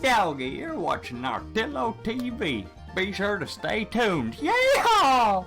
doggy, you're watching Artillo TV. Be sure to stay tuned. Yeehaw!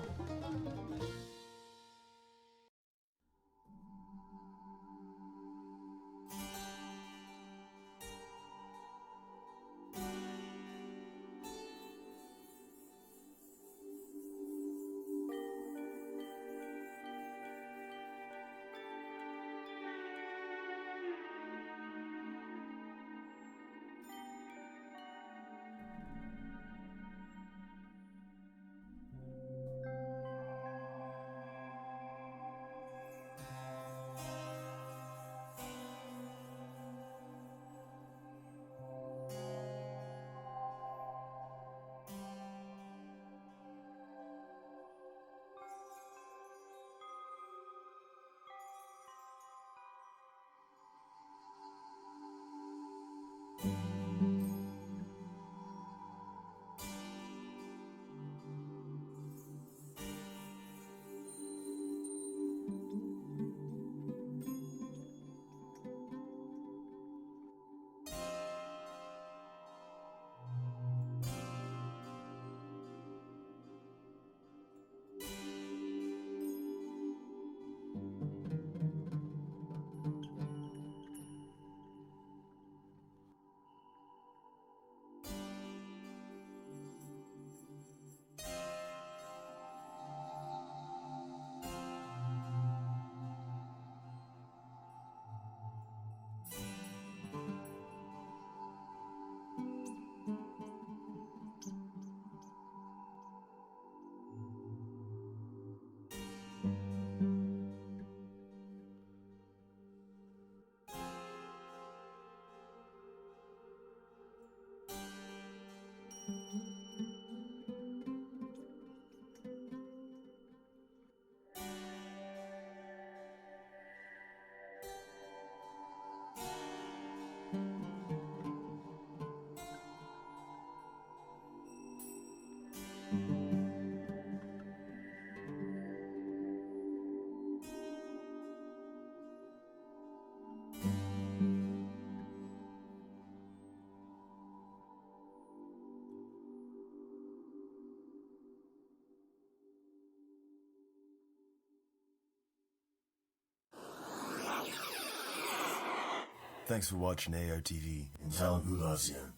Thanks for watching ARTV and Salangulasian.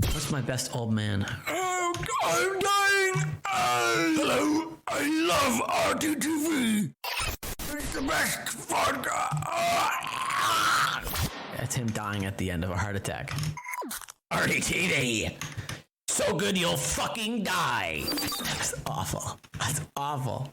What's my best old man? Oh, I'm dying! Hello, I love ARTV. It's the best podcast. That's him dying at the end of a heart attack. ARTV, so good you'll fucking die. That's awful. That's awful.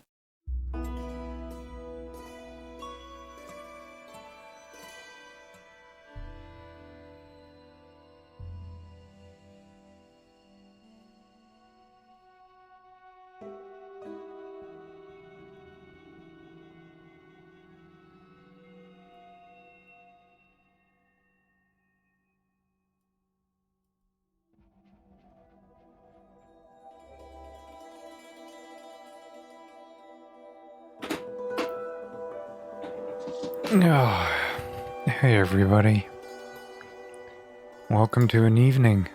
Oh, hey everybody. Welcome to an evening.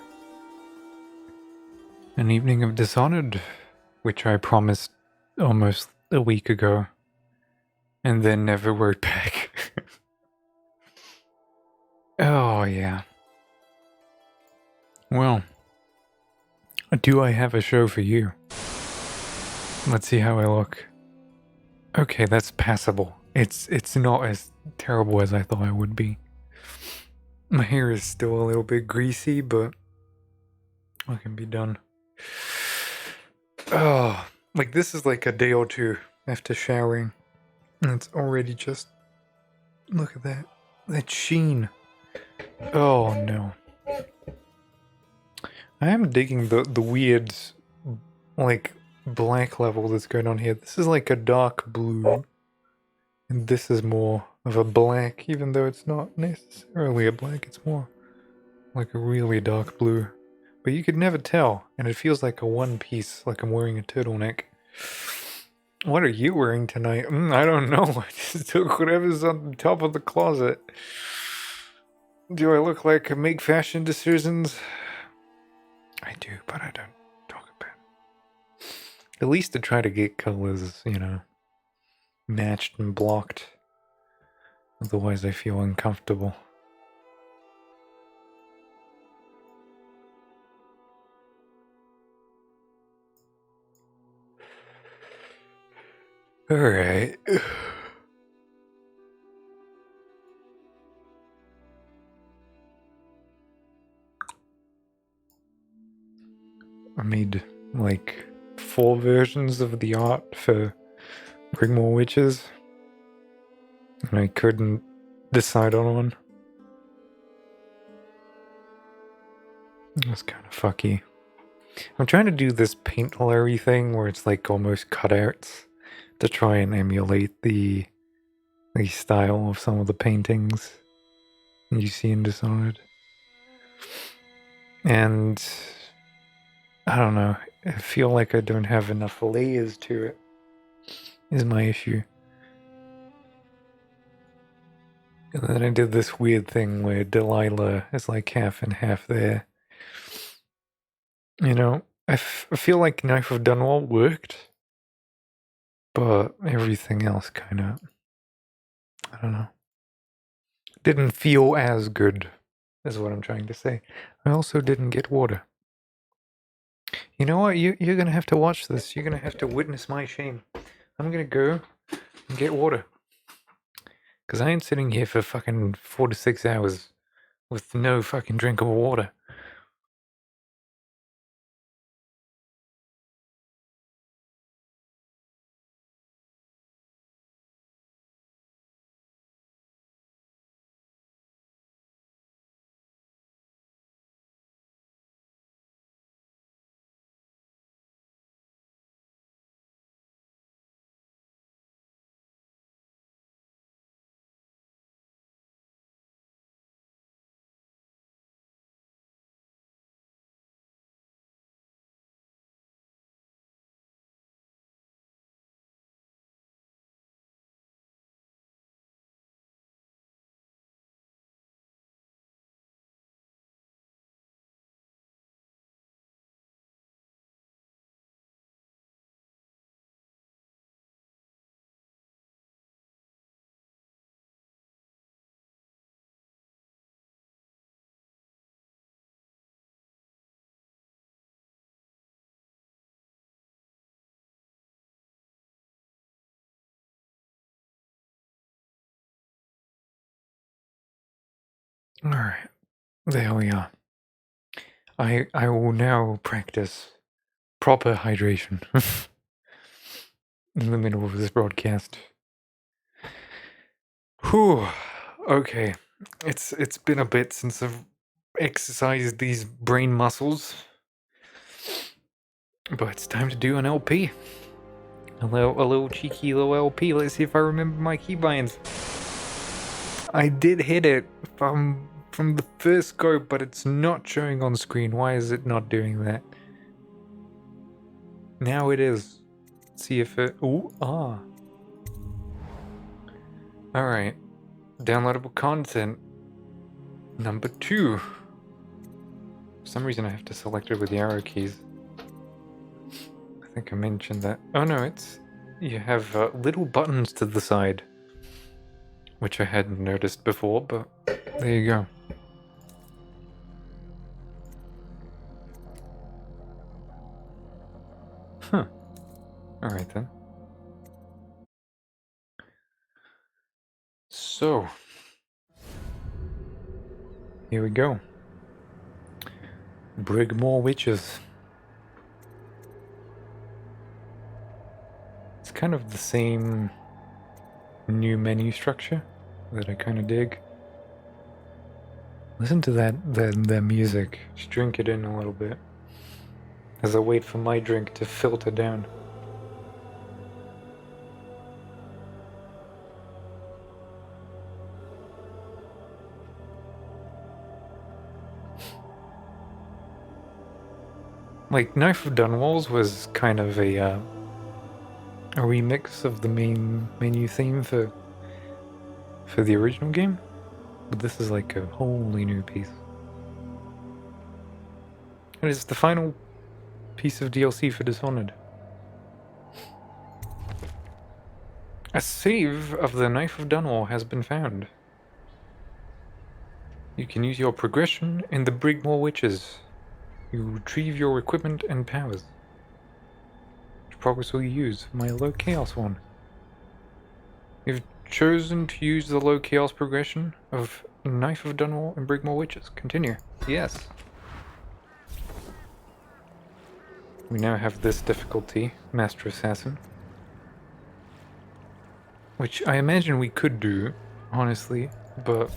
An evening of Dishonored, which I promised almost a week ago, and then never wrote back. Oh, yeah. Well, do I have a show for you? Let's see how I look. Okay, that's passable. It's not as terrible as I thought it would be. My hair is still a little bit greasy, but what can be done? Oh, like this is like a day or two after showering, and it's already just... Look at that. That sheen. Oh no. I am digging the weird, like, black level that's going on here. This is like a dark blue. And this is more of a black, even though it's not necessarily a black, it's more like a really dark blue. But you could never tell, and it feels like a one piece, like I'm wearing a turtleneck. What are you wearing tonight? I don't know, I just took whatever's on the top of the closet. Do I look like I make fashion decisions? I do, but I don't talk about it. At least I try to get colors, you know, matched and blocked. Otherwise I feel uncomfortable. Alright. I made like 4 versions of the art for Brigmore witches, and I couldn't decide on one. That's kind of fucky. I'm trying to do this paint gallery thing where it's like almost cutouts to try and emulate the style of some of the paintings you see in Dishonored. And I don't know, I feel like I don't have enough layers to it, is my issue. And then I did this weird thing where Delilah is like half and half there. You know, I feel like Knife of Dunwall worked, but everything else kind of, I don't know, didn't feel as good, is what I'm trying to say. I also didn't get water. You know what? You're going to have to watch this. You're going to have to witness my shame. I'm going to go and get water. Because I ain't sitting here for fucking 4 to 6 hours with no fucking drinkable water. Alright, there we are. I will now practice proper hydration in the middle of this broadcast. Whew. Okay. It's been a bit since I've exercised these brain muscles. But it's time to do an LP. A little cheeky little LP. Let's see if I remember my keybinds. I did hit it from the first go, but it's not showing on screen. Why is it not doing that? Now it is. Let's see if it... Ooh, ah. Alright. Downloadable content. Number 2. For some reason I have to select it with the arrow keys. I think I mentioned that. Oh no, it's... You have little buttons to the side. Which I hadn't noticed before, but there you go. Huh. Alright then. So, here we go. Brigmore Witches. It's kind of the same new menu structure that I kind of dig. Listen to that music. Just drink it in a little bit as I wait for my drink to filter down. Like, Knife of Dunwall's was kind of a remix of the main menu theme for the original game, but this is like a wholly new piece. It is the final piece of DLC for Dishonored. A save of the Knife of Dunwall has been found. You can use your progression in the Brigmore Witches. You retrieve your equipment and powers. Which progress will you use? My low chaos one. You've chosen to use the low chaos progression of Knife of Dunwall and Brigmore Witches. Continue. Yes. We now have this difficulty, Master Assassin. Which I imagine we could do, honestly, but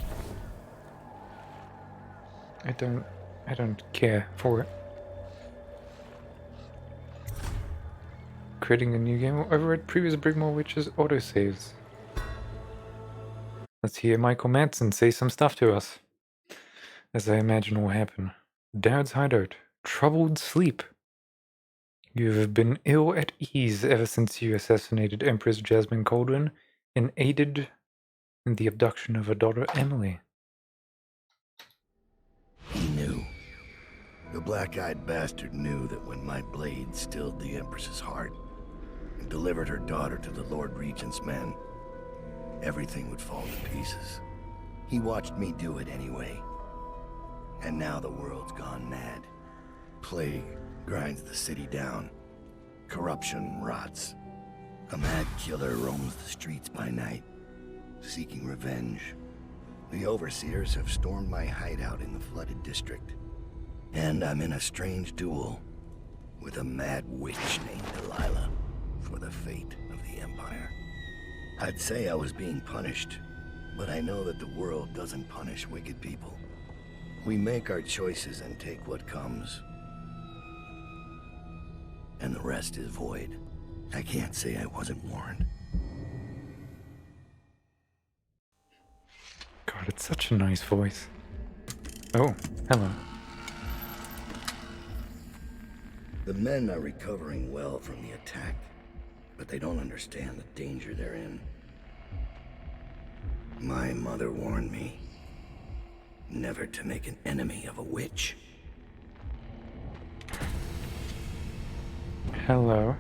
I don't care for it. Creating a new game will override previous Brigmore Witches autosaves. Let's hear Michael Madsen say some stuff to us. As I imagine will happen. Dowd's hideout. Troubled sleep. You have been ill at ease ever since you assassinated Empress Jasmine Cauldron and aided and the abduction of her daughter Emily. He knew. The black-eyed bastard knew that when my blade stilled the Empress's heart and delivered her daughter to the Lord Regent's men, everything would fall to pieces. He watched me do it anyway. And now the world's gone mad. Plague grinds the city down. Corruption rots. A mad killer roams the streets by night, seeking revenge. The overseers have stormed my hideout in the flooded district. And I'm in a strange duel with a mad witch named Delilah for the fate of the Empire. I'd say I was being punished, but I know that the world doesn't punish wicked people. We make our choices and take what comes. And the rest is void. I can't say I wasn't warned. God, it's such a nice voice. Oh, hello. The men are recovering well from the attack, but they don't understand the danger they're in. My mother warned me never to make an enemy of a witch. Hello.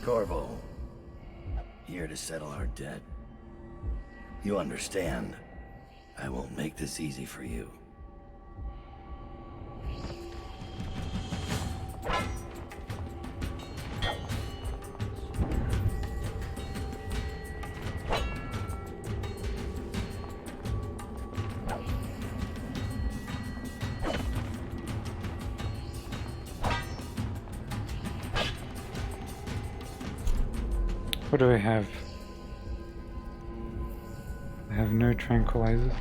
Corvo, here to settle our debt. You understand, I won't make this easy for you. What do I have? I have no tranquilizers.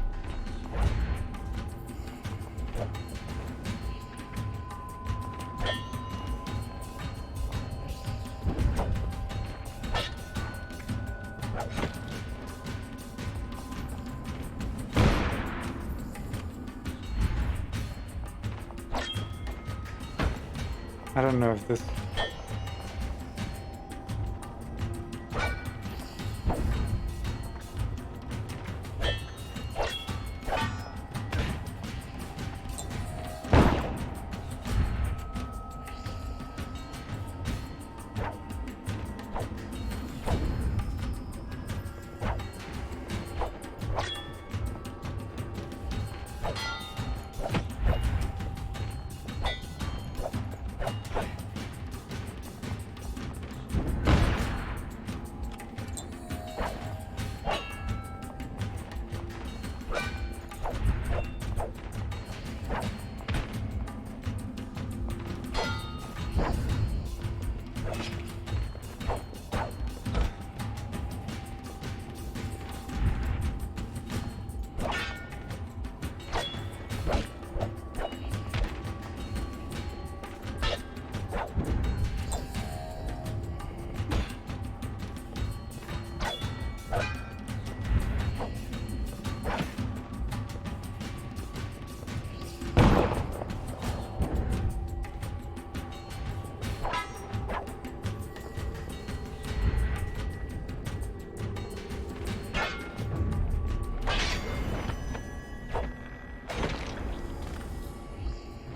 I don't know if this...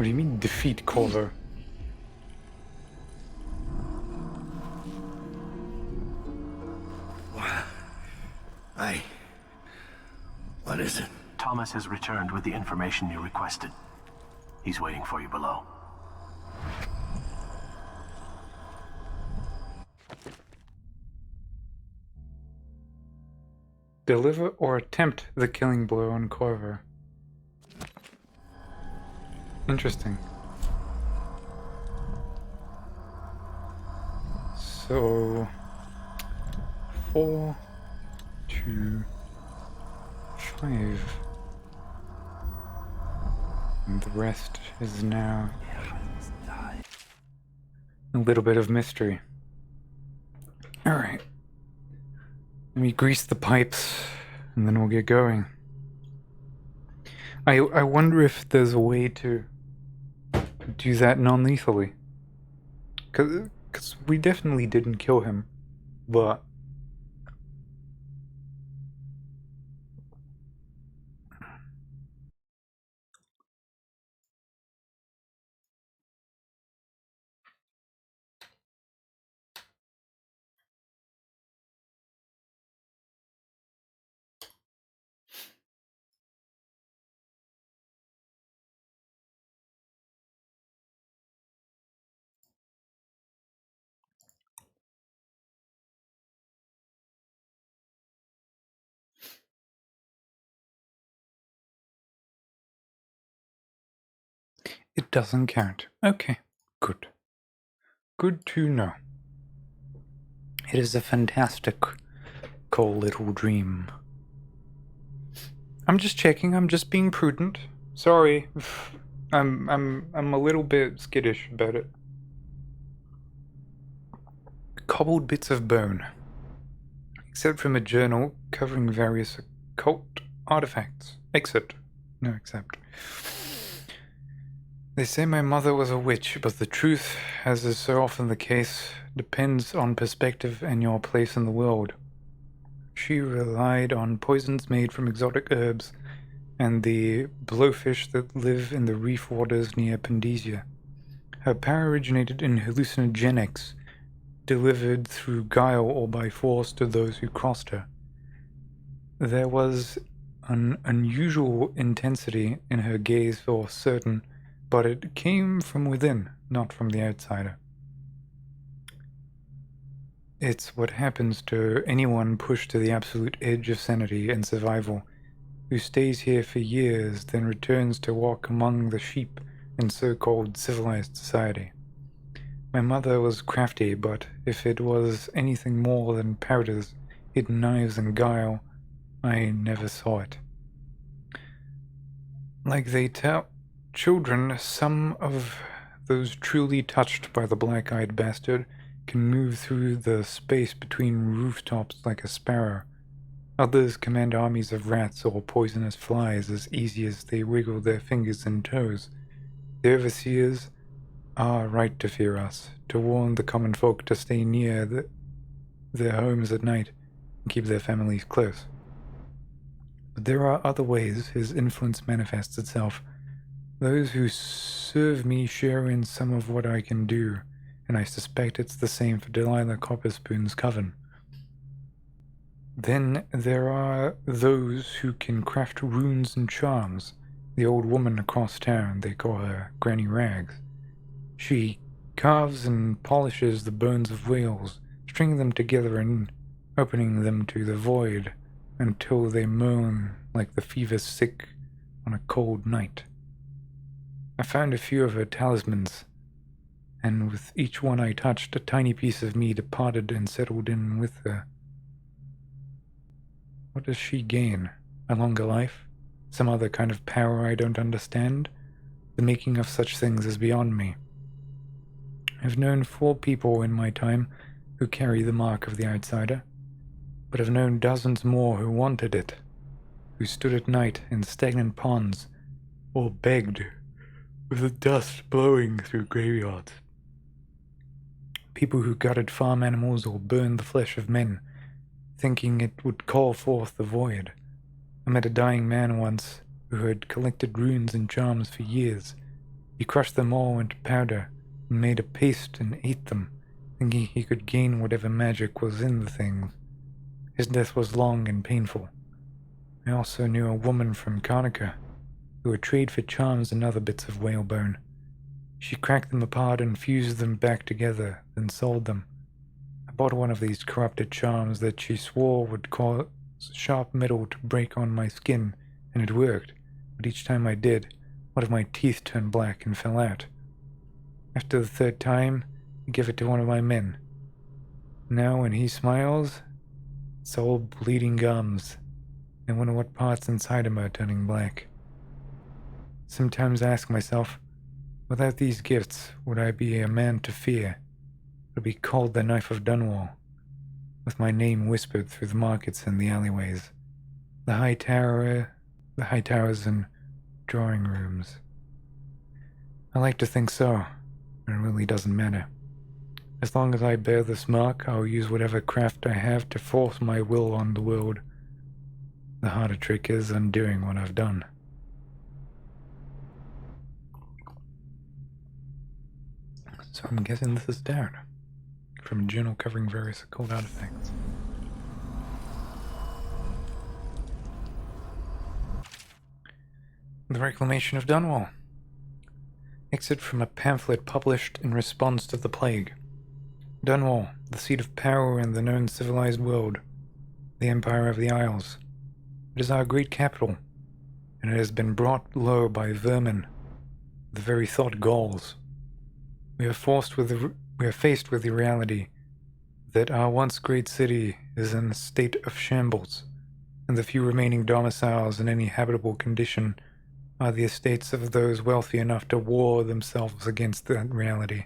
What do you mean, defeat Corvo? What is it? Thomas has returned with the information you requested. He's waiting for you below. Deliver or attempt the killing blow on Corvo. Interesting. So... 4, 2, 5. And the rest is now a little bit of mystery. Alright. Let me grease the pipes and then we'll get going. I wonder if there's a way to do that non-lethally. Because we definitely didn't kill him, but... It doesn't count. Okay, good. Good to know. It is a fantastic cool little dream. I'm just checking, I'm just being prudent. Sorry. I'm a little bit skittish about it. Cobbled bits of bone. Except from a journal covering various occult artifacts. Except. No, except. They say my mother was a witch, but the truth, as is so often the case, depends on perspective and your place in the world. She relied on poisons made from exotic herbs and the blowfish that live in the reef waters near Pandesia. Her power originated in hallucinogenics, delivered through guile or by force to those who crossed her. There was an unusual intensity in her gaze for certain, but it came from within, not from the outsider. It's what happens to anyone pushed to the absolute edge of sanity and survival, who stays here for years, then returns to walk among the sheep in so-called civilized society. My mother was crafty, but if it was anything more than powders, hidden knives, and guile, I never saw it. Like they tell children, some of those truly touched by the black-eyed bastard can move through the space between rooftops like a sparrow. Others command armies of rats or poisonous flies as easy as they wiggle their fingers and toes. The overseers are right to fear us, to warn the common folk to stay near their homes at night and keep their families close. But there are other ways his influence manifests itself. Those who serve me share in some of what I can do, and I suspect it's the same for Delilah Copperspoon's coven. Then there are those who can craft runes and charms. The old woman across town, they call her Granny Rags. She carves and polishes the bones of whales, stringing them together and opening them to the void until they moan like the fever sick on a cold night. I found a few of her talismans, and with each one I touched, a tiny piece of me departed and settled in with her. What does she gain? A longer life? Some other kind of power I don't understand? The making of such things is beyond me. I've known 4 people in my time who carry the mark of the outsider, but I've known dozens more who wanted it, who stood at night in stagnant ponds, or begged with the dust blowing through graveyards. People who gutted farm animals or burned the flesh of men, thinking it would call forth the void. I met a dying man once who had collected runes and charms for years. He crushed them all into powder and made a paste and ate them, thinking he could gain whatever magic was in the things. His death was long and painful. I also knew a woman from Karnika who would trade for charms and other bits of whalebone. She cracked them apart and fused them back together, then sold them. I bought one of these corrupted charms that she swore would cause sharp metal to break on my skin, and it worked, but each time I did, one of my teeth turned black and fell out. After the 3rd time, I give it to one of my men. Now when he smiles, it's all bleeding gums. I wonder what parts inside him are turning black. Sometimes I ask myself, without these gifts, would I be a man to fear? Would be called the Knife of Dunwall, with my name whispered through the markets and the alleyways, the high towers and drawing rooms. I like to think so, but it really doesn't matter. As long as I bear this mark, I'll use whatever craft I have to force my will on the world. The harder trick is undoing what I've done. So I'm guessing this is down. From a journal covering various occult artifacts. The Reclamation of Dunwall. Excerpt from a pamphlet published in response to the plague. Dunwall, the seat of power in the known civilized world, the Empire of the Isles. It is our great capital, and it has been brought low by vermin, the very thought galls. We are faced with the reality that our once great city is in a state of shambles, and the few remaining domiciles in any habitable condition are the estates of those wealthy enough to war themselves against that reality.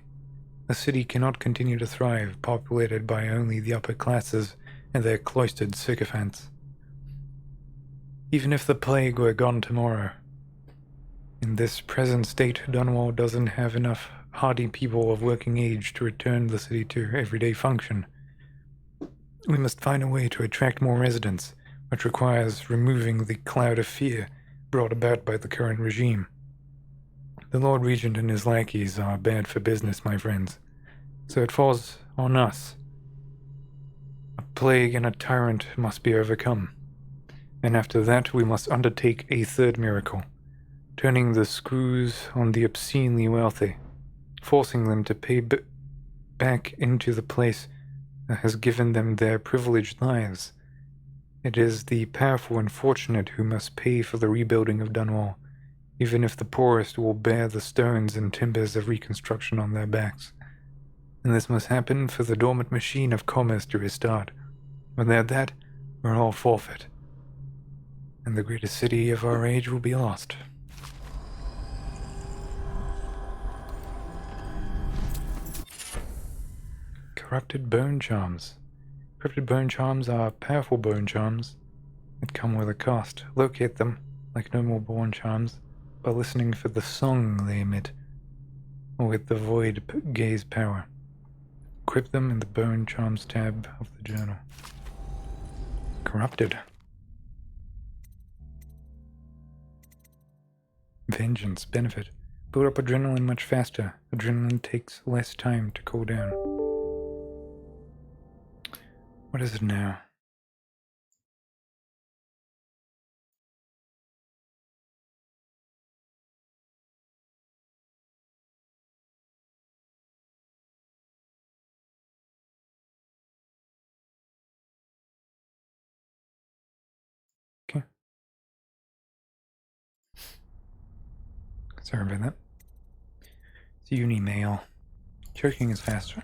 The city cannot continue to thrive, populated by only the upper classes and their cloistered sycophants. Even if the plague were gone tomorrow, in this present state, Dunwall doesn't have enough hardy people of working age to return the city to everyday function. We must find a way to attract more residents, which requires removing the cloud of fear brought about by the current regime. The Lord Regent and his lackeys are bad for business, my friends, so it falls on us. A plague and a tyrant must be overcome, and after that we must undertake a third miracle, turning the screws on the obscenely wealthy, forcing them to pay back into the place that has given them their privileged lives. It is the powerful and fortunate who must pay for the rebuilding of Dunwall, even if the poorest will bear the stones and timbers of reconstruction on their backs. And this must happen for the dormant machine of commerce to restart. Without that, we're all forfeit, and the greatest city of our age will be lost. Corrupted bone charms. Corrupted bone charms are powerful bone charms that come with a cost. Locate them, like normal bone charms, by listening for the song they emit, or with the void gaze power. Equip them in the bone charms tab of the journal. Corrupted. Vengeance. Benefit. Build up adrenaline much faster. Adrenaline takes less time to cool down. What is it now? Okay. Sorry about that. It's uni mail. Choking is faster.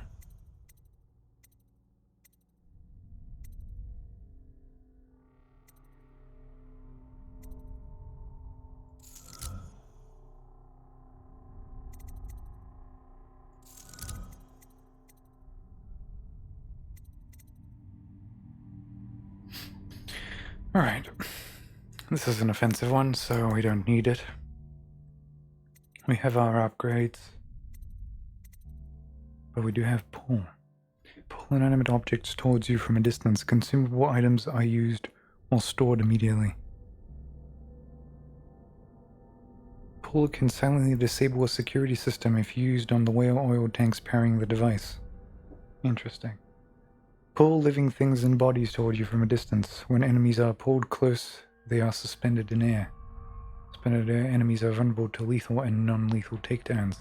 Alright. This is an offensive one, so we don't need it. We have our upgrades. But we do have pull. Pull inanimate objects towards you from a distance. Consumable items are used or stored immediately. Pull can silently disable a security system if used on the whale oil tanks powering the device. Interesting. Pull living things and bodies toward you from a distance. When enemies are pulled close, they are suspended in air. Suspended air enemies are vulnerable to lethal and non-lethal takedowns.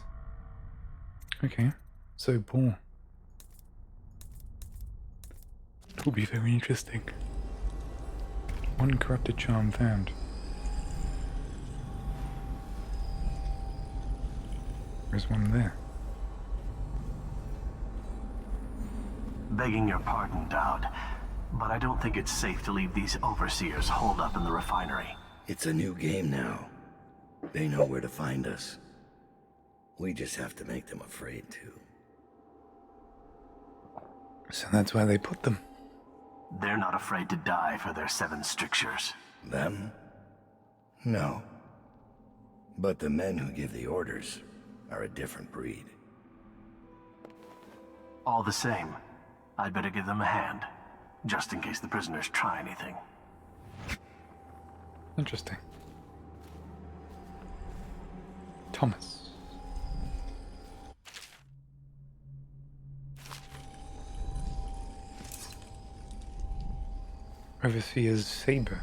Okay, so pull. It will be very interesting. One corrupted charm found. There's one there. Begging your pardon, Dowd, but I don't think it's safe to leave these overseers holed up in the refinery. It's a new game now. They know where to find us. We just have to make them afraid to. So that's why they put them. They're not afraid to die for their 7 strictures. Them? No. But the men who give the orders are a different breed. All the same, I'd better give them a hand, just in case the prisoners try anything. Interesting. Thomas. Overseer's saber.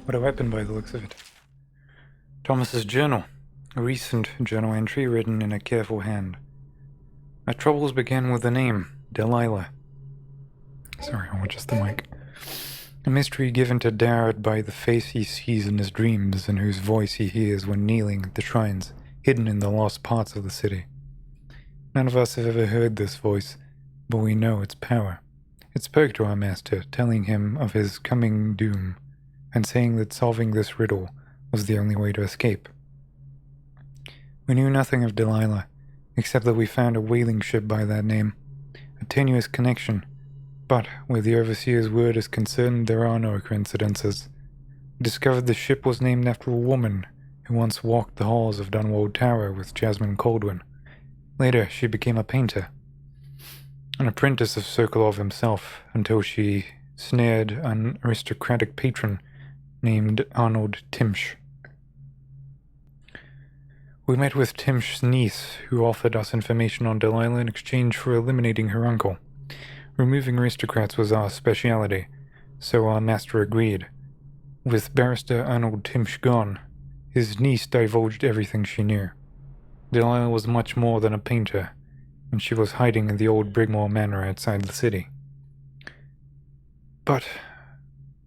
What a weapon by the looks of it. Thomas's journal. A recent journal entry written in a careful hand. Our troubles began with a name, Delilah. Sorry, I'll adjust the mic. A mystery given to Dowd by the face he sees in his dreams and whose voice he hears when kneeling at the shrines hidden in the lost parts of the city. None of us have ever heard this voice, but we know its power. It spoke to our master, telling him of his coming doom, and saying that solving this riddle was the only way to escape. We knew nothing of Delilah, except that we found a whaling ship by that name, a tenuous connection, but where the Overseer's word is concerned, there are no coincidences. We discovered the ship was named after a woman who once walked the halls of Dunwall Tower with Jasmine Coldwin. Later, she became a painter, an apprentice of Sokolov himself, until she snared an aristocratic patron named Arnold Timsch. We met with Timsch's niece, who offered us information on Delilah in exchange for eliminating her uncle. Removing aristocrats was our speciality, so our master agreed. With Barrister Arnold Timsch gone, his niece divulged everything she knew. Delilah was much more than a painter, and she was hiding in the old Brigmore manor outside the city. But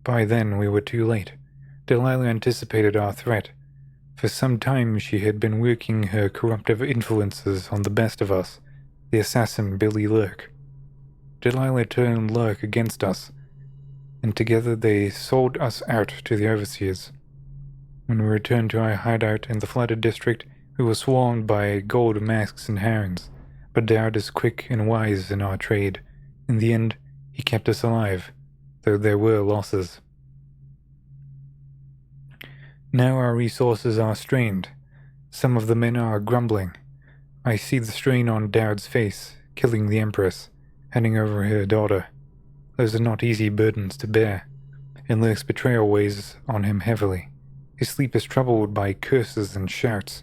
by then we were too late. Delilah anticipated our threat. For some time she had been working her corruptive influences on the best of us, the assassin Billy Lurk. Delilah turned Lurk against us, and together they sold us out to the Overseers. When we returned to our hideout in the flooded district, we were swarmed by gold masks and hounds, but Dowd is quick and wise in our trade. In the end, he kept us alive, though there were losses. Now our resources are strained. Some of the men are grumbling. I see the strain on Dowd's face, killing the Empress, handing over her daughter. Those are not easy burdens to bear, and Lurk's betrayal weighs on him heavily. His sleep is troubled by curses and shouts.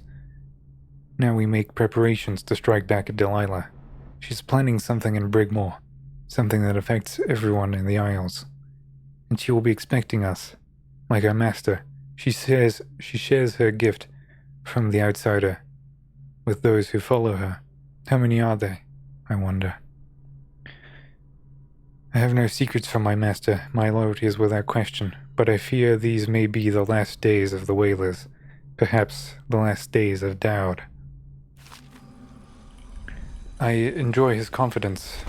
Now we make preparations to strike back at Delilah. She's planning something in Brigmore, something that affects everyone in the Isles. And she will be expecting us. Like our master, she shares her gift from the outsider with those who follow her. How many are they, I wonder? I have no secrets from my master. My loyalty is without question, but I fear these may be the last days of the Whalers, perhaps the last days of Dowd. I enjoy his confidence.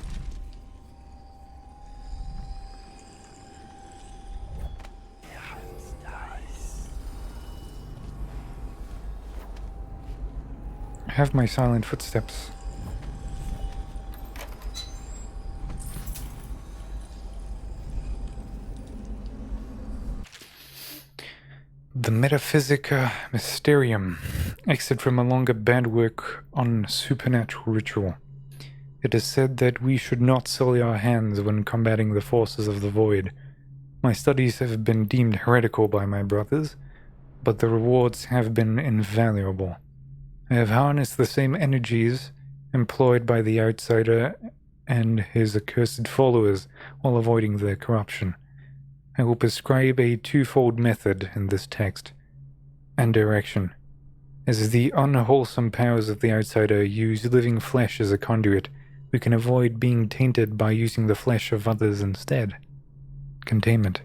I have my silent footsteps. The Metaphysica Mysterium. Exit from a longer bad work on supernatural ritual. It is said that we should not sully our hands when combating the forces of the void. My studies have been deemed heretical by my brothers, but the rewards have been invaluable. I have harnessed the same energies employed by the outsider and his accursed followers while avoiding their corruption. I will prescribe a twofold method in this text and direction. As the unwholesome powers of the outsider use living flesh as a conduit, we can avoid being tainted by using the flesh of others instead. Containment.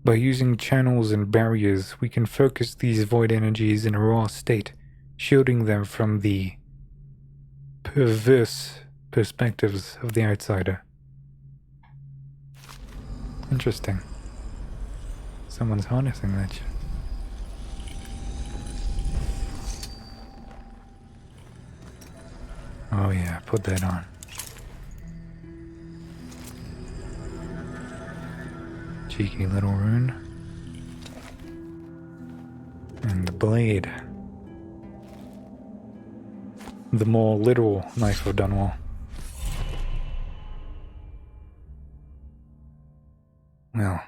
By using channels and barriers, we can focus these void energies in a raw state, shielding them from the perverse perspectives of the outsider. Interesting. Someone's harnessing that shit. Oh yeah, put that on. Cheeky little rune. And the blade. The more literal Knife of Dunwall. Well.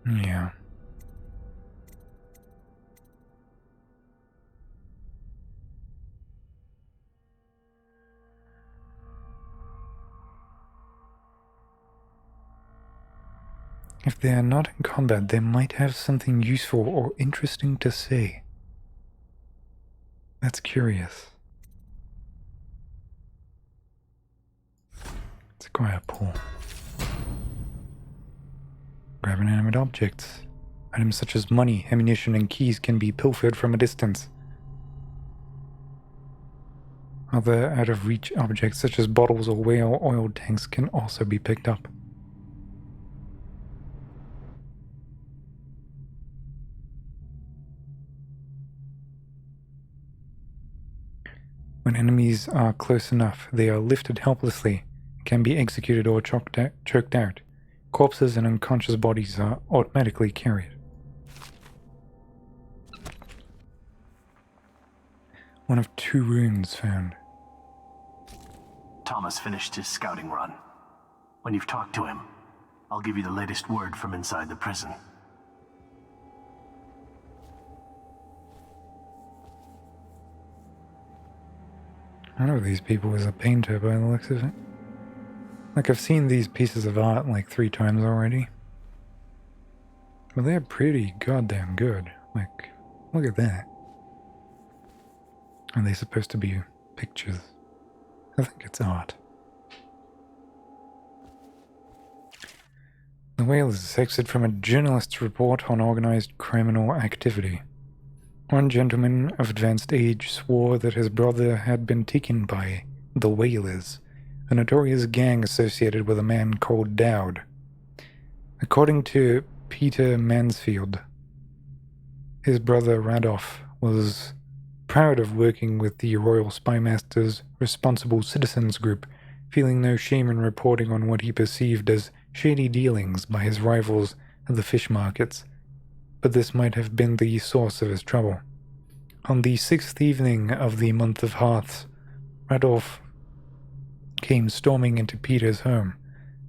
Yeah. If they are not in combat, they might have something useful or interesting to say. That's curious. Let's acquire a pool. Grab inanimate objects. Items such as money, ammunition, and keys can be pilfered from a distance. Other out-of-reach objects such as bottles or whale oil tanks can also be picked up. When enemies are close enough, they are lifted helplessly, can be executed or choked out. Corpses and unconscious bodies are automatically carried. One of 2 runes found. Thomas finished his scouting run. When you've talked to him, I'll give you the latest word from inside the prison. One of these people is a painter by the looks of it. Like, I've seen these pieces of art like 3 times already. But they're pretty goddamn good. Like, look at that. Are they supposed to be pictures? I think it's art. The Whale is excerpted from a journalist's report on organized criminal activity. One gentleman of advanced age swore that his brother had been taken by the Whalers, a notorious gang associated with a man called Dowd. According to Peter Mansfield, his brother Radolf was proud of working with the Royal Spymaster's Responsible Citizens Group, feeling no shame in reporting on what he perceived as shady dealings by his rivals at the fish markets, but this might have been the source of his trouble. On the 6th evening of the month of Hearths, Radolf came storming into Peter's home,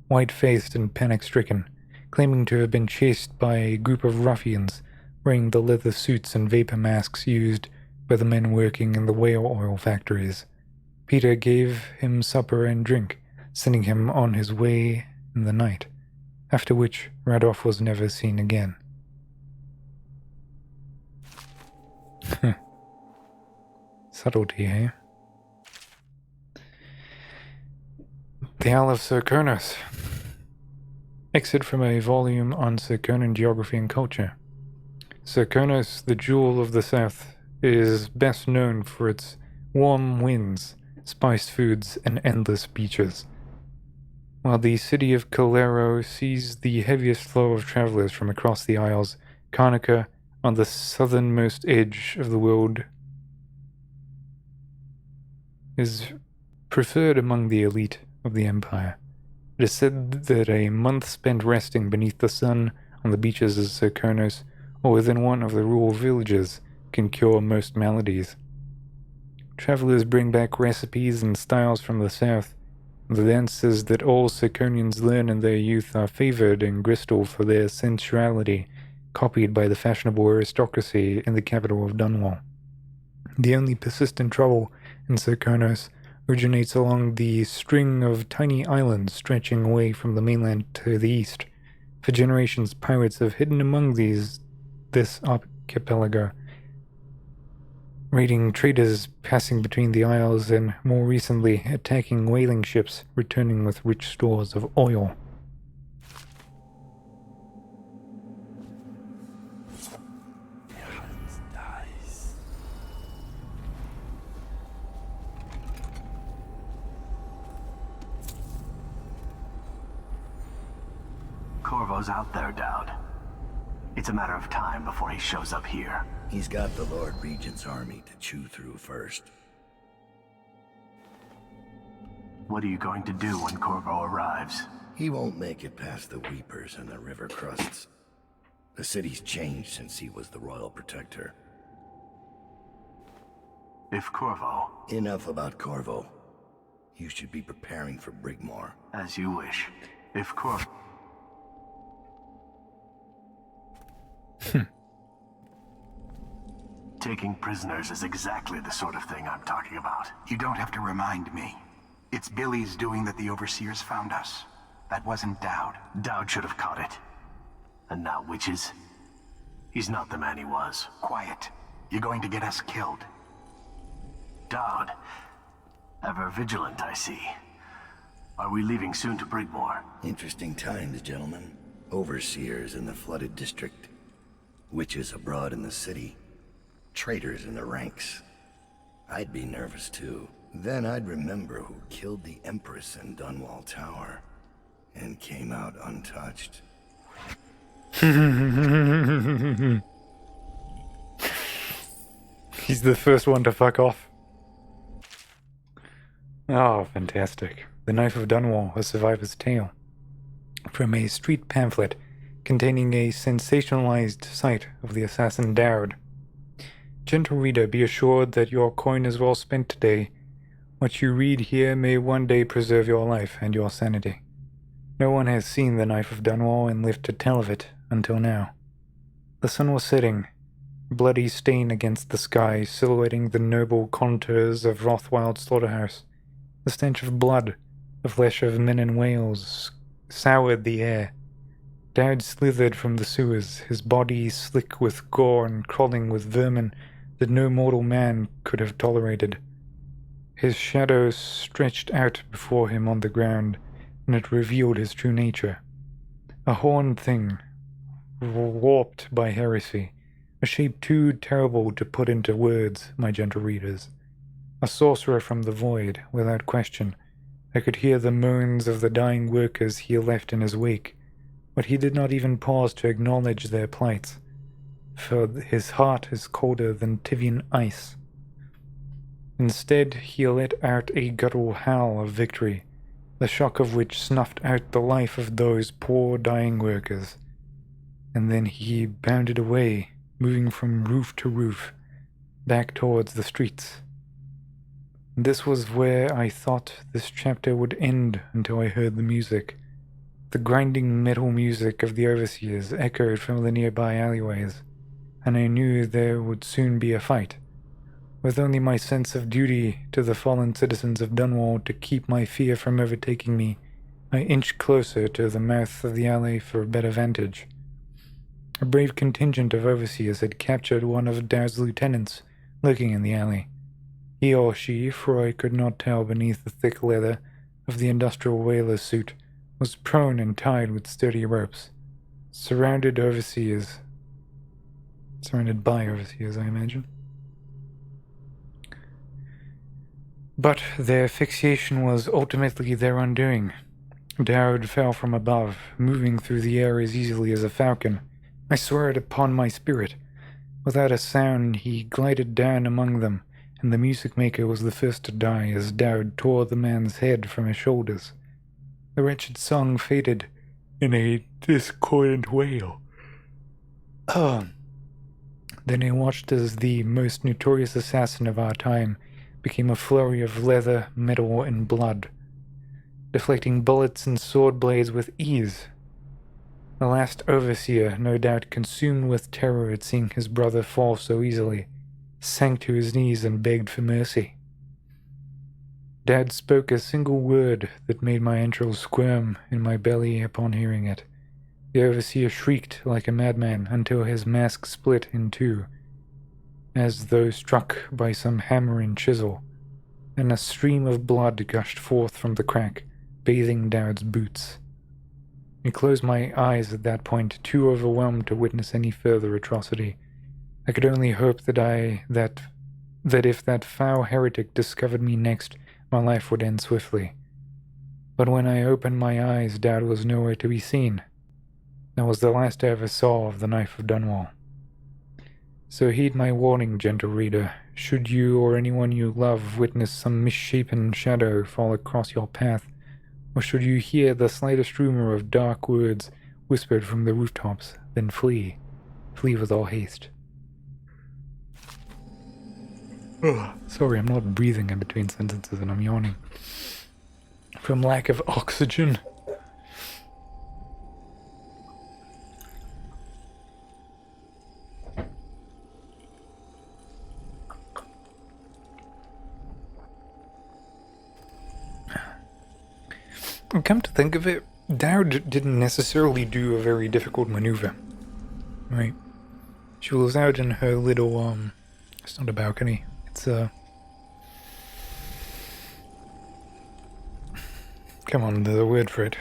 white-faced and panic-stricken, claiming to have been chased by a group of ruffians wearing the leather suits and vapor masks used by the men working in the whale oil factories. Peter gave him supper and drink, sending him on his way in the night, after which Radolf was never seen again. Subtlety, eh? The Isle of Serkonos. Excerpt from a volume on Serkonan geography and culture. Serkonos, the jewel of the south, is best known for its warm winds, spiced foods, and endless beaches. While the city of Calero sees the heaviest flow of travelers from across the Isles, Karnaca, on the southernmost edge of the world, is preferred among the elite of the Empire. It is said that a month spent resting beneath the sun on the beaches of Serkonos or within one of the rural villages can cure most maladies. Travelers bring back recipes and styles from the south. The dances that all Serkonians learn in their youth are favored in Bristol for their sensuality, copied by the fashionable aristocracy in the capital of Dunwall. The only persistent trouble in Serkonos originates along the string of tiny islands stretching away from the mainland to the east. For generations, pirates have hidden among this archipelago, raiding traders passing between the isles and, more recently, attacking whaling ships returning with rich stores of oil. Corvo's out there, Dowd. It's a matter of time before he shows up here. He's got the Lord Regent's army to chew through first. What are you going to do when Corvo arrives? He won't make it past the Weepers and the river crusts. The city's changed since he was the royal protector. If Corvo, Enough about Corvo. You should be preparing for Brigmore. as you wish. If Corvo... Taking prisoners is exactly the sort of thing I'm talking about. You don't have to remind me. It's Billy's doing that the Overseers found us. That wasn't Dowd. Dowd should have caught it. And now witches? He's not the man he was. Quiet. You're going to get us killed. Dowd. Ever vigilant, I see. Are we leaving soon to Brigmore? Interesting times, gentlemen. Overseers in the flooded district. Witches abroad in the city. Traitors in the ranks. I'd be nervous too. Then I'd remember who killed the Empress in Dunwall Tower. And came out untouched. He's the first one to fuck off. Oh, fantastic. The Knife of Dunwall, A Survivor's Tale. From a street pamphlet containing a sensationalized sight of the assassin Dowd. Gentle reader, be assured that your coin is well spent today. What you read here may one day preserve your life and your sanity. No one has seen the Knife of Dunwall and lived to tell of it until now. The sun was setting, a bloody stain against the sky, silhouetting the noble contours of Rothwild's slaughterhouse. The stench of blood, the flesh of men and whales, soured the air. Dowd slithered from the sewers, his body slick with gore and crawling with vermin that no mortal man could have tolerated. His shadow stretched out before him on the ground, and it revealed his true nature. A horned thing, warped by heresy, a shape too terrible to put into words, my gentle readers. A sorcerer from the void, without question. I could hear the moans of the dying workers he left in his wake, but he did not even pause to acknowledge their plights, for his heart is colder than Tivian ice. Instead, he let out a guttural howl of victory, the shock of which snuffed out the life of those poor dying workers. And then he bounded away, moving from roof to roof, back towards the streets. This was where I thought this chapter would end until I heard the music. The grinding metal music of the Overseers echoed from the nearby alleyways, and I knew there would soon be a fight. With only my sense of duty to the fallen citizens of Dunwall to keep my fear from overtaking me, I inched closer to the mouth of the alley for a better vantage. A brave contingent of Overseers had captured one of Dowd's lieutenants, lurking in the alley. He or she, for I could not tell beneath the thick leather of the industrial whaler's suit, was prone and tied with sturdy ropes. Surrounded by Overseers, I imagine. But their asphyxiation was ultimately their undoing. Dowd fell from above, moving through the air as easily as a falcon. I swear it upon my spirit. Without a sound, he glided down among them, and the music maker was the first to die as Dowd tore the man's head from his shoulders. The wretched song faded in a discordant wail. Then I watched as the most notorious assassin of our time became a flurry of leather, metal, and blood, deflecting bullets and sword blades with ease. The last Overseer, no doubt consumed with terror at seeing his brother fall so easily, sank to his knees and begged for mercy. Dad spoke a single word that made my entrails squirm in my belly upon hearing it. The Overseer shrieked like a madman until his mask split in two, as though struck by some hammer and chisel, and a stream of blood gushed forth from the crack, bathing Dowd's boots. I closed my eyes at that point, too overwhelmed to witness any further atrocity. I could only hope that if that foul heretic discovered me next, my life would end swiftly. But when I opened my eyes, Dowd was nowhere to be seen. That was the last I ever saw of the Knife of Dunwall. So heed my warning, gentle reader. Should you or anyone you love witness some misshapen shadow fall across your path, or should you hear the slightest rumor of dark words whispered from the rooftops, then flee. Flee with all haste. Ugh. Sorry, I'm not breathing in between sentences and I'm yawning. From lack of oxygen. Come to think of it, Dowd didn't necessarily do a very difficult maneuver. Right? She was out in her little, it's not a balcony, it's come on, there's a word for it.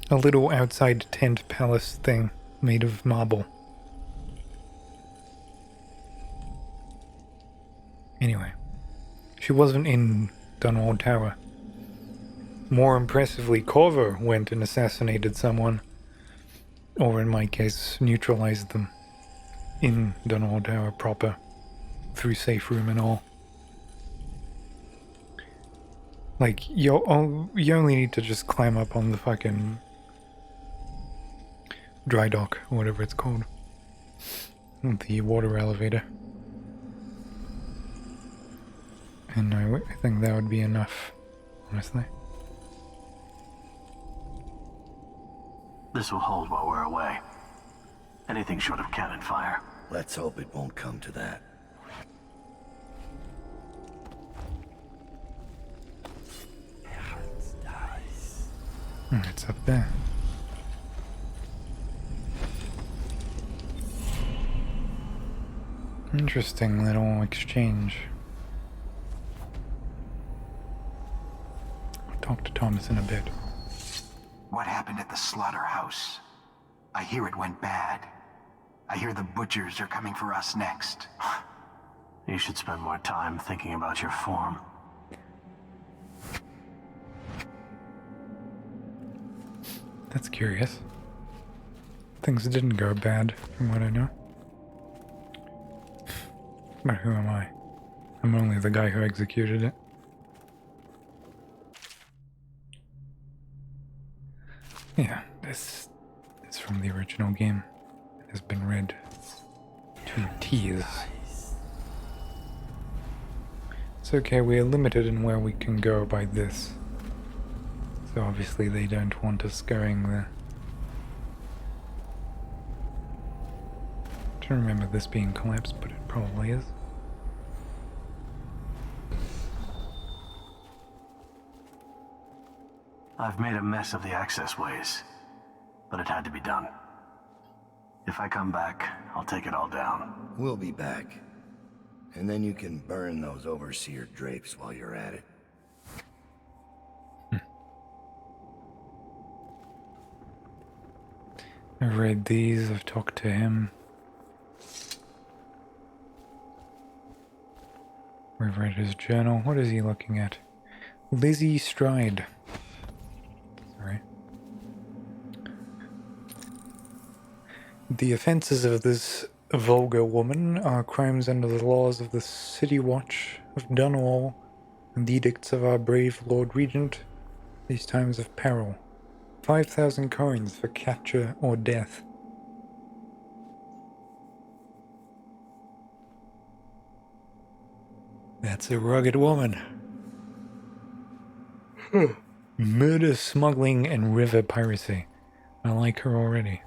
A little outside tent palace thing made of marble. Anyway, she wasn't in Dunwall Tower. More impressively, Corvo went and assassinated someone, or in my case, neutralized them in Dunwall Tower proper, through safe room and all. Like, you only need to just climb up on the fucking dry dock, or whatever it's called. The water elevator. And I think that would be enough, honestly. This will hold while we're away. Anything short of cannon fire. Let's hope it won't come to that. It's up there. Interesting little exchange. I'll talk to Thomas in a bit. What happened at the slaughterhouse? I hear it went bad. I hear the butchers are coming for us next. You should spend more time thinking about your form. That's curious. Things didn't go bad, from what I know. But who am I? I'm only the guy who executed it. Yeah, this is from the original game. It has been read to tears. It's okay, we are limited in where we can go by this. So obviously they don't want us going there. I don't remember this being collapsed, but it probably is. I've made a mess of the access ways, but it had to be done. If I come back, I'll take it all down. We'll be back. And then you can burn those overseer drapes while you're at it. I've read these, I've talked to him. We've read his journal. What is he looking at? Lizzie Stride. Sorry. The offenses of this vulgar woman are crimes under the laws of the City Watch of Dunwall and the edicts of our brave Lord Regent, these times of peril. 5,000 coins for capture or death. That's a rugged woman. Murder, smuggling, and river piracy. I like her already.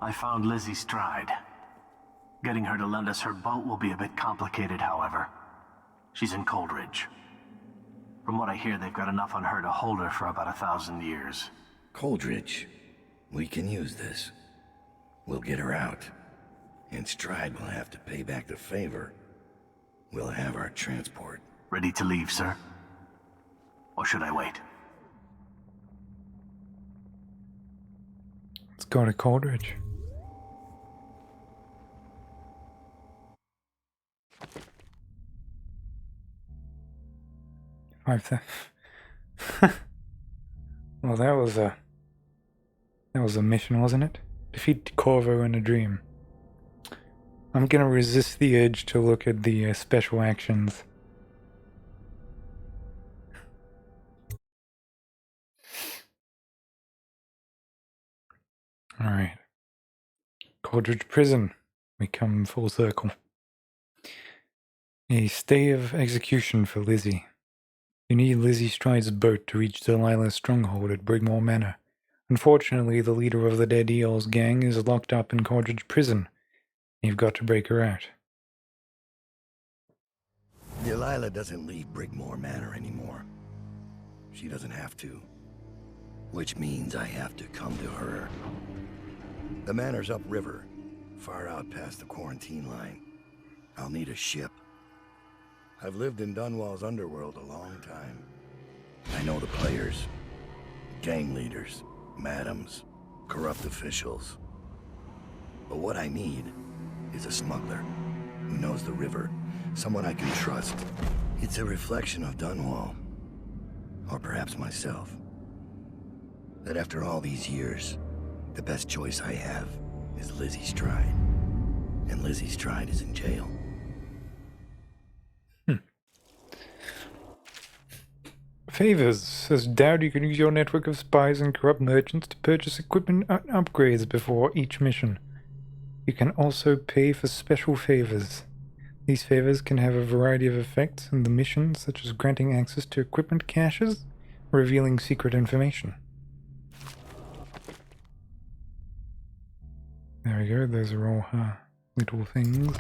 I found Lizzie Stride. Getting her to lend us her boat will be a bit complicated, however. She's in Coldridge. From what I hear, they've got enough on her to hold her for about 1,000 years. Coldridge. We can use this. We'll get her out. And Stride will have to pay back the favor. We'll have our transport. Ready to leave, sir? Or should I wait? Let's go to Coldridge. Well, that was a mission, wasn't it? Defeat Corvo in a dream. I'm gonna resist the urge to look at the special actions. Alright. Coldridge Prison. We come full circle. A stay of execution for Lizzie. You need Lizzie Stride's boat to reach Delilah's stronghold at Brigmore Manor. Unfortunately, the leader of the Dead Eels gang is locked up in Coldridge Prison. You've got to break her out. Delilah doesn't leave Brigmore Manor anymore. She doesn't have to. Which means I have to come to her. The manor's upriver, far out past the quarantine line. I'll need a ship. I've lived in Dunwall's underworld a long time. I know the players. Gang leaders, madams, corrupt officials. But what I need is a smuggler who knows the river, someone I can trust. It's a reflection of Dunwall, or perhaps myself. That after all these years, the best choice I have is Lizzie Stride. And Lizzie Stride is in jail. Favors. Says Dowd you can use your network of spies and corrupt merchants to purchase equipment and upgrades before each mission. You can also pay for special favors. These favors can have a variety of effects in the mission, such as granting access to equipment caches, or revealing secret information. There we go, those are all her little things.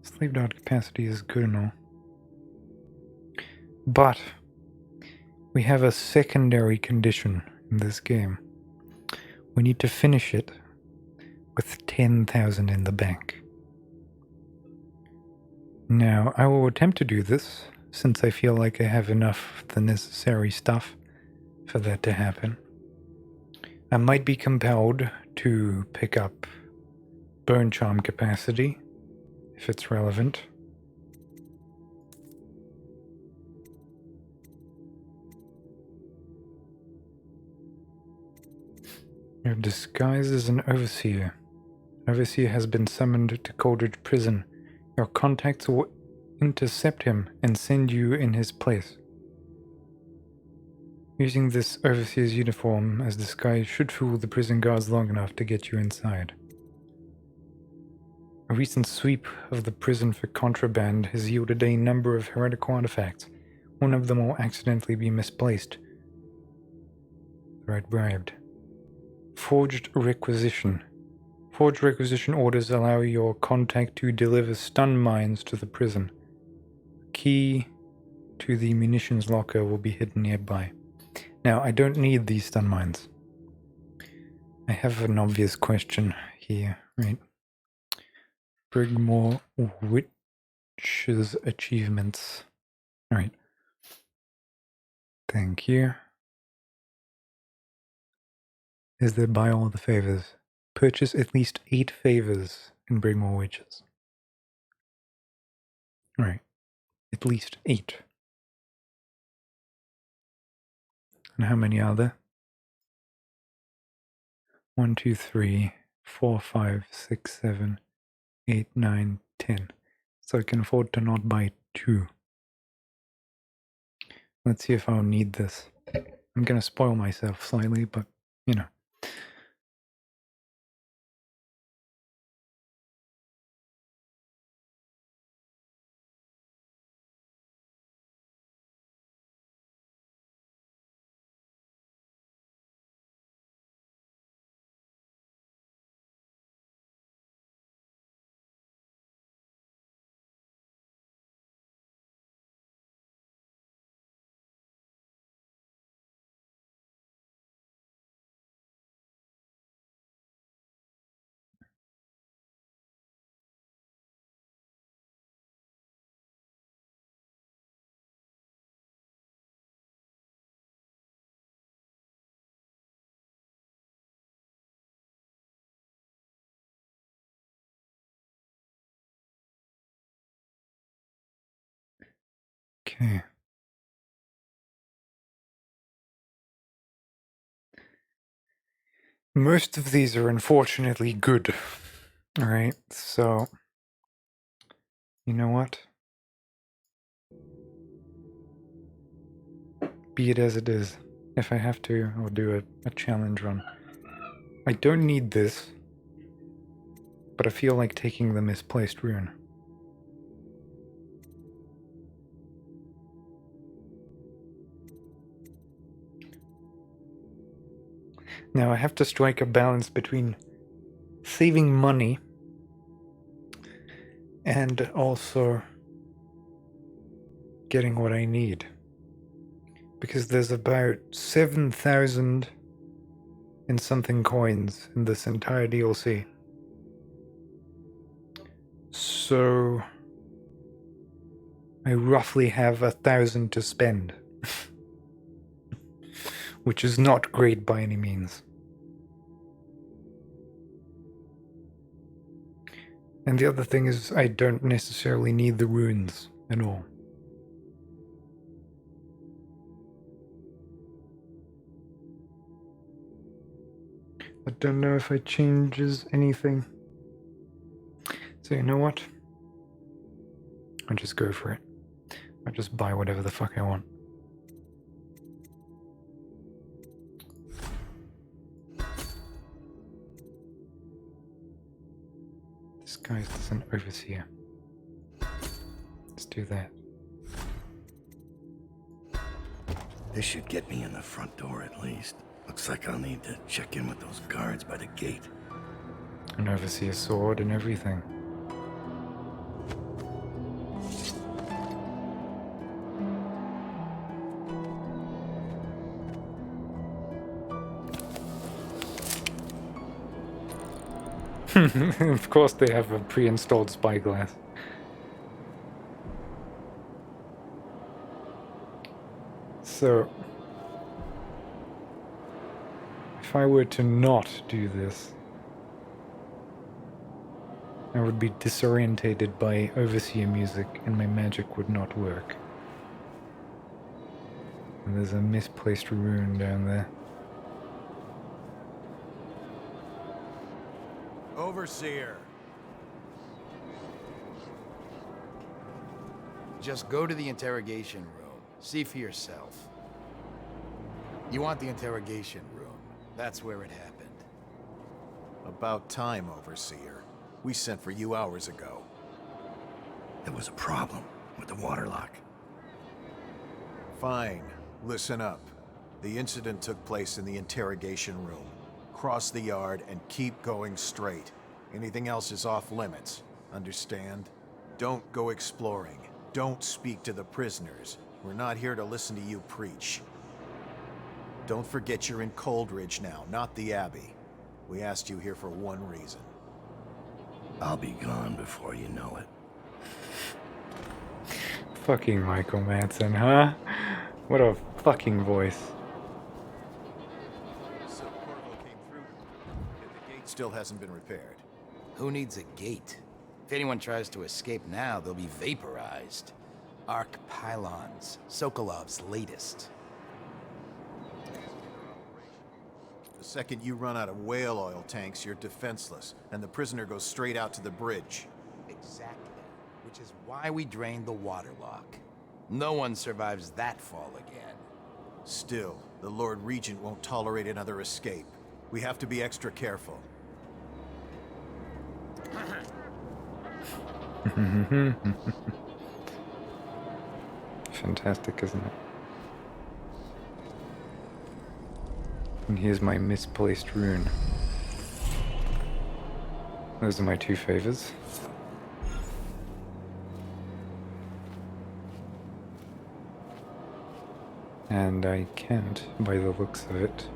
Slave dart capacity is good and all. But we have a secondary condition in this game. We need to finish it with 10,000 in the bank. Now, I will attempt to do this, since I feel like I have enough of the necessary stuff for that to happen. I might be compelled to pick up Bone Charm capacity, if it's relevant. Your disguise as an overseer. Overseer has been summoned to Coldridge Prison. Your contacts will intercept him and send you in his place. Using this overseer's uniform as disguise should fool the prison guards long enough to get you inside. A recent sweep of the prison for contraband has yielded a number of heretical artifacts. One of them will accidentally be misplaced. Right, bribed. Forged requisition. Forged requisition orders allow your contact to deliver stun mines to the prison. Key to the munitions locker will be hidden nearby. Now, I don't need these stun mines. I have an obvious question here, right? Brigmore Witch's achievements. Alright. Thank you. Is there buy all the favors? Purchase at least 8 favors in Brigmore Witches. Right. At least 8. And how many are there? 1, 2, 3, 4, 5, 6, 7, 8, 9, 10. So I can afford to not buy 2. Let's see if I'll need this. I'm gonna spoil myself slightly, but, you know. Okay. Most of these are unfortunately good. Alright, so you know what? Be it as it is. If I have to, I'll do a challenge run. I don't need this, but I feel like taking the misplaced rune. Now I have to strike a balance between saving money and also getting what I need. Because there's about 7,000 and something coins in this entire DLC. So I roughly have 1,000 to spend. Which is not great by any means. And the other thing is, I don't necessarily need the runes at all. I don't know if it changes anything. So you know what? I'll just go for it. I'll just buy whatever the fuck I want. Disguised as an overseer. Let's do that. This should get me in the front door at least. Looks like I'll need to check in with those guards by the gate. An overseer sword and everything. Of course they have a pre-installed spyglass. So, if I were to not do this, I would be disorientated by overseer music and my magic would not work. And there's a misplaced rune down there. Overseer. Just go to the interrogation room. See for yourself. You want the interrogation room. That's where it happened. About time, Overseer. We sent for you hours ago. There was a problem with the water lock. Fine. Listen up. The incident took place in the interrogation room. Cross the yard and keep going straight. Anything else is off limits. Understand? Don't go exploring. Don't speak to the prisoners. We're not here to listen to you preach. Don't forget you're in Coldridge now, not the Abbey. We asked you here for one reason. I'll be gone before you know it. Fucking Michael Madsen, huh? What a fucking voice. So Corvo came through. The gate still hasn't been repaired. Who needs a gate? If anyone tries to escape now, they'll be vaporized. Arc pylons. Sokolov's latest. The second you run out of whale oil tanks, you're defenseless, and the prisoner goes straight out to the bridge. Exactly. Which is why we drained the water lock. No one survives that fall again. Still, the Lord Regent won't tolerate another escape. We have to be extra careful. Fantastic, isn't it? And here's my misplaced rune. Those are my two favors. And I can't, by the looks of it,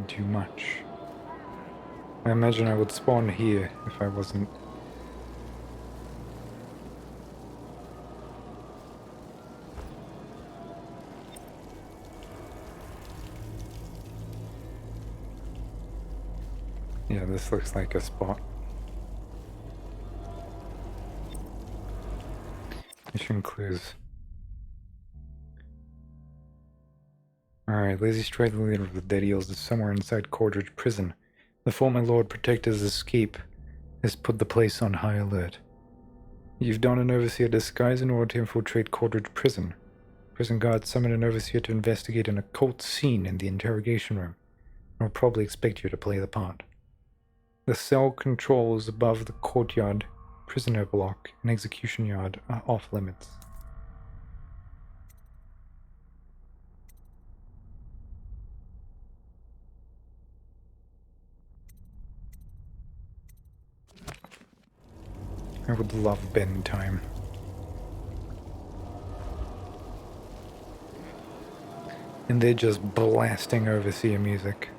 do much. I imagine I would spawn here if I wasn't. Yeah, this looks like a spot. Mission clues. Alright, Lizzie Stride, the leader of the Dead Eels, is somewhere inside Coldridge Prison. The former Lord Protector's escape has put the place on high alert. You've donned an overseer disguise in order to infiltrate Coldridge Prison. Prison guards summon an overseer to investigate an occult scene in the interrogation room, and will probably expect you to play the part. The cell controls above the courtyard, prisoner block, and execution yard are off limits. I would love Ben time. And they're just blasting overseer music.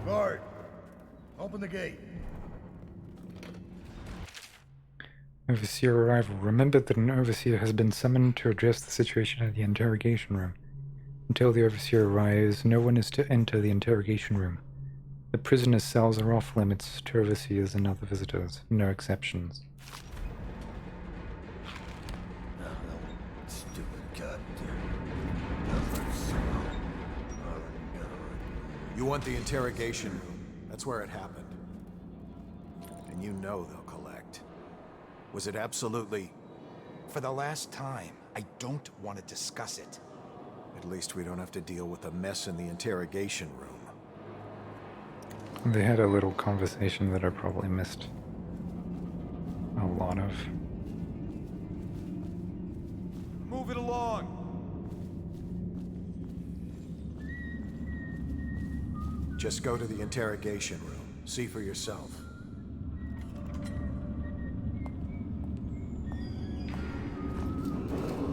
Guard, open the gate. Overseer arrival. Remember that an overseer has been summoned to address the situation in the interrogation room. Until the overseer arrives, no one is to enter the interrogation room. The prisoner's cells are off limits to overseers and other visitors. No exceptions. Stupid goddamn. You want the interrogation room. That's where it happened. And you know they'll collect. Was it absolutely... For the last time, I don't want to discuss it. At least we don't have to deal with a mess in the interrogation room. They had a little conversation that I probably missed a lot of. Move it along! Just go to the interrogation room. See for yourself.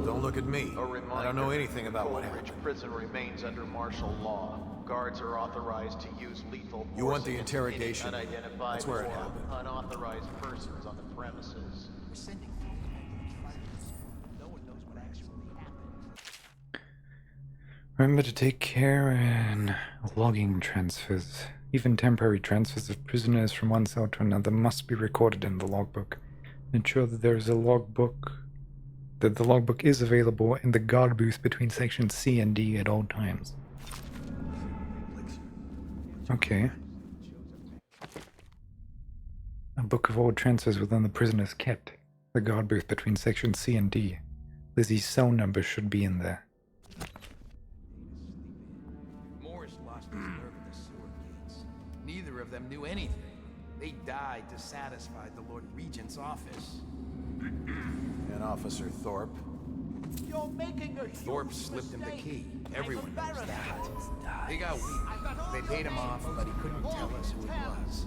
Don't look at me. I don't know anything about what happened. Prison remains under martial law. Guards are authorized to use lethal force. You want the against interrogation. any unidentified That's where it or happened. unauthorized persons on the premises. Remember to take care in logging transfers. Even temporary transfers of prisoners from one cell to another must be recorded in the logbook. Ensure that there is a logbook, that the logbook is available in the guard booth between sections C and D at all times. Okay. A book of all transfers within the prison is kept. The guard booth between sections C and D. Lizzie's cell number should be in there. Moore's lost his nerve at the sewer gates. Neither of them knew anything. They died to satisfy the Lord Regent's office. And Officer Thorpe. You're making a Thorpe slipped him the key. Everyone knows that. They got weak. They paid him off, but he couldn't tell us who it was.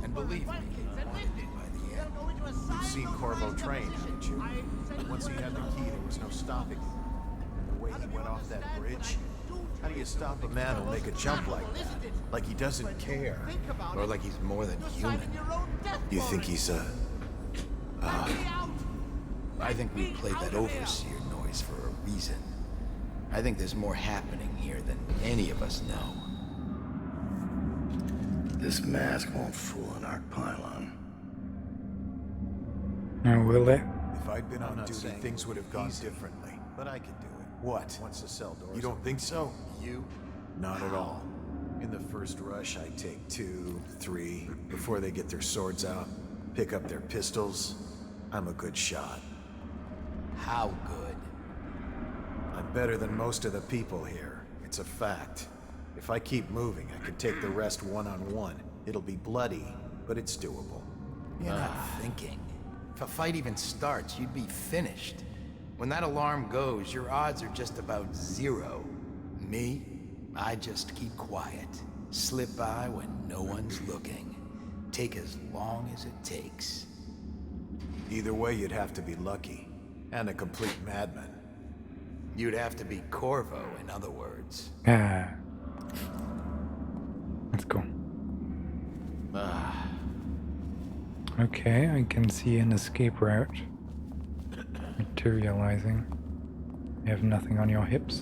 And believe me, he wanted to by the end. You've seen Corvo train, haven't you? Once he had the key, there was no stopping him. The way he went off that bridge. How do you stop a man who'll make a jump like that? Like he doesn't care. Or like he's more than human. You think he's a... I think we played that overseer noise for a reason. I think there's more happening here than any of us know. This mask won't fool an arc pylon. Now will it? If I'd been on duty, things would have gone differently. But I could do it. What? Once the cell doors. You don't think so? You? Not at all. In the first rush, I take 2, 3, before they get their swords out, pick up their pistols. I'm a good shot. How good? I'm better than most of the people here. It's a fact. If I keep moving, I could take the rest one-on-one. It'll be bloody, but it's doable. You're not thinking. If a fight even starts, you'd be finished. When that alarm goes, your odds are just about 0. Me? I just keep quiet. Slip by when no one's looking. Take as long as it takes. Either way, you'd have to be lucky. And a complete madman. You'd have to be Corvo, in other words. Let's go. Okay, I can see an escape route. Materializing. You have nothing on your hips?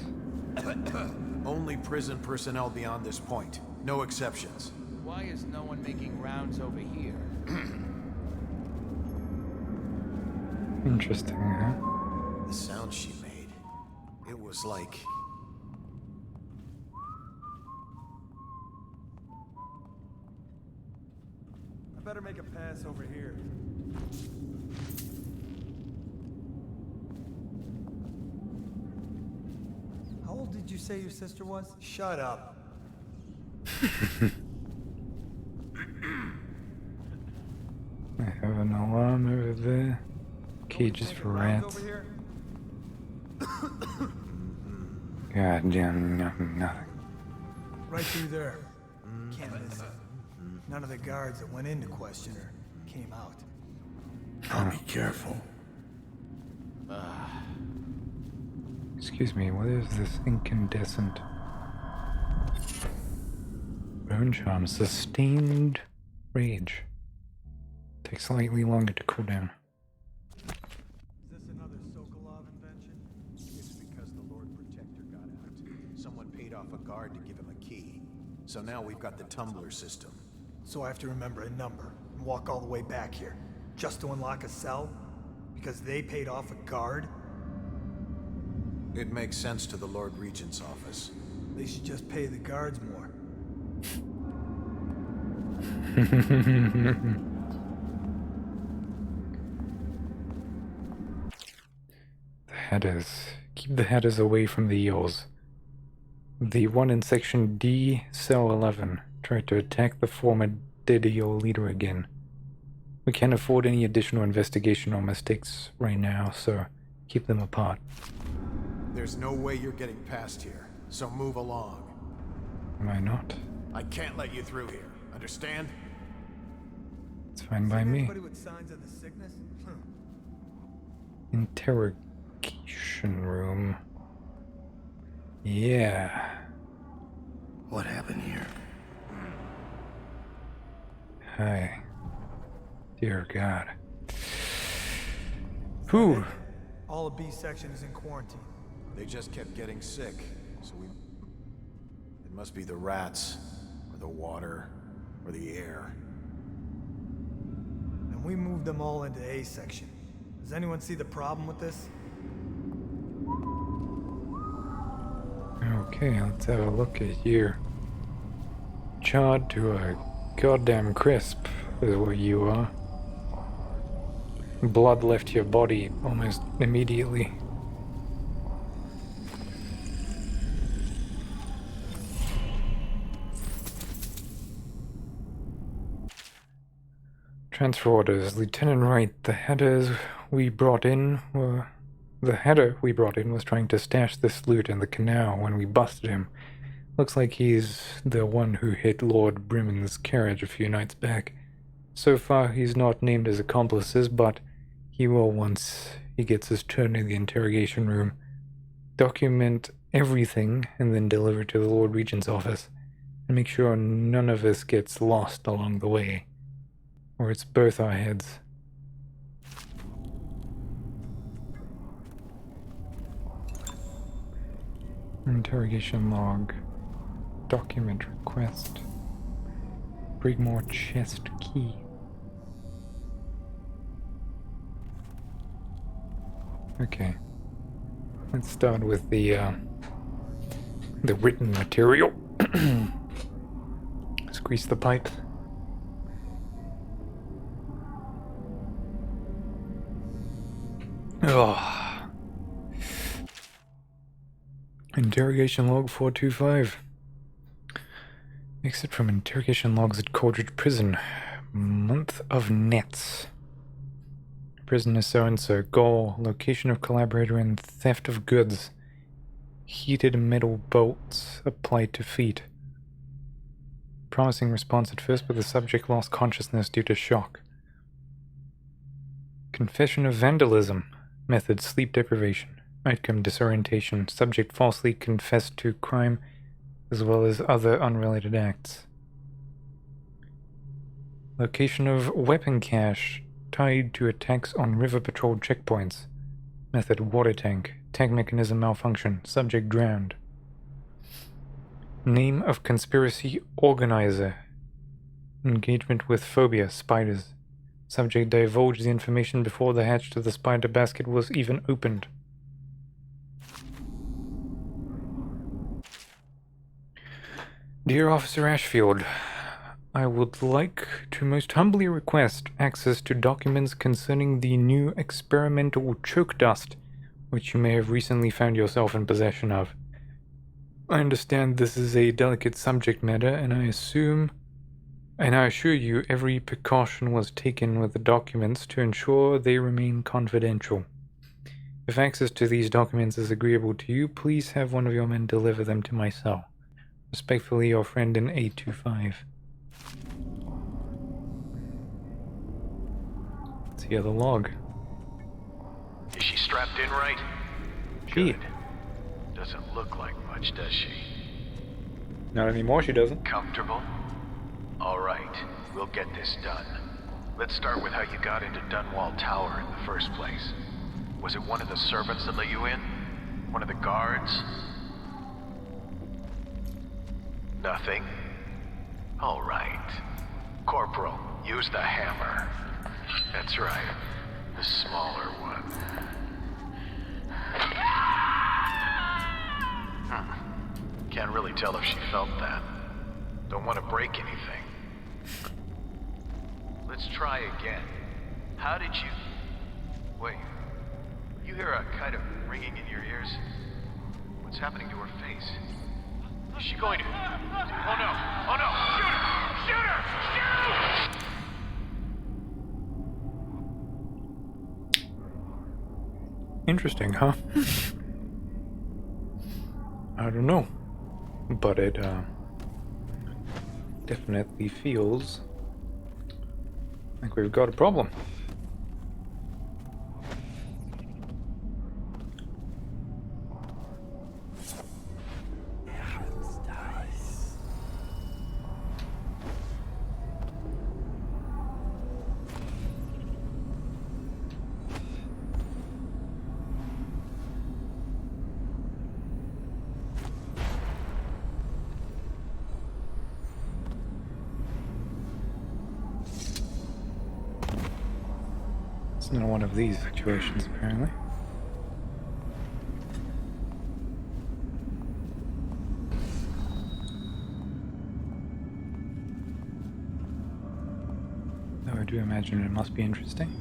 Only prison personnel beyond this point. No exceptions. Why is no one making rounds over here? Interesting, huh? The sound she made. It was like... I better make a pass over here. How old did you say your sister was? Shut up. I have an alarm over there. Cages for rats. Over here? God damn, nothing. Right through there. Can't miss it. None of the guards that went in to question her came out. I'll be careful. Excuse me, what is this incandescent? Bone charm, sustained rage. Takes slightly longer to cool down. Is this another Sokolov invention? It's because the Lord Protector got out. Someone paid off a guard to give him a key. So now we've got the tumbler system. So I have to remember a number and walk all the way back here, just to unlock a cell? Because they paid off a guard? It makes sense to the Lord Regent's office. They should just pay the guards more. The headers. Keep the headers away from the eels. The one in section D, cell 11, tried to attack the former dead eel leader again. We can't afford any additional investigation or mistakes right now, so keep them apart. There's no way you're getting past here, so move along. Am I not? I can't let you through here, understand? It's fine by me. Anybody with signs of the sickness? Interrogation room. Yeah. What happened here? Hi. Dear God. Whew. All of B section is in quarantine. They just kept getting sick, so we... It must be the rats, or the water, or the air. And we moved them all into A section. Does anyone see the problem with this? Okay, let's have a look at you. Charred to a goddamn crisp is what you are. Blood left your body almost immediately. Transfer orders. Lieutenant Wright, the header we brought in was trying to stash this loot in the canal when we busted him. Looks like he's the one who hit Lord Brimmon's carriage a few nights back. So far, he's not named as accomplices, but he will once he gets his turn in the interrogation room. Document everything and then deliver to the Lord Regent's office. And make sure none of us gets lost along the way. Or it's both our heads. Interrogation log. Document request. Brigmore chest key. Okay. Let's start with the written material. Let's grease the pipe. Oh. Interrogation log 425. Exit from interrogation logs at Coldridge Prison. Month of nets. Prisoner so-and-so. Goal. Location of collaborator and theft of goods. Heated metal bolts applied to feet. Promising response at first, but the subject lost consciousness due to shock. Confession of vandalism. Method, sleep deprivation. Outcome, disorientation. Subject falsely confessed to crime as well as other unrelated acts. Location of weapon cache tied to attacks on river patrol checkpoints. Method water tank. Tank mechanism malfunction. Subject drowned. Name of conspiracy organizer. Engagement with phobia. Spiders. Subject divulged the information before the hatch to the spider basket was even opened. Dear Officer Ashfield, I would like to most humbly request access to documents concerning the new experimental choke dust, which you may have recently found yourself in possession of. I understand this is a delicate subject matter, and I assure you every precaution was taken with the documents to ensure they remain confidential. If access to these documents is agreeable to you, please have one of your men deliver them to my cell. Respectfully, your friend in 825. Let's hear the log. Is she strapped in right? She. Good. Doesn't look like much, does she? Not anymore, she doesn't. Comfortable? All right, we'll get this done. Let's start with how you got into Dunwall Tower in the first place. Was it one of the servants that let you in? One of the guards? Nothing? All right. Corporal, use the hammer. That's right. The smaller one. Can't really tell if she felt that. Don't want to break anything. Let's try again. How did you... Wait. You hear a kind of ringing in your ears? What's happening to her face? Is she going to... Oh no! Oh no! Shoot her! Shoot her! Shoot! Interesting, huh? I don't know. But it, definitely feels like we've got a problem. It's not one of these situations, apparently. Though I do imagine it must be interesting.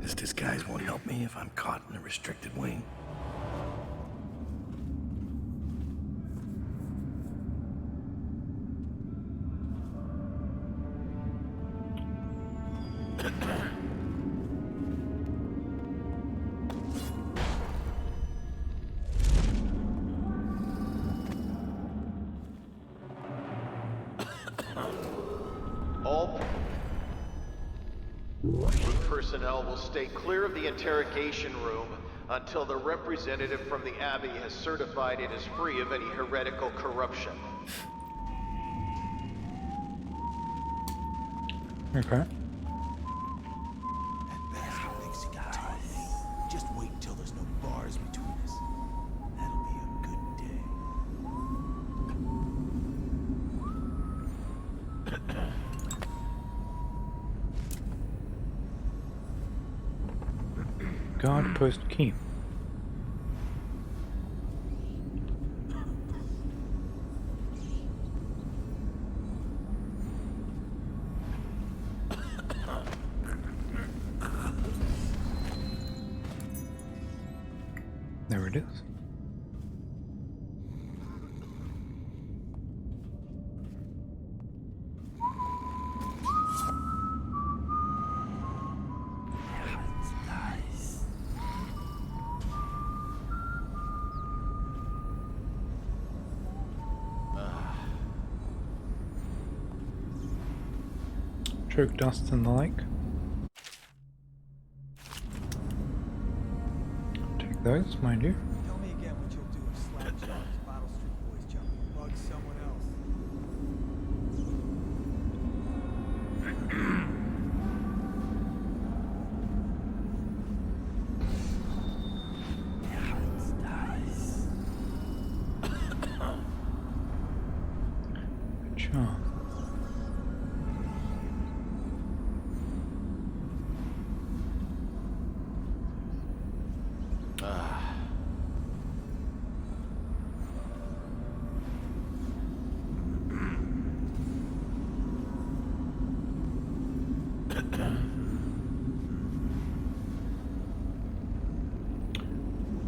This disguise won't help me if I'm caught in a restricted wing. All personnel will stay clear of the interrogation room until the representative from the Abbey has certified it is free of any heretical corruption. Okay. Just wait until there's no bars between us. That'll be a good day. Guard post key. There it is. Choke dust and the like. Take those, mind you. Tell me again what you'll do if Slab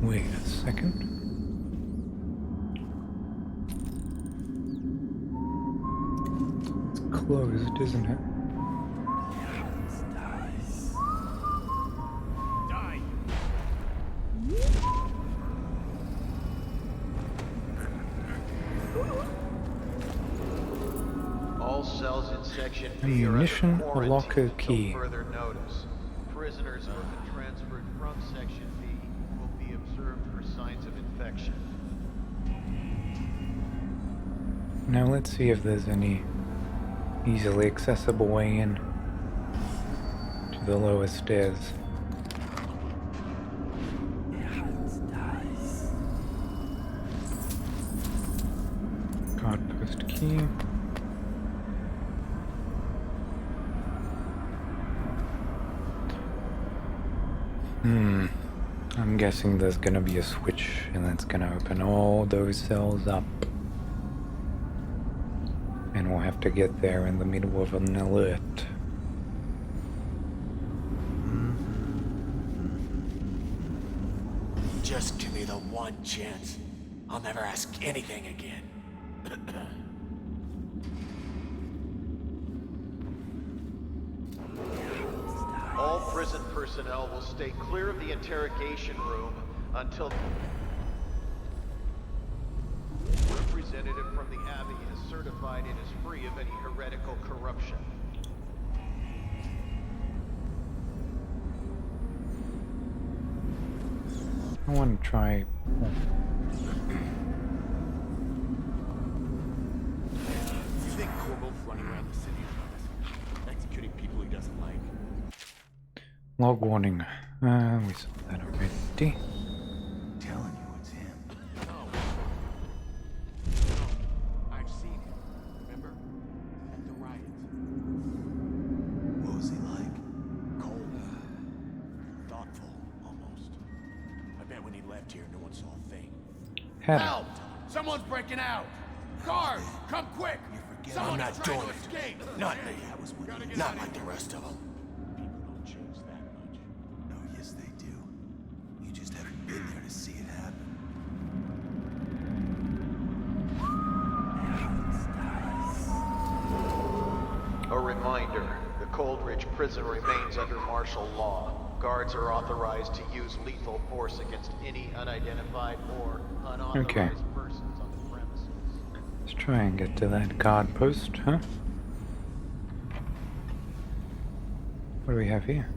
Wait a second. It's closed, isn't it? All cells in section B are under Ammunition, a quarantine locker until key. further notice. Prisoners who have been transferred from section B will be observed for signs of infection. Now let's see if there's any easily accessible way in to the lower stairs. Guard post key. I'm guessing there's gonna be a switch and that's gonna open all those cells up. And we'll have to get there in the middle of an alert. Just give me the one chance. I'll never ask anything again. All prison personnel will stay clear of the interrogation room until representative from the Abbey has certified it is free of any heretical corruption. I want to try. You think Corvo's running around the city executing people he doesn't like? Log warning. We saw that already. Telling you it's him. No. I've seen him. Remember? At the riots. What was he like? Cold. Thoughtful, almost. I bet when he left here, no one saw a thing. Help! Someone's breaking out! Guard! Come quick! Someone is trying to escape! Not me. Not like the rest of them. People don't change that much. No, yes they do. You just haven't been there to see it happen. A reminder, the Coldridge prison remains under martial law. Guards are authorized to use lethal force against any unidentified or unauthorized persons on the premises. Let's try and get to that guard post, huh? What do we have here?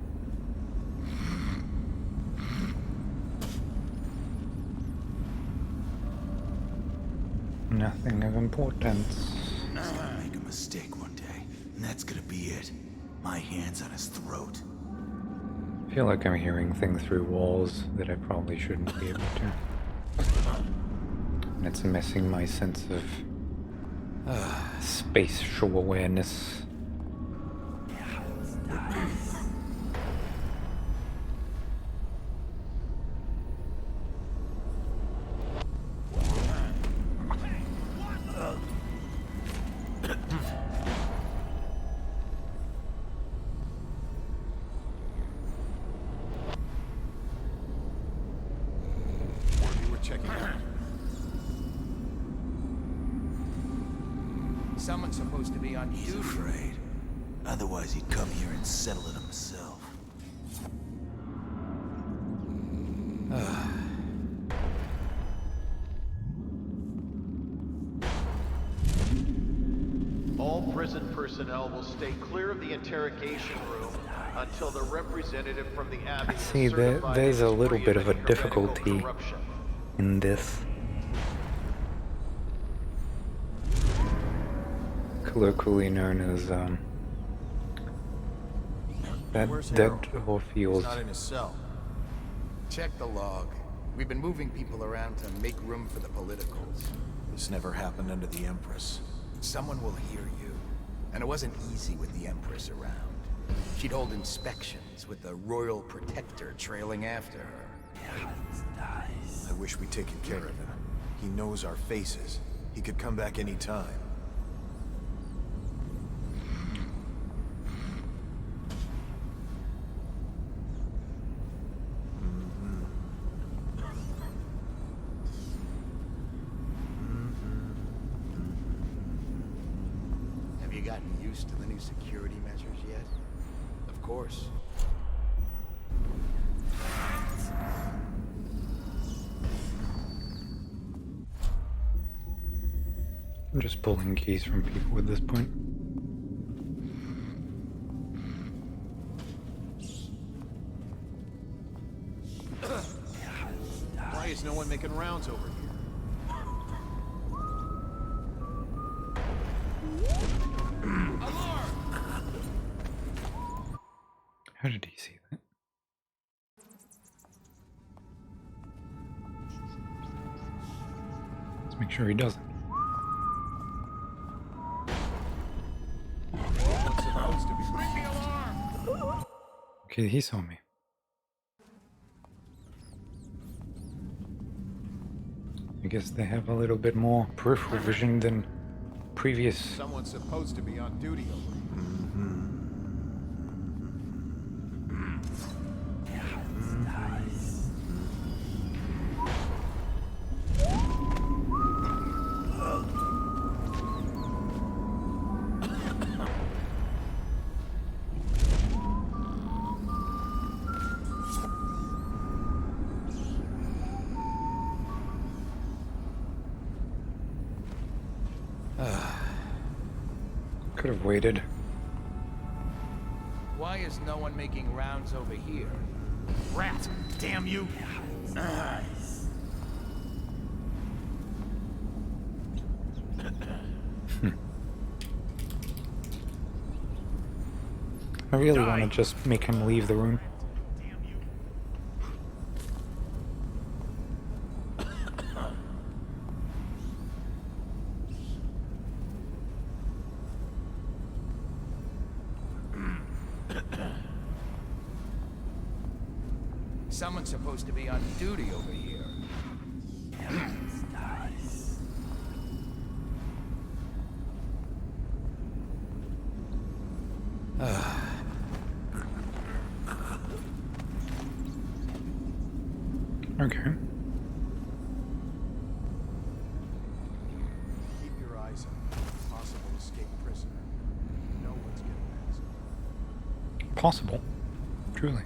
Nothing of importance. He's gonna make a mistake one day, and that's gonna be it. My hands on his throat. I feel like I'm hearing things through walls that I probably shouldn't be able to. And it's messing my sense of spatial awareness. Someone's supposed to be on He's duty. afraid. Otherwise, he'd come here and settle it himself. All prison personnel will stay clear of the interrogation room until the representative from the Abbey has See, certified there's it a is little free bit of of a any heretical difficulty corruption. in this. Colloquially known as Where's dead Harold? or He's feels. not in his cell. Check the log. We've been moving people around to make room for the politicals. This never happened under the Empress. Someone will hear you. And it wasn't easy with the Empress around. She'd hold inspections with the Royal Protector trailing after her. I wish we'd taken care of him. He knows our faces. He could come back any time. gotten used to the new security measures yet? Of course. I'm just pulling keys from people at this point. Why is no one making rounds over here? How did he see that? Let's make sure he doesn't. What's supposed to be? Ring the alarm! Okay, he saw me. I guess they have a little bit more peripheral vision than previous. Someone's supposed to be on duty over here. Could have waited. Why is no one making rounds over here? Rat! Damn you! I really want to just make him leave the room. Someone's supposed to be on duty over here. Okay. Keep your eyes on possible escaped prisoner. No one's getting past. Possible. Truly.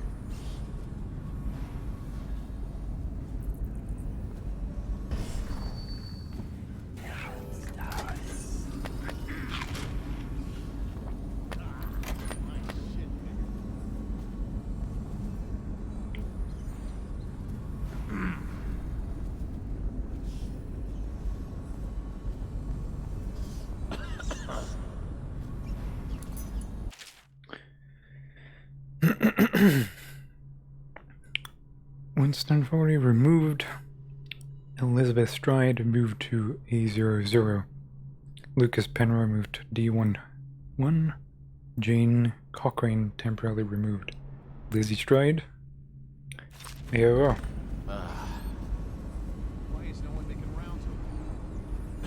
Winston Foley removed. Elizabeth Stride moved to A00. Lucas Penroy moved to D11. Jane Cochrane temporarily removed. Lizzie Stride. AOO. Why is no one making rounds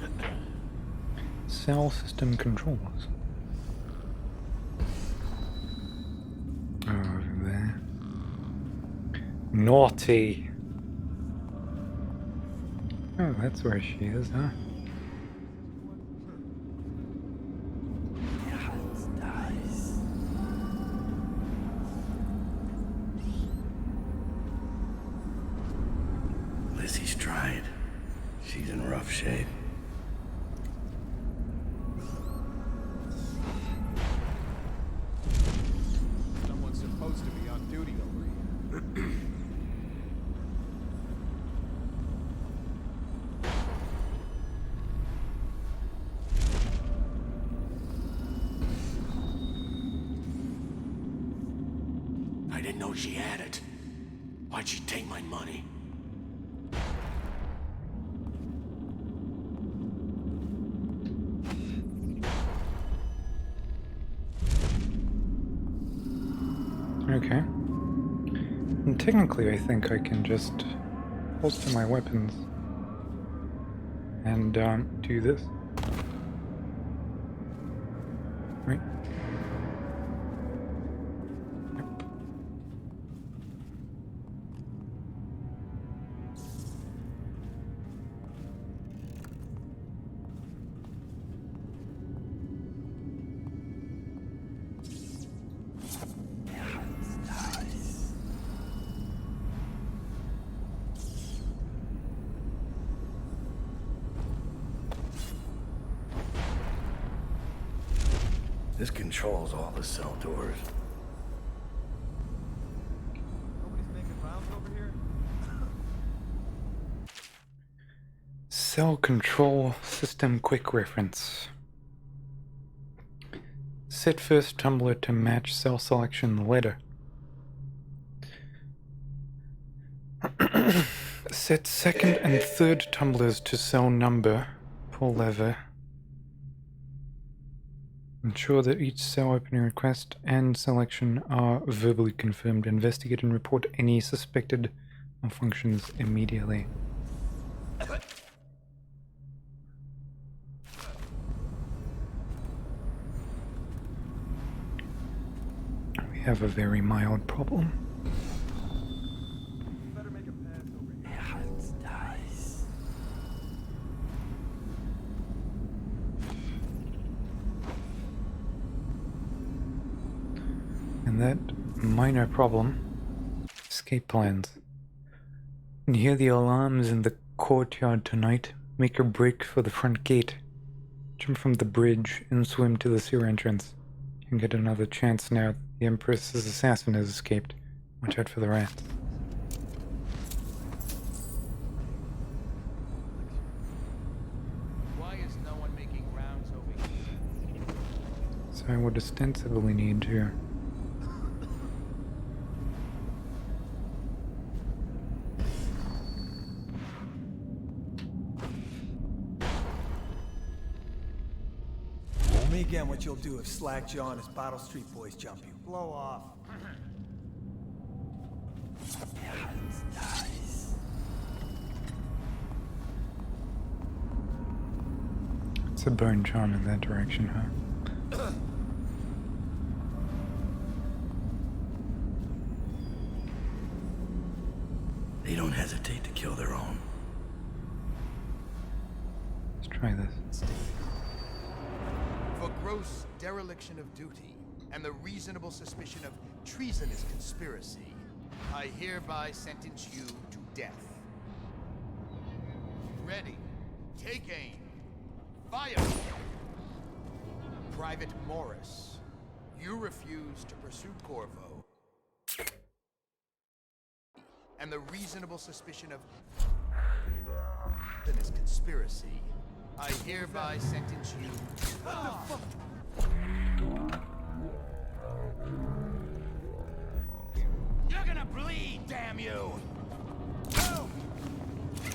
over here? Cell system controls. Over there. Naughty. Oh, that's where she is, huh? Lizzie Stride. She's in rough shape. Someone's supposed to be on duty over here. I didn't know she had it. Why'd she take my money? Okay. And technically, I think I can just holster my weapons and do this. Right? Yep. This controls all the cell doors. Nobody's making rounds over here? Cell control system quick reference. Set first tumbler to match cell selection letter. Set second and third tumblers to cell number. Pull lever. Ensure that each cell opening request and selection are verbally confirmed. Investigate and report any suspected malfunctions immediately. We have a very mild problem. Better make a pass over here. And that minor problem, escape plans. You hear the alarms in the courtyard tonight. Make a break for the front gate. Jump from the bridge and swim to the sewer entrance. You can get another chance now that the Empress's assassin has escaped. Watch out for the rats. Why is no one making rounds over here? So I would ostensibly need to Tell me again what you'll do if Slackjaw and his Bottle Street boys jump you. Blow off. It's a bone charm in that direction, huh? They don't hesitate to kill their own. Let's try this. For gross dereliction of duty and the reasonable suspicion of treasonous conspiracy, I hereby sentence you to death. Ready. Take aim. Fire! Private Morris, you refuse to pursue Corvo. And the reasonable suspicion of treasonous conspiracy, I hereby sentence you. You're gonna bleed, damn you!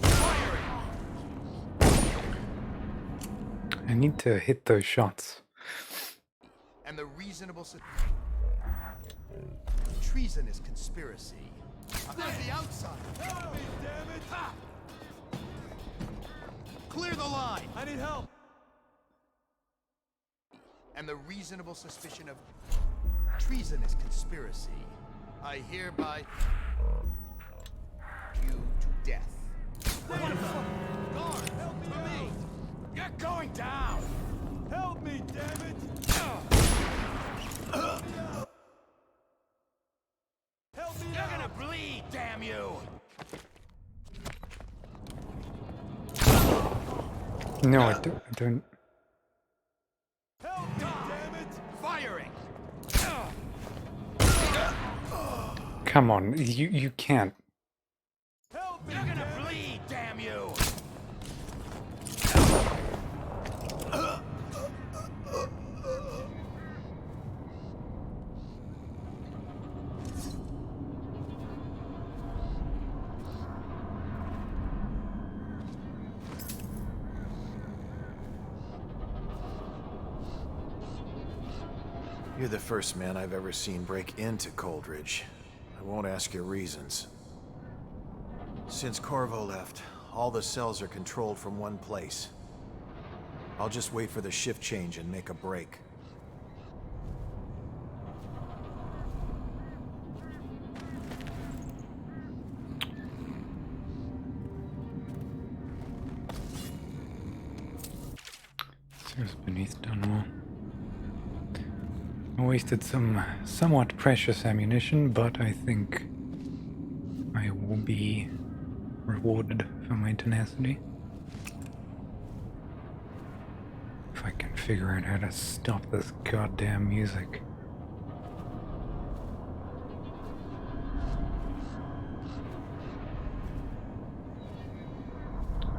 Firing! I need to hit those shots. And the reasonable treasonous conspiracy. On the outside. Help me, damn it! Ha! Clear the line. I need help. And the reasonable suspicion of treasonous conspiracy, I hereby you to death. Guard, help me out. You're going down. Help me, damn it! Help me You're out. gonna bleed, damn you! No, I don't. Help me, damn it! Firing! Come on, you can't. Help me, You're gonna damn it. bleed, damn you! You're the first man I've ever seen break into Coldridge. I won't ask your reasons. Since Corvo left, all the cells are controlled from one place. I'll just wait for the shift change and make a break. Seems beneath Dunwall. I wasted some somewhat precious ammunition, but I think I will be rewarded for my tenacity. If I can figure out how to stop this goddamn music.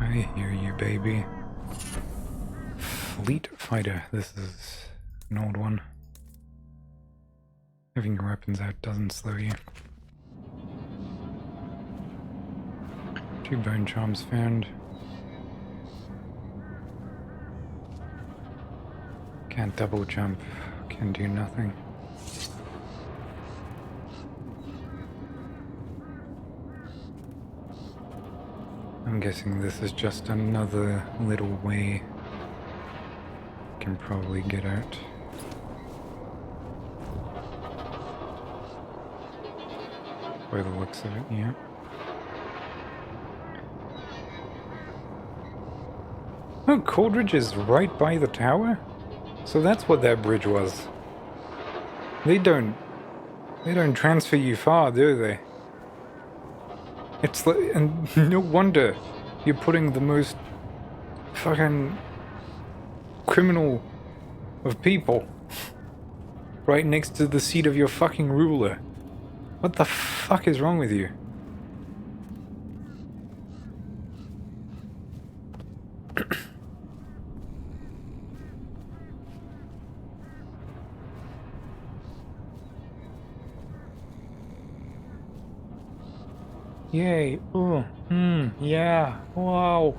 I hear you, baby. Fleet Fighter. This is an old one. Having your weapons out doesn't slow you. 2 bone charms found. Can't double jump. Can do nothing. I'm guessing this is just another little way I can probably get out. By the looks of it, yeah. Oh, Coldridge is right by the tower? So that's what that bridge was. They don't transfer you far, do they? It's like, and no wonder you're putting the most fucking criminal of people right next to the seat of your fucking ruler. What the fuck is wrong with you? Yay. Oh. Yeah. Wow.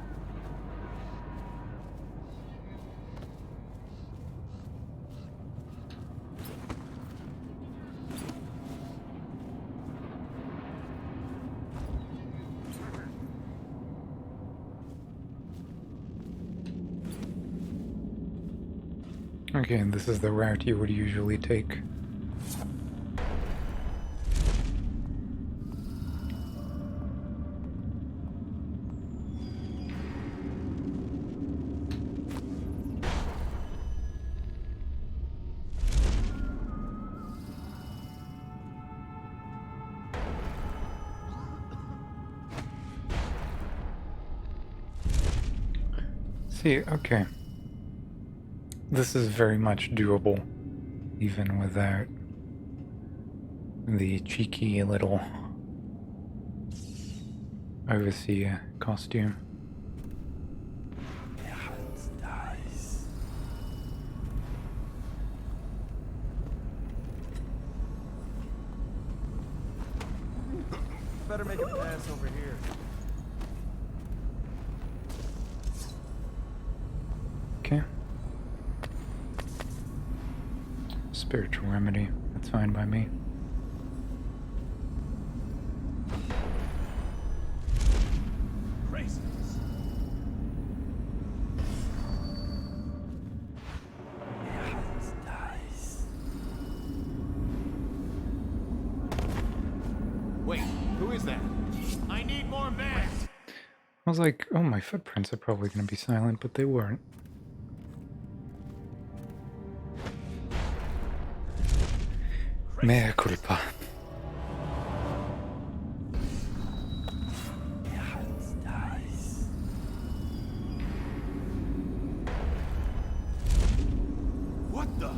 Okay, and this is the route you would usually take. See, okay. This is very much doable, even without the cheeky little overseer costume. Better make a pass over here. Okay. Spiritual remedy. That's fine by me. Wait, who is that? I need more men. I was like, oh, my footprints are probably going to be silent, but they weren't. Mea culpa. What the?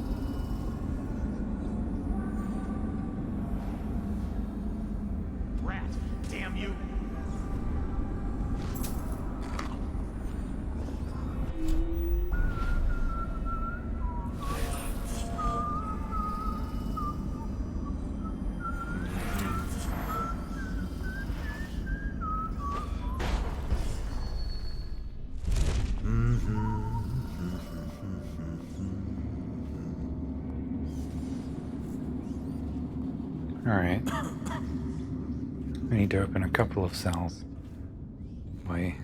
Rat, damn you. Alright. We need to open a couple of cells. Wait.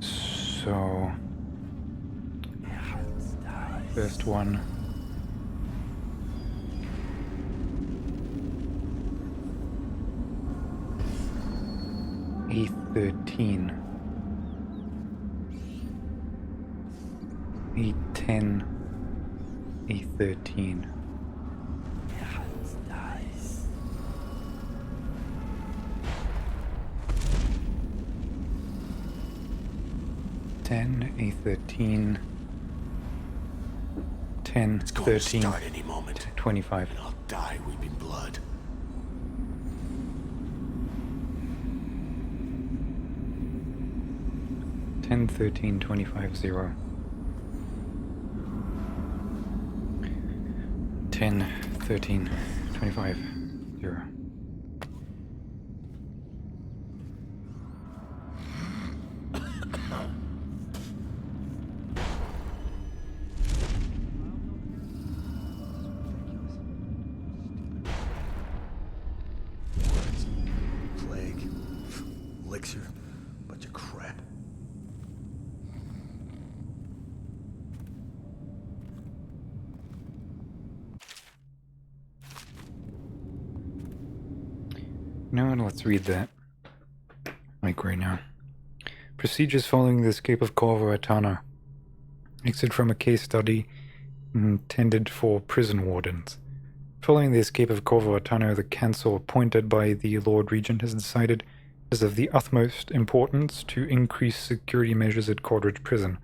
So... First one. E13. E10. E13. 10 10, A13, 10, It's going 13, to start any moment. 25. And I'll die weeping blood. Ten, 13, 25, 0. 10, 13, 25, 0. Plague. Elixir. Bunch of crap. No, let's read that. Like right now. Procedures following the escape of Corvo Atana. Exit from a case study intended for prison wardens. Following the escape of Corvo Atano, the council appointed by the Lord Regent has decided it is of the utmost importance to increase security measures at Coldridge Prison.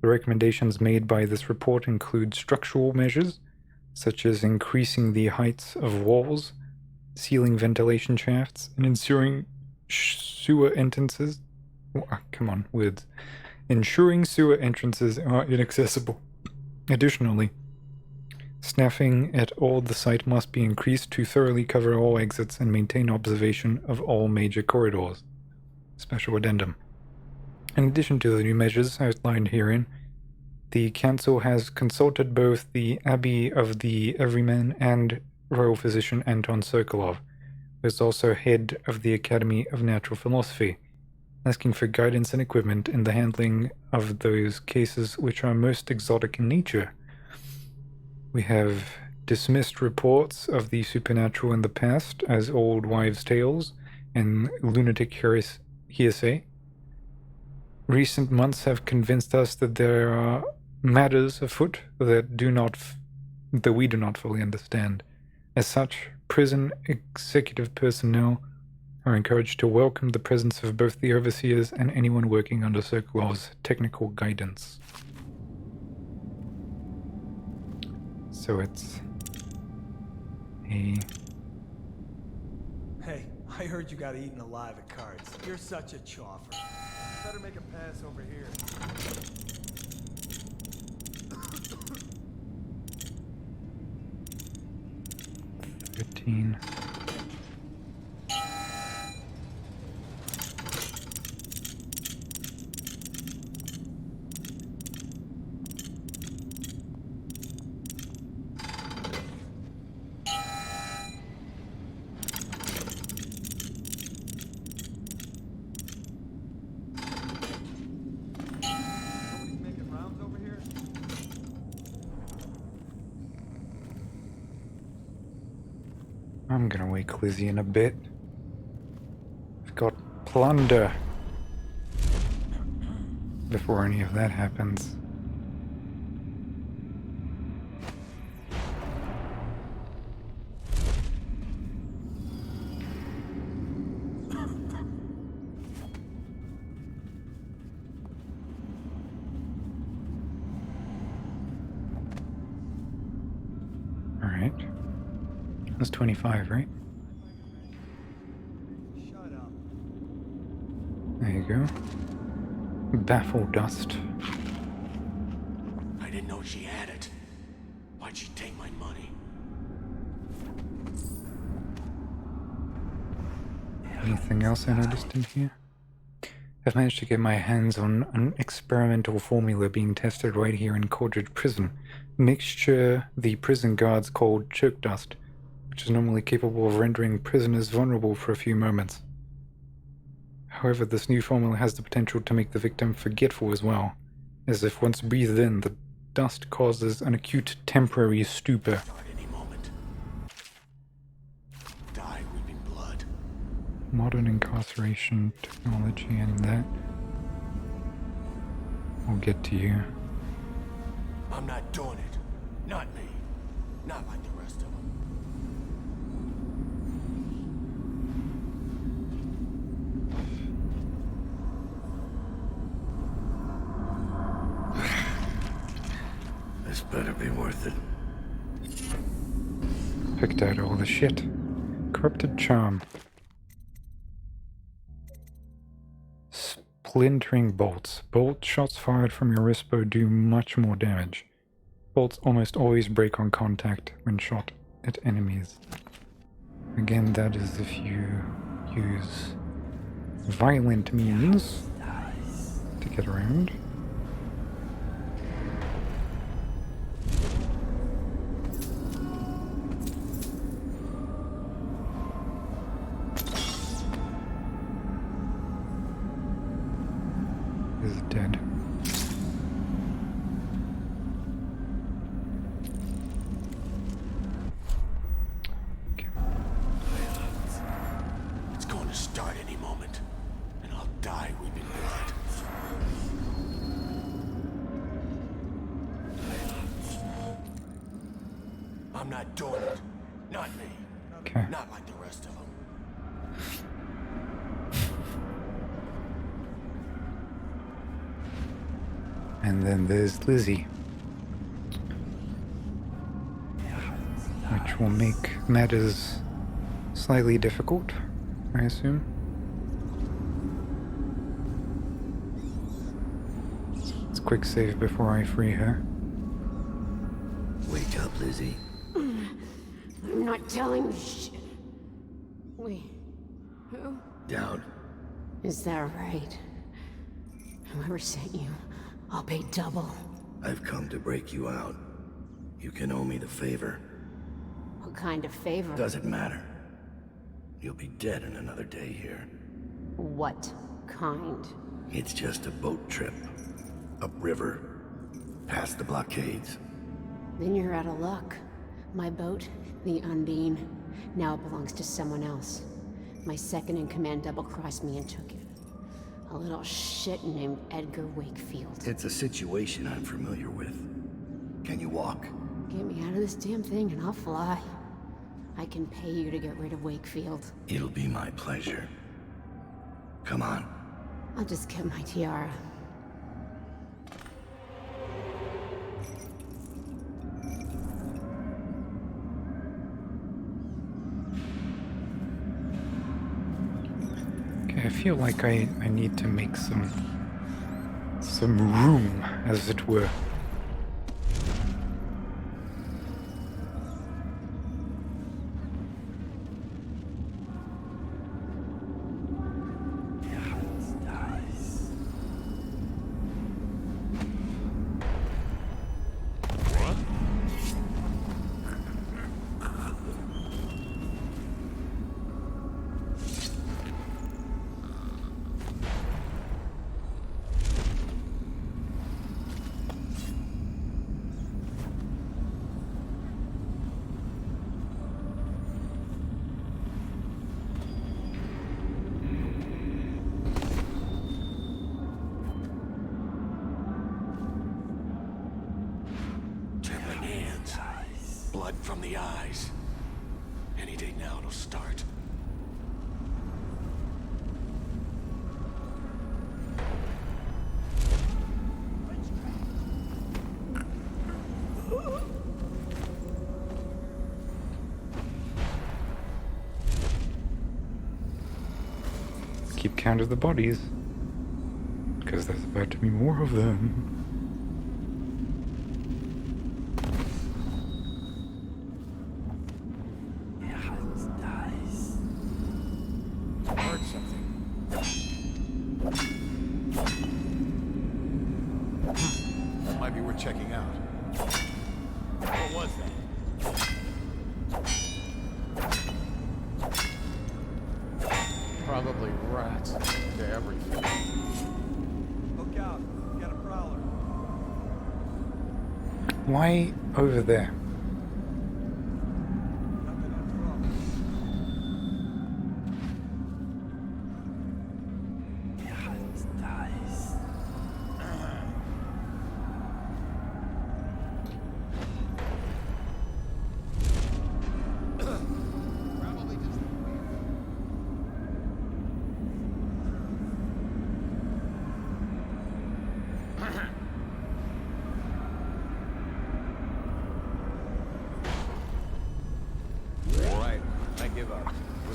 The recommendations made by this report include structural measures, such as increasing the heights of walls, sealing ventilation shafts, and ensuring sewer entrances. Ensuring sewer entrances are inaccessible. Additionally, staffing at all the site must be increased to thoroughly cover all exits and maintain observation of all major corridors. Special addendum. In addition to the new measures outlined herein, the Council has consulted both the Abbey of the Everyman and Royal Physician Anton Sokolov, who is also head of the Academy of Natural Philosophy, asking for guidance and equipment in the handling of those cases which are most exotic in nature. We have dismissed reports of the supernatural in the past as old wives' tales and lunatic hearsay. Recent months have convinced us that there are matters afoot that we do not fully understand. As such, prison executive personnel are encouraged to welcome the presence of both the overseers and anyone working under Sokolov's technical guidance. So it's a... Hey, I heard you got eaten alive at cards. You're such a choffer. Better make a pass over here. 13. I'm gonna wake Lizzie in a bit. I've got plunder before any of that happens. Alright. That's 25, right? Shut up. There you go. Baffle dust. I didn't know she had it. Why'd she take my money? Anything else I noticed in here? I've managed to get my hands on an experimental formula being tested right here in Coldridge Prison. Mixture the prison guards called choke dust, which is normally capable of rendering prisoners vulnerable for a few moments. However, this new formula has the potential to make the victim forgetful as well, as if once breathed in, the dust causes an acute temporary stupor. Any moment. Die weeping blood. Modern incarceration technology and that. We'll get to you. I'm not doing it. Not me. Not like the rest of them. better be worth it. Picked out all the shit. Corrupted charm. Splintering bolts. Bolt shots fired from your wrist bow do much more damage. Bolts almost always break on contact when shot at enemies. Again, that is if you use violent means to get around. Is dead. Okay. It's going to start any moment, and I'll die weeping blood. I'm not doing it. Not me. Okay. Not like the rest of them. And then there's Lizzie. Which will make matters slightly difficult, I assume. Let's quick save before I free her. Wake up, Lizzie. I'm not telling you shit. Wait, who? Down. Is that right? Whoever sent you, I'll pay double. I've come to break you out. You can owe me the favor. What kind of favor? Doesn't matter. You'll be dead in another day here. What kind? It's just a boat trip. Upriver. Past the blockades. Then you're out of luck. My boat, the Undine, now it belongs to someone else. My second-in-command double-crossed me and took it. A little shit named Edgar Wakefield. It's a situation I'm familiar with. Can you walk? Get me out of this damn thing and I'll fly. I can pay you to get rid of Wakefield. It'll be my pleasure. Come on. I'll just get my tiara. I feel like I need to make some room, as it were. Blood from the eyes. Any day now it'll start. Keep count of the bodies, because there's about to be more of them. Checking out. What was that? Probably rats to everything. Look out, we got a prowler. Why over there?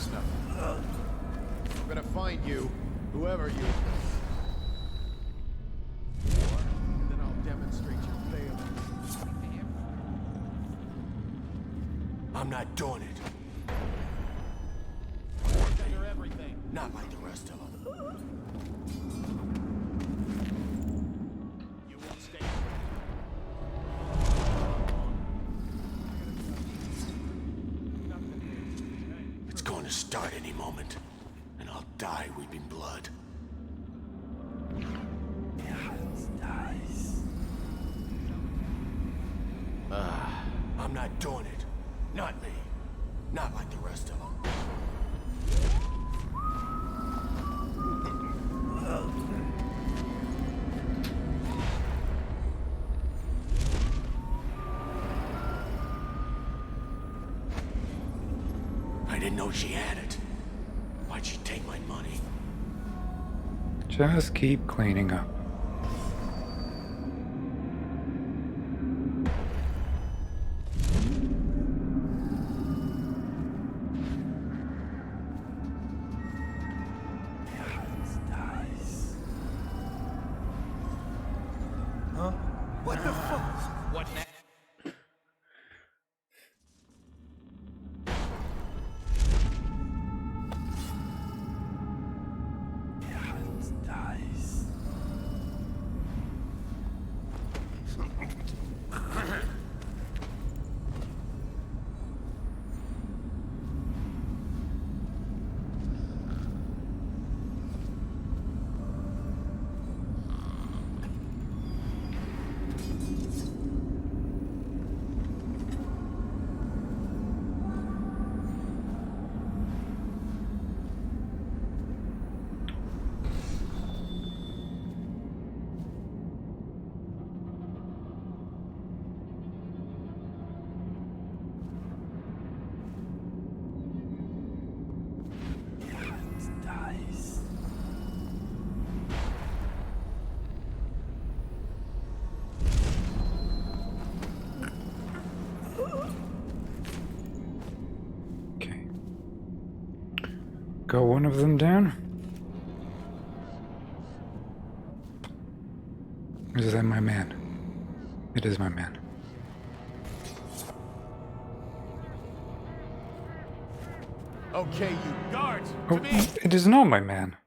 was nothing. I'm gonna find you, whoever you... And then I'll demonstrate your failings. I'm not doing it. Under everything. Not like the rest of them. You won't stay. It's going to start any moment, and I'll die weeping blood. I'm not doing it. Not me. Not like the rest of them. I didn't know she had it. Why'd she take my money? Just keep cleaning up. Huh? What the fuck? What next? Okay. Got one of them down. Is that my man? It is my man. Okay, you guards! Oh, To me! it is not my man.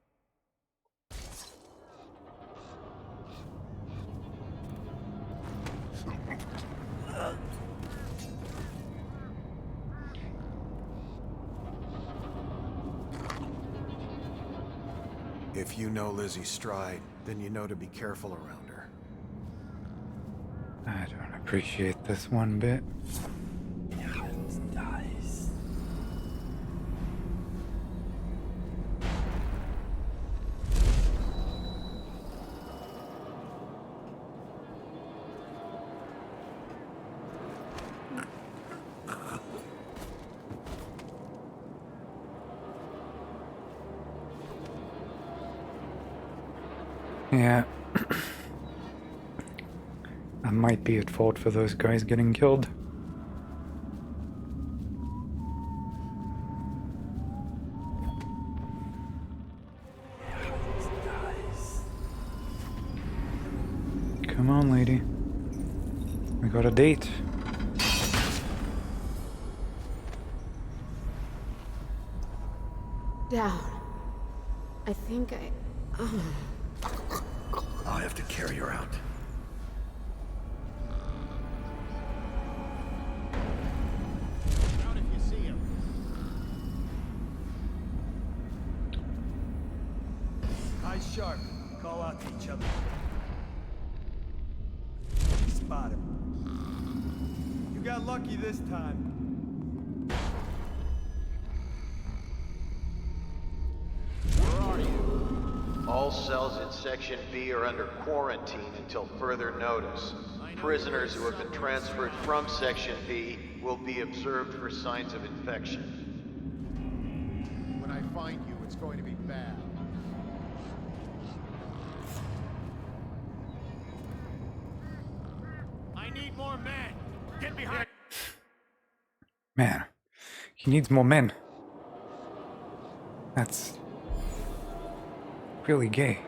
If you know Lizzie Stride, then you know to be careful around her. I don't appreciate this one bit. Yeah. I might be at fault for those guys getting killed. Come on, lady. We got a date. Down. I think I... I'll have to carry her out. Out if you see him. Eyes sharp. Call out to each other. Spot him. You got lucky this time. Where are you? All cells in Section B are under quarantine until further notice. Prisoners who have been transferred from Section B will be observed for signs of infection. When I find you, it's going to be bad. I need more men! Get behind! Man, he needs more men. That's really gay.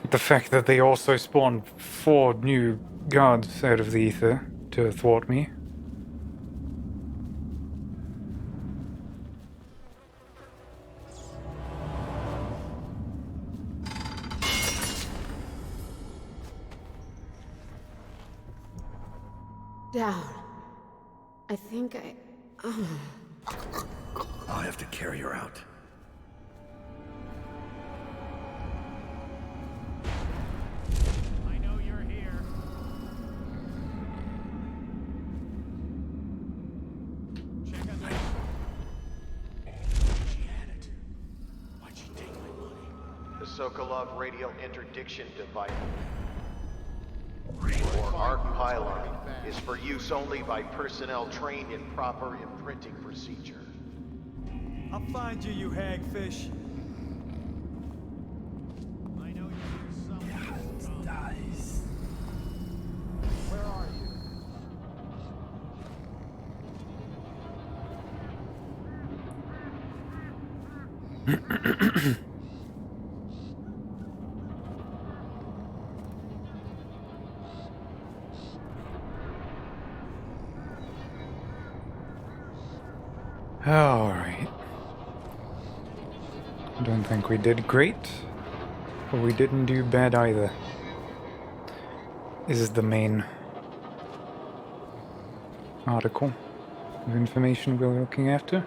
The fact that they also spawned 4 new guards out of the ether to thwart me. Down. I think I... I'll have to carry her out. I know you're here. Check on that. She had it. Why'd she take my money? The Sokolov radial interdiction device, or ARC pylon, is for use only by personnel trained in proper imprinting procedure. I'll find you, you hagfish. I know you're here somewhere. Dies. Where are you? Alright. I don't think we did great, but we didn't do bad either. This is the main article of information we're looking after.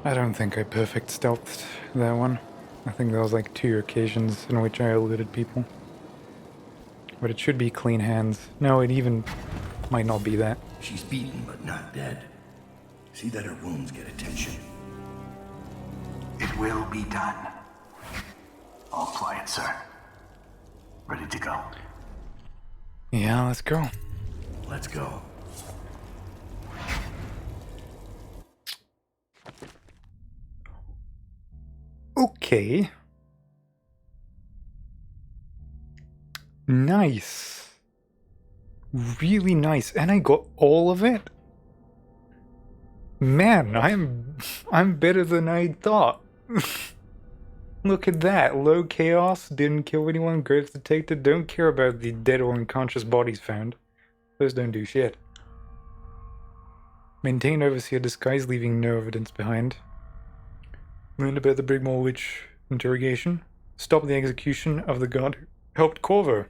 I don't think I perfect stealthed that one. I think there was like 2 occasions in which I eluded people. But it should be clean hands. No, it even might not be that. She's beaten but not dead. See that her wounds get attention. It will be done. All quiet, sir. Ready to go. Yeah, let's go. Let's go. Okay. Nice. Really nice. And I got all of it? Man, I'm better than I thought. Look at that. Low chaos, didn't kill anyone, grave detected, don't care about the dead or unconscious bodies found. Those don't do shit. Maintain overseer disguise, leaving no evidence behind. Learned about the Brigmore witch interrogation. Stop the execution of the god who helped Corvo.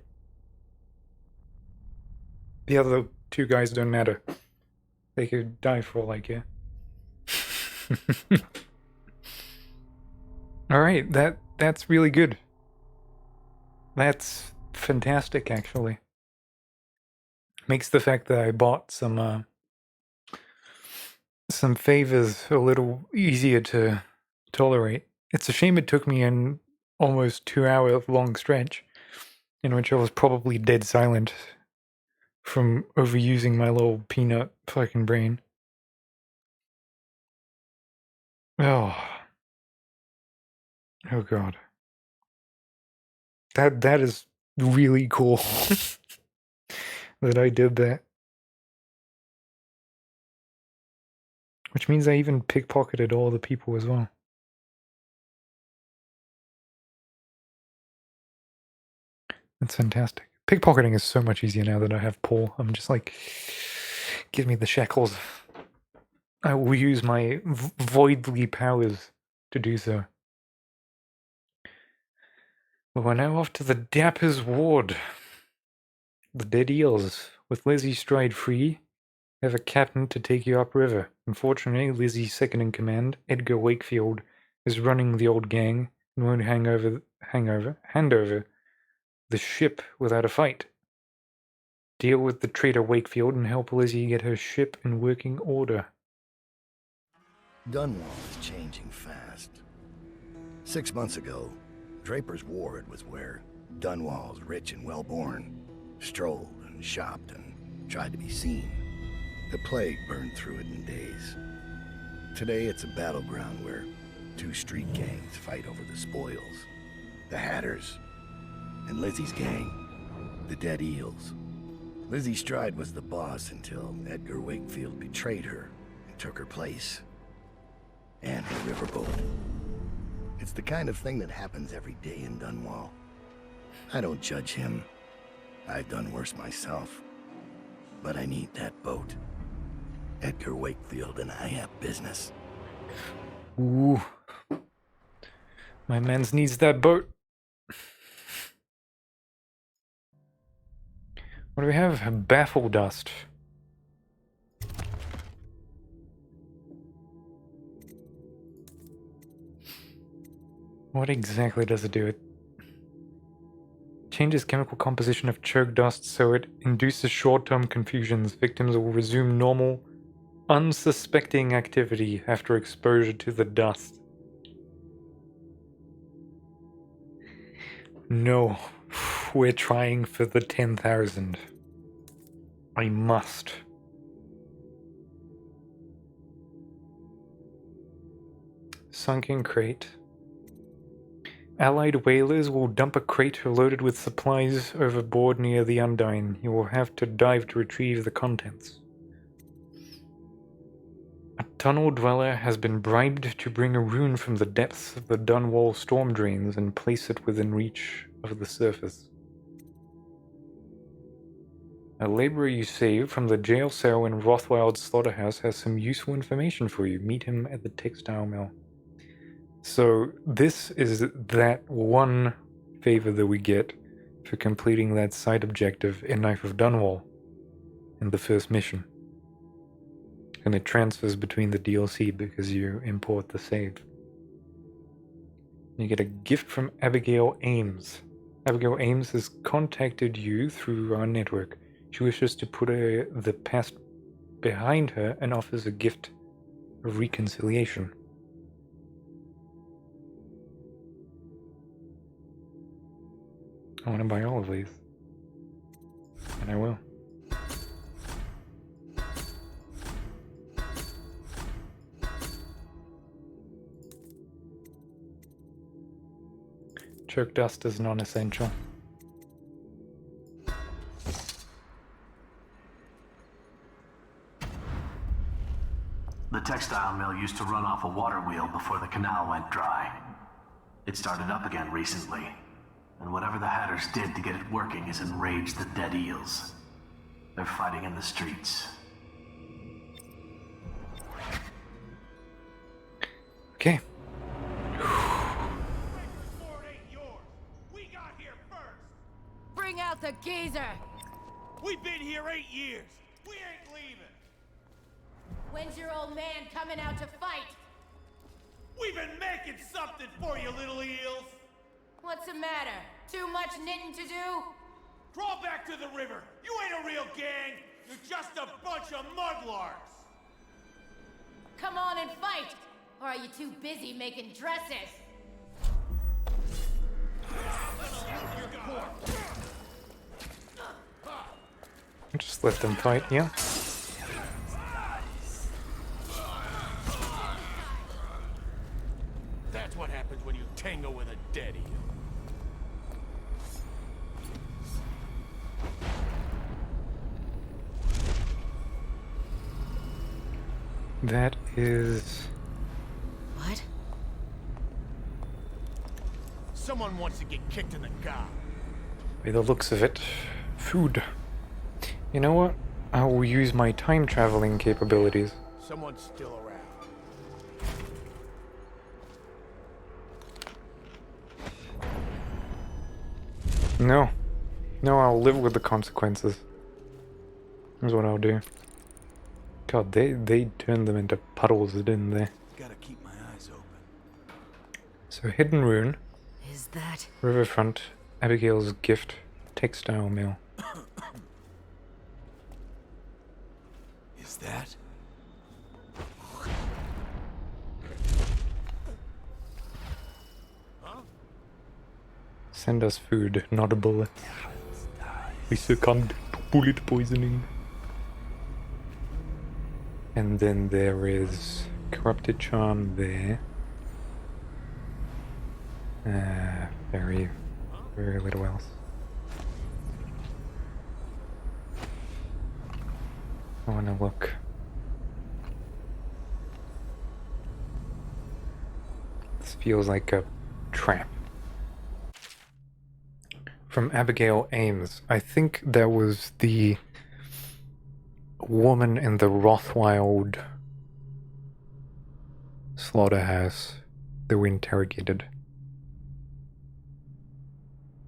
The other 2 guys don't matter. They could die for all I care. Alright, that's really good. That's fantastic, actually. Makes the fact that I bought some favors a little easier to tolerate. It's a shame it took me an almost 2-hour long stretch in which I was probably dead silent from overusing my little peanut fucking brain. Oh god. That is really cool that I did that. Which means I even pickpocketed all the people as well. That's fantastic. Pickpocketing is so much easier now that I have Paul. I'm just like, give me the shekels. I will use my voidly powers to do so. But we're now off to the Dapper's ward. The dead eels. With Lizzie Stride free, have a captain to take you upriver. Unfortunately, Lizzie's second in command, Edgar Wakefield, is running the old gang and won't hand over the ship without a fight. Deal with the traitor Wakefield and help Lizzie get her ship in working order. Dunwall is changing fast. 6 months ago, Draper's Ward was where Dunwall's rich and well-born strolled and shopped and tried to be seen. The plague burned through it in days. Today it's a battleground where 2 street gangs fight over the spoils. The Hatters and Lizzie's gang, the Dead Eels. Lizzie Stride was the boss until Edgar Wakefield betrayed her and took her place. And her riverboat. It's the kind of thing that happens every day in Dunwall. I don't judge him. I've done worse myself. But I need that boat. Edgar Wakefield and I have business. Ooh. My man's needs that boat. What do we have? Baffle dust. What exactly does it do? It changes chemical composition of choke dust so it induces short-term confusions. Victims will resume normal, unsuspecting activity after exposure to the dust. No, we're trying for the 10,000. I must. Sunken crate. Allied whalers will dump a crate loaded with supplies overboard near the Undyne. You will have to dive to retrieve the contents. A tunnel dweller has been bribed to bring a rune from the depths of the Dunwall storm drains and place it within reach of the surface. A laborer you saved from the jail cell in Rothwild's slaughterhouse has some useful information for you. Meet him at the textile mill. So this is that one favor that we get for completing that side objective in Knife of Dunwall in the first mission. And it transfers between the DLC because you import the save. You get a gift from Abigail Ames. Abigail Ames has contacted you through our network. She wishes to put the past behind her and offers a gift of reconciliation. I want to buy all of these. And I will. Choke dust is non-essential. The textile mill used to run off a water wheel before the canal went dry. It started up again recently, and whatever the Hatters did to get it working has enraged the dead eels. They're fighting in the streets. Okay. Bring out the geezer! We've been here 8 years. We ain't leaving. When's your old man coming out to fight? We've been making something for you, little eels. What's the matter? Too much knitting to do? Crawl back to the river. You ain't a real gang. You're just a bunch of mudlarks. Come on and fight! Or are you too busy making dresses? Just let them fight, yeah? That's what happens when you tango with a dead eel. That is... What? Someone wants to get kicked in the gob. By the looks of it, food. You know what? I will use my time traveling capabilities. Someone's still around. No. No, I'll live with the consequences. Here's what I'll do. God, they turned them into puddles, didn't they? Gotta keep my eyes open. So, Hidden Rune. Is that? Riverfront. Abigail's gift. Textile mill. Is that? Huh? Send us food, not a bullet. We succumbed to bullet poisoning. And then there is Corrupted Charm there. Very little else. I wanna look. This feels like a trap. From Abigail Ames. I think that was the woman in the Rothwild slaughterhouse that we interrogated.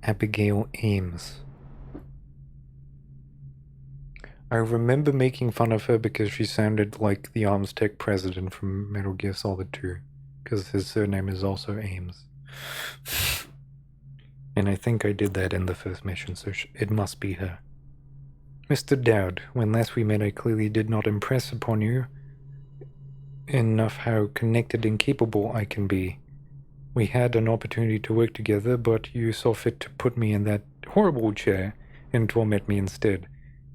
Abigail Ames. I remember making fun of her because she sounded like the Arms Tech president from Metal Gear Solid 2, because his surname is also Ames. And I think I did that in the first mission, so it must be her. Mr. Dowd, when last we met I clearly did not impress upon you enough how connected and capable I can be. We had an opportunity to work together, but you saw fit to put me in that horrible chair and torment me instead.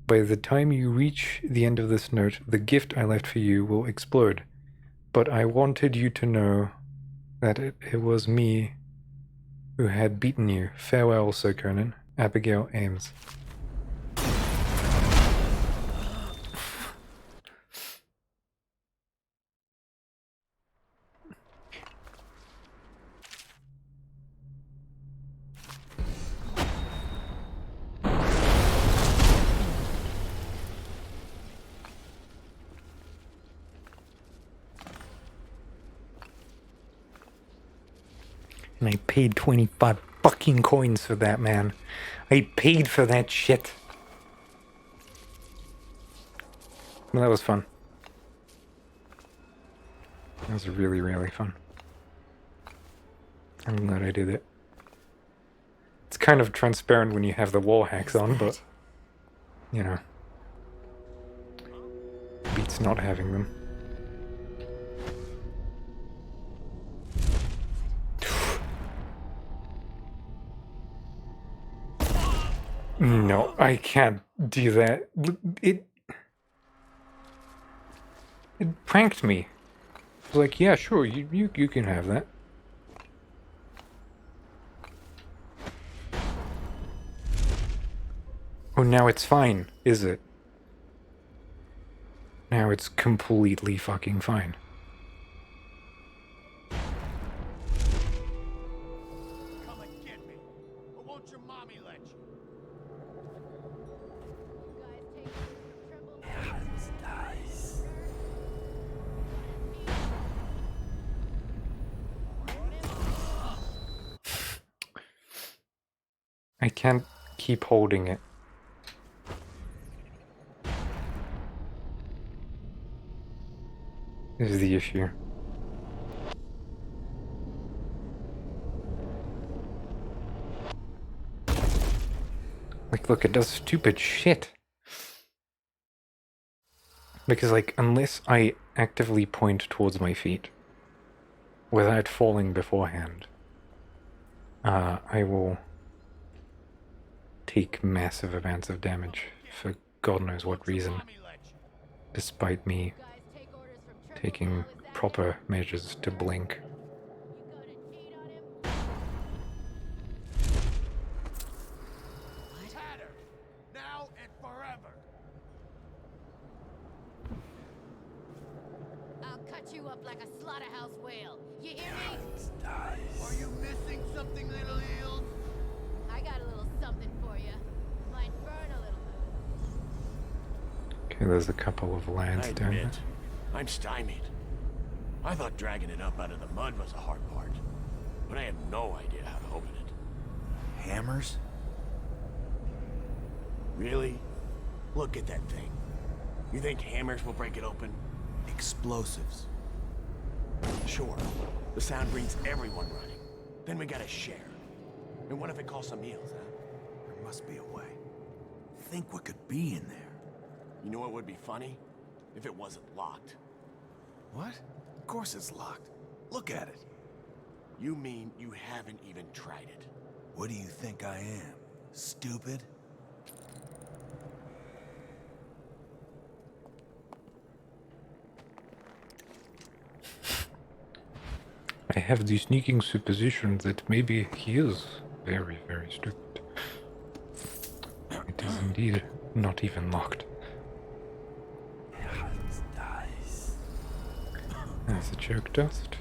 By the time you reach the end of this note, the gift I left for you will explode. But I wanted you to know that it was me who had beaten you. Farewell, Sir Conan. Abigail Ames. And I paid 25 fucking coins for that, man. I paid for that shit. Well, that was fun. That was really, really fun. I'm glad I did it. It's kind of transparent when you have the wall hacks on, but, you know, beats not having them. No, I can't do that. It pranked me. It was like, yeah, sure, you can have that. Oh, now it's fine, is it? Now it's completely fucking fine. Come and get me. Or won't your mommy let you? I can't keep holding it. This is the issue. Like, look, it does stupid shit. Because, like, unless I actively point towards my feet without falling beforehand, I will take massive amounts of damage for God knows what reason, despite me taking proper measures to blink. Now and forever. I'll cut you up like a slaughterhouse whale. You hear me? Are you missing something, little eels? I got a little something for you. Might burn a little. Okay, there's a couple of lands I down there. admit, I'm stymied. I thought dragging it up out of the mud was the hard part, but I have no idea how to open it. Hammers? Really? Look at that thing. You think hammers will break it open? Explosives. Sure. The sound brings everyone running. Then we gotta share. And what if it calls some eels, huh? There must be a way. Think what could be in there. You know what would be funny? If it wasn't locked. What? Of course it's locked. Look at it. You mean you haven't even tried it? What do you think I am? Stupid? I have the sneaking supposition that maybe he is very, very stupid. It is indeed not even locked. There's the choke dust.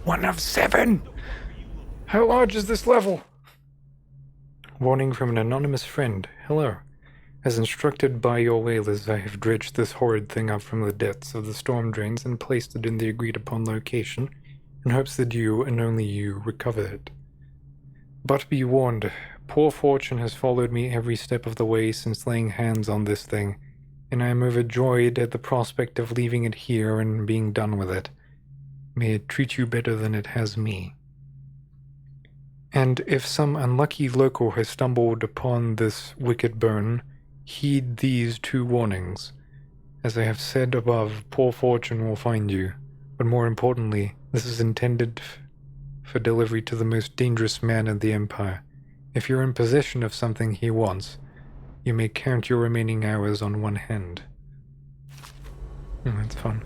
One of 7! How large is this level? Warning from an anonymous friend. Hello. As instructed by your whalers, I have dredged this horrid thing up from the depths of the storm drains and placed it in the agreed-upon location, in hopes that you, and only you, recover it. But be warned, poor fortune has followed me every step of the way since laying hands on this thing, and I am overjoyed at the prospect of leaving it here and being done with it. May it treat you better than it has me. And if some unlucky local has stumbled upon this wicked bone, heed these 2 warnings. As I have said above, poor fortune will find you, but more importantly, this is intended for delivery to the most dangerous man in the Empire. If you're in possession of something he wants, you may count your remaining hours on one hand. Oh, that's fun.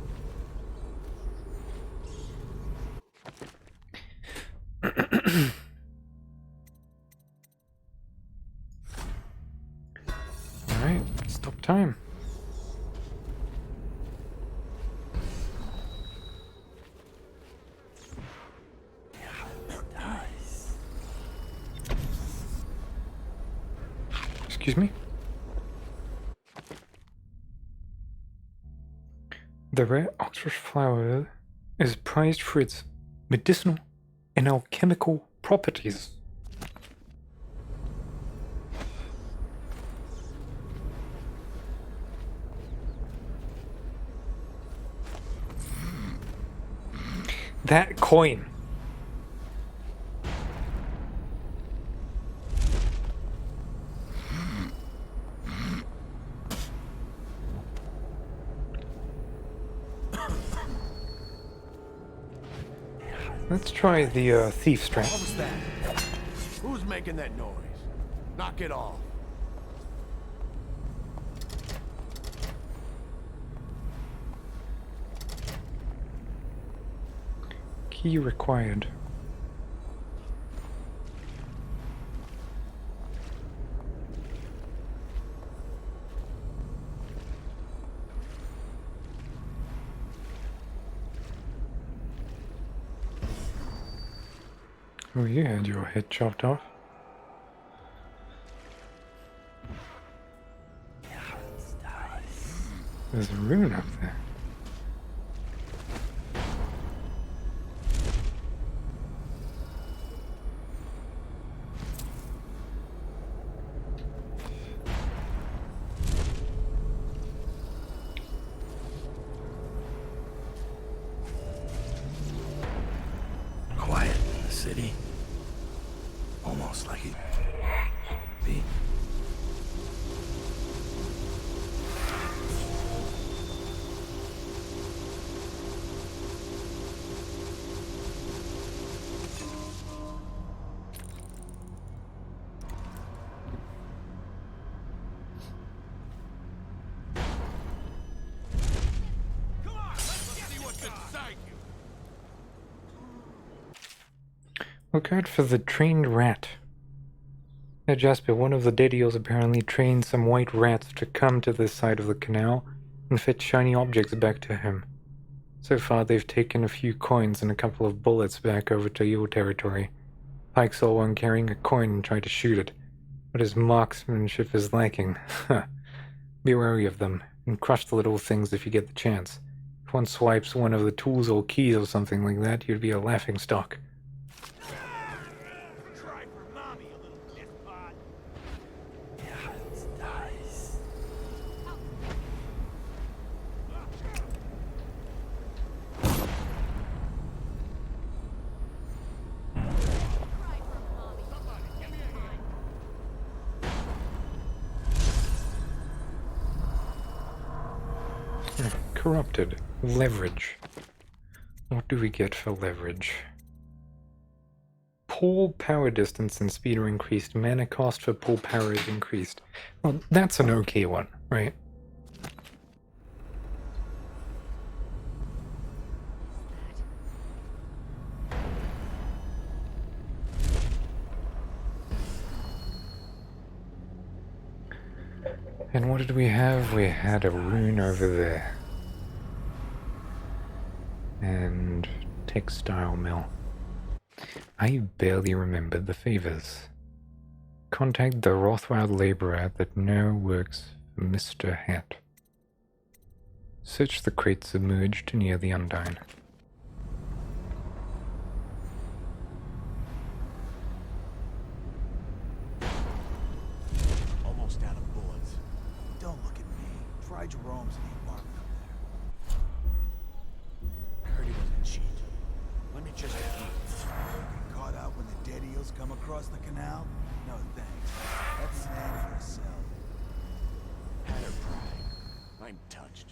Alright, stop time. Excuse me? The rare ostrich flower is prized for its medicinal and alchemical properties. That coin. Let's try the thief strength. What was that? Who's making that noise? Knock it off. Key required. Oh, you had your head chopped off. There's a rune up there. Quiet in the city. Almost like it be. Look out for the trained rat. Yeah, Jasper, one of the Dedios apparently trained some white rats to come to this side of the canal and fetch shiny objects back to him. So far they've taken a few coins and a couple of bullets back over to your territory. Pike saw one carrying a coin and tried to shoot it, but his marksmanship is lacking. Be wary of them, and crush the little things if you get the chance. If one swipes one of the tools or keys or something like that, you'd be a laughingstock. Corrupted. Leverage. What do we get for leverage? Pull power distance and speed are increased. Mana cost for pull power is increased. Well, that's an okay one, right? And what did we have? We had a rune over there. And textile mill. I barely remembered the favors. Contact the Rothwild laborer that now works for Mr. Hat. Search the crate submerged near the Undine. Almost out of bullets. Don't look at me. Try Jerome's in the apartment up there. Heard he doesn't cheat. Let me just get caught out when the dead eels come across the canal? No thanks. That's sand for a cell. Hatter pride. I'm touched.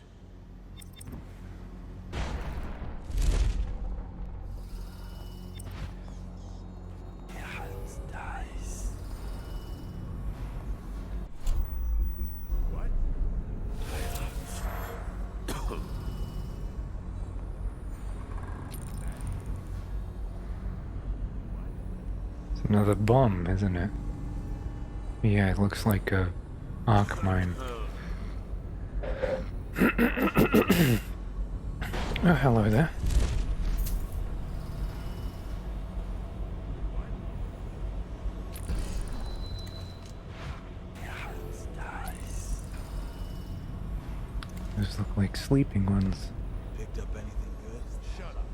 Dice. What? It's another bomb, isn't it? Yeah, it looks like a arc mine. Oh, hello there. Those look like sleeping ones. Picked up anything good? Shut up.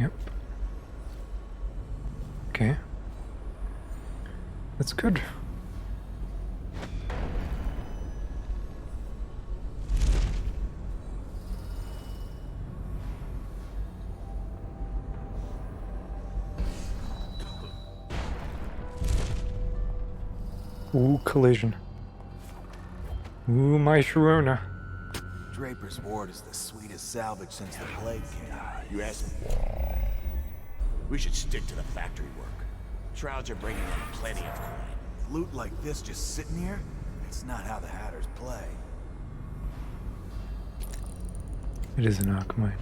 Yep. Okay. That's good. Ooh, collision. Ooh, my Sharona. Draper's Ward is the sweetest salvage since the plague came. You ask me. We should stick to the factory work. Shrouds are bringing in plenty of coin. Loot like this just sitting here? It's not how the Hatters play. It is an arc mine.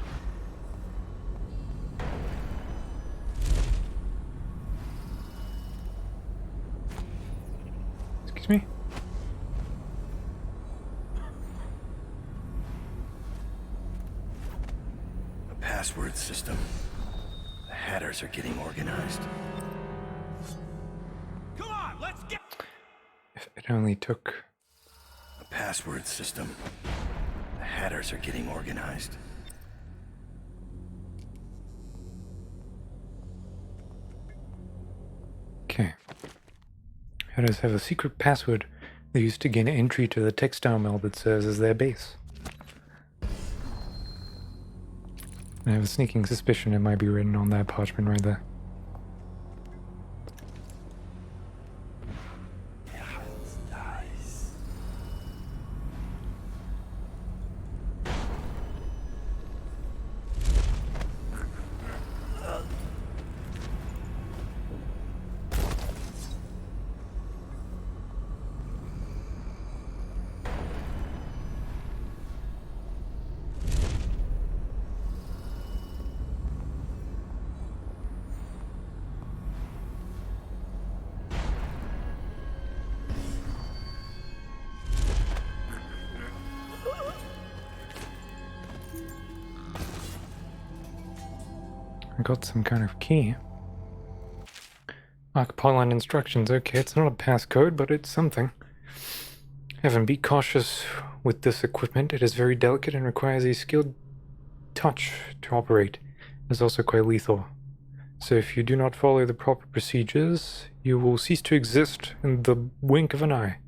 Excuse me? A password system. The Hatters are getting organized. Come on, let's get. If it only took... A password system. The Hatters are getting organized. Okay. Hatters have a secret password they use to gain entry to the textile mill that serves as their base. I have a sneaking suspicion it might be written on that parchment right there. I got some kind of key. Arc polyline instructions. Okay, it's not a passcode, but it's something. Evan, be cautious with this equipment. It is very delicate and requires a skilled touch to operate. It is also quite lethal. So if you do not follow the proper procedures, you will cease to exist in the wink of an eye.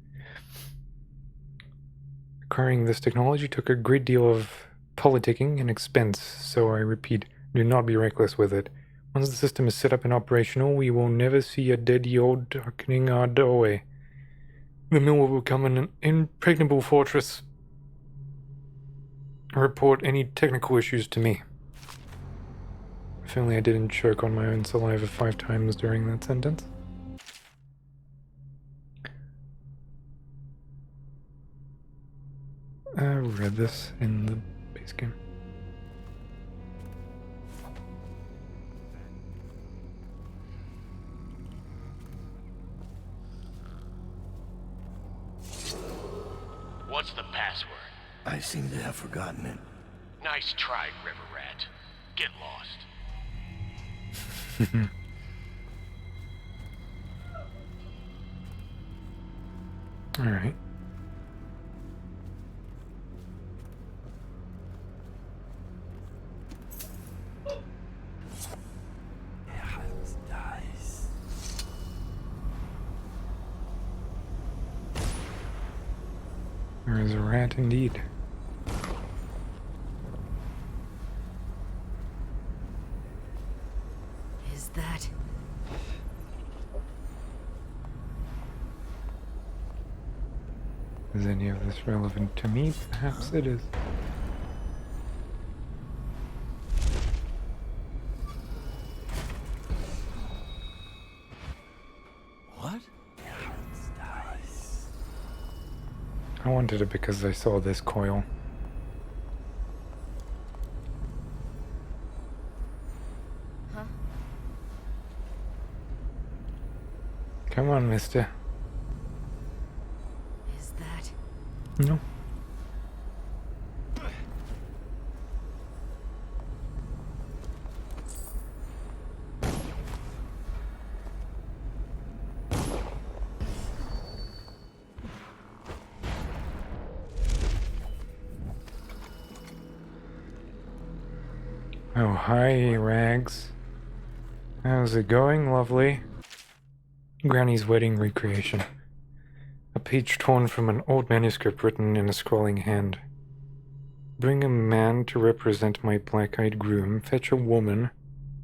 Acquiring this technology took a great deal of politicking and expense, so I repeat, do not be reckless with it. Once the system is set up and operational, we will never see a dead old darkening our doorway. The mill will become an impregnable fortress. Report any technical issues to me. If only I didn't choke on my own saliva 5 times during that sentence. I read this in the base game. What's the password? I seem to have forgotten it. Nice try, River Rat. Get lost. Alright. There is a rat indeed. Is that... Is any of this relevant to me? Perhaps it is. What? I wanted it because I saw this coil. Huh? Come on, mister. Is that... No. Oh, hi, Rags. How's it going, lovely? Granny's wedding recreation. A page torn from an old manuscript written in a scrawling hand. Bring a man to represent my black-eyed groom. Fetch a woman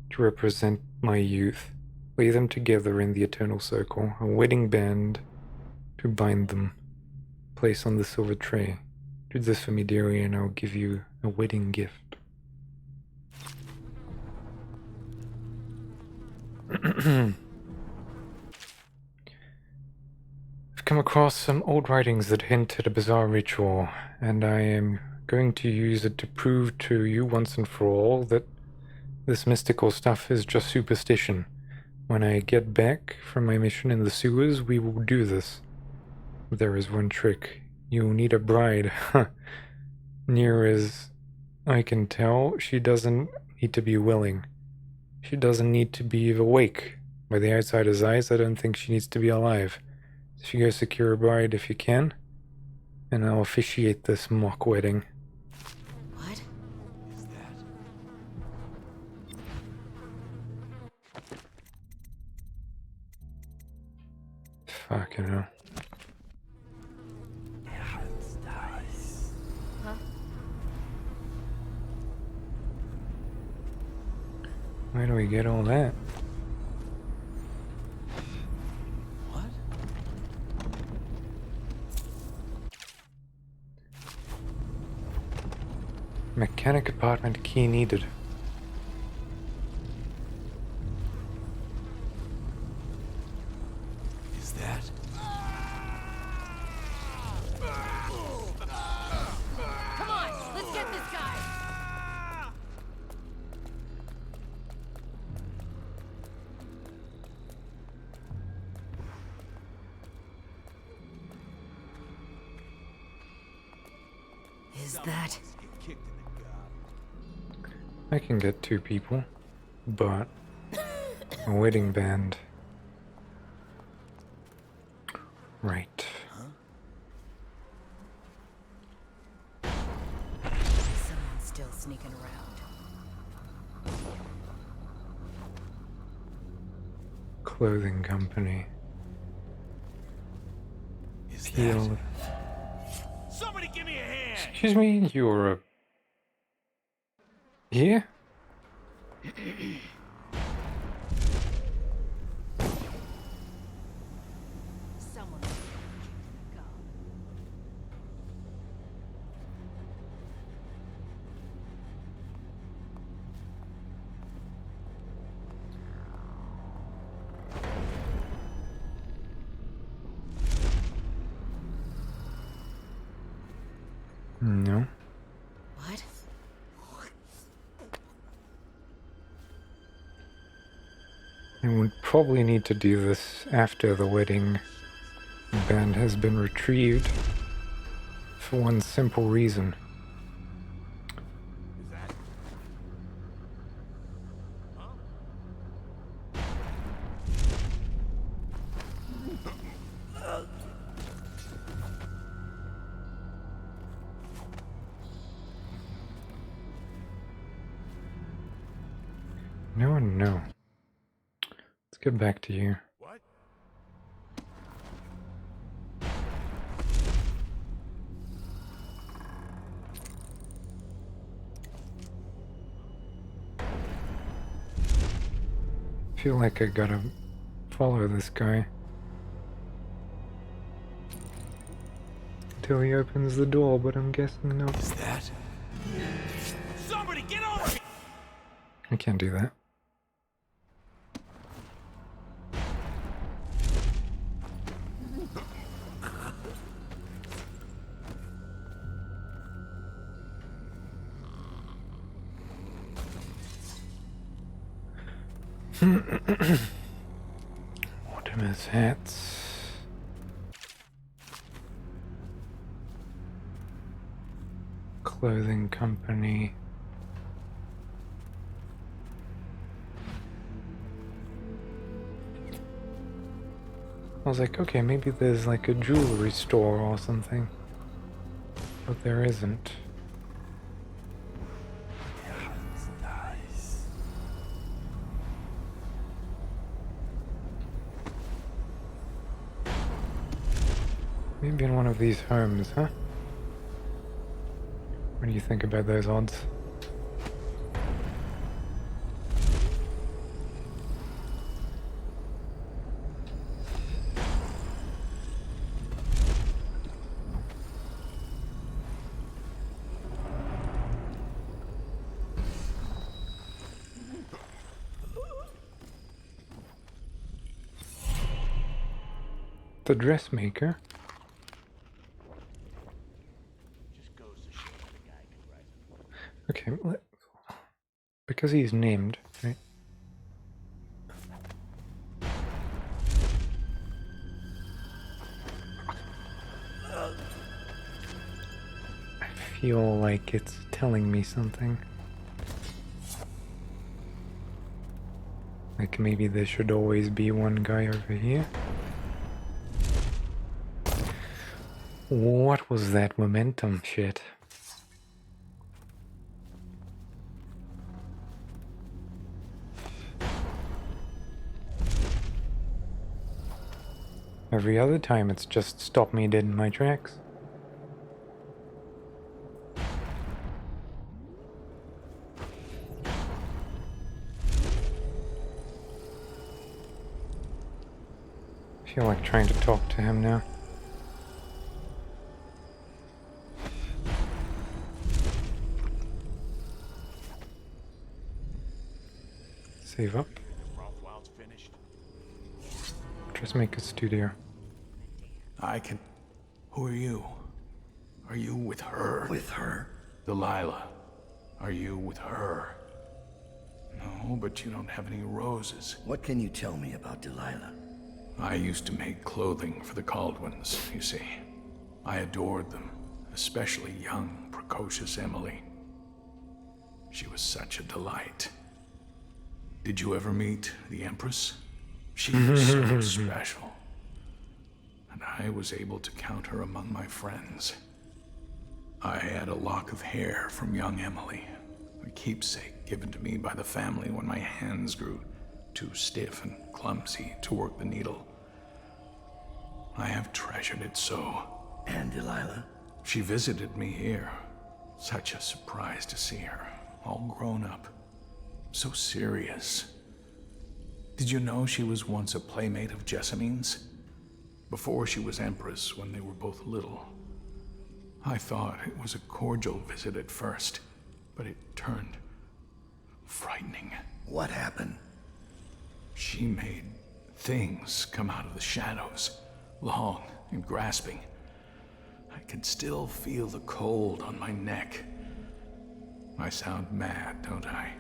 to represent my youth. Lay them together in the eternal circle. A wedding band to bind them. Place on the silver tray. Do this for me, dearie, and I'll give you a wedding gift. I've come across some old writings that hint at a bizarre ritual, and I am going to use it to prove to you once and for all that this mystical stuff is just superstition. When I get back from my mission in the sewers, we will do this. There is one trick. You'll need a bride. Near as I can tell, she doesn't need to be willing. She doesn't need to be awake. By the outsider's eyes, I don't think she needs to be alive. So you go secure a bride if you can, and I'll officiate this mock wedding. What? Is that? Fucking hell. Huh? Where do we get all that? What? Mechanic apartment key needed. Is that? Come on, let's get this guy! Is that... I can get 2 people, but a wedding band. Right. Someone's still sneaking around. Clothing company. Is Heal. Somebody give me a hand! Excuse me, you're a... Here? Someone... Go. No. What? I would probably need to do this after the wedding band has been retrieved for one simple reason. No. Let's get back to you. What? Feel like I gotta follow this guy until he opens the door, but I'm guessing no. Is that? Somebody get over here! I can't do that. Mortimer's hats. Clothing company. I was like, okay, maybe there's like a jewelry store or something. But there isn't. Maybe in one of these homes, huh? What do you think about those odds? The dressmaker. Okay, because he's named, right? I feel like it's telling me something. Like maybe there should always be one guy over here. What was that momentum shit? Every other time it's just stopped me dead in my tracks. I feel like trying to talk to him now. Save up. Dressmaker studio. I can... Who are you? Are you with her? With her? Delilah. Are you with her? No, but you don't have any roses. What can you tell me about Delilah? I used to make clothing for the Caldwins, you see. I adored them, especially young, precocious Emily. She was such a delight. Did you ever meet the Empress? She was so special. And I was able to count her among my friends. I had a lock of hair from young Emily, a keepsake given to me by the family when my hands grew too stiff and clumsy to work the needle. I have treasured it so. And Delilah? She visited me here. Such a surprise to see her, all grown up. So serious. Did you know she was once a playmate of Jessamine's? Before she was Empress, when they were both little. I thought it was a cordial visit at first, but it turned frightening. What happened? She made things come out of the shadows, long and grasping. I could still feel the cold on my neck. I sound mad, don't I?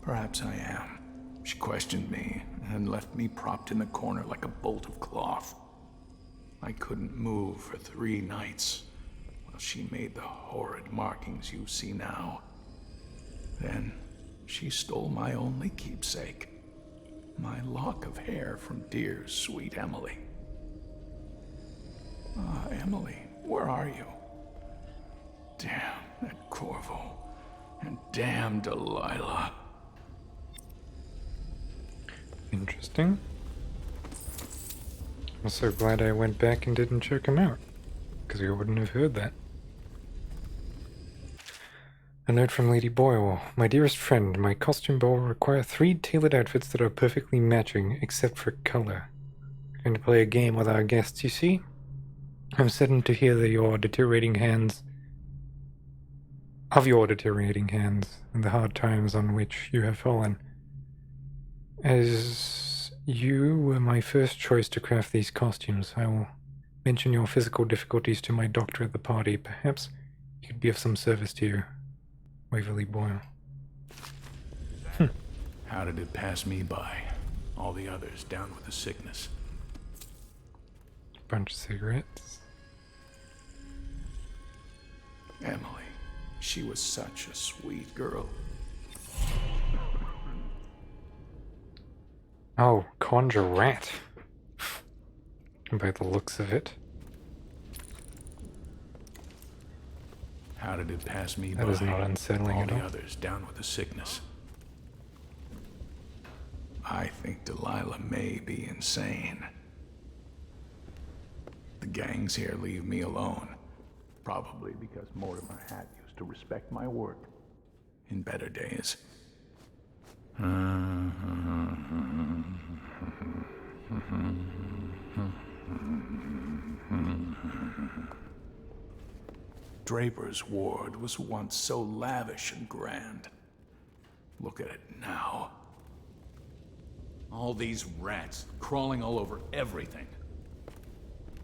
Perhaps I am. She questioned me and left me propped in the corner like a bolt of cloth. I couldn't move for 3 nights. Well, she made the horrid markings you see now. Then she stole my only keepsake, my lock of hair from dear, sweet Emily. Ah, Emily, where are you? Damn that Corvo, and damn Delilah. Interesting. I'm so glad I went back and didn't check him out, because we wouldn't have heard that. A note from Lady Boyle. My dearest friend, my costume ball will require 3 tailored outfits that are perfectly matching, except for color. We're going to play a game with our guests, you see? I'm saddened to hear that your deteriorating hands and the hard times on which you have fallen. As you were my first choice to craft these costumes, I will mention your physical difficulties to my doctor at the party. Perhaps he could be of some service to you. Waverly Boyle. How did it pass me by? All the others down with the sickness. Bunch of cigarettes. Emily, she was such a sweet girl. Oh, conjure rat. By the looks of it. How did it pass me by? That is not unsettling at all. All the others down with the sickness. I think Delilah may be insane. The gangs here leave me alone. Probably because Mortimer Hat used to respect my work in better days. Draper's ward was once so lavish and grand. Look at it now. All these rats crawling all over everything.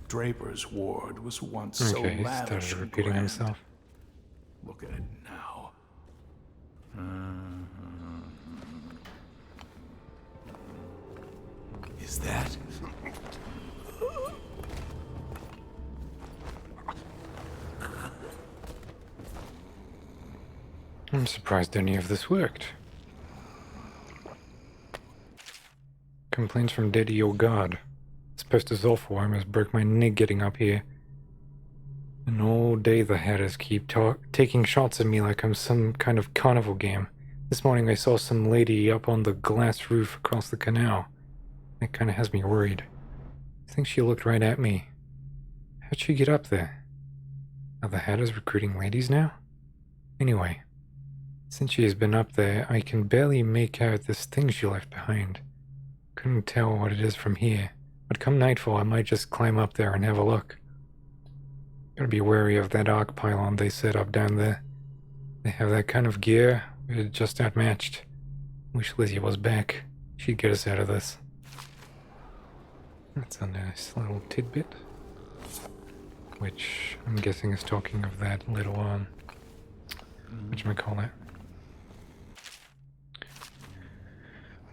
Draper's ward was once so lavish and repeating grand. himself. Look at it now. Is that? I'm surprised any of this worked. Complaints from Daddy your God. This post is awful. I almost broke my neck getting up here. And all day the hatters keep taking shots at me like I'm some kind of carnival game. This morning I saw some lady up on the glass roof across the canal. That kind of has me worried. I think she looked right at me. How'd she get up there? Are the hatters recruiting ladies now? Anyway, since she has been up there, I can barely make out this thing she left behind. Couldn't tell what it is from here, but come nightfall I might just climb up there and have a look. Gotta be wary of that arc pylon they set up down there. They have that kind of gear, but it's just outmatched. Wish Lizzie was back. She'd get us out of this. That's a nice little tidbit. Which I'm guessing is talking of that little, whatchamacallit?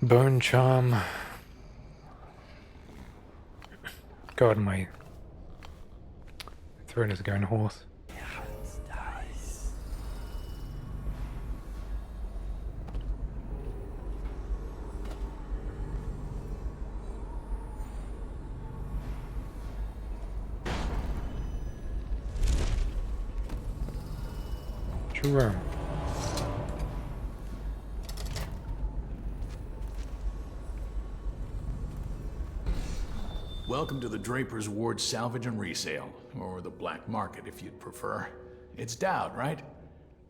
Bone charm. God, my throat is going hoarse. Jerome. Welcome to the Draper's Ward Salvage and Resale, or the Black Market if you'd prefer. It's Dowd, right?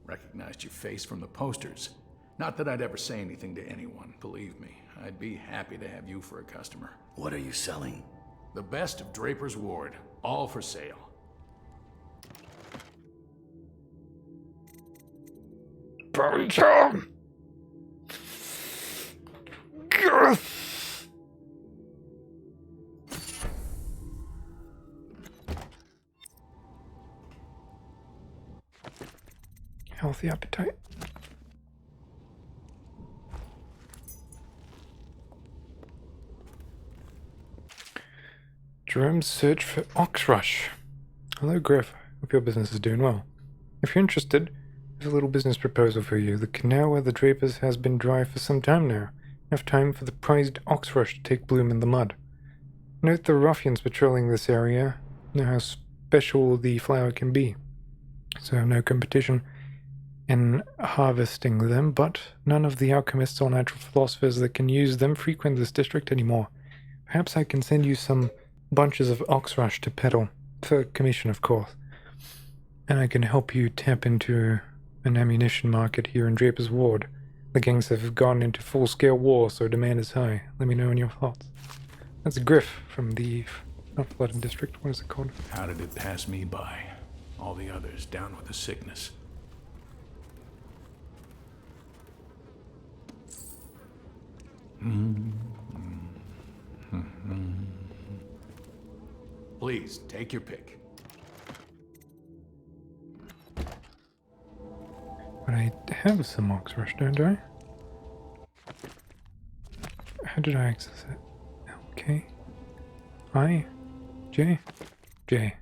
Recognized your face from the posters. Not that I'd ever say anything to anyone, believe me. I'd be happy to have you for a customer. What are you selling? The best of Draper's Ward, all for sale. Bone charm! Gah! Healthy appetite. Jerome's search for Oxrush. Hello, Griff. Hope your business is doing well. If you're interested, there's a little business proposal for you. The canal where the Drapers has been dry for some time now. Enough time for the prized oxrush to take bloom in the mud. Note the ruffians patrolling this area know how special the flower can be. So no competition in harvesting them, but none of the alchemists or natural philosophers that can use them frequent this district anymore. Perhaps I can send you some bunches of oxrush to peddle, for commission of course. And I can help you tap into an ammunition market here in Draper's Ward. The gangs have gone into full-scale war, so demand is high. Let me know in your thoughts. That's Griff from the not Flooded District. What is it called? How did it pass me by? All the others down with the sickness. Please, take your pick. But I have some oxrush, don't I? How did I access it? Okay. I? J? J.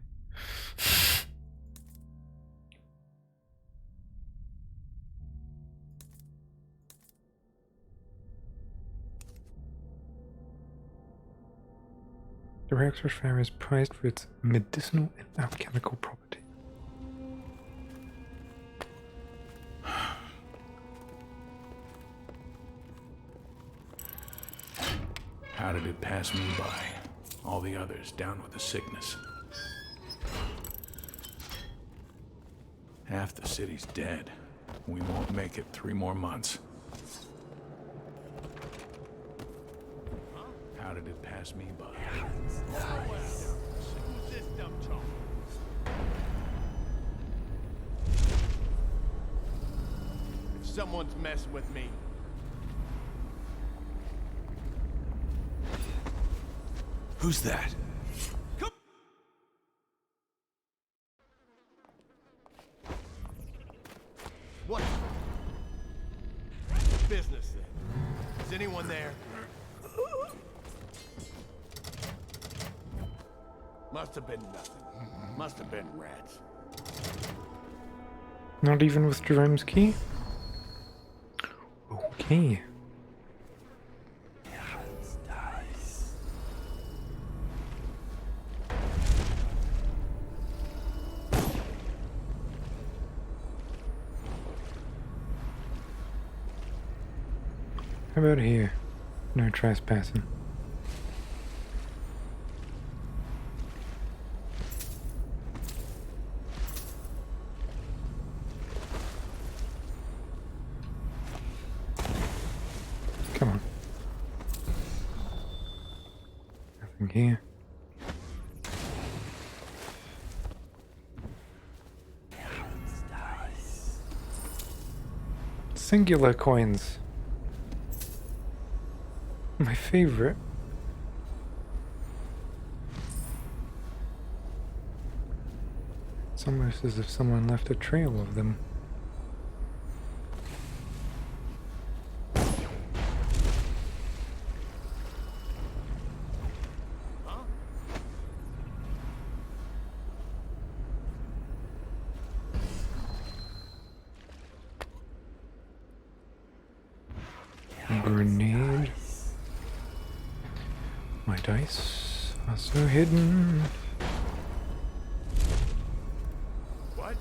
The oxrush flower is prized for its medicinal and alchemical properties. How did it pass me by? All the others down with the sickness. Half the city's dead. We won't make it 3 more months. How did it pass me by? If someone's messing with me, Who's that? what? Business then. Is anyone there? Must have been nothing. Must have been rats. Not even with Jerome's key? Okay. How about here? No trespassing. Come on. Nothing here. Singular coins. My favorite. It's almost as if someone left a trail of them. Grenade. My dice are so hidden. What?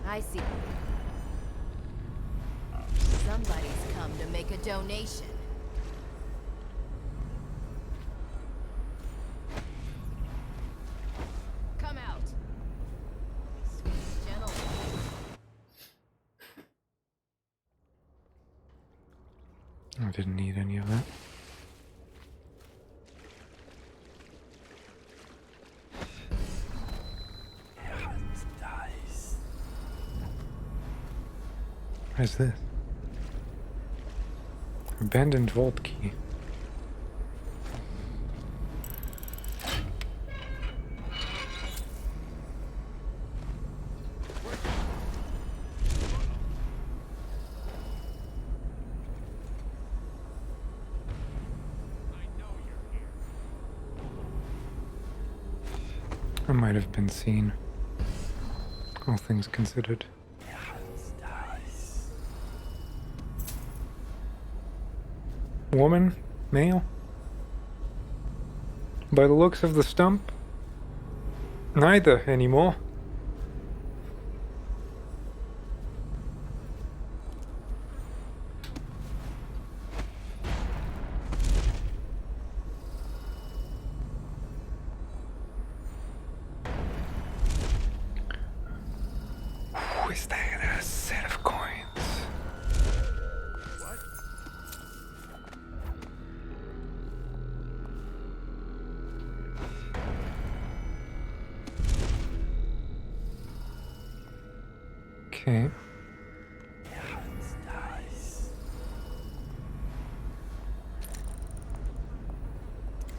I see. Somebody's come to make a donation. Come out. Sweet gentleman. I didn't need any of that. What is this? Abandoned vault key. I I might have been seen. All things considered. Woman? Male? By the looks of the stump, neither anymore. Is that a set of coins? What? Okay.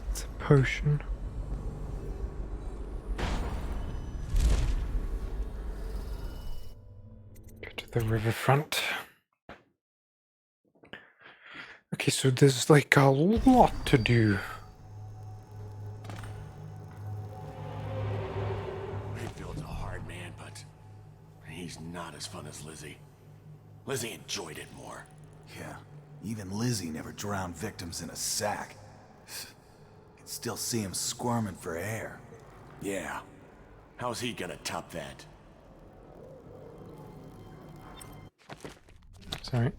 It's a potion. Go to the riverfront. Okay, so there's like a lot to do. Mayfield's a hard man, but he's not as fun as Lizzie. Lizzie enjoyed it more. Yeah, even Lizzie never drowned victims in a sack. Can still see him squirming for air. Yeah. How's he gonna top that? Sorry.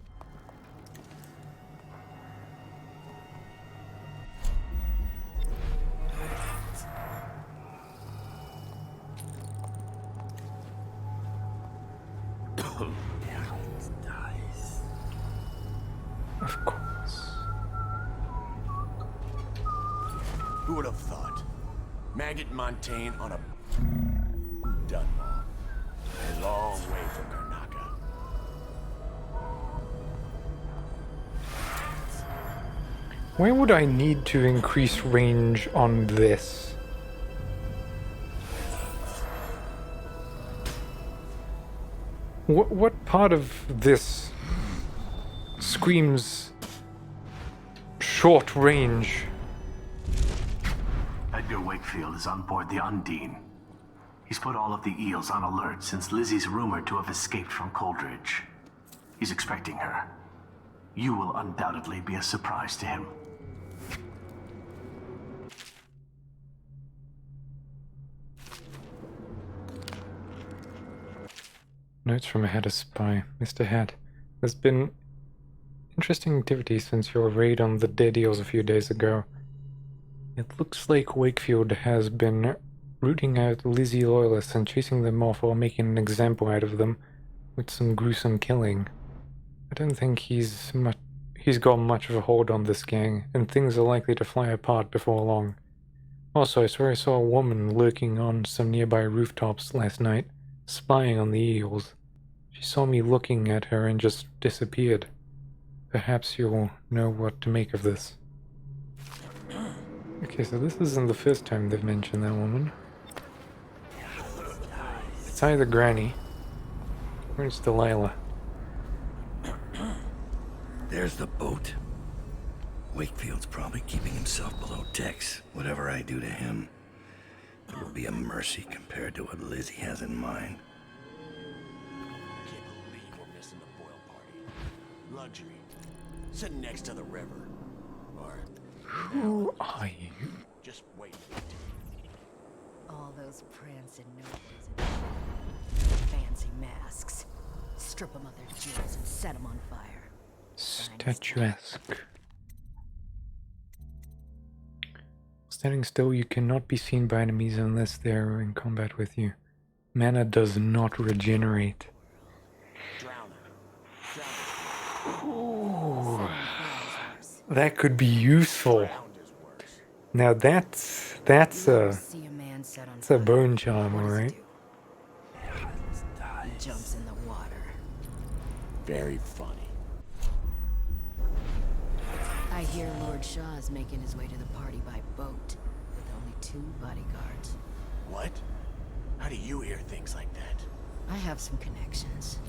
Of course. Who would have thought? Maggot Montaigne on a Dunwall. A long way from Karnaca. Why would I need to increase range on this? What part of this screams short range? Edgar Wakefield is on board the Undine. He's put all of the eels on alert since Lizzie's rumored to have escaped from Coldridge. He's expecting her. You will undoubtedly be a surprise to him. Notes from a Hatter spy. Mr. Hat, there's been interesting activity since your raid on the dead eels a few days ago. It looks like Wakefield has been rooting out Lizzie loyalists and chasing them off while making an example out of them with some gruesome killing. I don't think he's got much of a hold on this gang, and things are likely to fly apart before long. Also, I swear I saw a woman lurking on some nearby rooftops last night, spying on the eels. She saw me looking at her and just disappeared. Perhaps you'll know what to make of this. Okay, so this isn't the first time they've mentioned that woman. It's either Granny or it's Delilah. There's the boat. Wakefield's probably keeping himself below decks. Whatever I do to him, it will be a mercy compared to what Lizzie has in mind. Can't believe we're missing the boil party. Luxury. Sitting next to the river. Or... Who are you? Just wait. All those prancing nobles and fancy masks. Strip them of their jewels and set them on fire. Statuesque. Standing still, you cannot be seen by enemies unless they are in combat with you. Mana does not regenerate. Ooh, that could be useful. Now that's a bone charm, alright? Jumps in the water. Very funny. I hear Lord Shaw is making his way to the party by boat, with only 2 bodyguards. What? How do you hear things like that? I have some connections.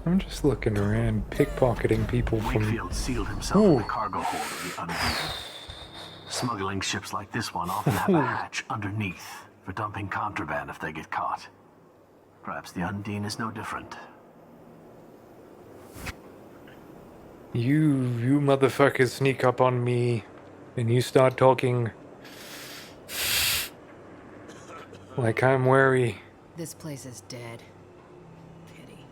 I'm just looking around, pickpocketing people from... Wakefield sealed himself in the cargo hold of the Undine. Smuggling ships like this one often have a hatch underneath for dumping contraband if they get caught. Perhaps the Undine is no different. You motherfuckers sneak up on me, and you start talking like I'm wary. This place is dead. Pity.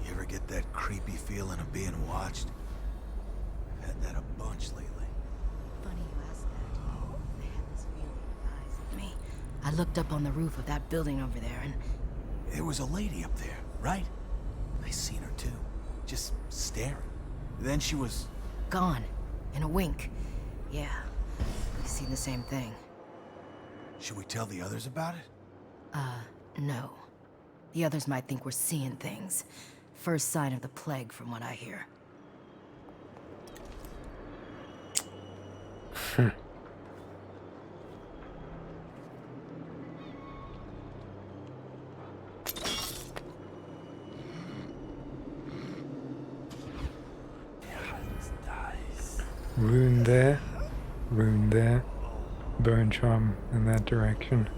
You ever get that creepy feeling of being watched? I've had that a bunch lately. Funny you ask that. I had this feeling with eyes at me. I looked up on the roof of that building over there and... There was a lady up there, right? I seen her too. Just staring. Then she was... gone. In a wink. Yeah. I see the same thing. Should we tell the others about it? No. The others might think we're seeing things. First sign of the plague, from what I hear. Rune there, rune there, burn charm in that direction.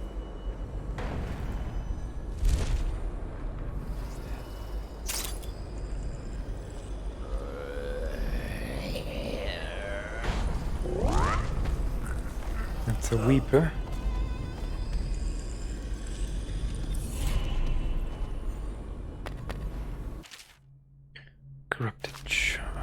That's a weeper. Corrupted charms.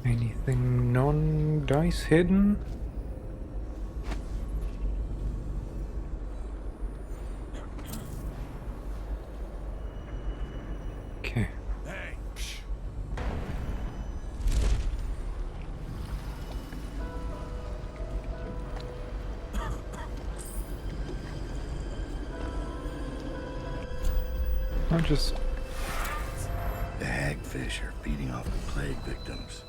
Anything non-dice hidden? Okay. I'll just... The hagfish are feeding off the plague victims.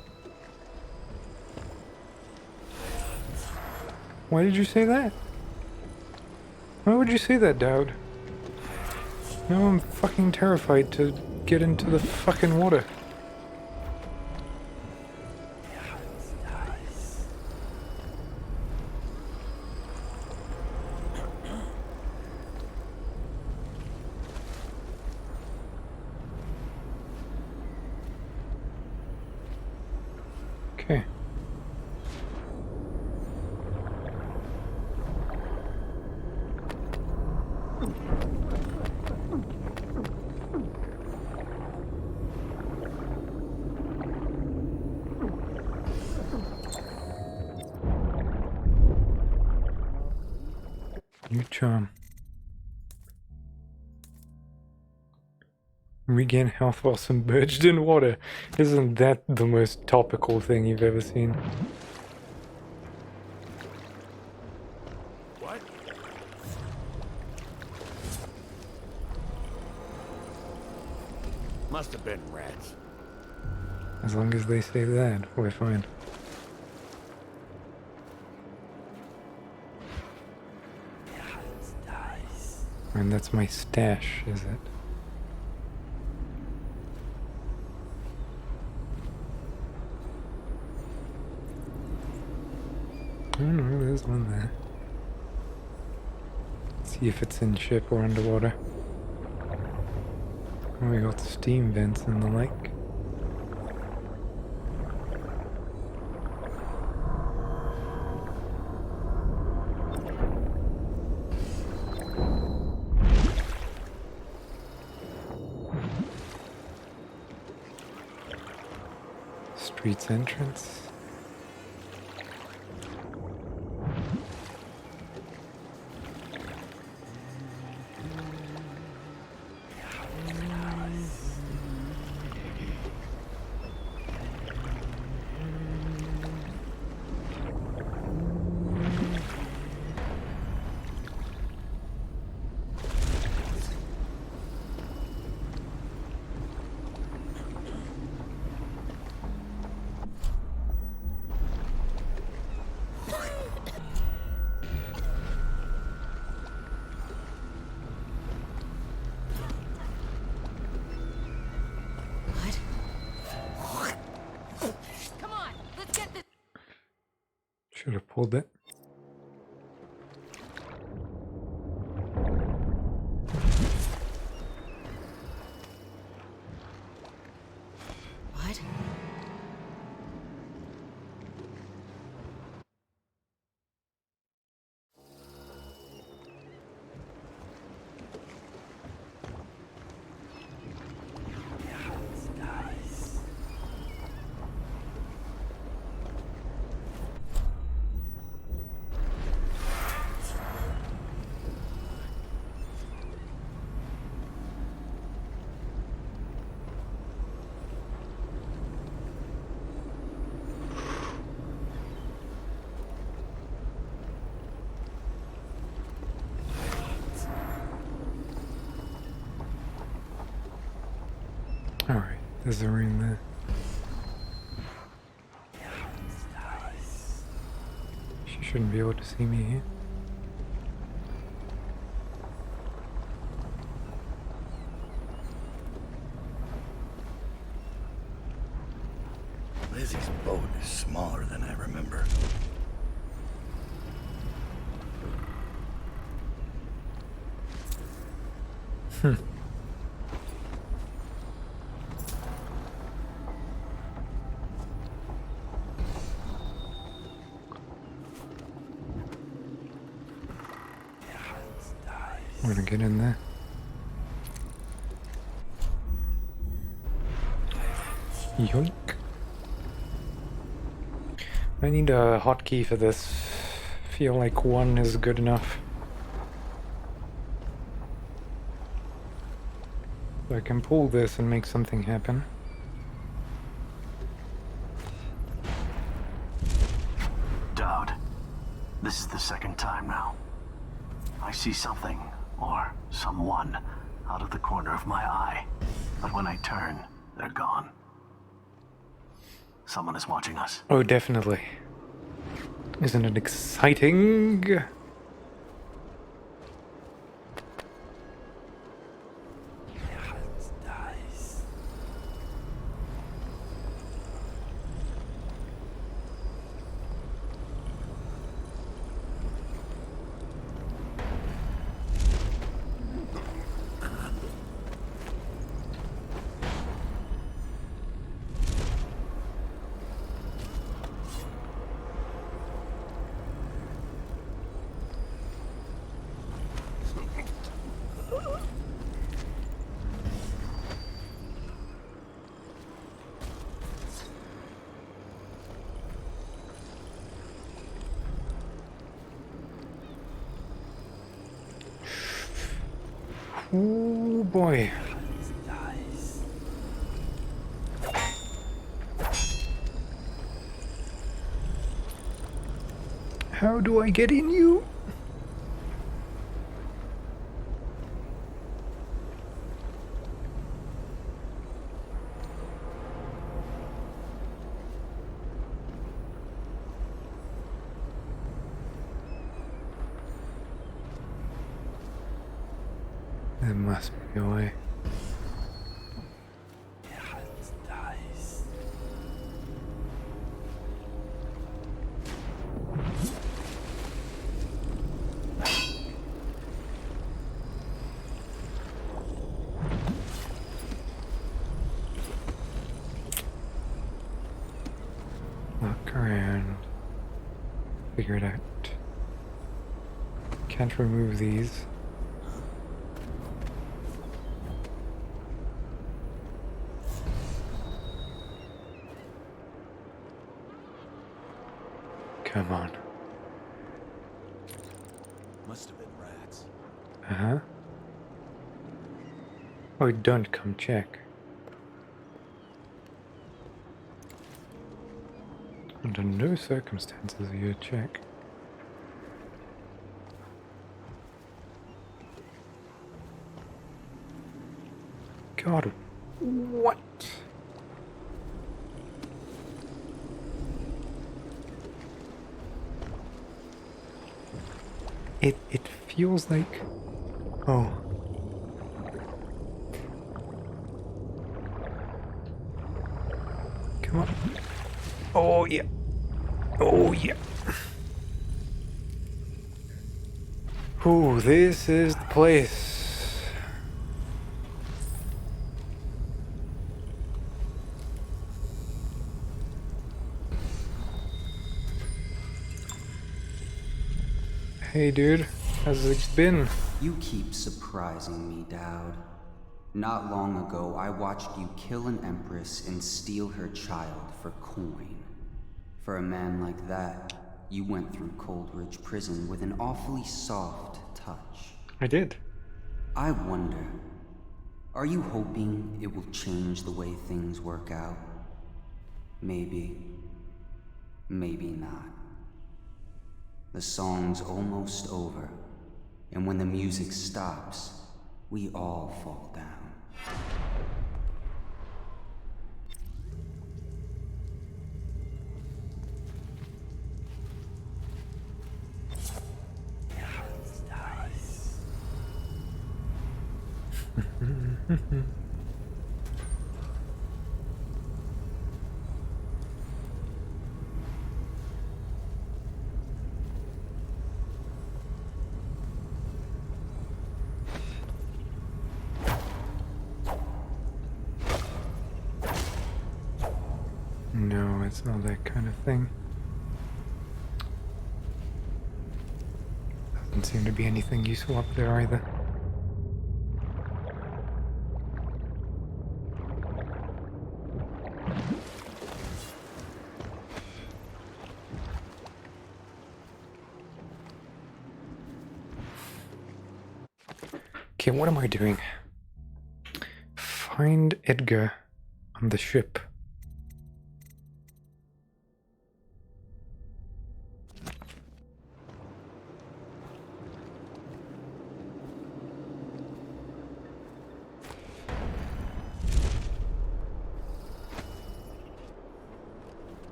Why did you say that? Why would you say that, Dowd? Now I'm fucking terrified to get into the fucking water. Okay. New charm. Regain health while submerged in water. Isn't that the most topical thing you've ever seen? What? Must have been rats. As long as they say that, we're fine. And that's my stash, is it? Oh no, there's one there. Let's see if it's in ship or underwater. Oh, we got steam vents and the like. Street's entrance. Should have pulled it. What? Alright, there's a room there. She shouldn't be able to see me here. Lizzie's boat is smaller than I remember. I'm gonna get in there. Yoink. I need a hotkey for this. Feel like one is good enough. So I can pull this and make something happen. Dowd, this is the second time now. I see something, or someone, out of the corner of my eye. But when I turn, they're gone. Someone is watching us. Oh, definitely. Isn't it exciting? Oh boy. How do I get in you? There must be a way. Look around. Figure it out. Can't remove these. Come on. Must have been rats. Uh-huh. Oh, don't come check. Under no circumstances will you check. God, what? It feels like... Oh. Come on. Oh, yeah. Oh, yeah. Ooh, this is the place. Hey dude, how's it been? You keep surprising me, Dowd. Not long ago, I watched you kill an empress and steal her child for coin. For a man like that, you went through Coldridge Prison with an awfully soft touch. I did. I wonder, are you hoping it will change the way things work out? Maybe. Maybe not. The song's almost over, and when the music stops, we all fall down. No, it's not that kind of thing. Doesn't seem to be anything useful up there either. Okay, what am I doing? Find Edgar on the ship.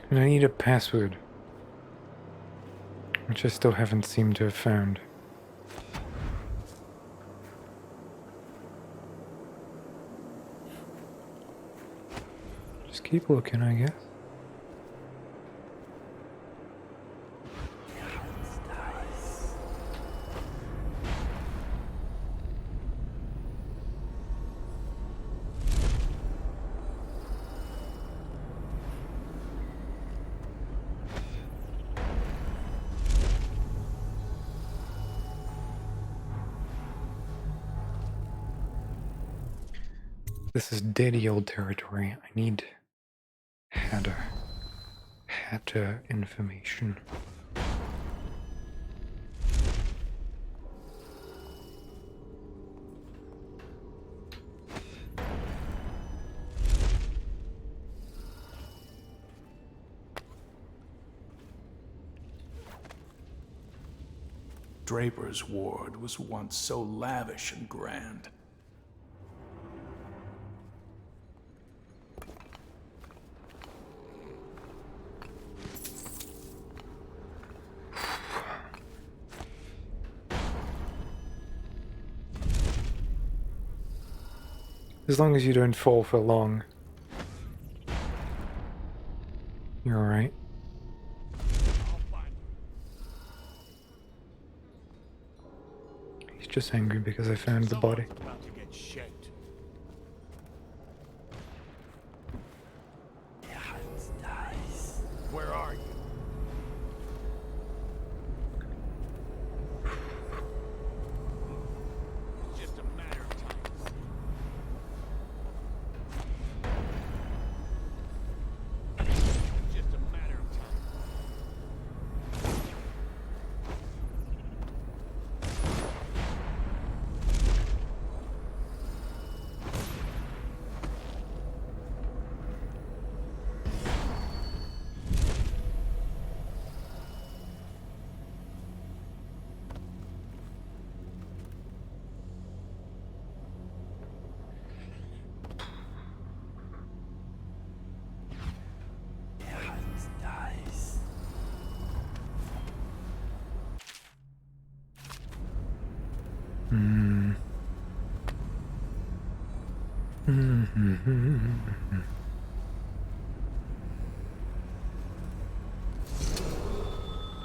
And I need a password, which I still haven't seemed to have found. Just keep looking, I guess. This is deady old territory. I need Hatter information. Draper's ward was once so lavish and grand. As long as you don't fall for long, you're alright. He's just angry because I found the body. About to get shaped. Where are you? It's just a matter of time. It's just a matter of time.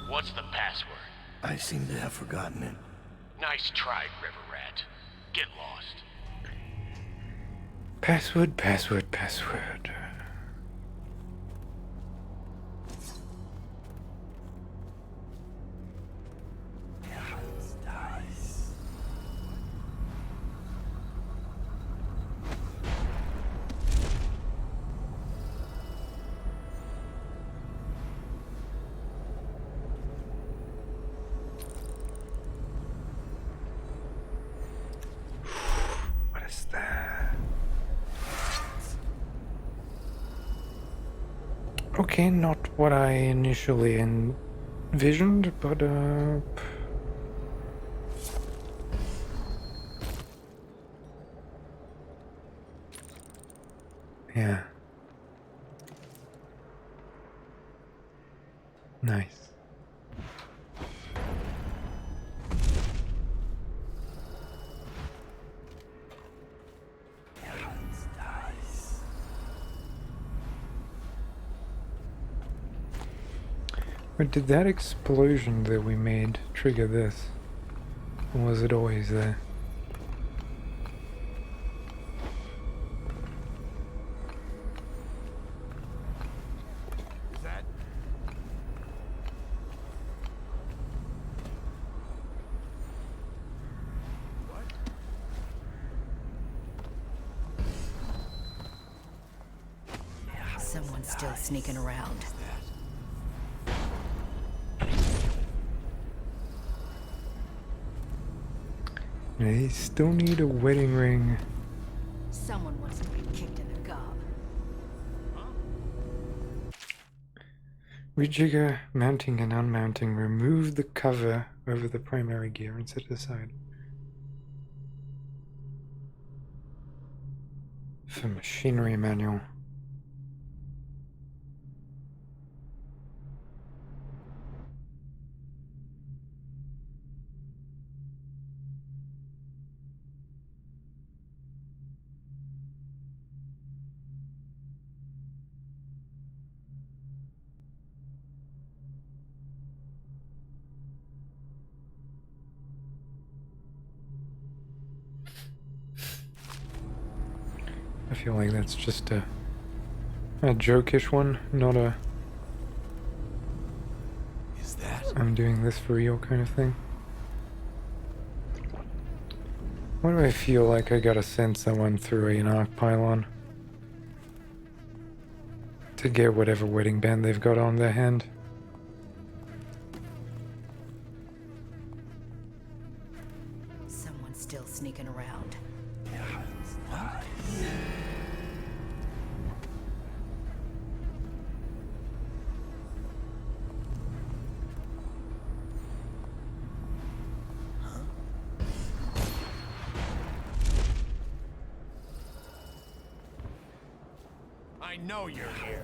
What's the password? I seem to have forgotten it. Nice try, River Rat. Get lost. Password, password, password. What is that? Okay, not what I initially envisioned, but yeah. Nice. But did that explosion that we made trigger this? Or was it always there? Is that? Someone's still sneaking around. They still need a wedding ring. Someone wants to be kicked in the gob. Rejigger, mounting and unmounting. Remove the cover over the primary gear and set it aside. For machinery manual. I feel like that's just a jokish one, not a Is that? I'm doing this for real kind of thing. Why do I feel like I gotta send someone through an arc pylon to get whatever wedding band they've got on their hand? Someone's still sneaking around. I know you're here.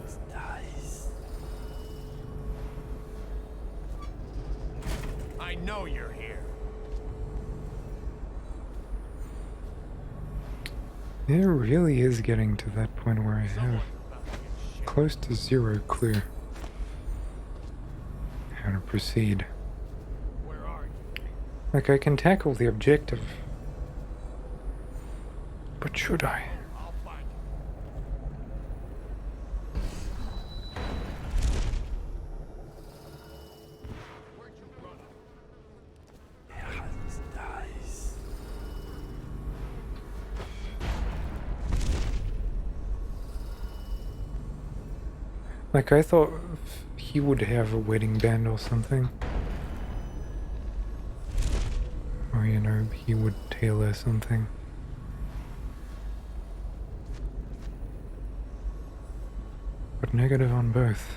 I know you're here. It really is getting to that point where I have close to zero clue how to proceed. Where are you? Like, I can tackle the objective, but should I? I'll find you. Where'd you run? Like, I thought he would have a wedding band or something. Or, you know, he would tailor something. But negative on both.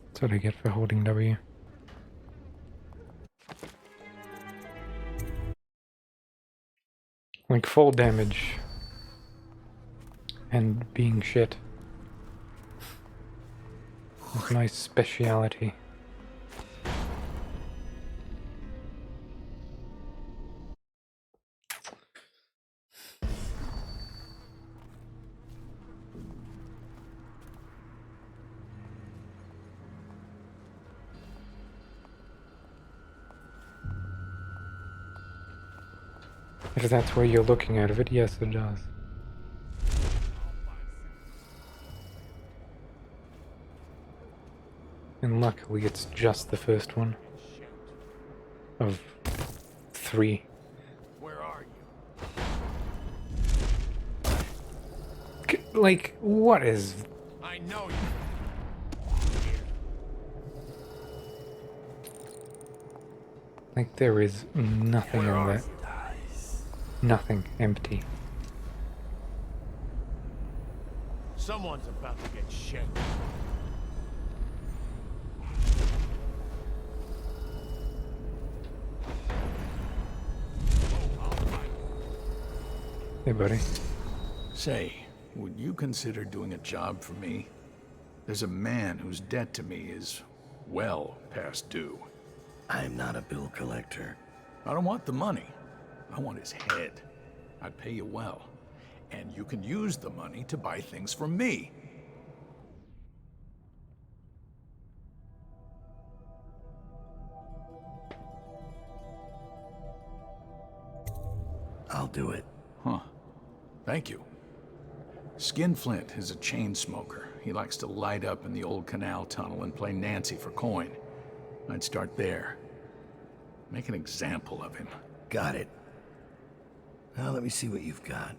That's what I get for holding W. Like full damage and being shit. That's my speciality. If that's where you're looking at it, yes it does. And luckily it's just the first one. Of 3. Where are you? Like, what is... I know you. Like, there is nothing in that. Nothing. Empty. Someone's about to get shanked. Hey, buddy. Say, would you consider doing a job for me? There's a man whose debt to me is well past due. I'm not a bill collector. I don't want the money. I want his head. I'd pay you well. And you can use the money to buy things from me. I'll do it. Huh. Thank you. Skinflint is a chain smoker. He likes to light up in the old canal tunnel and play Nancy for coin. I'd start there. Make an example of him. Got it. Now let me see what you've got.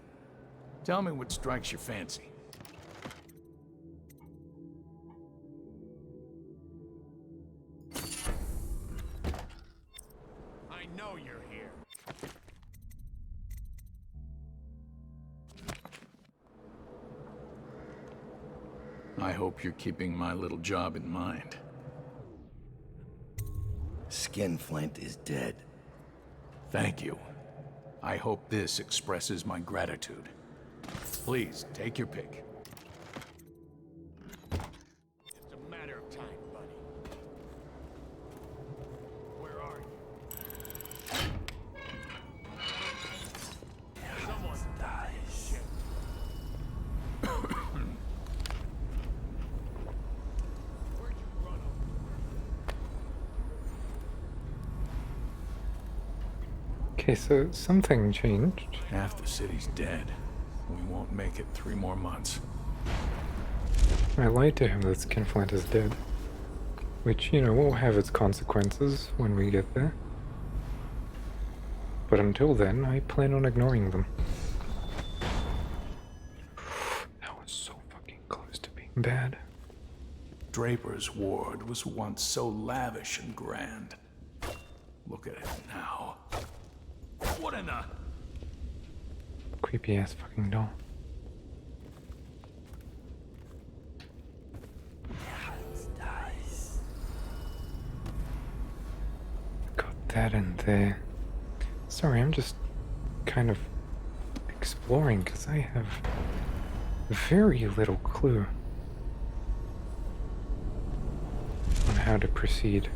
Tell me what strikes your fancy. I know you're here. I hope you're keeping my little job in mind. Skinflint is dead. Thank you. I hope this expresses my gratitude. Please, take your pick. It's a matter of time, buddy. Where are you? Someone dies. Shit. Where'd you run Okay, so something changed. Half the city's dead. We won't make it 3 more months. I lied to him that Skinflint is dead. Which, you know, will have its consequences when we get there. But until then, I plan on ignoring them. That was so fucking close to being bad. Draper's ward was once so lavish and grand. Look at it now. What in the... Creepy ass fucking doll. Got that in there. Sorry, I'm just kind of exploring because I have very little clue on how to proceed.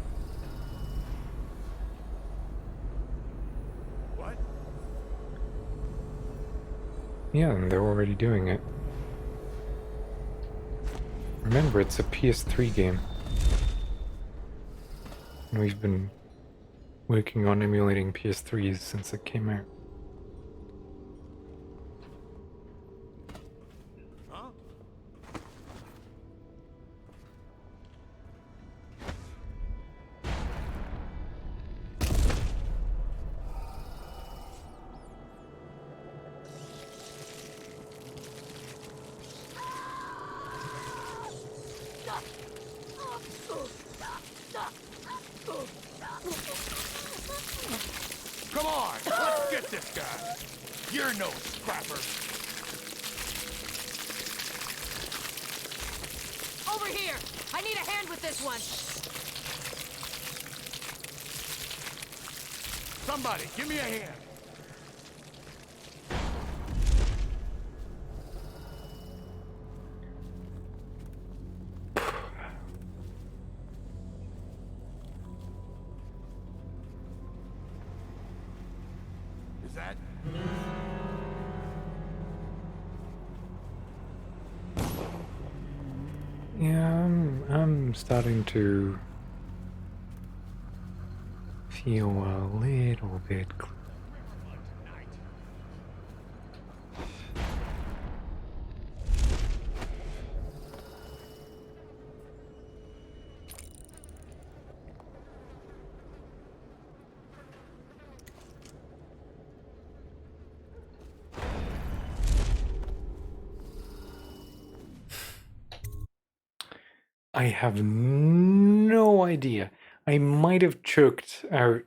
Yeah, and they're already doing it. Remember, it's a PS3 game. And we've been working on emulating PS3s since it came out. Come on, let's get this guy. You're no scrapper. Over here! I need a hand with this one! Somebody, give me a hand. Is that? Yeah, I'm starting to feel a little bit I have no idea. I might have choked out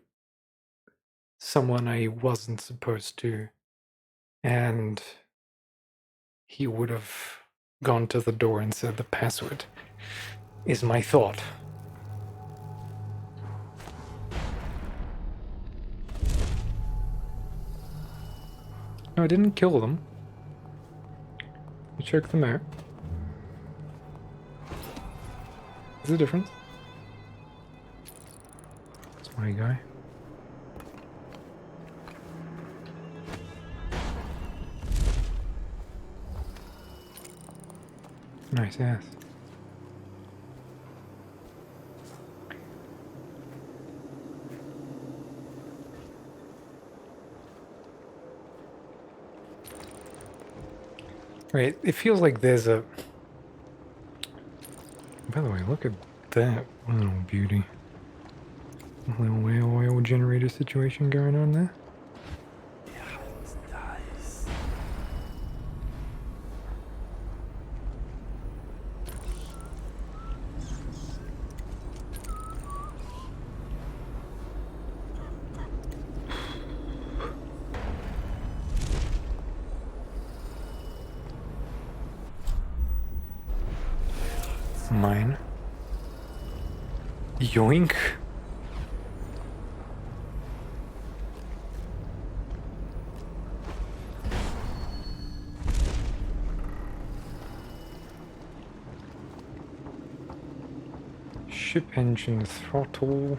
someone I wasn't supposed to, and he would have gone to the door and said the password, is my thought. No, I didn't kill them. I choked them out. There's a difference. It's my guy. Nice ass. Right, it feels like there's a... By the way, look at that little beauty. A little oil generator situation going on there. Mine. Yoink. Ship engine throttle.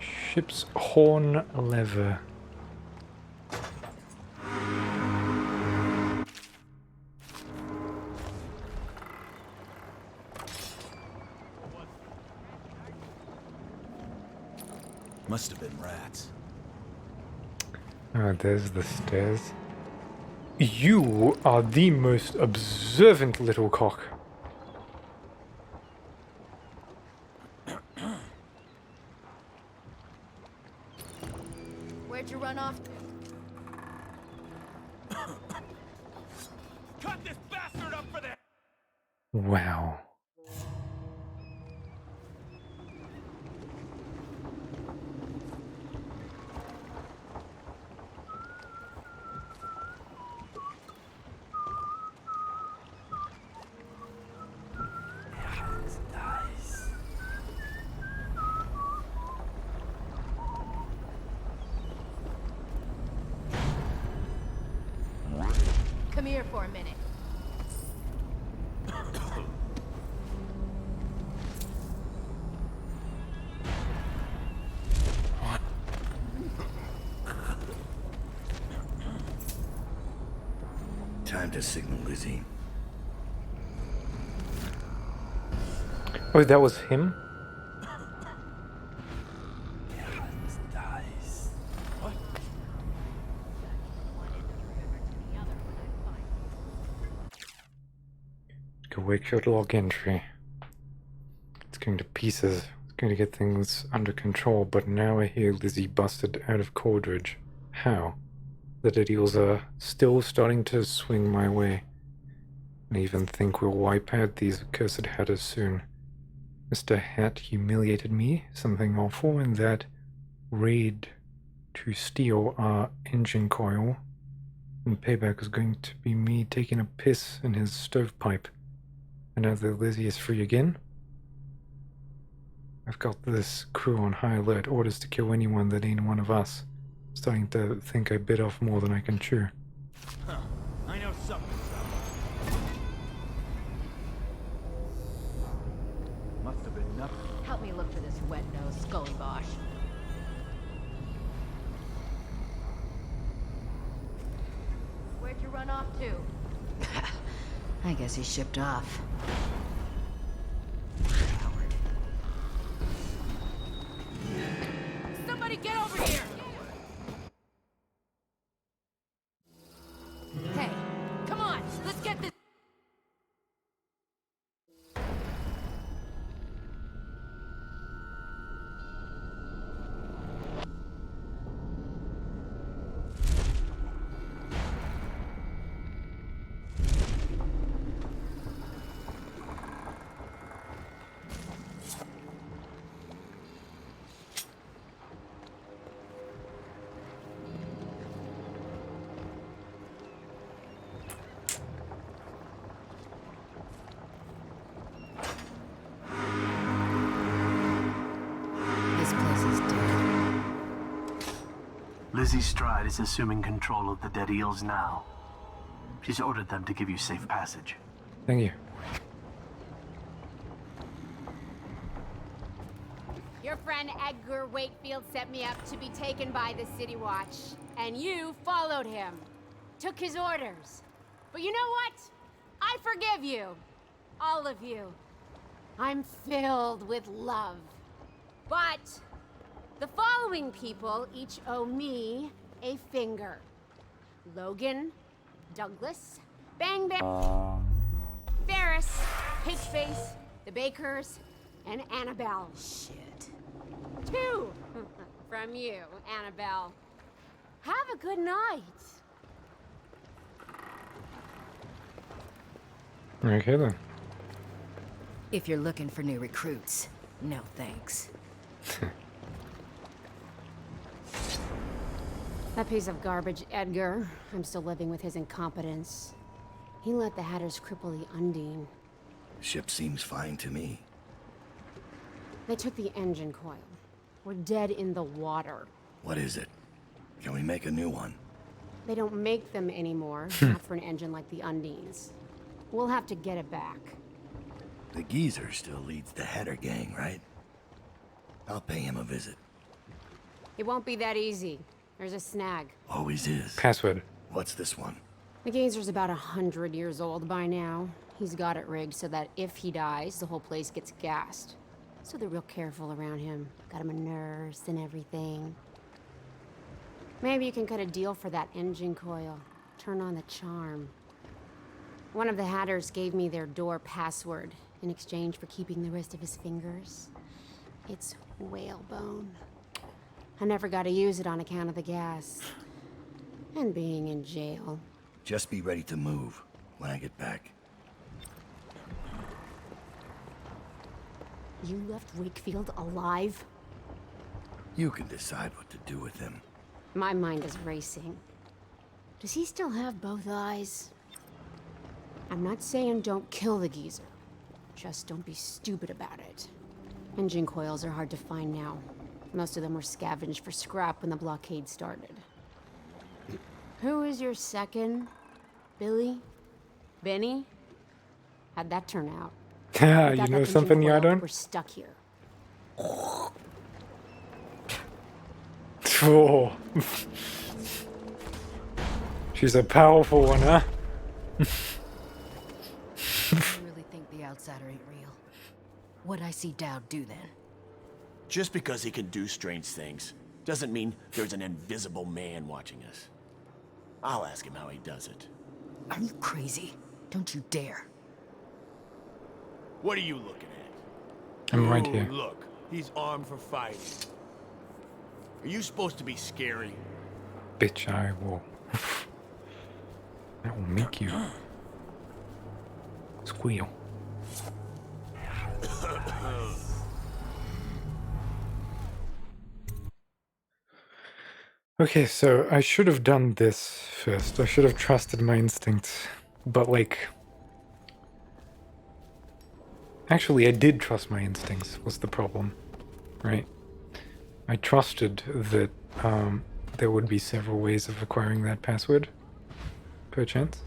Ship's horn lever. Must have been rats. Oh, there's the stairs. You are the most observant little cock. Where'd you run off? Cut this bastard up for that! Wow. Come here for a minute. Time to signal Lizzie. Oh, that was him? Wake shot log entry. It's going to pieces. It's going to get things under control, but now I hear Lizzie busted out of Coldridge. How? The deals are still starting to swing my way. I even think we'll wipe out these accursed hatters soon. Mr. Hat humiliated me, something awful, in that raid to steal our engine coil, and payback is going to be me taking a piss in his stovepipe. And now that Lizzie is free again, I've got this crew on high alert, orders to kill anyone that ain't one of us. Starting to think I bit off more than I can chew. Huh. I know something's up. Must have been nothing. Help me look for this wet-nosed Scully Bosch. Where'd you run off to? I guess he shipped off. Coward. Somebody get over here! Hey, come on, let's get this. Lizzie Stride is assuming control of the Dead Eels now. She's ordered them to give you safe passage. Thank you. Your friend Edgar Wakefield set me up to be taken by the City Watch, and you followed him. Took his orders. But you know what? I forgive you. All of you. I'm filled with love. But the following people each owe me a finger. Logan, Douglas, Bang Bang, Ferris, Pitchface, the Bakers, and Annabelle. Shit. 2 from you, Annabelle. Have a good night. Okay then. If you're looking for new recruits, no thanks. That piece of garbage, Edgar. I'm still living with his incompetence. He let the Hatters cripple the Undine. Ship seems fine to me. They took the engine coil. We're dead in the water. What is it? Can we make a new one? They don't make them anymore, not for an engine like the Undine's. We'll have to get it back. The geezer still leads the Hatter gang, right? I'll pay him a visit. It won't be that easy. There's a snag. Always is. Password. What's this one? The geezer's about 100 years old by now. He's got it rigged so that if he dies, the whole place gets gassed. So they're real careful around him. Got him a nurse and everything. Maybe you can cut a deal for that engine coil. Turn on the charm. One of the Hatters gave me their door password in exchange for keeping the rest of his fingers. It's whalebone. I never got to use it on account of the gas. And being in jail. Just be ready to move when I get back. You left Wakefield alive? You can decide what to do with him. My mind is racing. Does he still have both eyes? I'm not saying don't kill the geezer. Just don't be stupid about it. Engine coils are hard to find now. Most of them were scavenged for scrap when the blockade started. Who is your second? Billy? Benny? How'd that turn out? Yeah, you know something I don't? We're stuck here. Oh. She's a powerful one, huh? I really think the outsider ain't real. What'd I see Dowd do then? Just because he can do strange things doesn't mean there's an invisible man watching us. I'll ask him how he does it. Are you crazy? Don't you dare. What are you looking at? I'm right Ooh, here. Look, he's armed for fighting. Are you supposed to be scary? Bitch, I will make you squeal. Okay, so I should have done this first. I should have trusted my instincts. But, like... Actually, I did trust my instincts, was the problem. Right? I trusted that there would be several ways of acquiring that password. Perchance.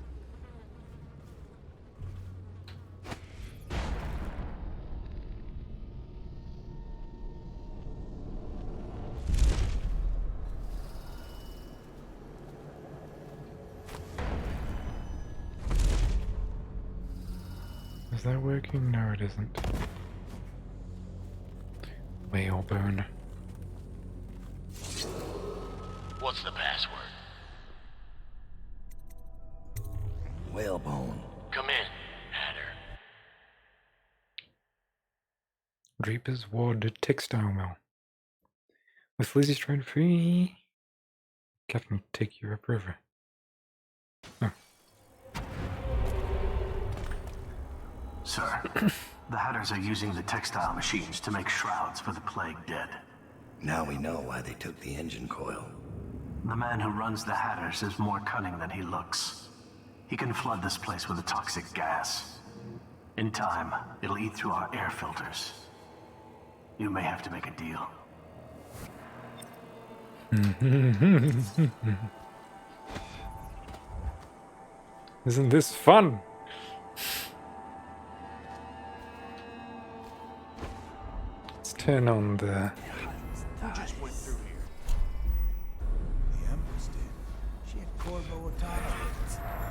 Is that working? No, it isn't. Whalebone. What's the password? Whalebone. Come in, Hatter. Draper's Ward Textile Mill. With Lizzie Stride free, Captain take you upriver. Oh. Sir, the Hatters are using the textile machines to make shrouds for the plague dead. Now we know why they took the engine coil. The man who runs the Hatters is more cunning than he looks. He can flood this place with a toxic gas. In time, it'll eat through our air filters. You may have to make a deal. Isn't this fun? Let's turn on the... Who just went through here? The Empress did. She had Corvo Atana.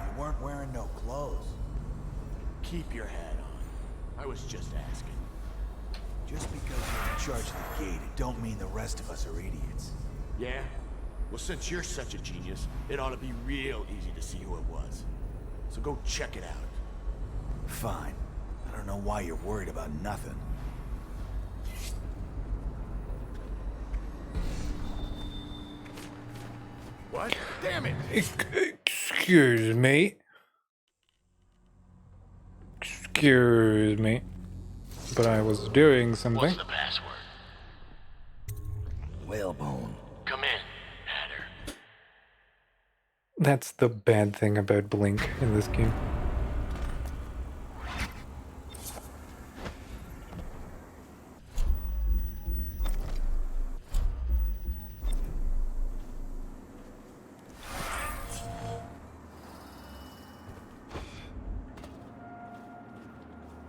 You weren't wearing no clothes. Keep your hat on. I was just asking. Just because you're in charge of the gate, it don't mean the rest of us are idiots. Yeah? Well, since you're such a genius, it ought to be real easy to see who it was. So go check it out. Fine. I don't know why you're worried about nothing. What? Damn it! Excuse me. Excuse me. But I was doing something. What's the password? Whalebone. Come in, Hatter. That's the bad thing about Blink in this game.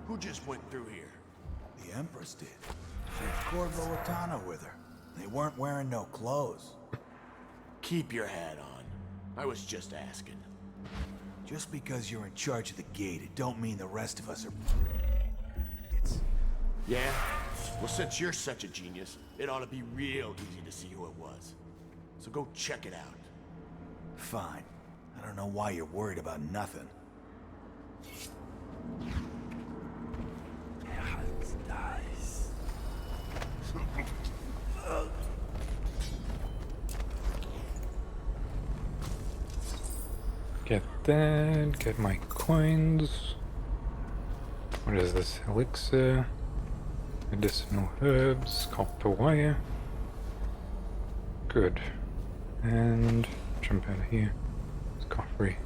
Who just went through here? The Empress did. She had Corvo Atana with her. They weren't wearing no clothes. Keep your hat on. I was just asking. Just because you're in charge of the gate, it don't mean the rest of us are... Yeah? Well, since you're such a genius, it ought to be real easy to see who it was. So go check it out. Fine. I don't know why you're worried about nothing. Get that, get my coins. What is this? Elixir, medicinal herbs, copper wire. Good. And jump out of here. It's coffee.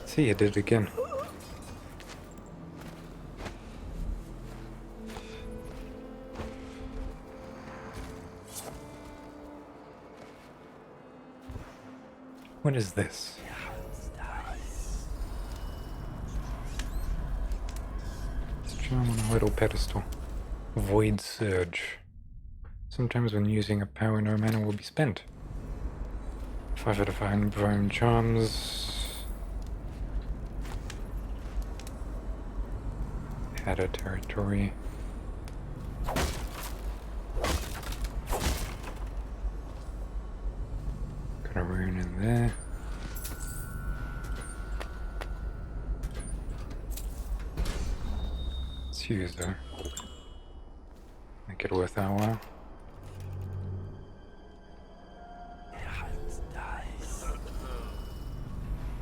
See, I did it again. What is this? It's a charm on a little pedestal. Void Surge. Sometimes when using a power, no mana will be spent. 5 out of 5 environment charms. Hatter territory. Got a rune in there. Let's use her. Make it worth our while.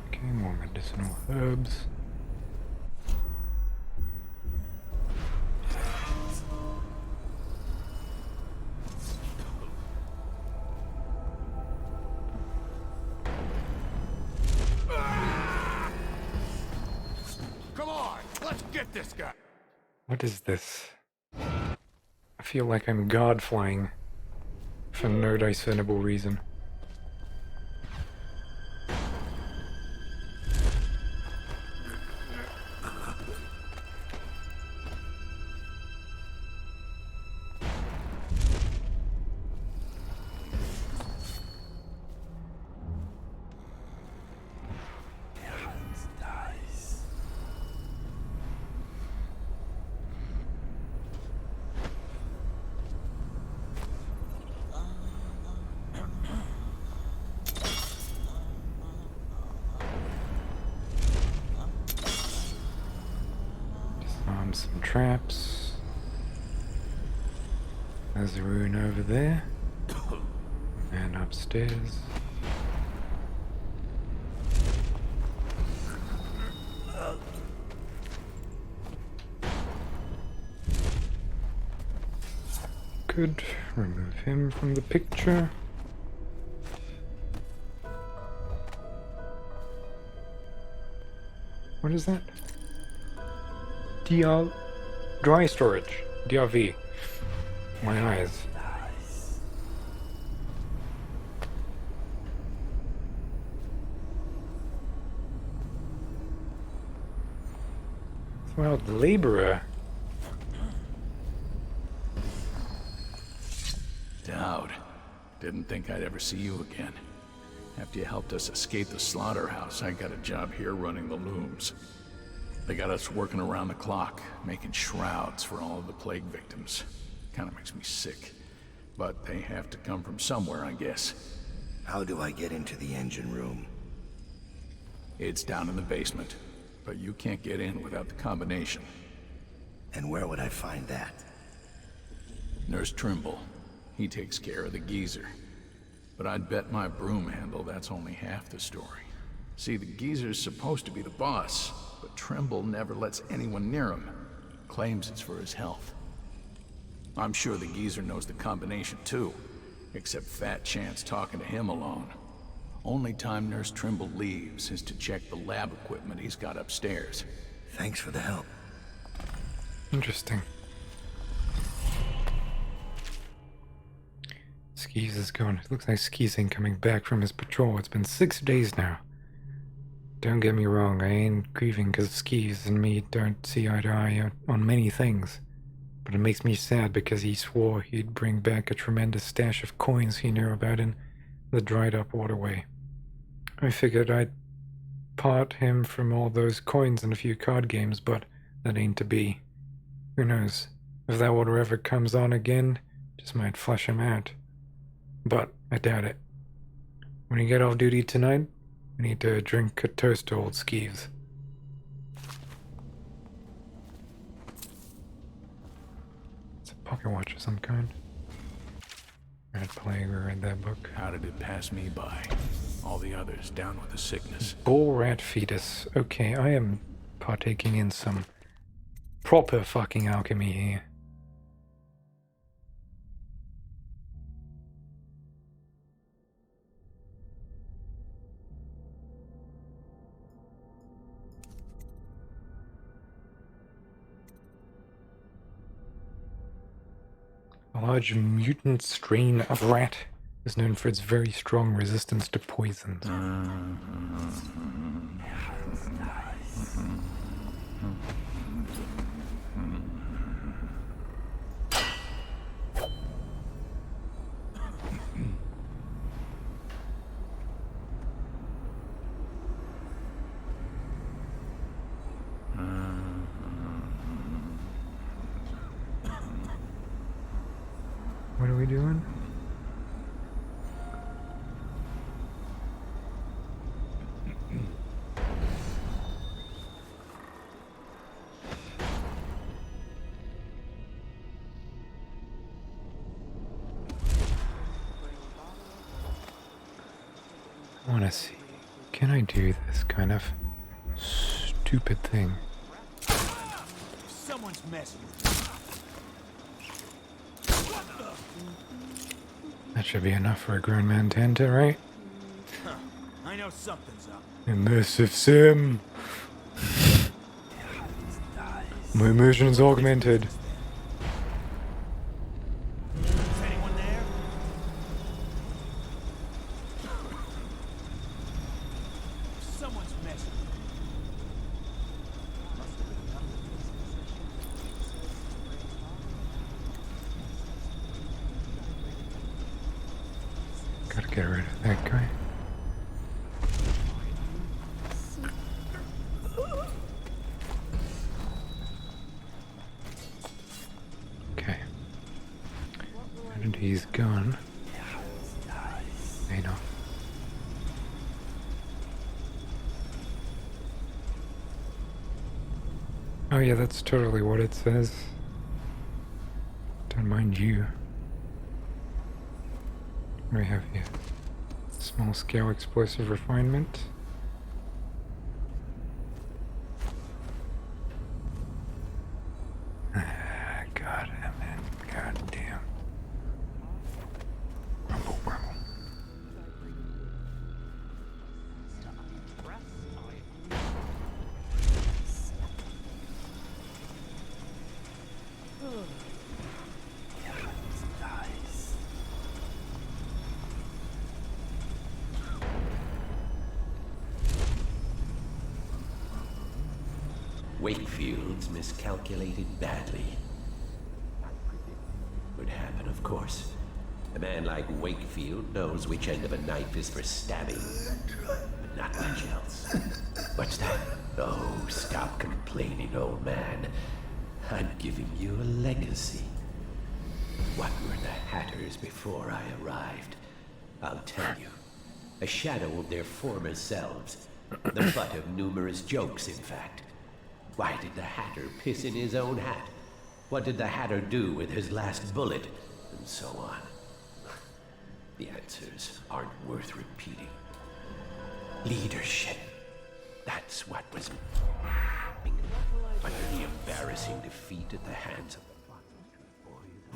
Okay, more medicinal herbs. This guy. What is this? I feel like I'm guard flying for no discernible reason. Some traps. There's a rune over there. And upstairs. could remove him from the picture. What is that? Dry storage. DRV. My eyes. Well, the laborer. Dowd. Didn't think I'd ever see you again. After you helped us escape the slaughterhouse, I got a job here running the looms. They got us working around the clock, making shrouds for all of the plague victims. Kinda makes me sick. But they have to come from somewhere, I guess. How do I get into the engine room? It's down in the basement, but you can't get in without the combination. And where would I find that? Nurse Trimble. He takes care of the geezer. But I'd bet my broom handle that's only half the story. See, the geezer's supposed to be the boss, but Trimble never lets anyone near him. Claims it's for his health. I'm sure the geezer knows the combination too, except Fat Chance talking to him alone. Only time Nurse Trimble leaves is to check the lab equipment he's got upstairs. Thanks for the help. Interesting. Skeez is gone. It looks like Skeez ain't coming back from his patrol. It's been 6 days now. Don't get me wrong, I ain't grieving because Skeez and me don't see eye to eye on many things. But it makes me sad because he swore he'd bring back a tremendous stash of coins he knew about in the dried up waterway. I figured I'd part him from all those coins and a few card games, but that ain't to be. Who knows? If that water ever comes on again, just might flush him out. But I doubt it. When you get off duty tonight, we need to drink a toast to old Skeeves. It's a pocket watch of some kind. Red Plague, we read that book. How did it pass me by? All the others down with the sickness. Bull rat fetus. Okay, I am partaking in some proper fucking alchemy here. A large mutant strain of rat is known for its very strong resistance to poisons. What are we doing? I want to see. Can I do this kind of stupid thing? Someone's messing. That should be enough for a grown man to enter, right? Huh. I know something's up. Immersive sim. My immersion's augmented. Is anyone there? Someone's messing. Gotta get rid of that guy. Okay. And he's gone. I know. Oh yeah, that's totally what it says. Don't mind you. What do we have here? Small scale explosive refinement. God damn. Wakefield's miscalculated badly. Would happen, of course. A man like Wakefield knows which end of a knife is for stabbing, but not much else. What's that? Oh, stop complaining, old man. I'm giving you a legacy. What were the Hatters before I arrived? I'll tell you. A shadow of their former selves. The butt of numerous jokes, in fact. Why did the Hatter piss in his own hat? What did the Hatter do with his last bullet? And so on. The answers aren't worth repeating. Leadership. That's what was under the embarrassing defeat at the hands of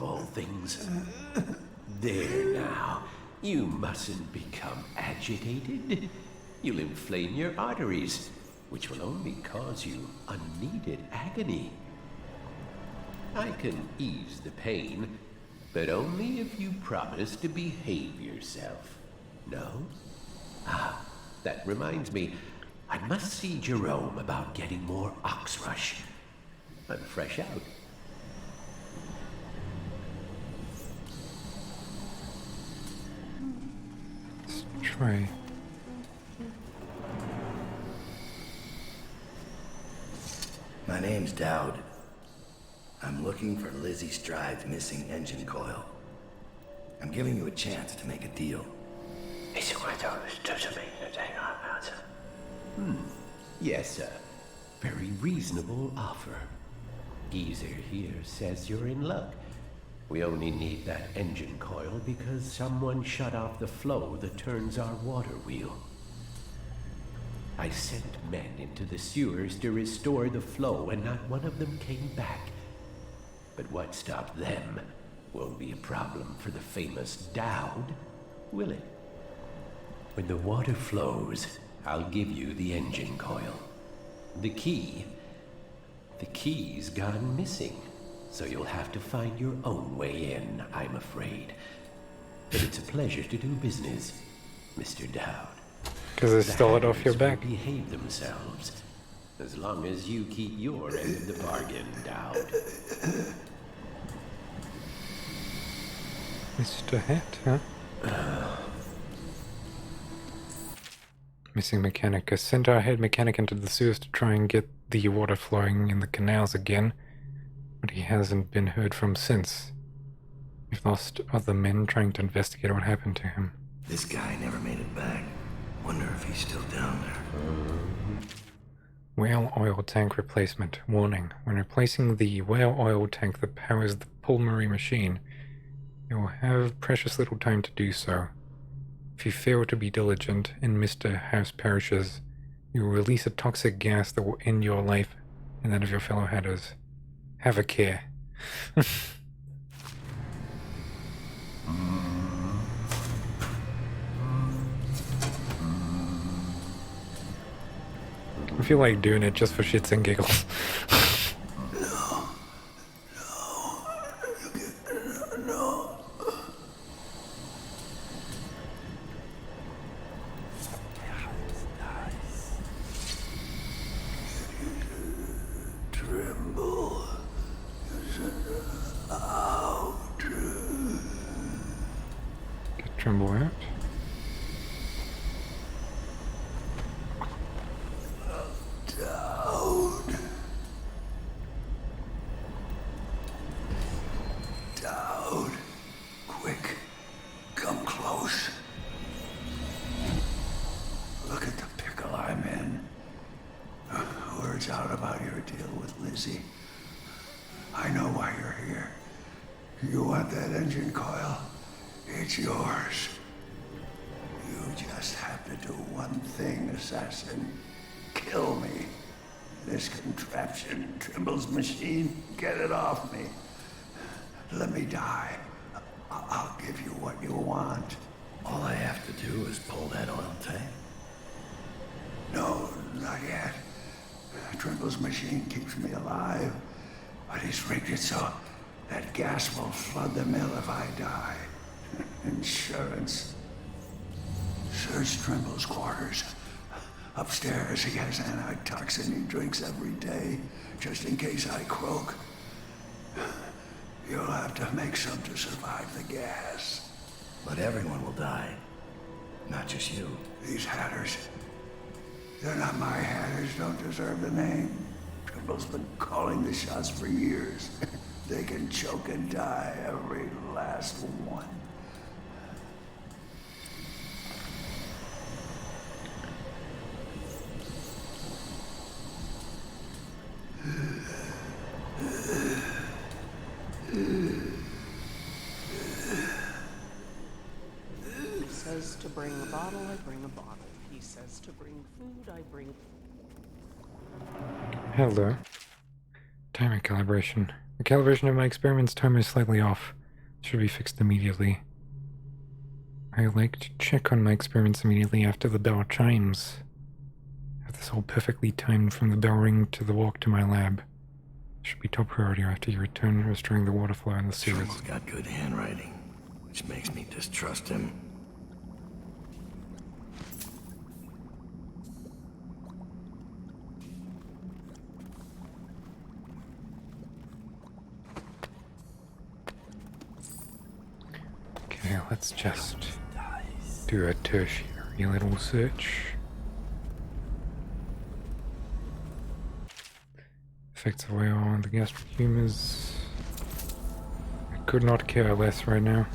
all things. There now. You mustn't become agitated. You'll inflame your arteries, which will only cause you unneeded agony. I can ease the pain, but only if you promise to behave yourself. No? Ah, that reminds me. I must see Jerome about getting more Oxrush. I'm fresh out. Let's try. My name's Dowd. I'm looking for Lizzie Stride's missing engine coil. I'm giving you a chance to make a deal. Yes, sir. Very reasonable offer. Geezer here says you're in luck. We only need that engine coil because someone shut off the flow that turns our water wheel. I sent men into the sewers to restore the flow, and not one of them came back. But what stopped them won't be a problem for the famous Dowd, will it? When the water flows, I'll give you the engine coil. The key's gone missing, so you'll have to find your own way in, I'm afraid. But it's a pleasure to do business, Mr. Dowd. Because they stole it off your back. Behave themselves, as long as you keep your end of the bargain, Dowd. Mr. Hat, huh? Missing mechanic. I sent our head mechanic into the sewers to try and get the water flowing in the canals again, but he hasn't been heard from since. We've lost other men trying to investigate what happened to him. This guy never made it back. Wonder if he's still down there. Whale oil tank replacement. Warning. When replacing the whale oil tank that powers the pulmonary machine, you will have precious little time to do so. If you fail to be diligent and Mr. House perishes, you will release a toxic gas that will end your life and that of your fellow Hatters. Have a care. I feel like doing it just for shits and giggles. Tremble out. Dowd. Quick. Come close. Look at the pickle I'm in. Word's out about your deal with Lizzie. I know why you're here. You want that engine coil? It's yours. You just have to do one thing, assassin. Kill me. This contraption, Trimble's machine, get it off me. Let me die. I'll give you what you want. All I have to do is pull that oil tank. No, not yet. Trimble's machine keeps me alive, but he's rigged it so that gas will flood the mill if I die. Insurance. Search Trimble's quarters. Upstairs, he has antitoxin he drinks every day, just in case I croak. You'll have to make some to survive the gas. But everyone will die. Not just you. These hatters. They're not my hatters, don't deserve the name. Trimble's been calling the shots for years. They can choke and die, every last one. He says to bring a bottle, I bring a bottle. He says to bring food, I bring... Hello. Timer calibration. The calibration of my experiment's timer is slightly off. It should be fixed immediately. I like to check on my experiments immediately after the bell chimes. Have this all perfectly timed from the bell ring to the walk to my lab. Should be top priority after you return, restoring the water flow in the sewers. Trimble's got good handwriting, which makes me distrust him. Okay, let's just do a tertiary little search. Effects of oil on the gastric humors. I could not care less right now.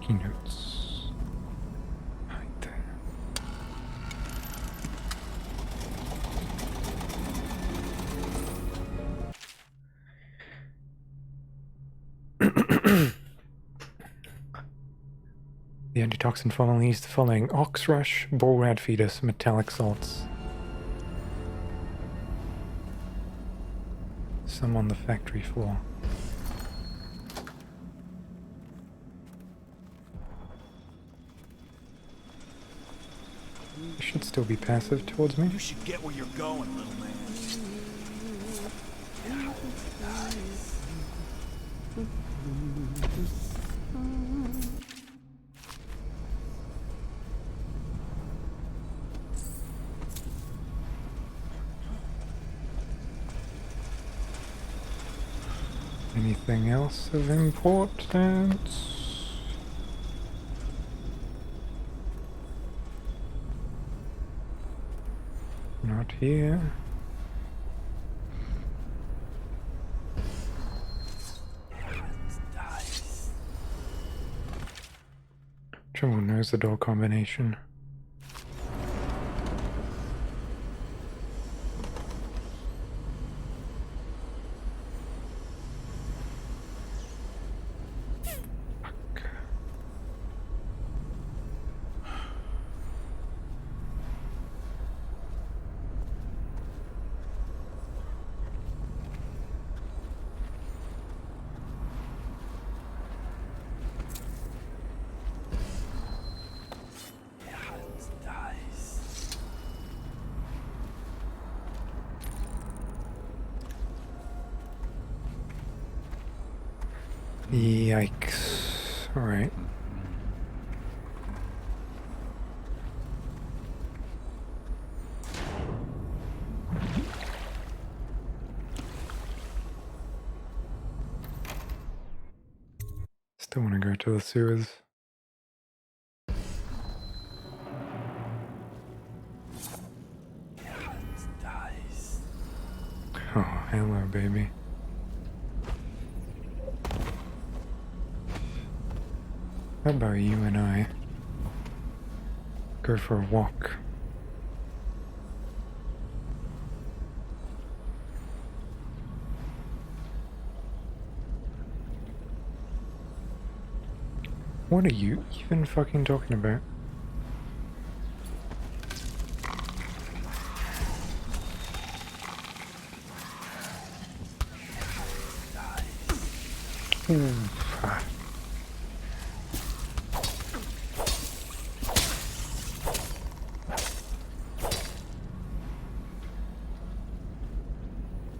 Keynotes. Right there. The antitoxin formula used the following: oxrush, bull rat fetus, metallic salts. Some on the factory floor. They should still be passive towards me. You should get where you're going, little man. Anything else of importance? Not here. Trimble knows the door combination. Yikes. Alright. Still want to go to the sewers. Oh, hello, baby. How about you and I go for a walk? What are you even fucking talking about?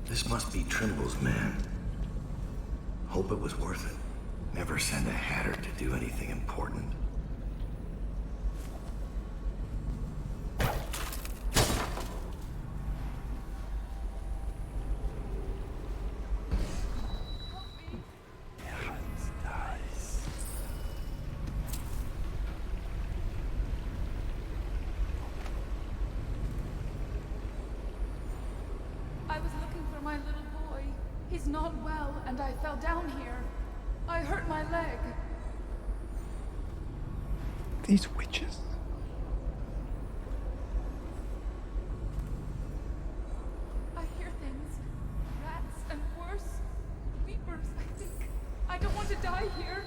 This must be Trimble's man. Hope it was worth it. Never send a hatter to do anything important. for my little boy. He's not well, and I fell down here. I hurt my leg. These witches. I hear things. Rats and worse. Reapers, I think. I don't want to die here.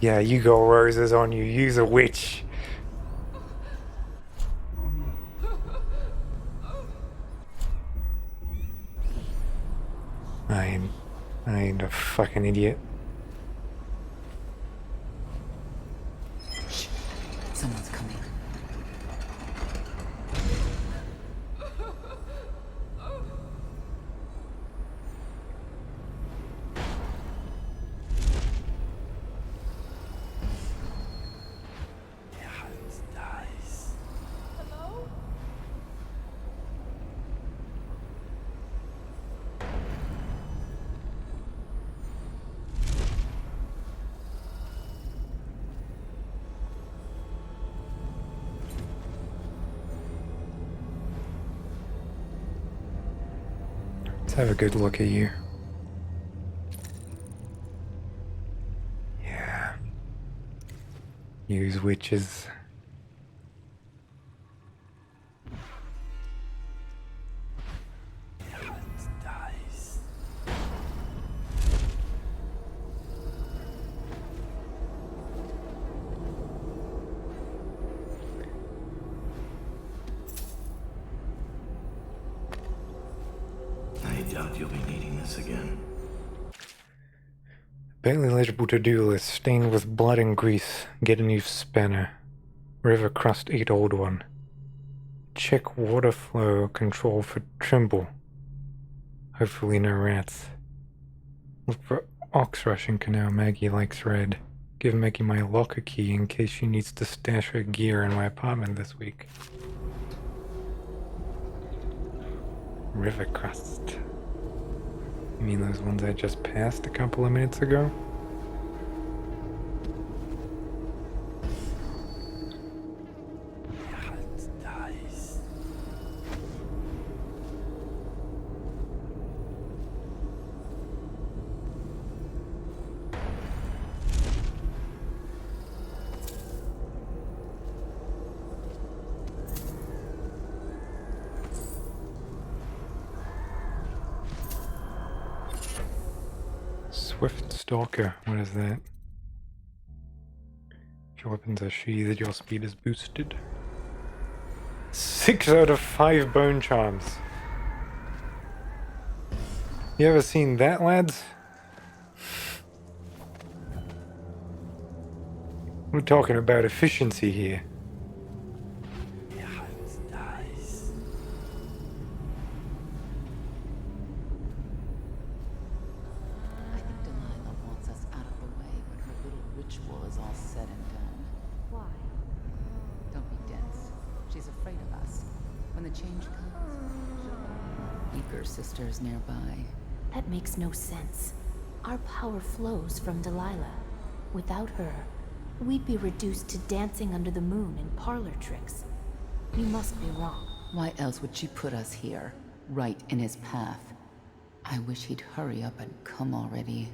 Yeah, you got roses on you. Use a witch. I ain't a fucking idiot. Someone's coming. Hello? Let's have a good look at you. Yeah. Use witches. I doubt you'll be needing this again. Barely legible to-do list, stained with blood and grease. Get a new spanner. River crust 8 old one. Check water flow control for Trimble. Hopefully no rats. Look for ox rush in canal. Maggie likes red. Give Maggie my locker key in case she needs to stash her gear in my apartment this week. River crust. You mean those ones I just passed a couple of minutes ago? Swift Stalker, what is that? If your weapons are sheathed, your speed is boosted. 6 out of 5 bone charms. You ever seen that, lads? We're talking about efficiency here. Sisters nearby. That makes no sense. Our power flows from Delilah. Without her, we'd be reduced to dancing under the moon and parlor tricks. You must be wrong. Why else would she put us here, right in his path? I wish he'd hurry up and come already.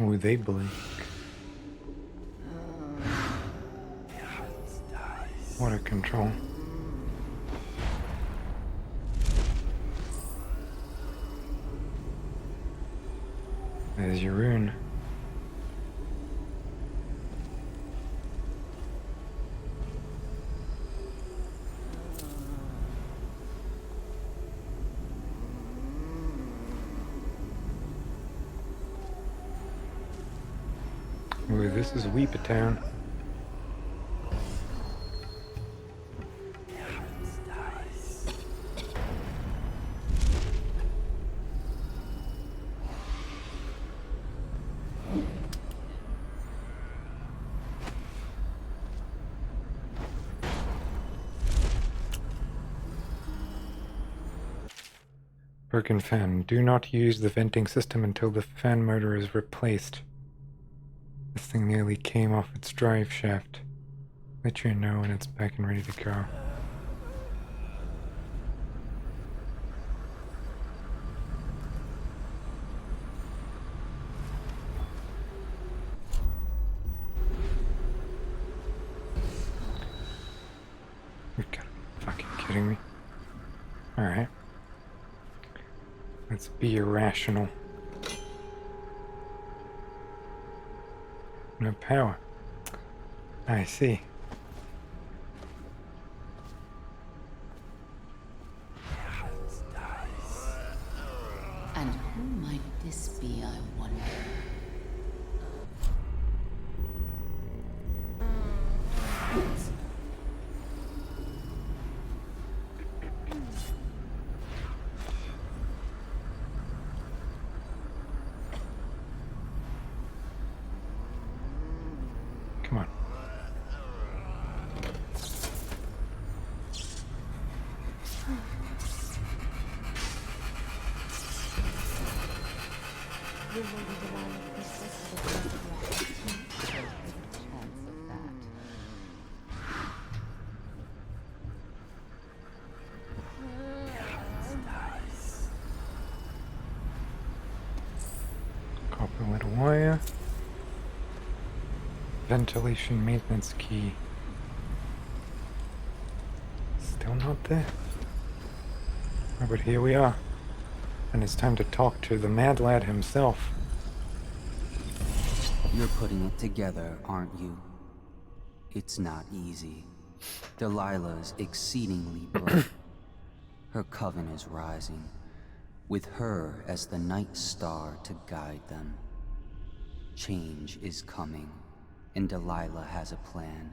Oh, they blink. Water control. There's your rune. Ooh, this is Weeper Town. Broken fan. Do not use the venting system until the fan motor is replaced. This thing nearly came off its drive shaft. Let you know when it's back and ready to go. kidding me? Alright. Let's be irrational. No power. I see. And who might this be, I wonder? Come on. Copper lead wire. Ventilation maintenance key. Still not there. Oh, but here we are. And it's time to talk to the mad lad himself. You're putting it together, aren't you? It's not easy. Delilah's exceedingly bright. Her coven is rising, with her as the night star to guide them. Change is coming, and Delilah has a plan.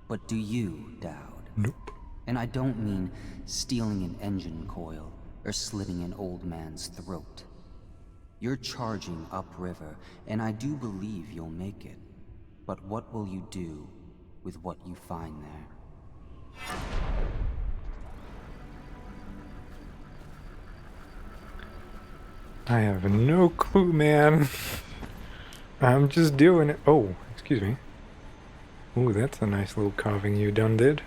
But do you, Dowd? Nope. And I don't mean stealing an engine coil or slitting an old man's throat. You're charging upriver, and I do believe you'll make it. But what will you do with what you find there? I have no clue, man. I'm just doing it. Oh, excuse me. Ooh, that's a nice little carving you done did.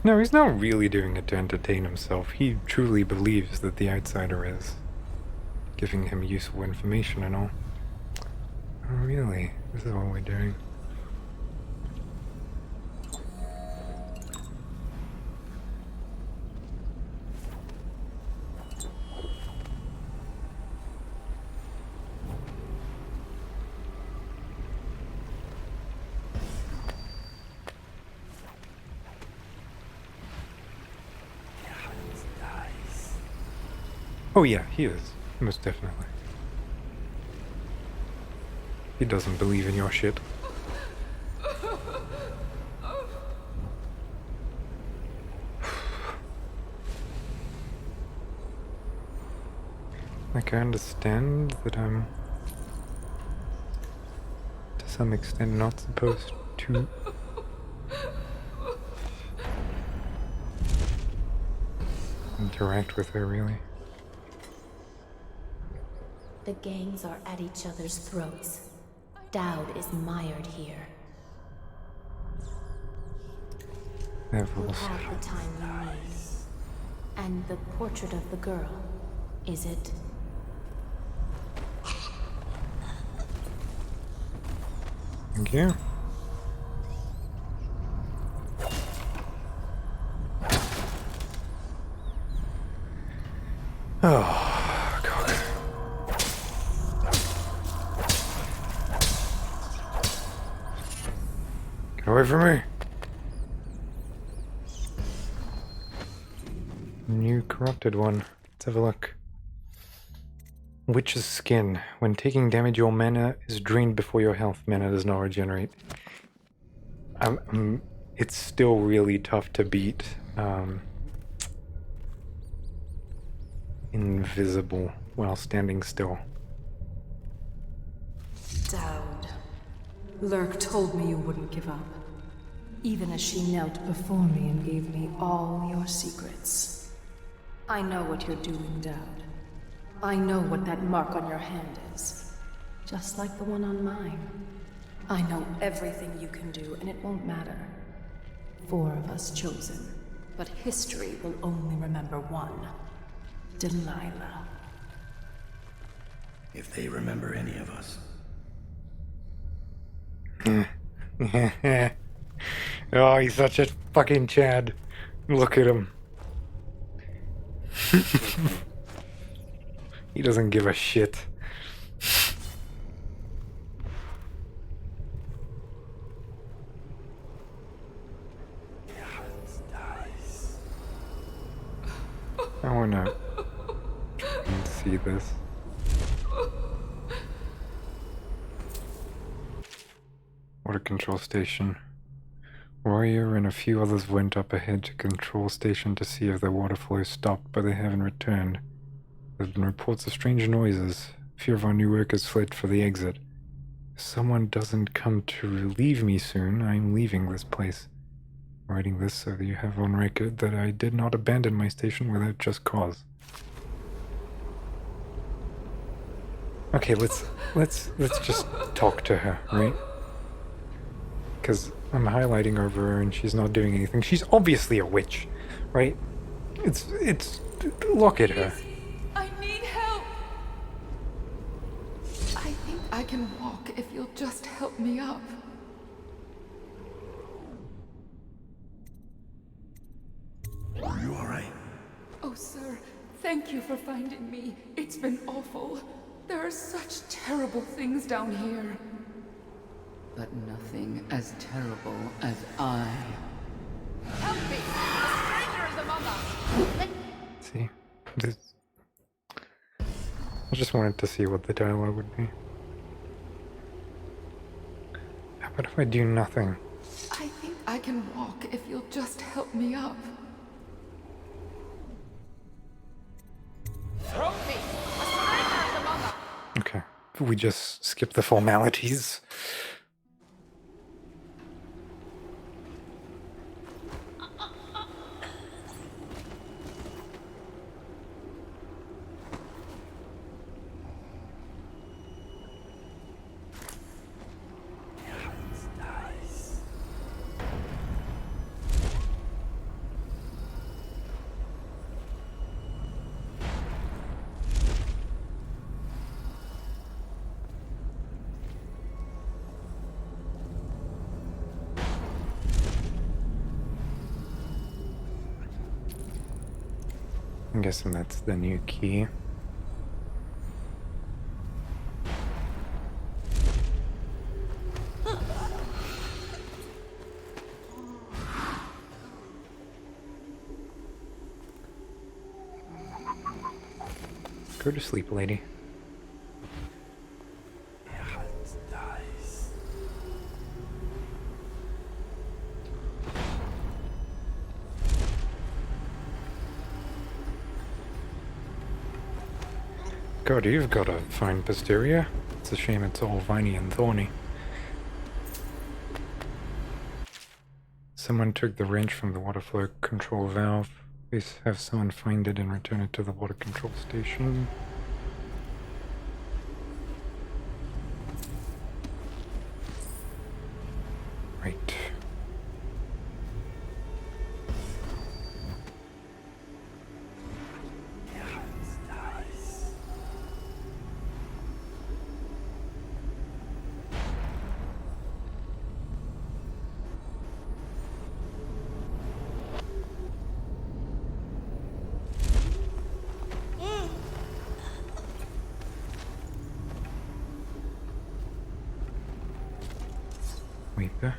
No, he's not really doing it to entertain himself. He truly believes that the outsider is giving him useful information and all. Oh, really? This is what we're doing. Oh yeah, he is. Most definitely. He doesn't believe in your shit. Like, I understand that I'm to some extent not supposed to interact with her, really. The gangs are at each other's throats. Dowd is mired here. We'll have the time we need. And the portrait of the girl, is it? Thank you. Oh, God. Get away from me. New corrupted one. Let's have a look. Witch's skin. When taking damage, your mana is drained before your health. Mana does not regenerate. It's still really tough to beat. Invisible while standing still. Dowd. Lurk told me you wouldn't give up. Even as she knelt before me and gave me all your secrets. I know what you're doing, Dowd. I know what that mark on your hand is. Just like the one on mine. I know everything you can do, and it won't matter. 4 of us chosen, but history will only remember one. Delilah. if they remember any of us. Oh, he's such a fucking Chad. Look at him. He doesn't give a shit. I wanna try and see this. Water control station. Warrior and a few others went up ahead to control station to see if the water flow stopped, but they haven't returned. There have been reports of strange noises. A few of our new workers fled for the exit. If someone doesn't come to relieve me soon, I'm leaving this place. I'm writing this so that you have on record that I did not abandon my station without just cause. Okay, let's just talk to her, right? Because I'm highlighting over her and she's not doing anything. She's obviously a witch, right? It's look at her. I need help. I think I can walk if you'll just help me up. Are you alright? Oh, sir, thank you for finding me. It's been awful. There are such terrible things down here. But nothing as terrible as I. Help me! A stranger is among us! See? This... I just wanted to see what the dialogue would be. What if I do nothing? I think I can walk if you'll just help me up. Help me! A stranger is among us! Okay. We just skip the formalities. I'm guessing that's the new key. Go to sleep, lady. God, you've got a fine posterior. It's a shame it's all viney and thorny. Someone took the wrench from the water flow control valve. Please have someone find it and return it to the water control station. Right. Wait there.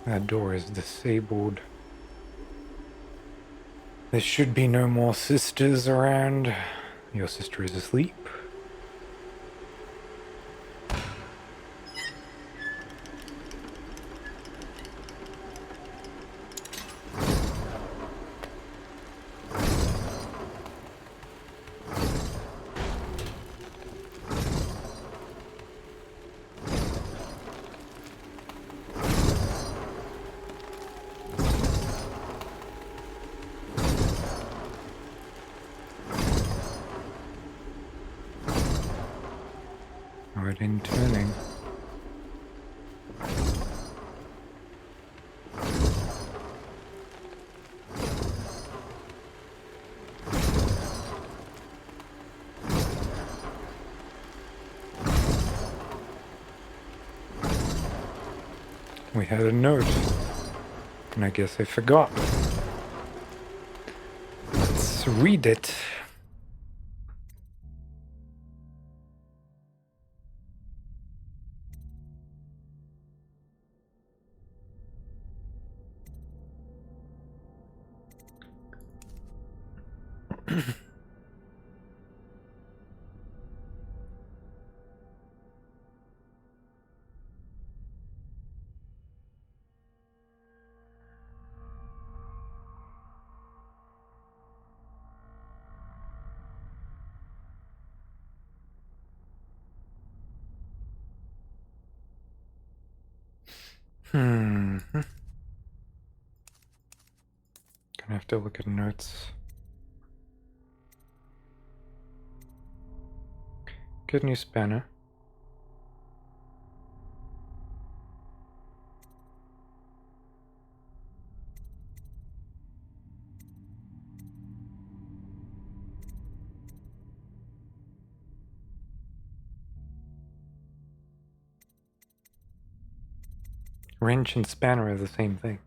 That door is disabled. There should be no more sisters around. Your sister is asleep. Already turning. We had a note, and I guess I forgot. Let's read it. Gonna have to look at notes. Good news, spanner. Wrench and spanner are the same thing.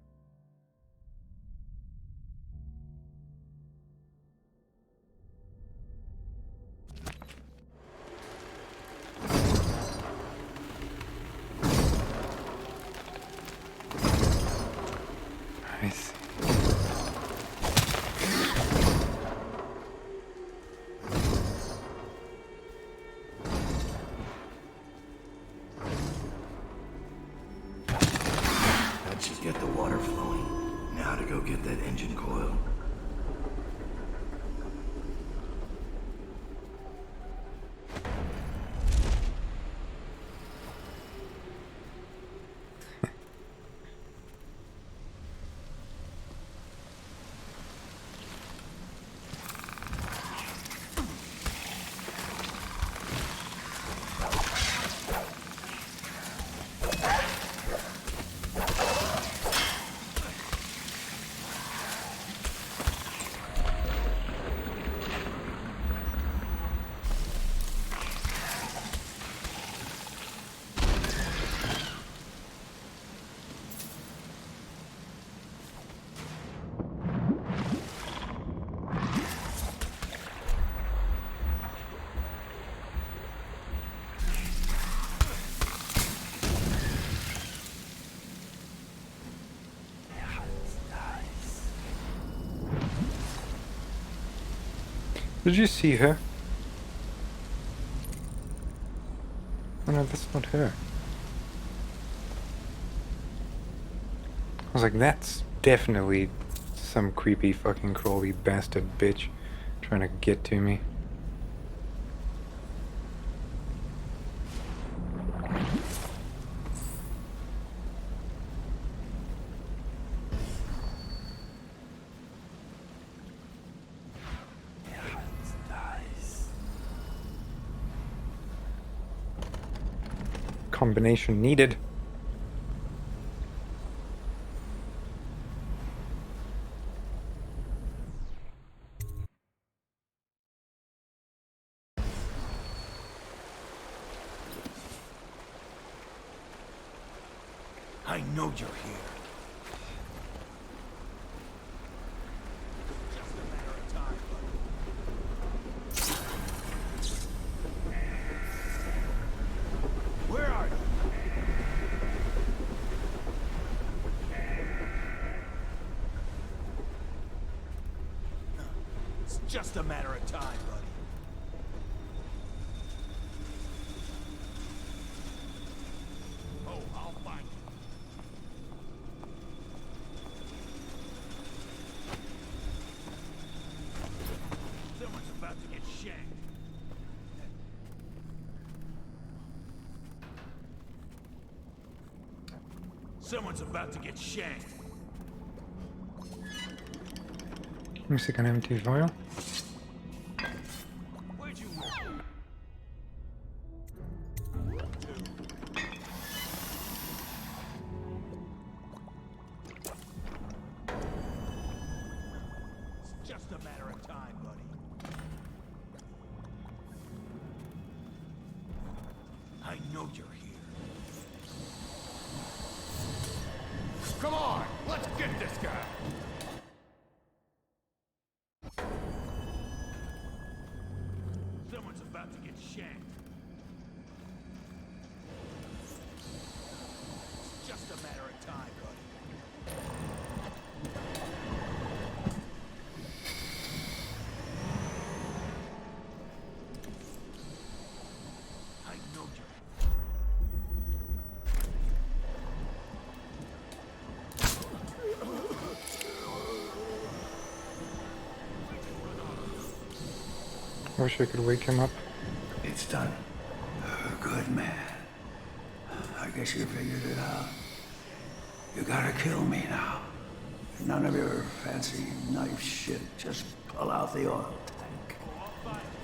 I see. That should get the water flowing. Now to go get that engine coil. Did you see her? Oh no, that's not her. I was like, that's definitely some creepy fucking crawly bastard bitch trying to get to me. Combination needed. I know you're here. Where are you? just a matter of time, buddy. Oh, I'll find you. Someone's about to get shanked. Someone's about to get shanked. Looks like an empty vial. Where'd you work? It's just a matter of time, buddy. I know you're here. Come on, let's get this guy. Someone's about to get shanked. It's just a matter of time, buddy. I know you're... I wish I could wake him up. It's done. Good man. I guess you figured it out. You gotta kill me now. None of your fancy knife shit. Just pull out the oil tank.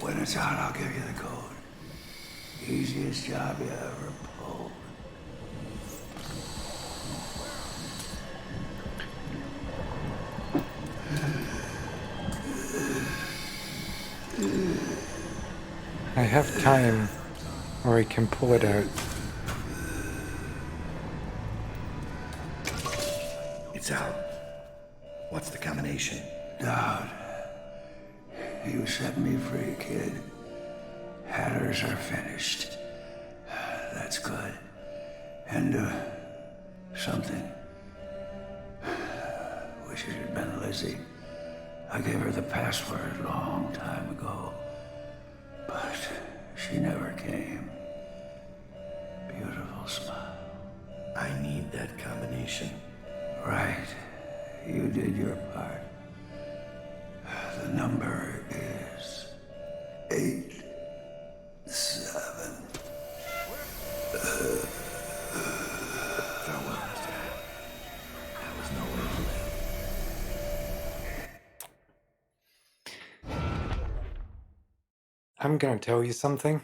When it's out, I'll give you the code. Easiest job you ever pulled. I have time, or I can pull it out. It's out. What's the combination? Dowd. You set me free, kid. Hatters are finished. That's good. And, something. Wish it had been Lizzie. I gave her the password a long time ago. But she never came. Beautiful smile. I need that combination. Right. You did your part. The number is 8, 7. Farewell, Mr. Hat. That was no way to live. I'm gonna tell you something.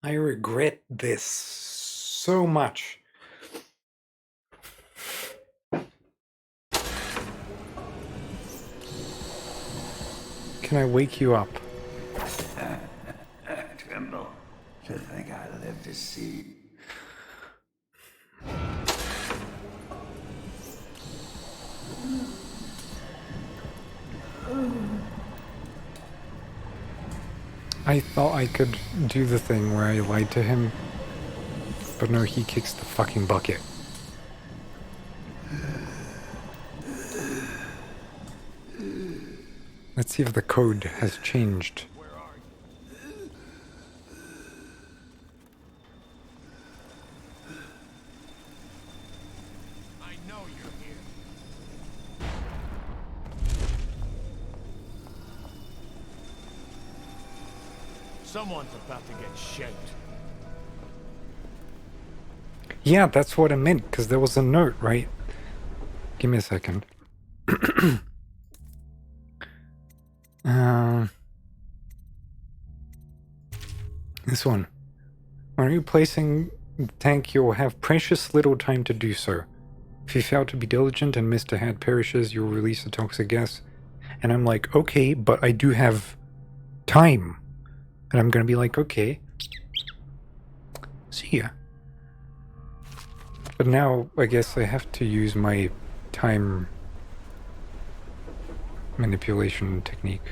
I regret this so much. Can I wake you up? Tremble to think I live to see. I thought I could do the thing where I lied to him, but no, he kicks the fucking bucket. Let's see if the code has changed. I know you're here. Someone's about to get shanked. Yeah, that's what I meant, because there was a note, right? Give me a second. This one. When replacing the tank, you will have precious little time to do so. If you fail to be diligent and Mr. Hat perishes, you will release a toxic gas. And I'm like, okay, but I do have time. And I'm gonna be like, okay. See ya. But now, I guess I have to use my time manipulation technique.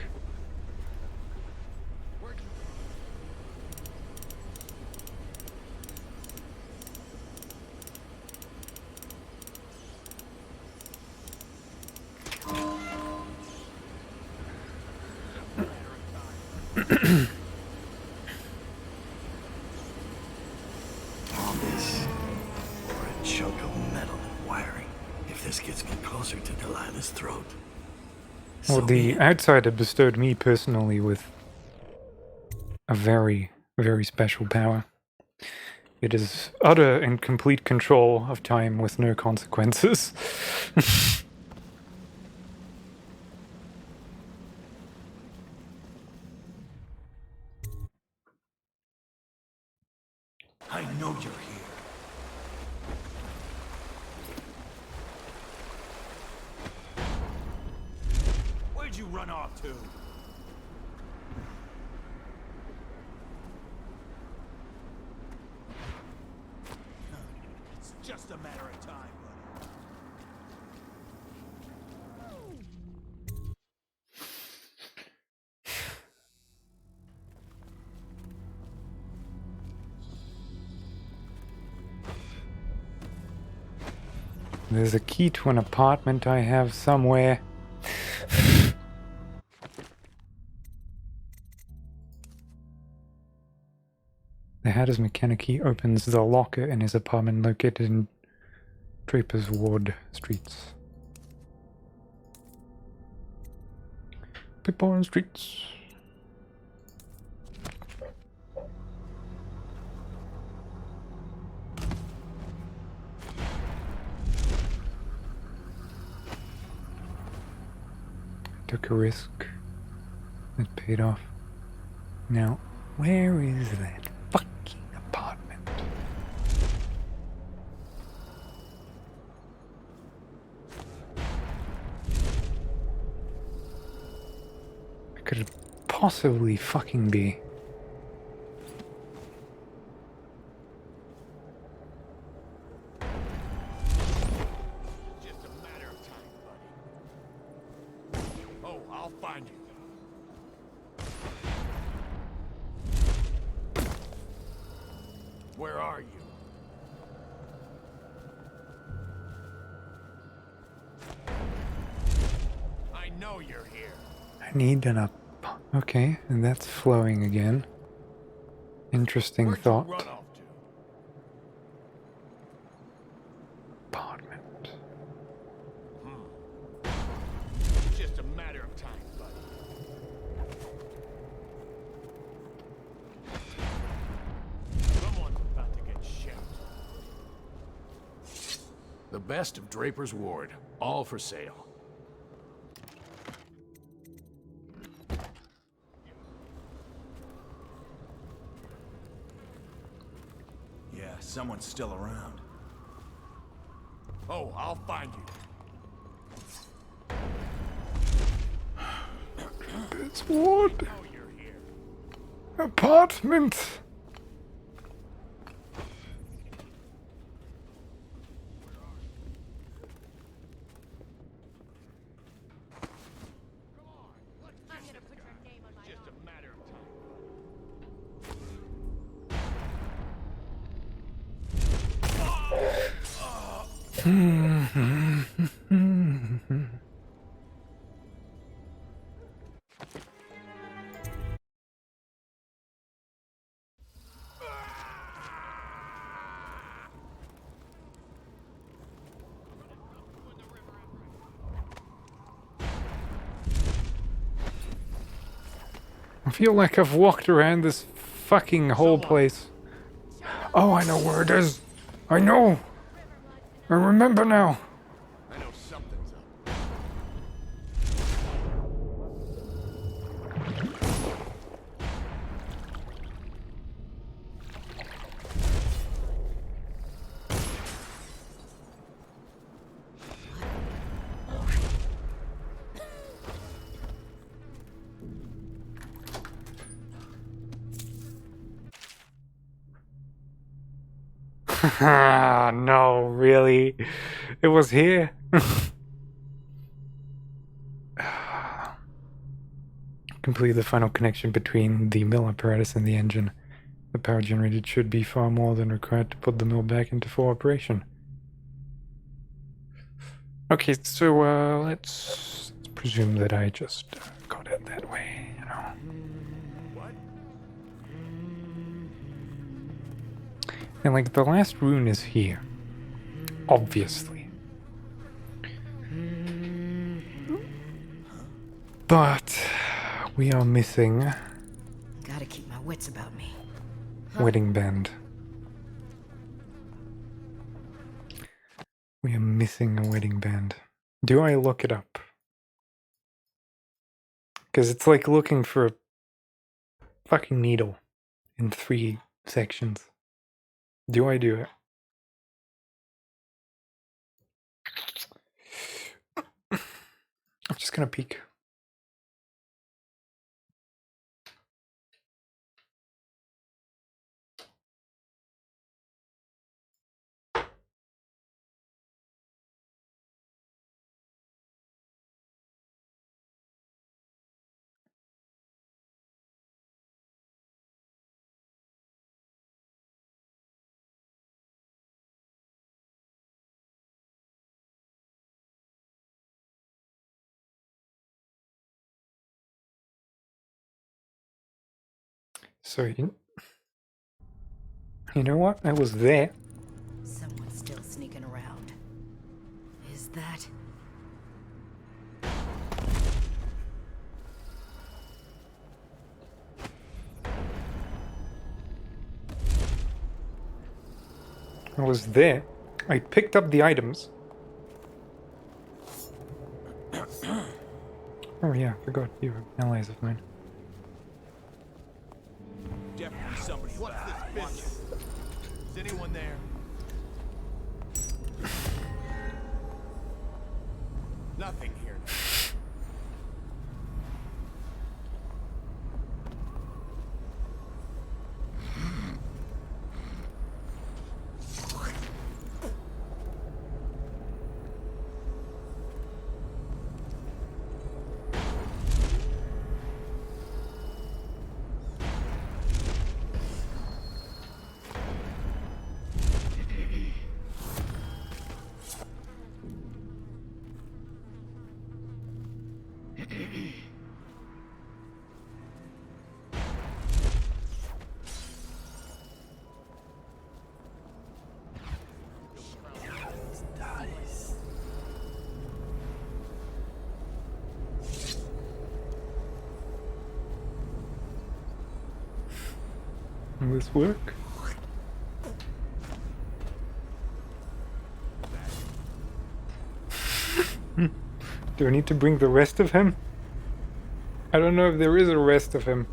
All this for a chunk of metal and wiring. If this gets me closer to Delilah's throat. Well, the outsider bestowed me personally with a very, very special power. It is utter and complete control of time with no consequences. I know you're here. Where'd you run off to? It's just a matter of time, buddy. There's a key to an apartment I have somewhere. The Hatter's mechanic key opens the locker in his apartment located in Draper's Ward Streets. Pipon Streets. Took a risk. It paid off. Now, where is that fucking apartment? Where could it possibly fucking be? Where are you? I know you're here. I need an okay, and that's flowing again. Interesting thought. Run off to? Apartment. It's just a matter of time, buddy. Someone's about to get shot. The best of Draper's Ward, all for sale. Yeah, someone's still around. Oh, I'll find you. It's Ward. Apartment. I feel like I've walked around this fucking whole place. Oh, I know where it is. I know. I remember now. I know something's up. No, really? It was here? Complete the final connection between the mill apparatus and the engine. The power generated should be far more than required to put the mill back into full operation. Okay, so let's presume that I just got it that way, you know. What? And like the last rune is here. Obviously. But we are missing Gotta keep my wits about me. wedding band. We are missing a wedding band. Do I look it up? Because it's like looking for a fucking needle in 3 sections. Do I do it? I'm just gonna peek. So you know what? I was there. Someone's still sneaking around. Is that... I was there. I picked up the items. Oh yeah, I forgot you were allies of mine. Definitely somebody. What's this business? Is anyone there? Nothing here. Will this work? Do I need to bring the rest of him? I don't know if there is a rest of him.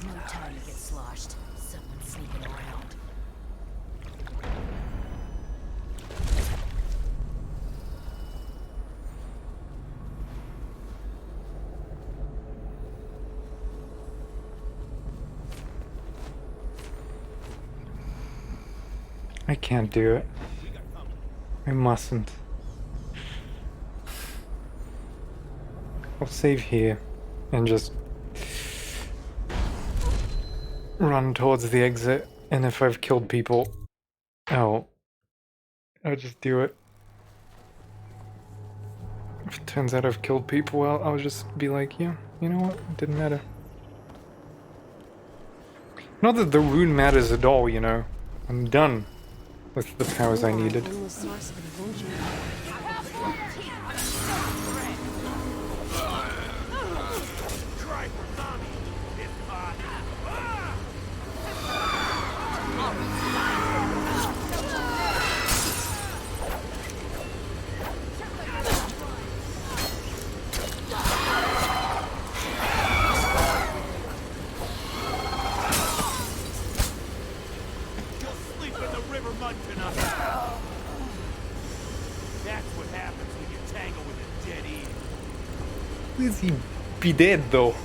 No time to get sloshed. Someone's sneaking around. I can't do it. I mustn't. I'll save here and just run towards the exit, and if I've killed people, I'll just do it. If it turns out I've killed people, I'll just be like, yeah, you know what, it didn't matter. Not that the rune matters at all, you know. I'm done with the powers I needed. Is he be dead though?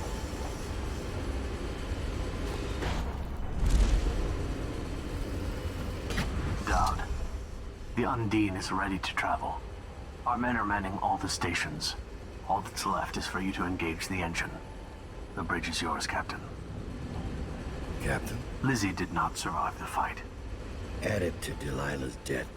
Dowd, the Undine is ready to travel. Our men are manning all the stations. All that's left is for you to engage the engine. The bridge is yours, Captain. Captain? Lizzie did not survive the fight. Add it to Delilah's debt.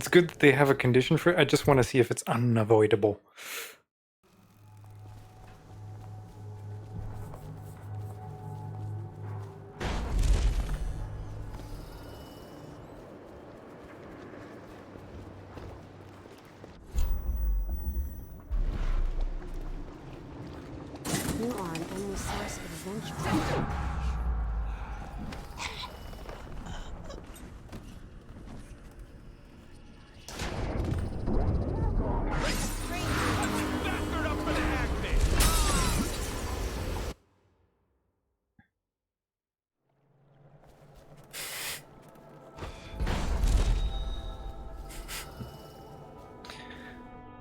It's good that they have a condition for it. I just want to see if it's unavoidable. You are an endless source of adventure.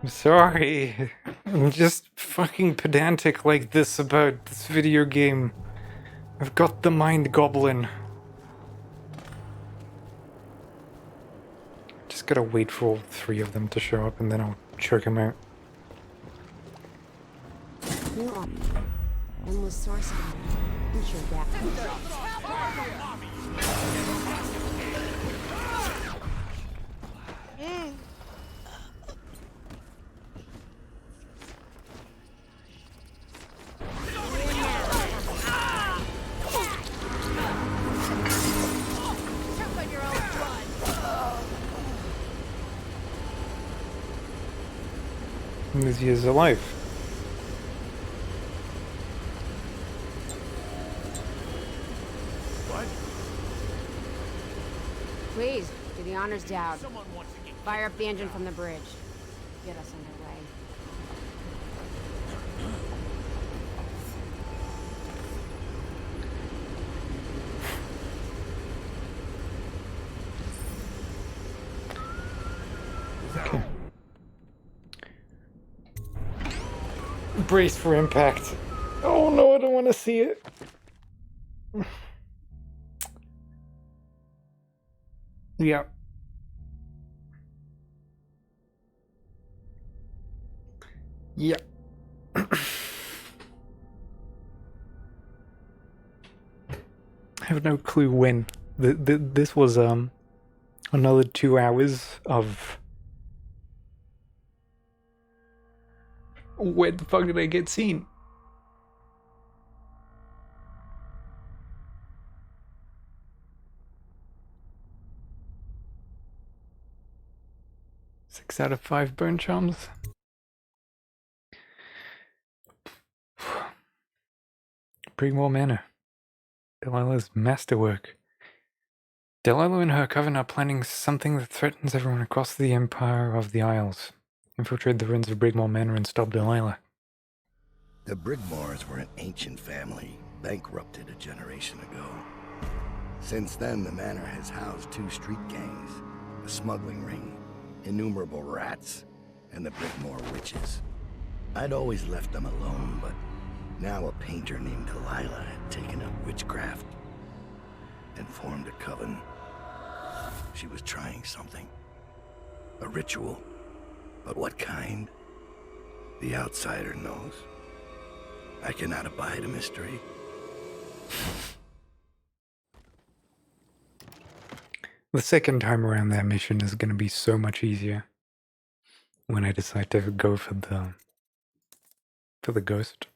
I'm sorry. I'm just fucking pedantic like this about this video game. I've got the mind goblin. Just gotta wait for all three of them to show up and then I'll choke them out. You are an endless source of adventure. Lizzie is alive. What? Please, do the honors, Dowd. Fire up the engine from the bridge. Get us underway. Okay. Brace for impact. Oh no, I don't want to see it. Yeah. Yeah. I have no clue when. This was another 2 hours of... Where the fuck did I get seen? Six out of 5 burn charms. Brigmore Manor. Delilah's masterwork. Delilah and her coven are planning something that threatens everyone across the Empire of the Isles. Infiltrate the ruins of Brigmore Manor and stop Delilah. The Brigmores were an ancient family, bankrupted a generation ago. Since then, the manor has housed 2 street gangs, a smuggling ring, innumerable rats, and the Brigmore witches. I'd always left them alone, but now a painter named Delilah had taken up witchcraft and formed a coven. She was trying something. A ritual. But what kind? The outsider knows. I cannot abide a mystery. The second time around that mission is going to be so much easier when I decide to go for the ghost.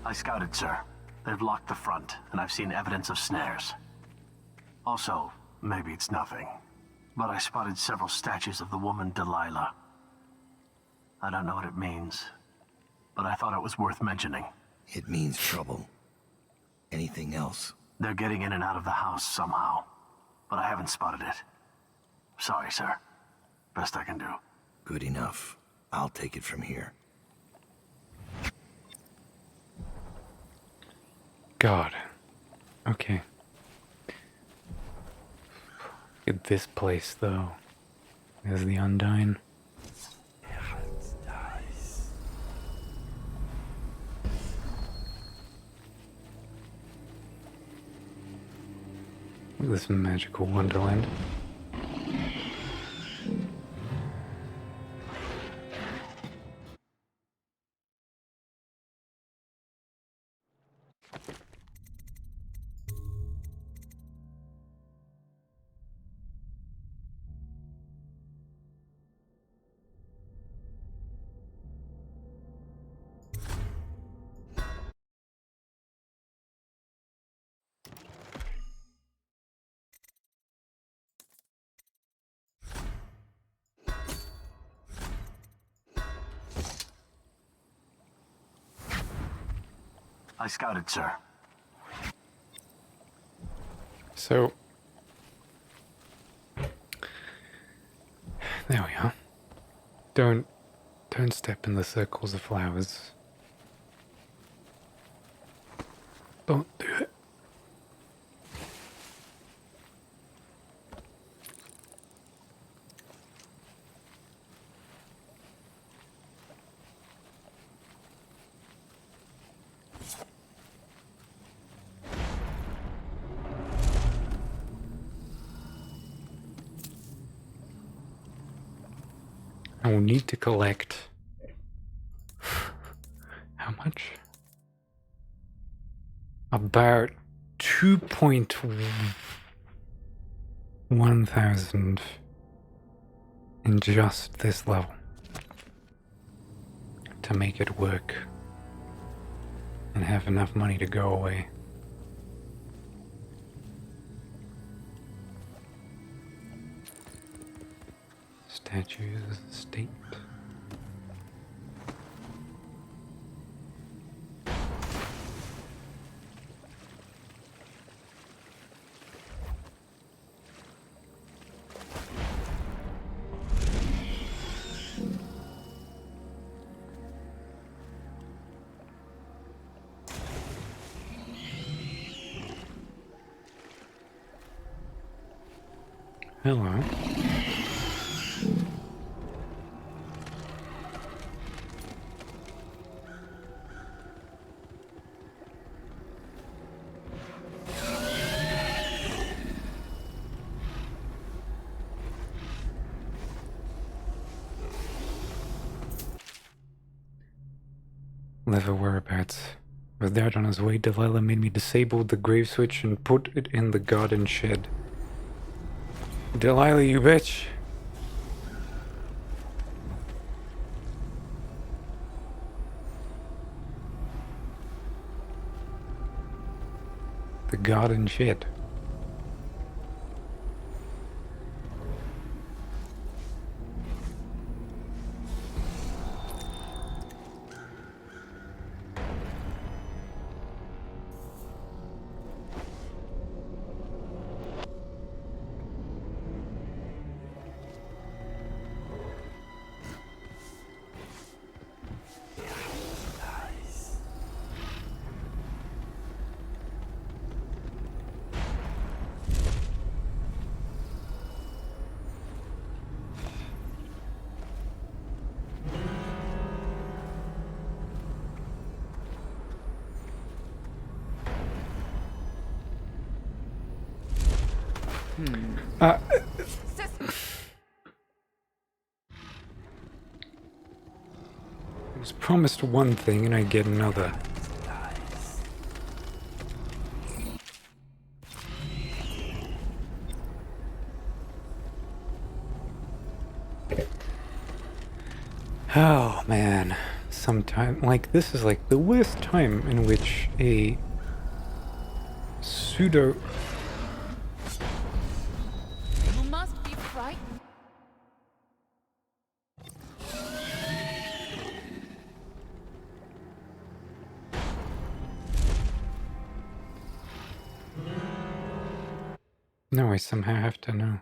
I scouted, sir. They've locked the front, and I've seen evidence of snares. Also, maybe it's nothing, but I spotted several statues of the woman Delilah. I don't know what it means, but I thought it was worth mentioning. It means trouble. Anything else? They're getting in and out of the house somehow, but I haven't spotted it. Sorry, sir. Best I can do. Good enough. I'll take it from here. God. Okay. Look at this place, though. There's the Undyne. Look at this magical wonderland. I scouted, sir. So, there we are. Don't step in the circles of flowers. Don't do it. I will need to collect how much? About 2.1 thousand in just this level to make it work and have enough money to go away. Statues of the state. Hello. Never whereabouts. Was out on his way, Delilah made me disable the grave switch and put it in the garden shed. Delilah, you bitch! The garden shed. I was promised one thing and I get another. Oh man, sometime like this is like the worst time in which a pseudo You must be frightened. No, I somehow have to know.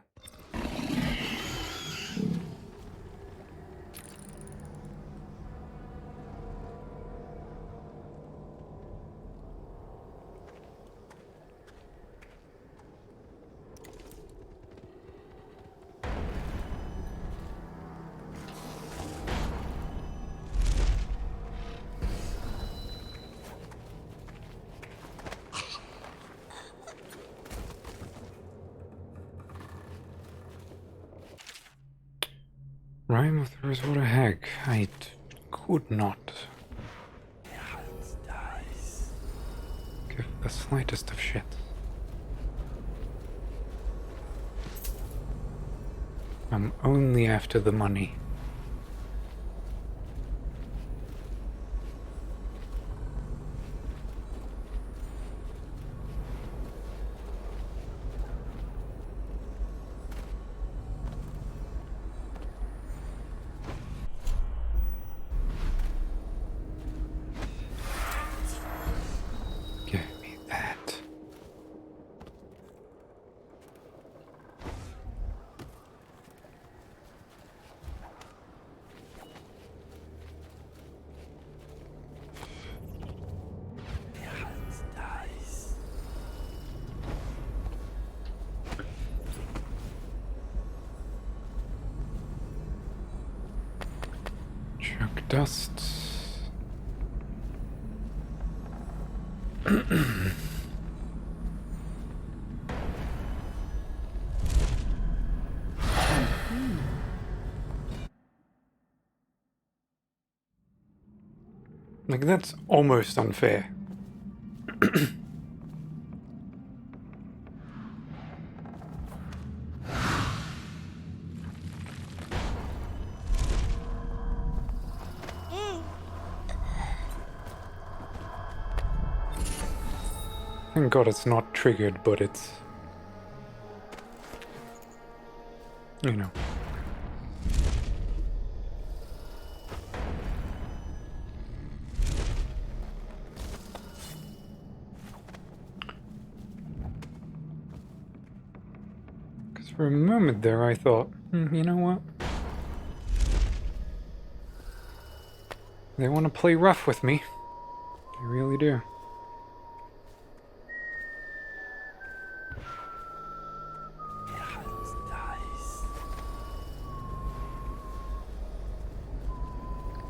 Rhyme of the Rosewater Hag. I could not give the slightest of shit. I'm only after the money. Give me that. Chuck dust. Like, that's almost unfair. Thank God it's not triggered, but it's... you know. Because for a moment there I thought, you know what? They want to play rough with me. They really do.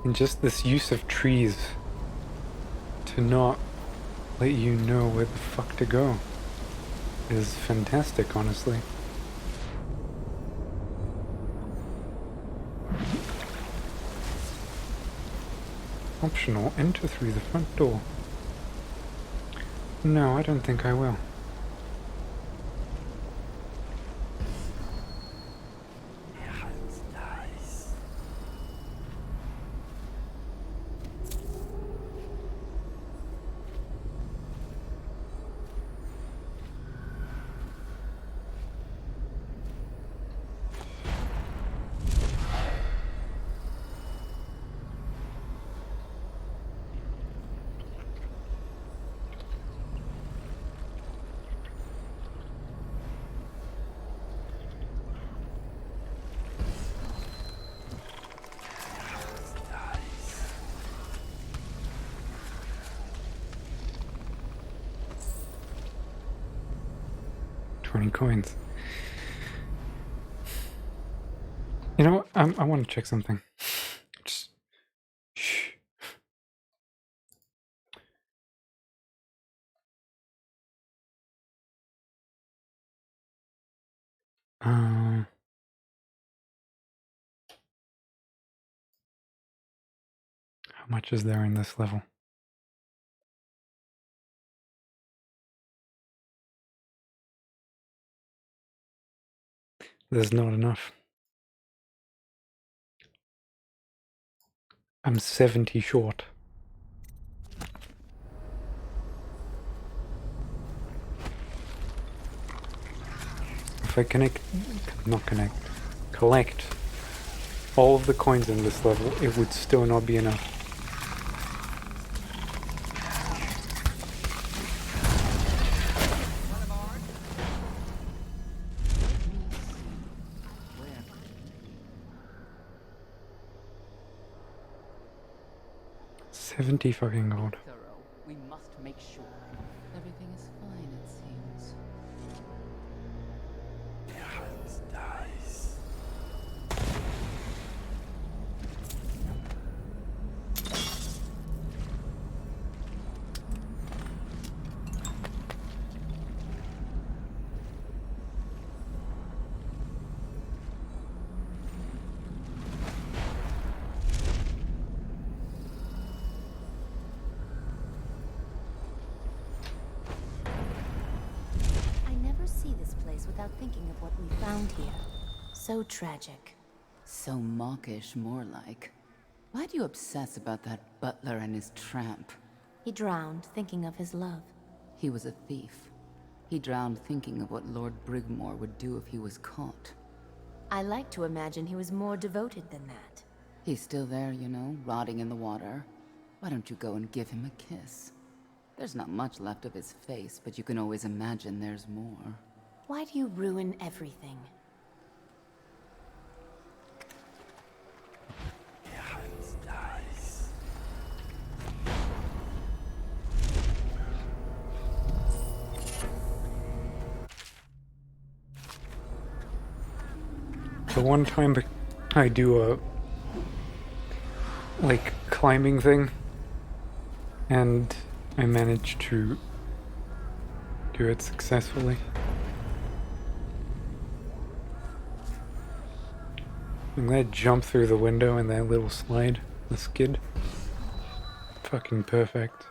And just this use of trees to not let you know where the fuck to go is fantastic, honestly. Optional, enter through the front door. No, I don't think I will. Coins. You know what? I want to check something. Just shh. How much is there in this level? There's not enough. I'm 70 short. If I collect all of the coins in this level, it would still not be enough. $70 fucking gold. We must make sure everything is fine, it seems. thinking of what we found here. So tragic. So mawkish, more like. Why do you obsess about that butler and his tramp? He drowned thinking of his love. He was a thief. He drowned thinking of what Lord Brigmore would do if he was caught. I like to imagine he was more devoted than that. He's still there, you know, rotting in the water. Why don't you go and give him a kiss? There's not much left of his face, but you can always imagine there's more. Why do you ruin everything? The one time I do a like climbing thing and I managed to do it successfully. I'm gonna jump through the window in that little slide, the skid. Fucking perfect.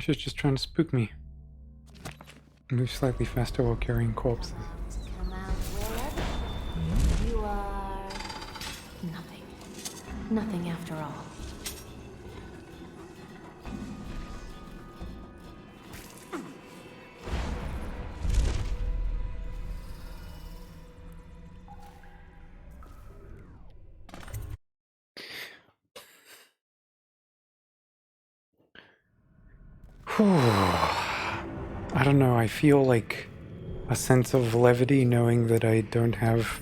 She's just trying to spook me. Move slightly faster while carrying corpses. Come out wherever you are. Nothing. Nothing after all. I don't know, I feel like a sense of levity knowing that I don't have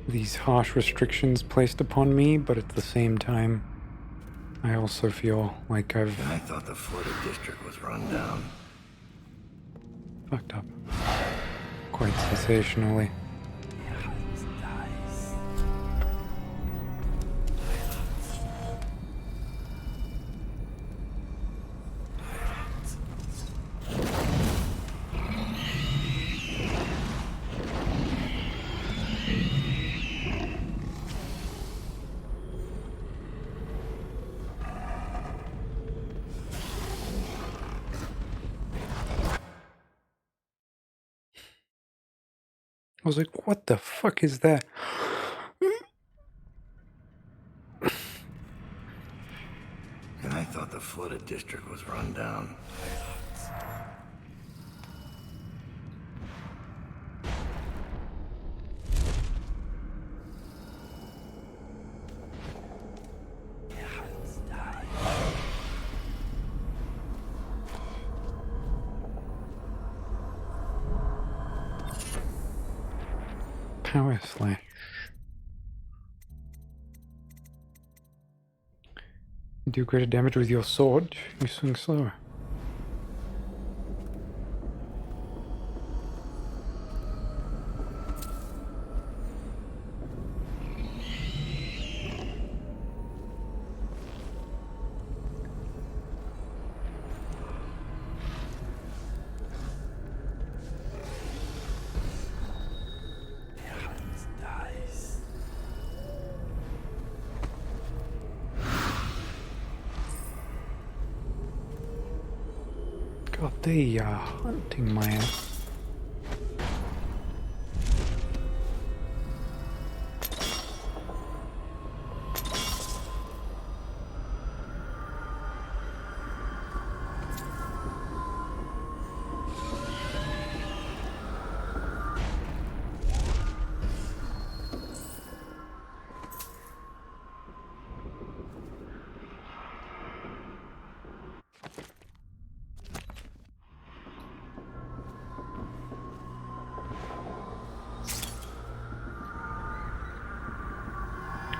these harsh restrictions placed upon me, but at the same time, I also feel like I thought the Florida district was run down. Fucked up. Quite sensationally. I was like, what the fuck is that? And I thought the flooded district was run down. Power slash. You do greater damage with your sword, you swing slower. God, they are hunting my ass.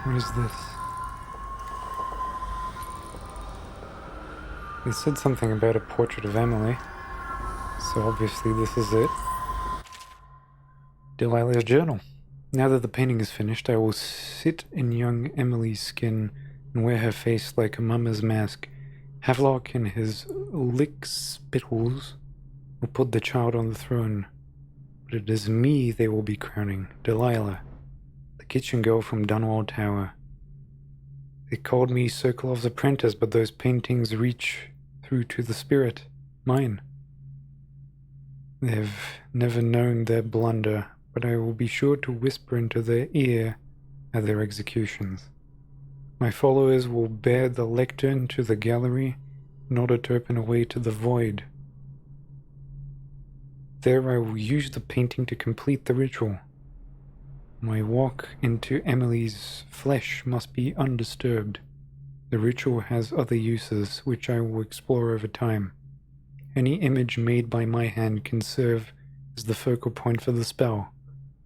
What is this? They said something about a portrait of Emily, so obviously this is it. Delilah's journal. Now that the painting is finished, I will sit in young Emily's skin and wear her face like a mummer's mask. Havelock and his lick-spittles will put the child on the throne, but it is me they will be crowning, Delilah, the kitchen girl from Dunwall Tower. They called me Sokolov's apprentice, but those paintings reach through to the spirit, mine. They've never known their blunder, but I will be sure to whisper into their ear at their executions. My followers will bear the lectern to the gallery in order to open a way to the void. There I will use the painting to complete the ritual. My walk into Emily's flesh must be undisturbed. The ritual has other uses, which I will explore over time. Any image made by my hand can serve as the focal point for the spell.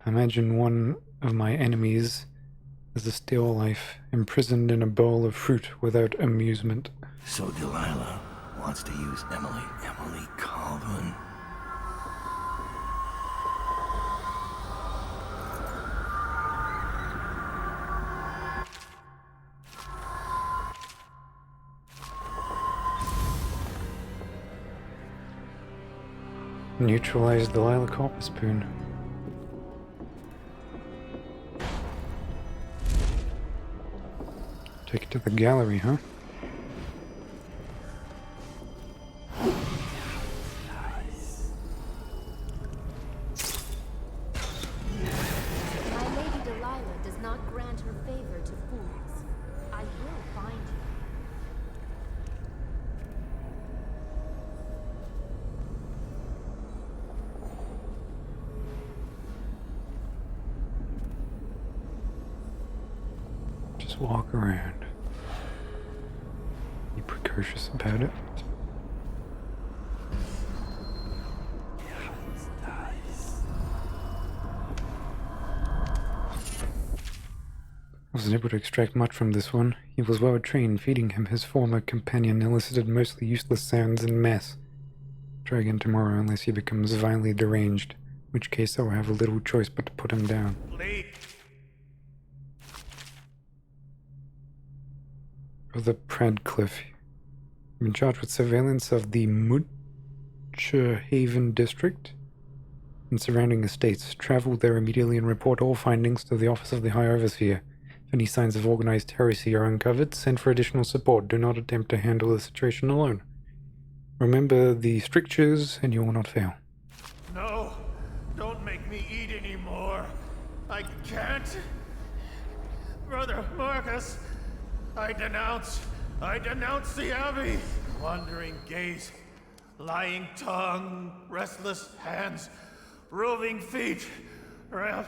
Imagine one of my enemies as a still life, imprisoned in a bowl of fruit without amusement. So Delilah wants to use Emily Calvin. Neutralize Delilah Copper Spoon. Take it to the gallery, huh? My Lady Delilah does not grant her favor to fools. I will find you. Just walk around. Be precocious about it. I wasn't able to extract much from this one. He was well trained. Feeding him his former companion elicited mostly useless sounds and mess. Try again tomorrow unless he becomes violently deranged, in which case I will have a little choice but to put him down. Brother Pradcliffe. I've been charged with surveillance of the Mutcher Haven district and surrounding estates. Travel there immediately and report all findings to the Office of the High Overseer. If any signs of organized heresy are uncovered, send for additional support. Do not attempt to handle the situation alone. Remember the strictures and you will not fail. No, don't make me eat anymore. I can't. Brother Marcus, I denounce the Abbey. Wandering gaze, lying tongue, restless hands, roving feet, rabbit.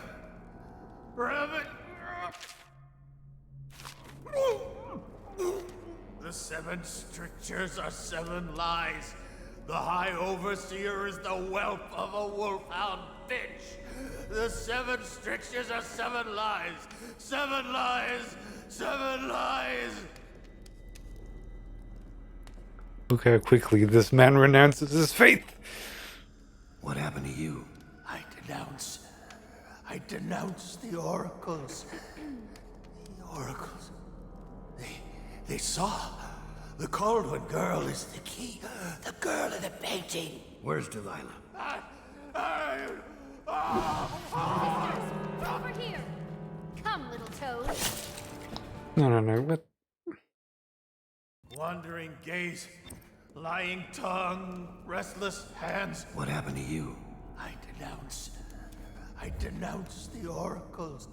The 7 strictures are 7 lies. The High Overseer is the whelp of a wolfhound bitch. The 7 strictures are 7 lies. 7 lies. 7 lies. Look how quickly this man renounces his faith. What happened to you? I denounce the oracles. The oracles. They saw. The Caldwell girl is the key. The girl in the painting. Where's Delilah? Over here. Come, little toad. No, what? Wandering gaze, lying tongue, restless hands. What happened to you? I denounce the oracles.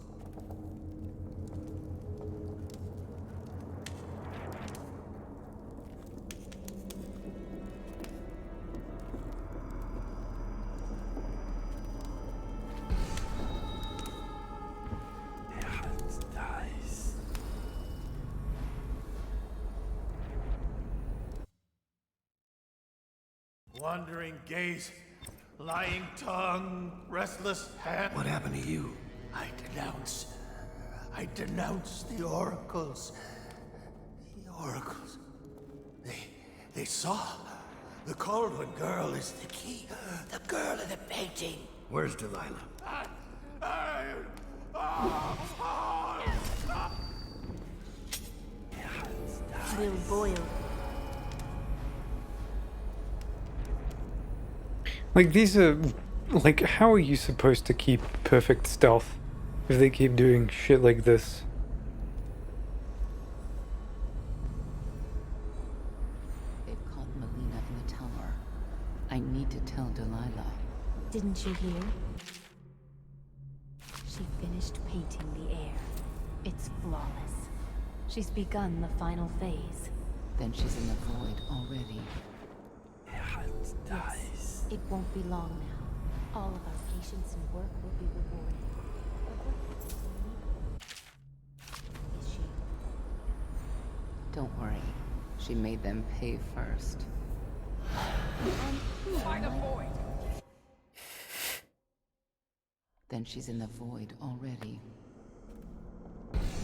Wandering gaze, lying tongue, restless hand. What happened to you? I denounce the oracles. The oracles. They saw. The Cauldron girl is the key. The girl in the painting. Where's Delilah? Will boil. Like, these are... Like, how are you supposed to keep perfect stealth if they keep doing shit like this? They've caught Melina in the tower. I need to tell Delilah. Didn't you hear? She finished painting the air. It's flawless. She's begun the final phase. Then she's in the void already. Yes, it won't be long now. All of our patience and work will be rewarded. Is she? Don't worry. She made them pay first. By the void. Then she's in the void already.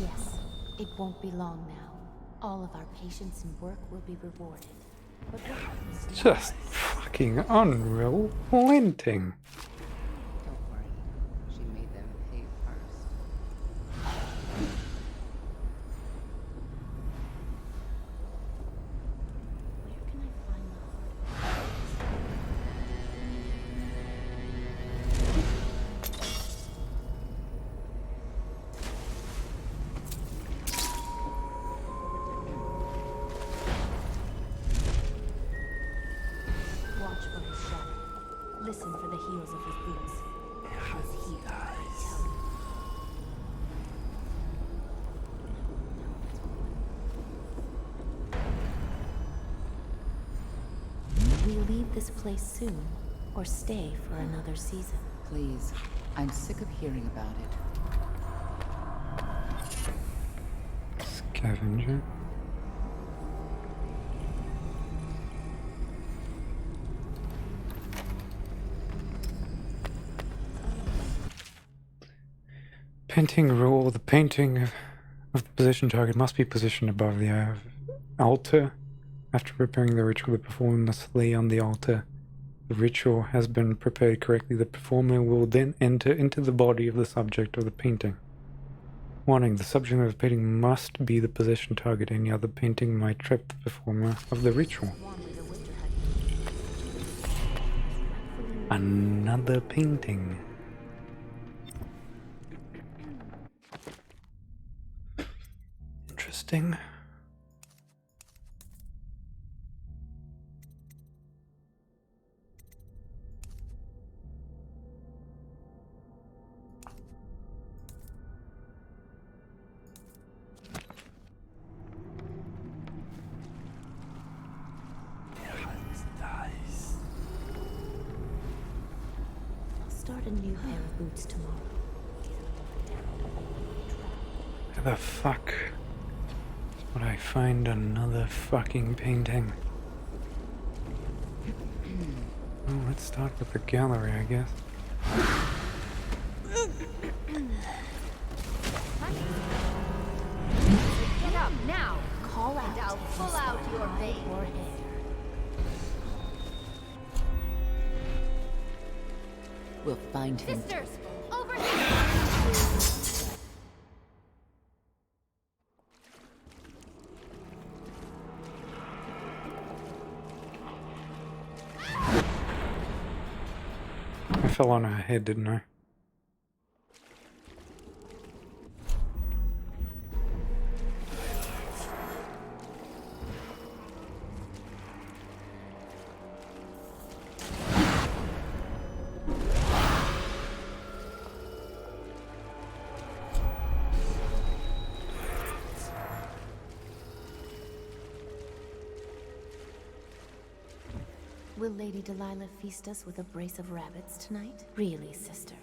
Yes, it won't be long now. All of our patience and work will be rewarded. But what happens next? Just fucking unrelenting. Don't worry. She made them pay first. Where can I find the Watch for his shadow. Listen for the heels of his boots. He's here, I tell you. We leave this place soon, or stay for another season. Please. I'm sick of hearing about it. Scavenger. Painting rule. The painting of the position target must be positioned above the altar. After preparing the ritual, the performer must lay on the altar. The ritual has been prepared correctly. The performer will then enter into the body of the subject of the painting. Warning, the subject of the painting must be the position target. Any other painting might trip the performer of the ritual. Another painting. Interesting. I'll start a new pair of boots tomorrow. Where the fuck would I find another fucking painting? Well, let's start with the gallery, I guess. Get up now! Call out. I'll pull out your vein or hair. We'll find him. Sisters, over here! I fell on her head, didn't I? Will Lady Delilah feast us with a brace of rabbits tonight? Really, sister?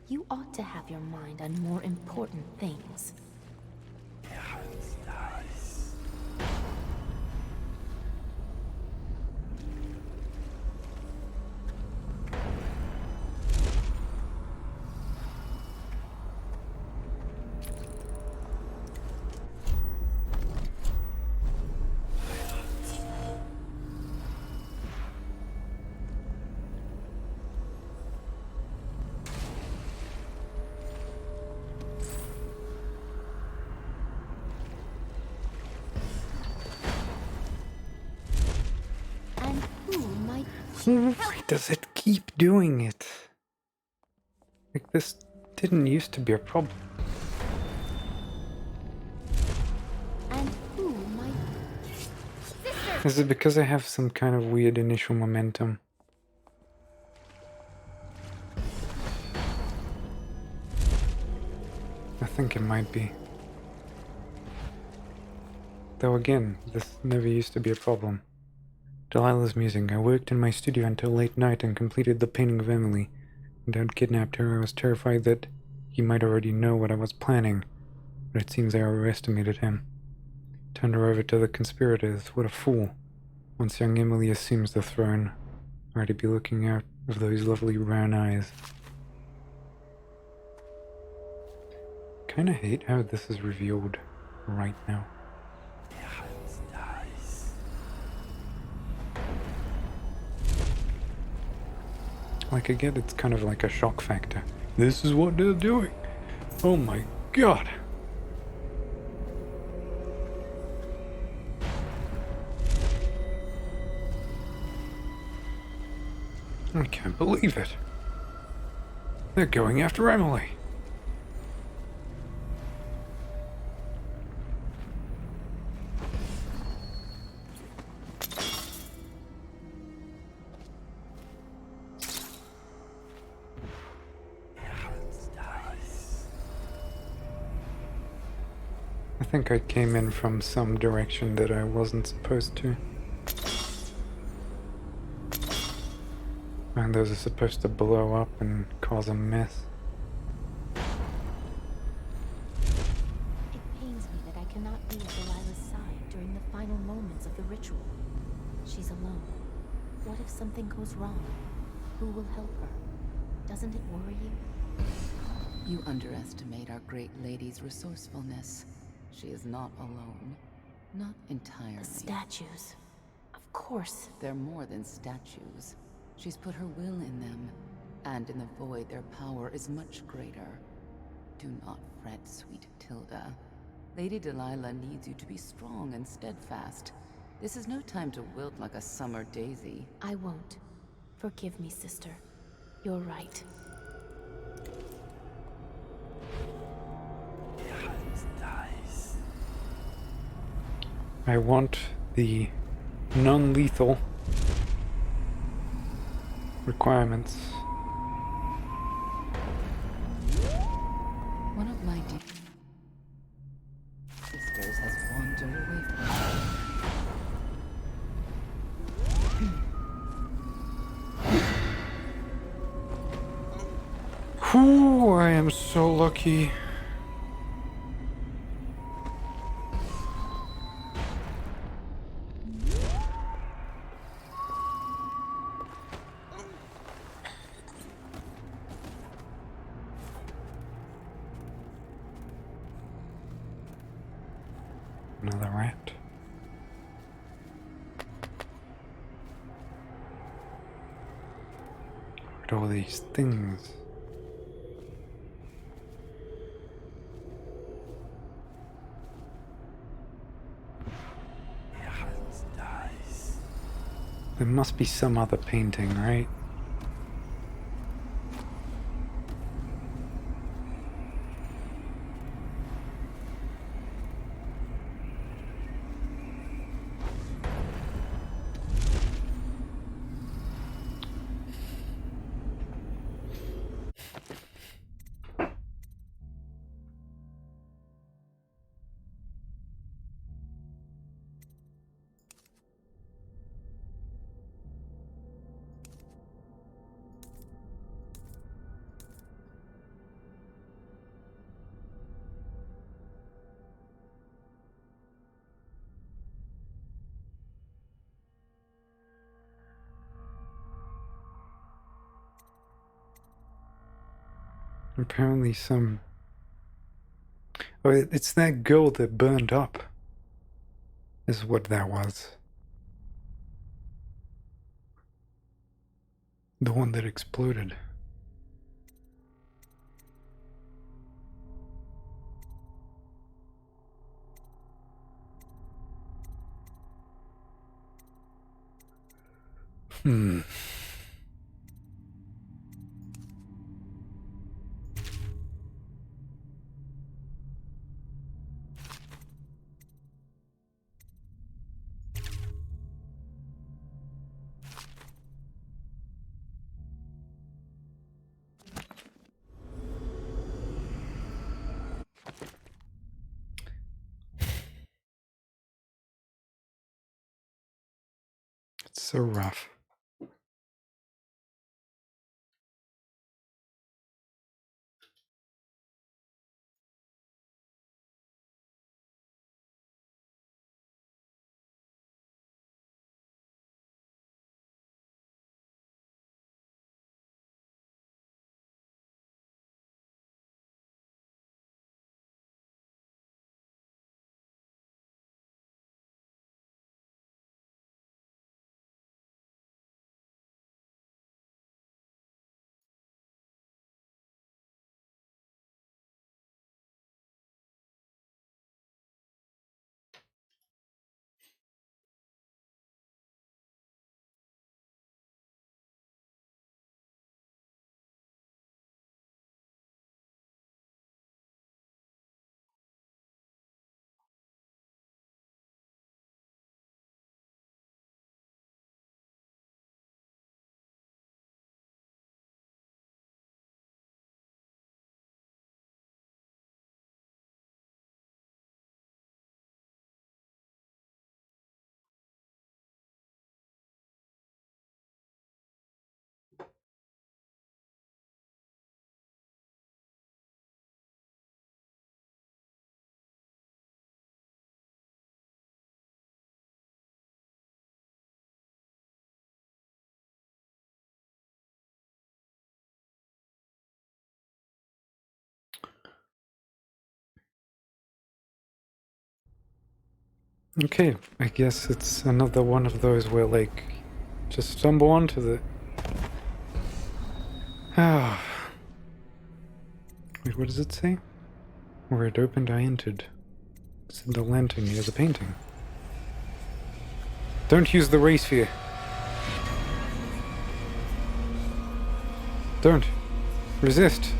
You ought to have your mind on more important things. Why does it keep doing it? Like, this didn't used to be a problem. And who might... Is it because I have some kind of weird initial momentum? I think it might be. Though again, this never used to be a problem. Delilah's musing. I worked in my studio until late night and completed the painting of Emily. And Dad kidnapped her. I was terrified that he might already know what I was planning, but it seems I overestimated him. Turned her over to the conspirators. What a fool. Once young Emily assumes the throne, I'd already be looking out of those lovely brown eyes. Kinda hate how this is revealed right now. Like, I get it's kind of like a shock factor. This is what they're doing. Oh my god. I can't believe it. They're going after Emily. I think I came in from some direction that I wasn't supposed to. And those are supposed to blow up and cause a mess. It pains me that I cannot be at Delilah's side during the final moments of the ritual. She's alone. What if something goes wrong? Who will help her? Doesn't it worry you? You underestimate our great lady's resourcefulness. She is not alone. Not entirely. The statues. Of course. They're more than statues. She's put her will in them, and in the void their power is much greater. Do not fret, sweet Tilda. Lady Delilah needs you to be strong and steadfast. This is no time to wilt like a summer daisy. I won't. Forgive me, sister. You're right. I want the non-lethal requirements. One of my dear sisters has wandered away from me. Whew, I am so lucky. Another rat. Look at all these things. There must be some other painting, right? Apparently some... Oh, it's that girl that burned up. Is what that was. The one that exploded. It's so rough. Okay, I guess it's another one of those where, like, just stumble onto the... Ah. Wait, what does it say? Where it opened, I entered. It's in the lantern near the painting. Don't use the ray sphere. Don't. Resist.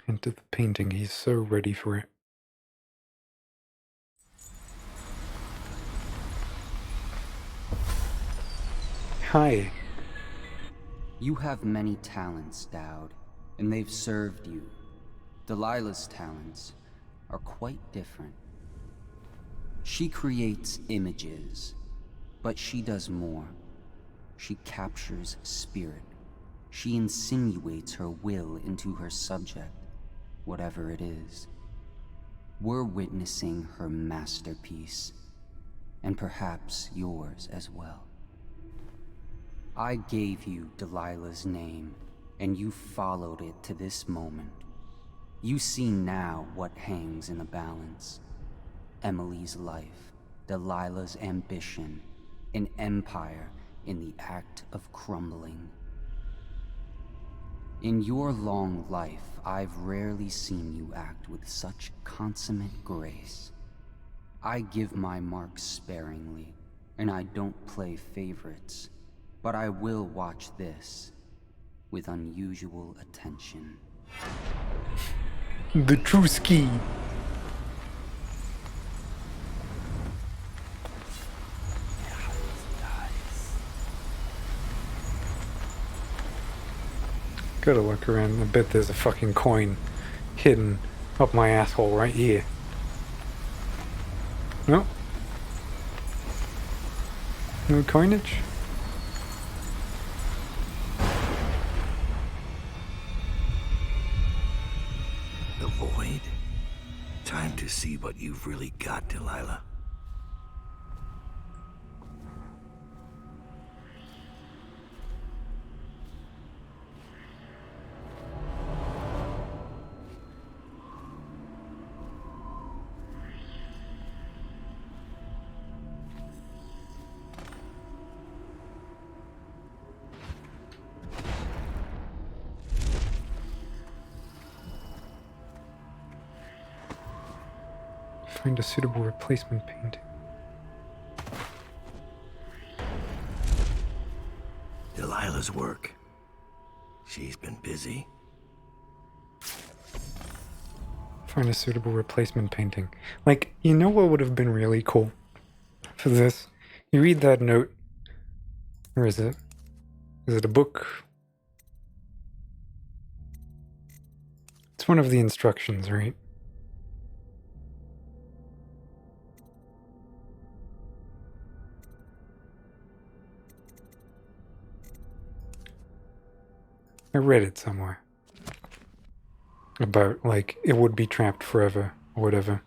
Into the painting, he's so ready for it. Hi. You have many talents, Dowd, and they've served you. Delilah's talents are quite different. She creates images, but she does more. She captures spirit. She insinuates her will into her subject, whatever it is. We're witnessing her masterpiece, and perhaps yours as well. I gave you Delilah's name, and you followed it to this moment. You see now what hangs in the balance. Emily's life, Delilah's ambition, an empire in the act of crumbling. In your long life, I've rarely seen you act with such consummate grace. I give my marks sparingly, and I don't play favorites, but I will watch this with unusual attention. The true ski. Gotta look around. I bet there's a fucking coin hidden up my asshole right here. No? No coinage? The void see what you've really got, Delilah. Find a suitable replacement painting. Delilah's work. She's been busy. Find a suitable replacement painting. Like, you know what would have been really cool for this? You read that note. Where is it? Is it a book? It's one of the instructions, right? I read it somewhere. About, like, it would be trapped forever, or whatever.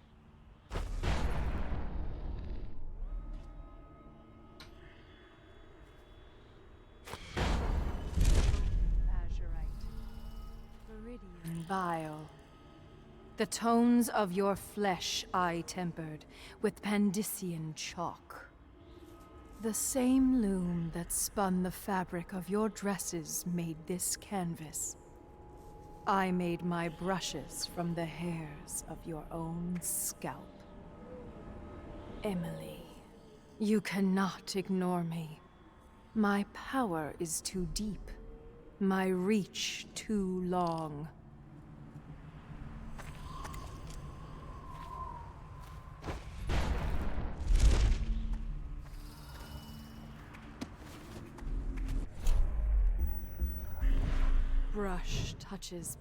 Viridian bile. The tones of your flesh I tempered with Pandician chalk. The same loom that spun the fabric of your dresses made this canvas. I made my brushes from the hairs of your own scalp. Emily, you cannot ignore me. My power is too deep, my reach too long. Brush touches.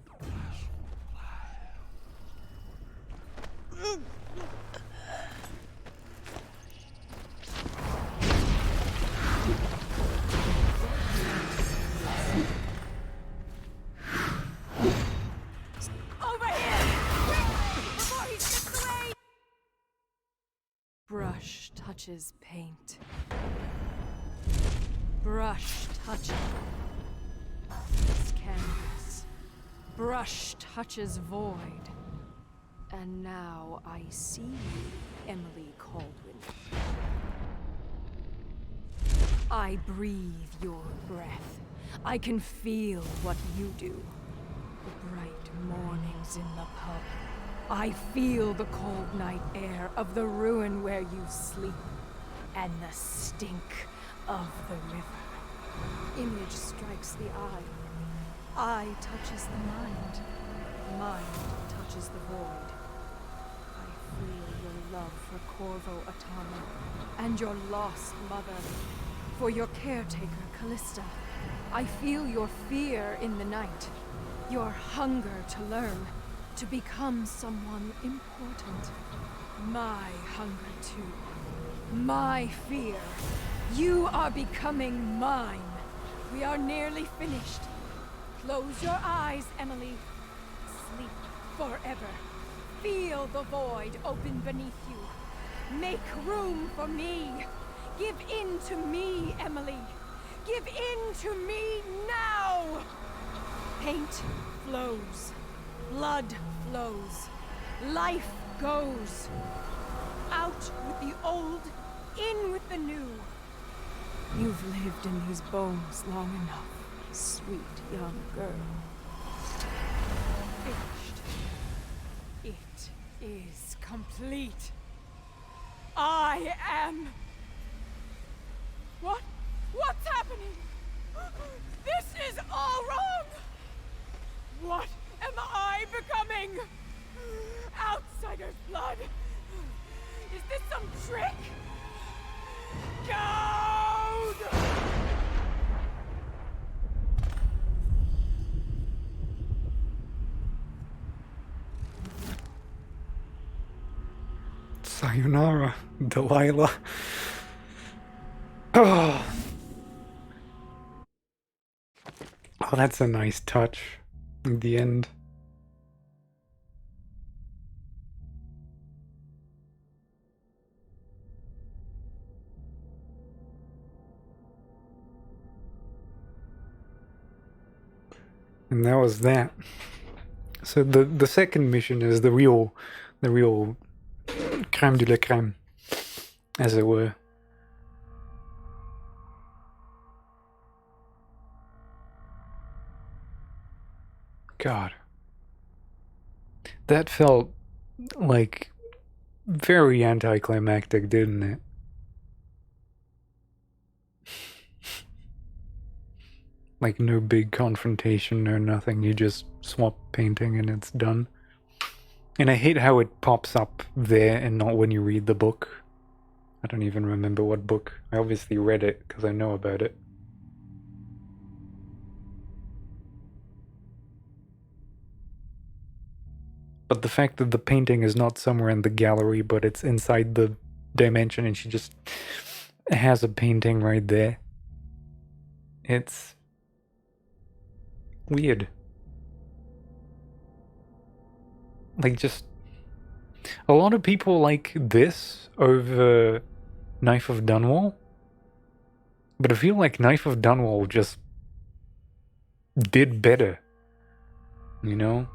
Over here! Before he gets away! Brush touches paint. Brush touches canvas. Brush touches void. And now I see you, Emily Caldwin. I breathe your breath. I can feel what you do. The bright mornings in the pub. I feel the cold night air of the ruin where you sleep. And the stink of the river. Image strikes the eye. Eye touches the mind. Mind touches the void. I feel your love for Corvo Atama and your lost mother. For your caretaker, Callista. I feel your fear in the night. Your hunger to learn. To become someone important. My hunger too. My fear. You are becoming mine. We are nearly finished. Close your eyes, Emily. Sleep forever. Feel the void open beneath you. Make room for me. Give in to me, Emily. Give in to me now! Paint flows. Blood flows. Life goes. Out with the old, in with the new. You've lived in these bones long enough, sweet young girl. Finished. It is complete. I am... What? What's happening? This is all wrong! What am I becoming? Outsider's blood? Is this some trick? Goad! Sayonara, Delilah. Oh, that's a nice touch at the end. And that was that. So the second mission is the real crème de la crème, as it were. God. That felt like very anticlimactic, didn't it? Like no big confrontation or nothing, you just swap painting and it's done. And I hate how it pops up there and not when you read the book. I don't even remember what book. I obviously read it because I know about it. But the fact that the painting is not somewhere in the gallery, but it's inside the dimension and she just has a painting right there. It's weird. Like, just a lot of people like this over Knife of Dunwall. But I feel like Knife of Dunwall just did better. You know?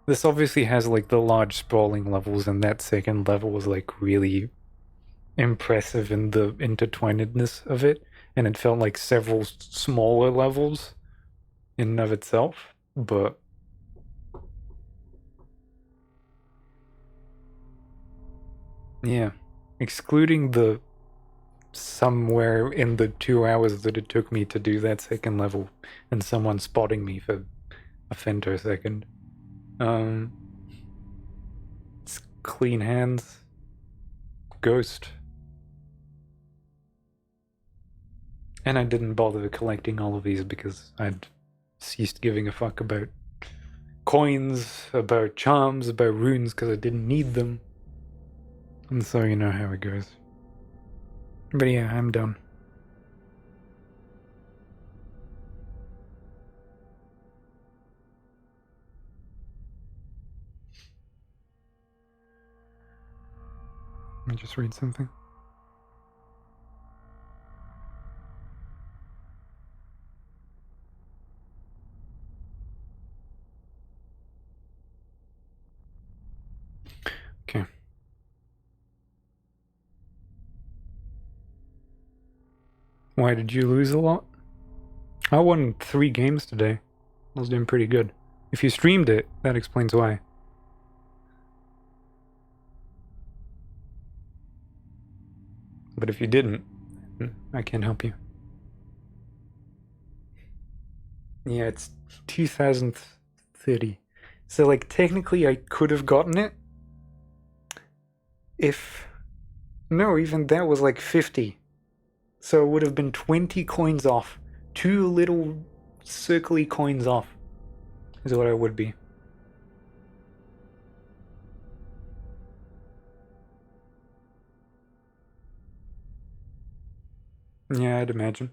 This obviously has like the large sprawling levels, and that second level was like really impressive in the intertwinedness of it, and it felt like several smaller levels in and of itself, but yeah, excluding the somewhere in the 2 hours that it took me to do that second level and someone spotting me for a femtosecond. It's clean hands. Ghost. And I didn't bother collecting all of these because I'd ceased giving a fuck about coins, about charms, about runes, because I didn't need them. And so you know how it goes. But yeah, I'm done. Let me just read something. Okay. Why did you lose a lot? I won 3 games today. I was doing pretty good. If you streamed it, that explains why. But if you didn't, I can't help you. Yeah, it's 2030. So, like, technically I could have gotten it if... No, even that was like 50. So it would have been 20 coins off. 2 little circly coins off is what I would be. Yeah, I'd imagine.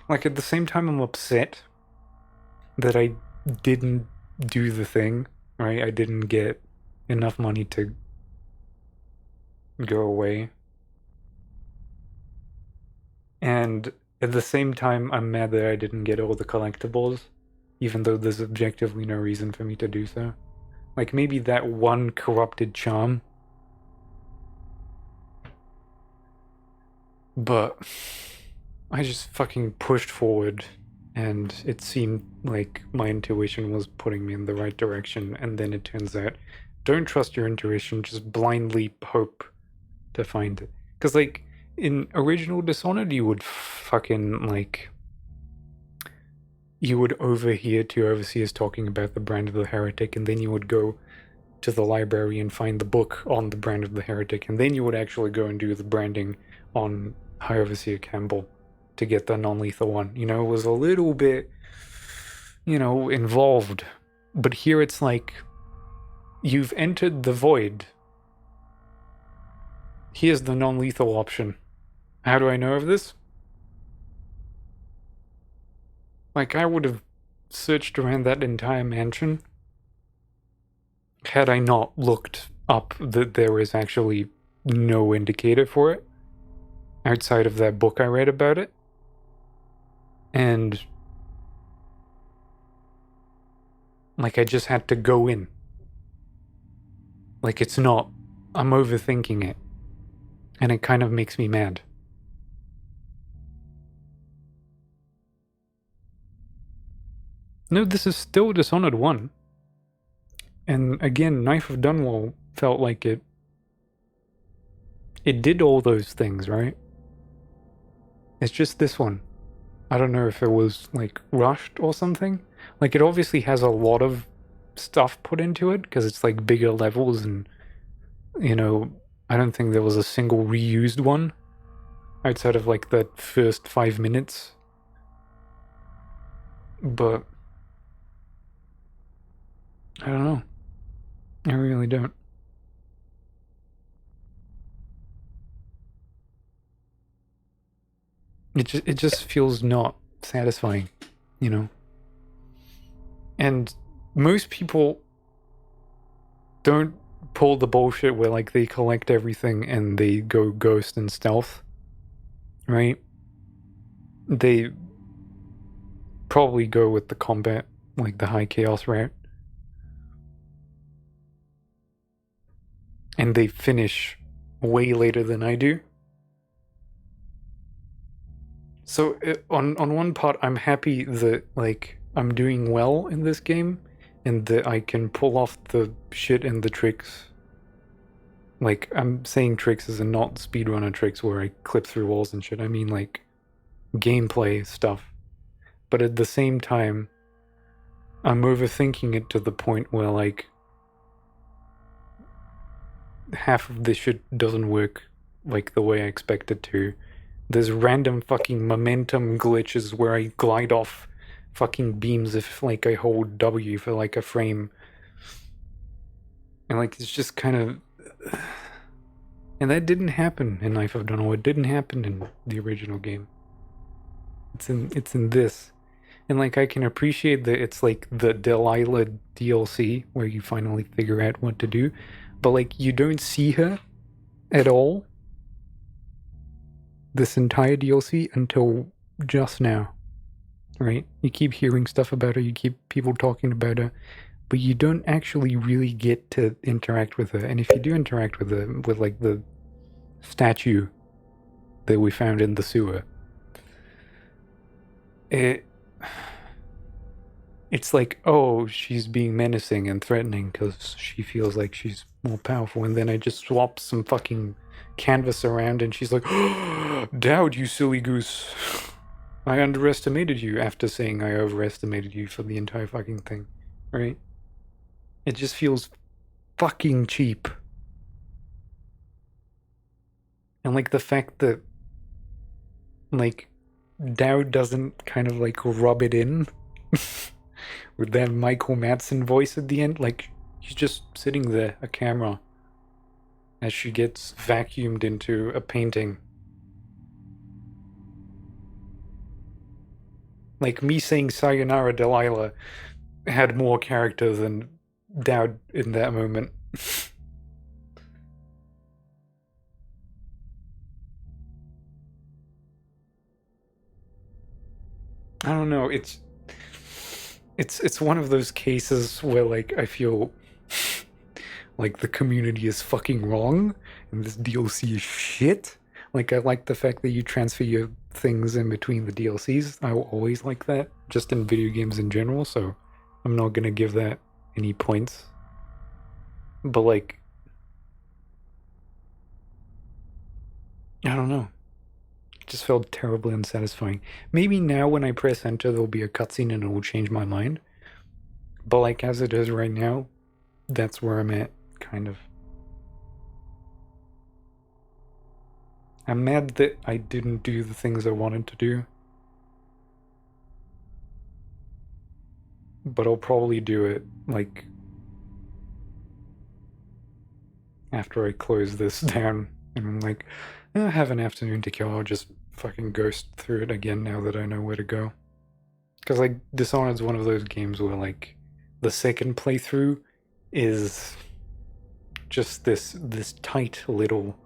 Like, at the same time, I'm upset that I didn't do the thing, right? I didn't get enough money to go away. And at the same time, I'm mad that I didn't get all the collectibles, even though there's objectively no reason for me to do so. Like, maybe that one corrupted charm. But I just fucking pushed forward, and it seemed like my intuition was putting me in the right direction, and then it turns out, don't trust your intuition, just blindly hope to find it. Because, like, in original Dishonored, you would fucking, like... You would overhear 2 overseers talking about the brand of the heretic, and then you would go to the library and find the book on the brand of the heretic, and then you would actually go and do the branding on High Overseer Campbell to get the non-lethal one. You know, it was a little bit, you know, involved. But here it's like, you've entered the void. Here's the non-lethal option. How do I know of this? Like, I would have searched around that entire mansion had I not looked up that there is actually no indicator for it outside of that book I read about it. And like I just had to go in. Like it's not, I'm overthinking it. And it kind of makes me mad. No, this is still Dishonored 1. And again, Knife of Dunwall felt like it did all those things, right? It's just this one. I don't know if it was like rushed or something. Like it obviously has a lot of stuff put into it because it's like bigger levels and, you know, I don't think there was a single reused one outside of like the first 5 minutes. But I don't know. I really don't. It just feels not satisfying, you know? And most people don't pull the bullshit where like they collect everything and they go ghost and stealth, right? They probably go with the combat, like the high chaos route. And they finish way later than I do. So on one part, I'm happy that like I'm doing well in this game, and that I can pull off the shit and the tricks. Like I'm saying tricks as in not speedrunner tricks where I clip through walls and shit. I mean like gameplay stuff. But at the same time, I'm overthinking it to the point where like half of this shit doesn't work like the way I expect it to. There's random fucking momentum glitches where I glide off fucking beams if like I hold W for like a frame. And like it's just kind of... And that didn't happen in Knife of Dunwall. It didn't happen in the original game. It's in this. And like I can appreciate that it's like the Delilah DLC where you finally figure out what to do. But like you don't see her at all this entire DLC until just now, right? You keep hearing stuff about her, you keep people talking about her, but you don't actually really get to interact with her. And if you do interact with her, with like the statue that we found in the sewer, it's like, oh, she's being menacing and threatening because she feels like she's more powerful. And then I just swap some fucking canvas around and she's like, oh, Dowd, you silly goose. I underestimated you after saying I overestimated you for the entire fucking thing, right? It just feels fucking cheap. And like the fact that like Dowd doesn't kind of like rub it in with that Michael Madsen voice at the end, like he's just sitting there, a camera, as she gets vacuumed into a painting. Like me saying Sayonara Delilah had more character than Dowd in that moment. I don't know, it's one of those cases where like I feel like the community is fucking wrong and this DLC is shit. Like I like the fact that you transfer your things in between the DLCs. I will always like that, just in video games in general, so I'm not gonna give that any points. But like, I don't know. It just felt terribly unsatisfying. Maybe now when I press enter there'll be a cutscene and it will change my mind. But like as it is right now, that's where I'm at, kind of. I'm mad that I didn't do the things I wanted to do. But I'll probably do it, like, after I close this down. And I'm like, I have an afternoon to kill, I'll just fucking ghost through it again now that I know where to go. Because, like, Dishonored's one of those games where, like, the second playthrough is just this tight little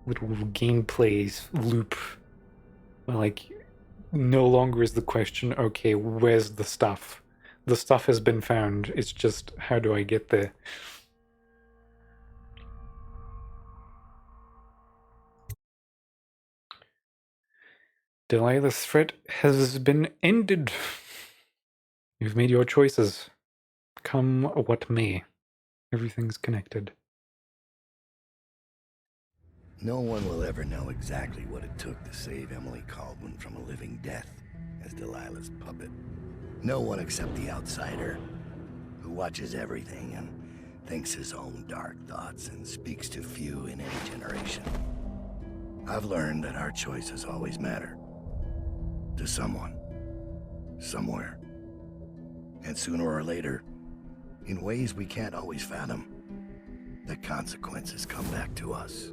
gameplay loop. Like, no longer is the question, okay, where's the stuff? The stuff has been found, it's just, how do I get there? Delilah's threat has been ended. You've made your choices. Come what may. Everything's connected. No one will ever know exactly what it took to save Emily Caldwin from a living death as Delilah's puppet. No one except the outsider, who watches everything and thinks his own dark thoughts and speaks to few in any generation. I've learned that our choices always matter. To someone. Somewhere. And sooner or later, in ways we can't always fathom, the consequences come back to us.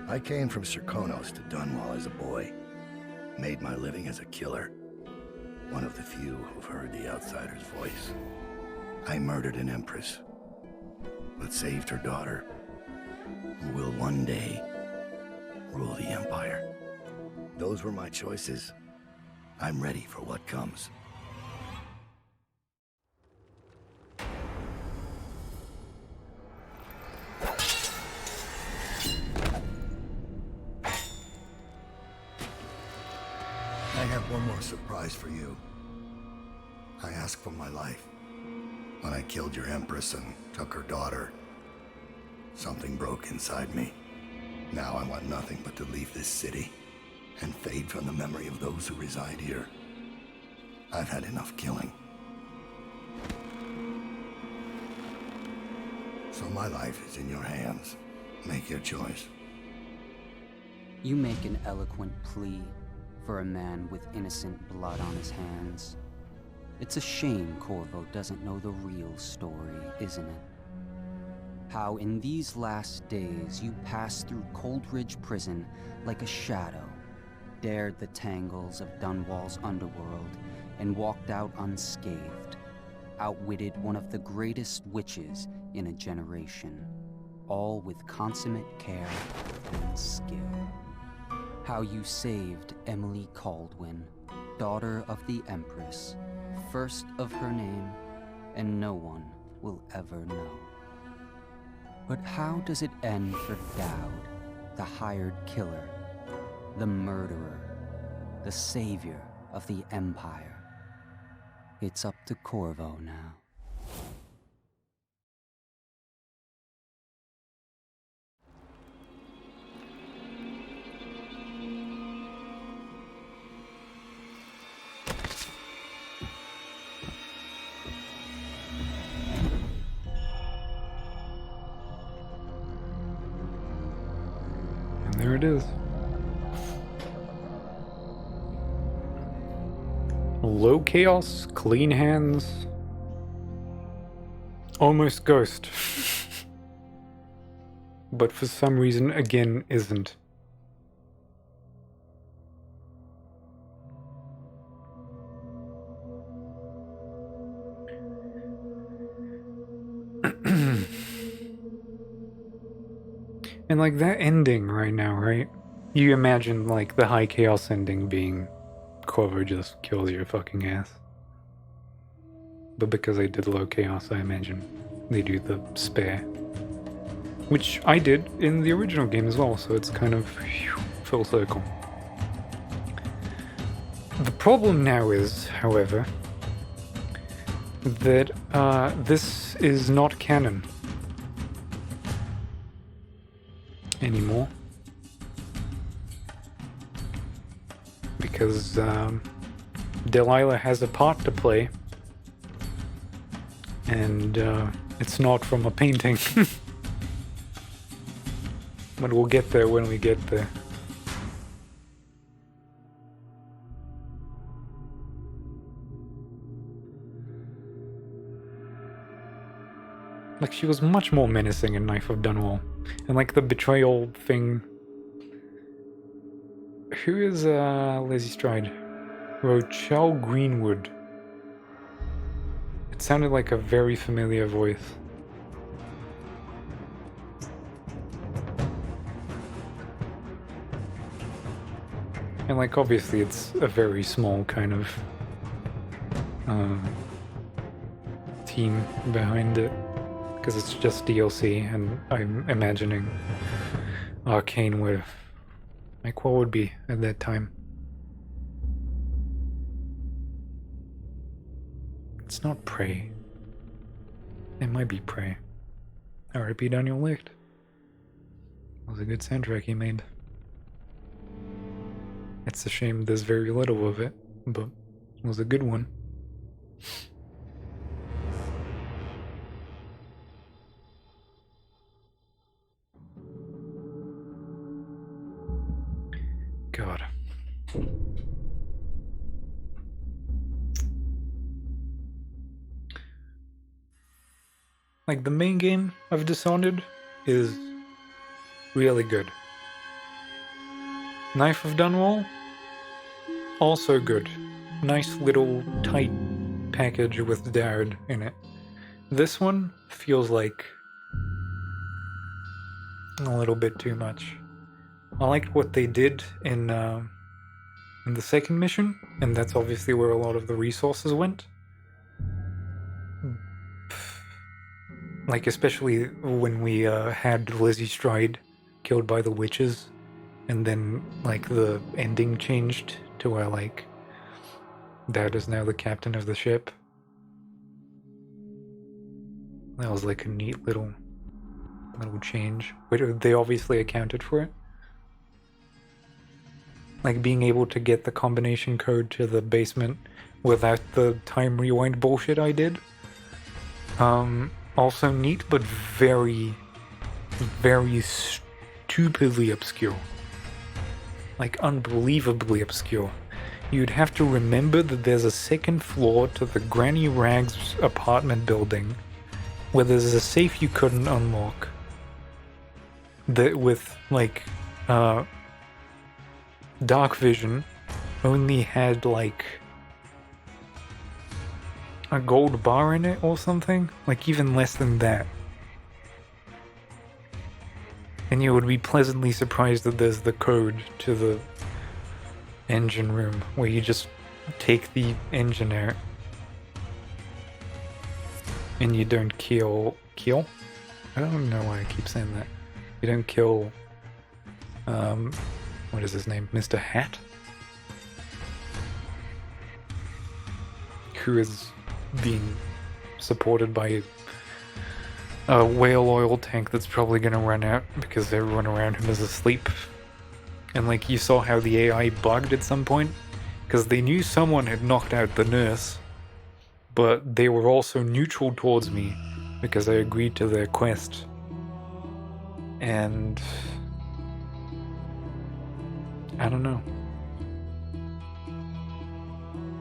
I came from Serkonos to Dunwall as a boy. Made my living as a killer. One of the few who've heard the outsider's voice. I murdered an empress, but saved her daughter, who will one day rule the Empire. Those were my choices. I'm ready for what comes. I have one more surprise for you. I asked for my life. When I killed your empress and took her daughter, something broke inside me. Now I want nothing but to leave this city and fade from the memory of those who reside here. I've had enough killing. So my life is in your hands. Make your choice. You make an eloquent plea for a man with innocent blood on his hands. It's a shame Corvo doesn't know the real story, isn't it? How in these last days you passed through Coldridge Prison like a shadow, dared the tangles of Dunwall's underworld, and walked out unscathed, outwitted one of the greatest witches in a generation, all with consummate care and skill. How you saved Emily Caldwin, daughter of the Empress, first of her name, and no one will ever know. But how does it end for Dowd, the hired killer, the murderer, the savior of the Empire? It's up to Corvo now. And there it is. Low chaos, clean hands, almost ghost. But for some reason, again, isn't. And like that ending right now, right? You imagine like the high chaos ending being Corvo just kills your fucking ass. But because I did low chaos, I imagine they do the spare. Which I did in the original game as well, so it's kind of full circle. The problem now is, however, that this is not canon anymore. Because Delilah has a part to play, and it's not from a painting. But we'll get there when we get there. Like, she was much more menacing in Knife of Dunwall. And like the betrayal thing. Who is Lizzie Stride? Rochelle Greenwood. It sounded like a very familiar voice. And like obviously it's a very small kind of team behind it, because it's just DLC, and I'm imagining Arcane would, like, what would be at that time? It's not Prey. It might be Prey. R.I.P. Daniel Licht. It was a good soundtrack he made. It's a shame there's very little of it, but it was a good one. God. Like, the main game of Dishonored is really good. Knife of Dunwall, also good. Nice little tight package with Dard in it. This one feels like a little bit too much. I liked what they did in the second mission, and that's obviously where a lot of the resources went. Like, especially when we had Lizzie Stride killed by the witches, and then, like, the ending changed to where, like, Dad is now the captain of the ship. That was, like, a neat little change. They obviously accounted for it. Like, being able to get the combination code to the basement without the time rewind bullshit I did. Also neat, but very, very stupidly obscure. Like, unbelievably obscure. You'd have to remember that there's a second floor to the Granny Rags apartment building where there's a safe you couldn't unlock. That with, like, dark vision only had, like, a gold bar in it or something? Like, even less than that. And you would be pleasantly surprised that there's the code to the engine room, where you just take the engine out. And you don't kill? I don't know why I keep saying that. You don't kill, what is his name? Mr. Hat? Who is being supported by a whale oil tank that's probably gonna run out because everyone around him is asleep. And like, you saw how the AI bugged at some point because they knew someone had knocked out the nurse, but they were also neutral towards me because I agreed to their quest. And I don't know.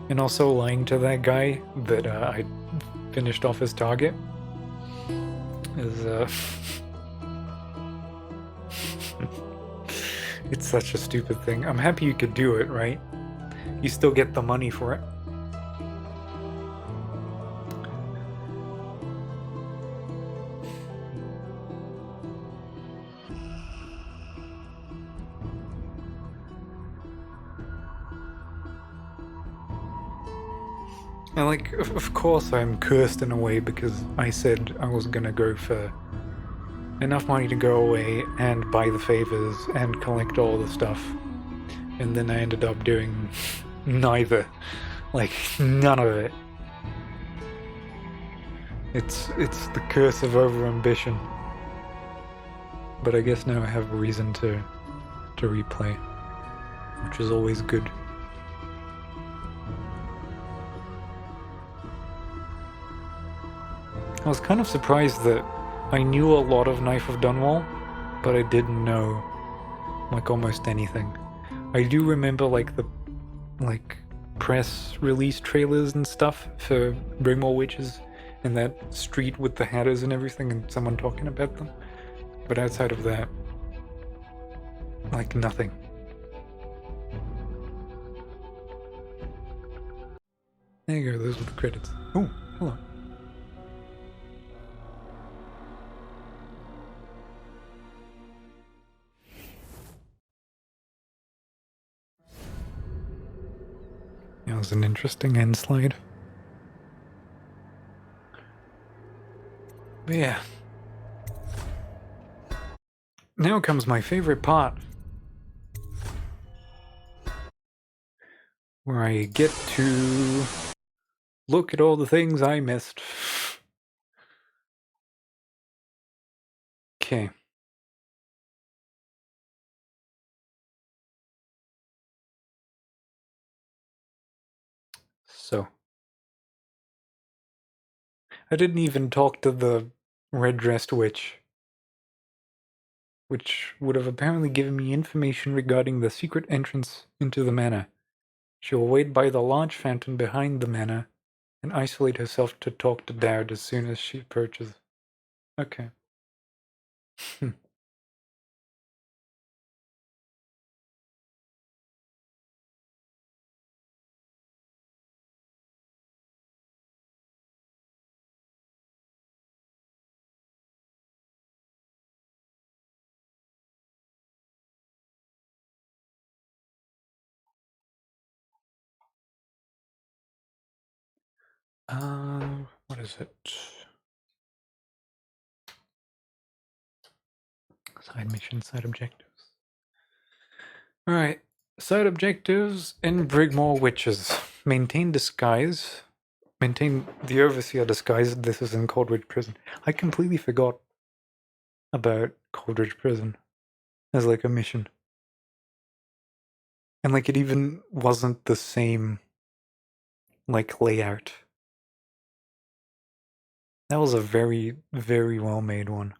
And also lying to that guy that I finished off his target is it's such a stupid thing. I'm happy you could do it, right? You still get the money for it. And like, of course I'm cursed in a way because I said I was gonna go for enough money to go away and buy the favors and collect all the stuff. And then I ended up doing neither. Like, none of it. It's the curse of overambition. But I guess now I have a reason to replay, which is always good. I was kind of surprised that I knew a lot of Knife of Dunwall, but I didn't know, like, almost anything. I do remember, like, the, like, press release trailers and stuff for Brigmore Witches and that street with the hatters and everything and someone talking about them. But outside of that, like, nothing. There you go, those were the credits. Oh, hello. That was an interesting end slide. But yeah. Now comes my favorite part. Where I get to look at all the things I missed. Okay. So. I didn't even talk to the red-dressed witch, which would have apparently given me information regarding the secret entrance into the manor. She will wait by the large fountain behind the manor and isolate herself to talk to Dowd as soon as she approaches. Okay. What is it? Side missions, side objectives. Alright. Side objectives in Brigmore Witches. Maintain disguise. Maintain the Overseer disguise. This is in Coldridge Prison. I completely forgot about Coldridge Prison as like a mission. And like it even wasn't the same like layout. That was a very, very well made one.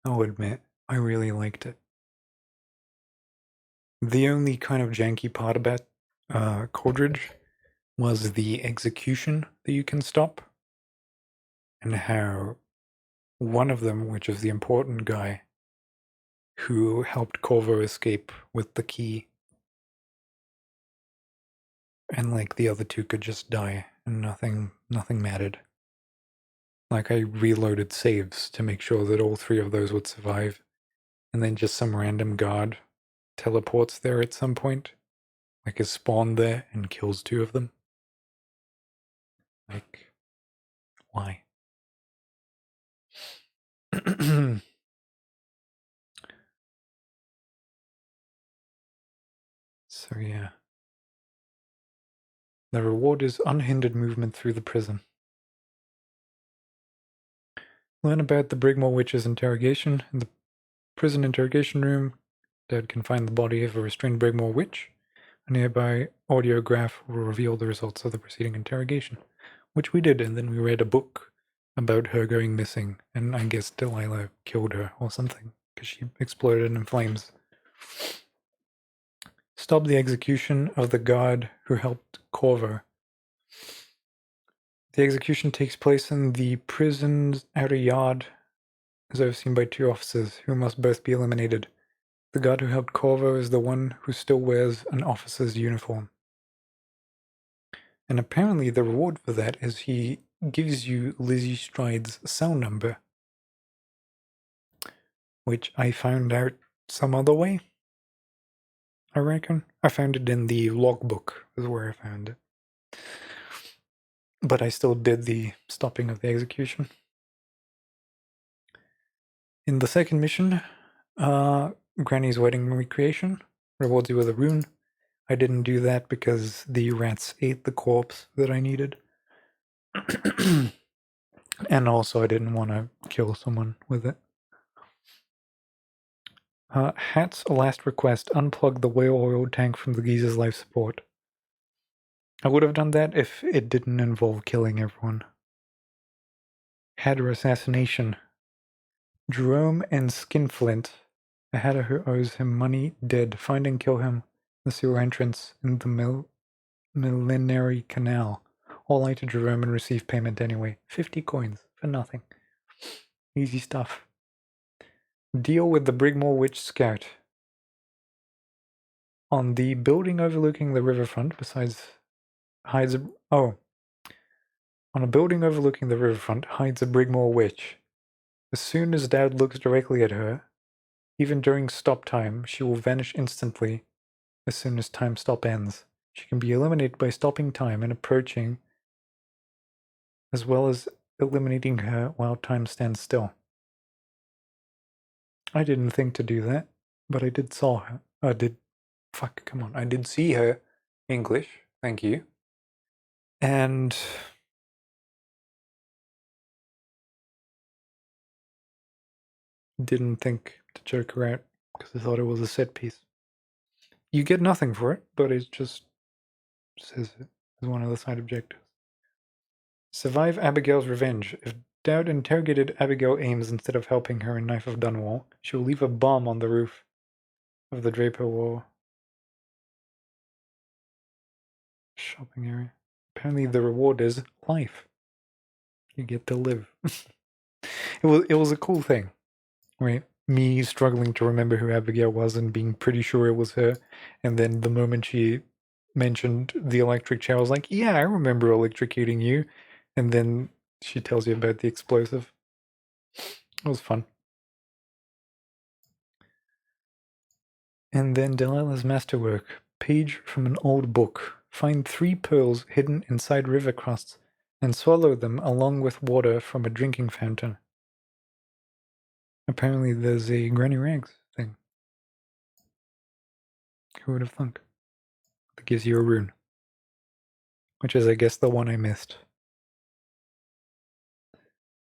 I'll admit, I really liked it. The only kind of janky part about Coldridge was the execution that you can stop. And how one of them, which is the important guy, who helped Corvo escape with the key, and like the other two could just die and nothing mattered. Like I reloaded saves to make sure that all three of those would survive, and then just some random guard teleports there at some point, like is spawned there and kills two of them. Like, why? So yeah. The reward is unhindered movement through the prison. Learn about the Brigmore Witch's interrogation in the prison interrogation room. Dad can find the body of a restrained Brigmore Witch. A nearby audiograph will reveal the results of the preceding interrogation, which we did, and then we read a book about her going missing, and I guess Delilah killed her or something, because she exploded in flames. Stop the execution of the guard who helped Corvo. The execution takes place in the prison's outer yard, is overseen by two officers, who must both be eliminated. The guard who helped Corvo is the one who still wears an officer's uniform. And apparently the reward for that is he gives you Lizzie Stride's cell number, which I found out some other way, I reckon. I found it in the logbook, is where I found it. But I still did the stopping of the execution. In the second mission, Granny's wedding recreation rewards you with a rune. I didn't do that because the rats ate the corpse that I needed. And also I didn't want to kill someone with it. Hat's last request, unplug the whale oil tank from the geezer's life support. I would have done that if it didn't involve killing everyone. Hatter assassination. Jerome and Skinflint, a hatter who owes him money, dead. Find and kill him. The sewer entrance in the Millenary Canal. All lie to Jerome and receive payment anyway. 50 coins for nothing. Easy stuff. Deal with the Brigmore Witch Scout. On the building overlooking the riverfront, hides a Brigmore Witch. As soon as Dad looks directly at her, even during stop time, she will vanish instantly as soon as time stop ends. She can be eliminated by stopping time and approaching, as well as eliminating her while time stands still. I didn't think to do that, but I did saw her. I did see her. English, thank you. And didn't think to choke her out because I thought it was a set piece. You get nothing for it, but it just says it as one of the side objectives. Survive Abigail's revenge. If Dowd interrogated Abigail Ames instead of helping her in Knife of Dunwall, she will leave a bomb on the roof of the Draper Wall shopping area. Apparently the reward is life. You get to live. It was a cool thing, right? Me struggling to remember who Abigail was and being pretty sure it was her, and then the moment she mentioned the electric chair, I was like, yeah, I remember electrocuting you. And then she tells you about the explosive. It was fun. And then Delilah's masterwork. Page from an old book. Find 3 pearls hidden inside river crusts and swallow them along with water from a drinking fountain. Apparently there's a Granny Rags thing. Who would have thunk? That gives you a rune. Which is, I guess, the one I missed.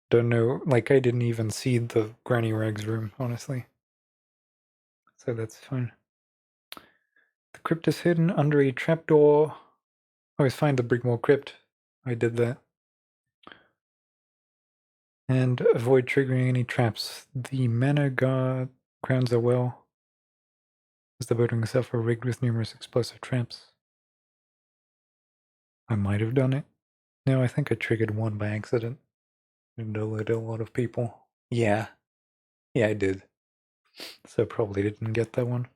Don't know, like, I didn't even see the Granny Rags room, honestly. So that's fine. The crypt is hidden under a trapdoor. Always find the Brigmore crypt. I did that. And avoid triggering any traps. The manor grounds are well, as the building itself are rigged with numerous explosive traps. I might have done it. No, I think I triggered one by accident. And alerted a lot of people. Yeah. Yeah, I did. So probably didn't get that one.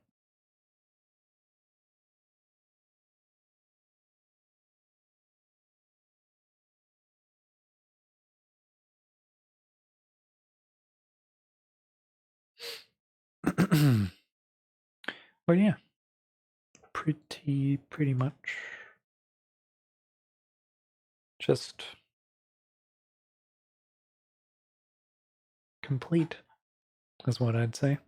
But yeah. Pretty much. Just complete, is what I'd say.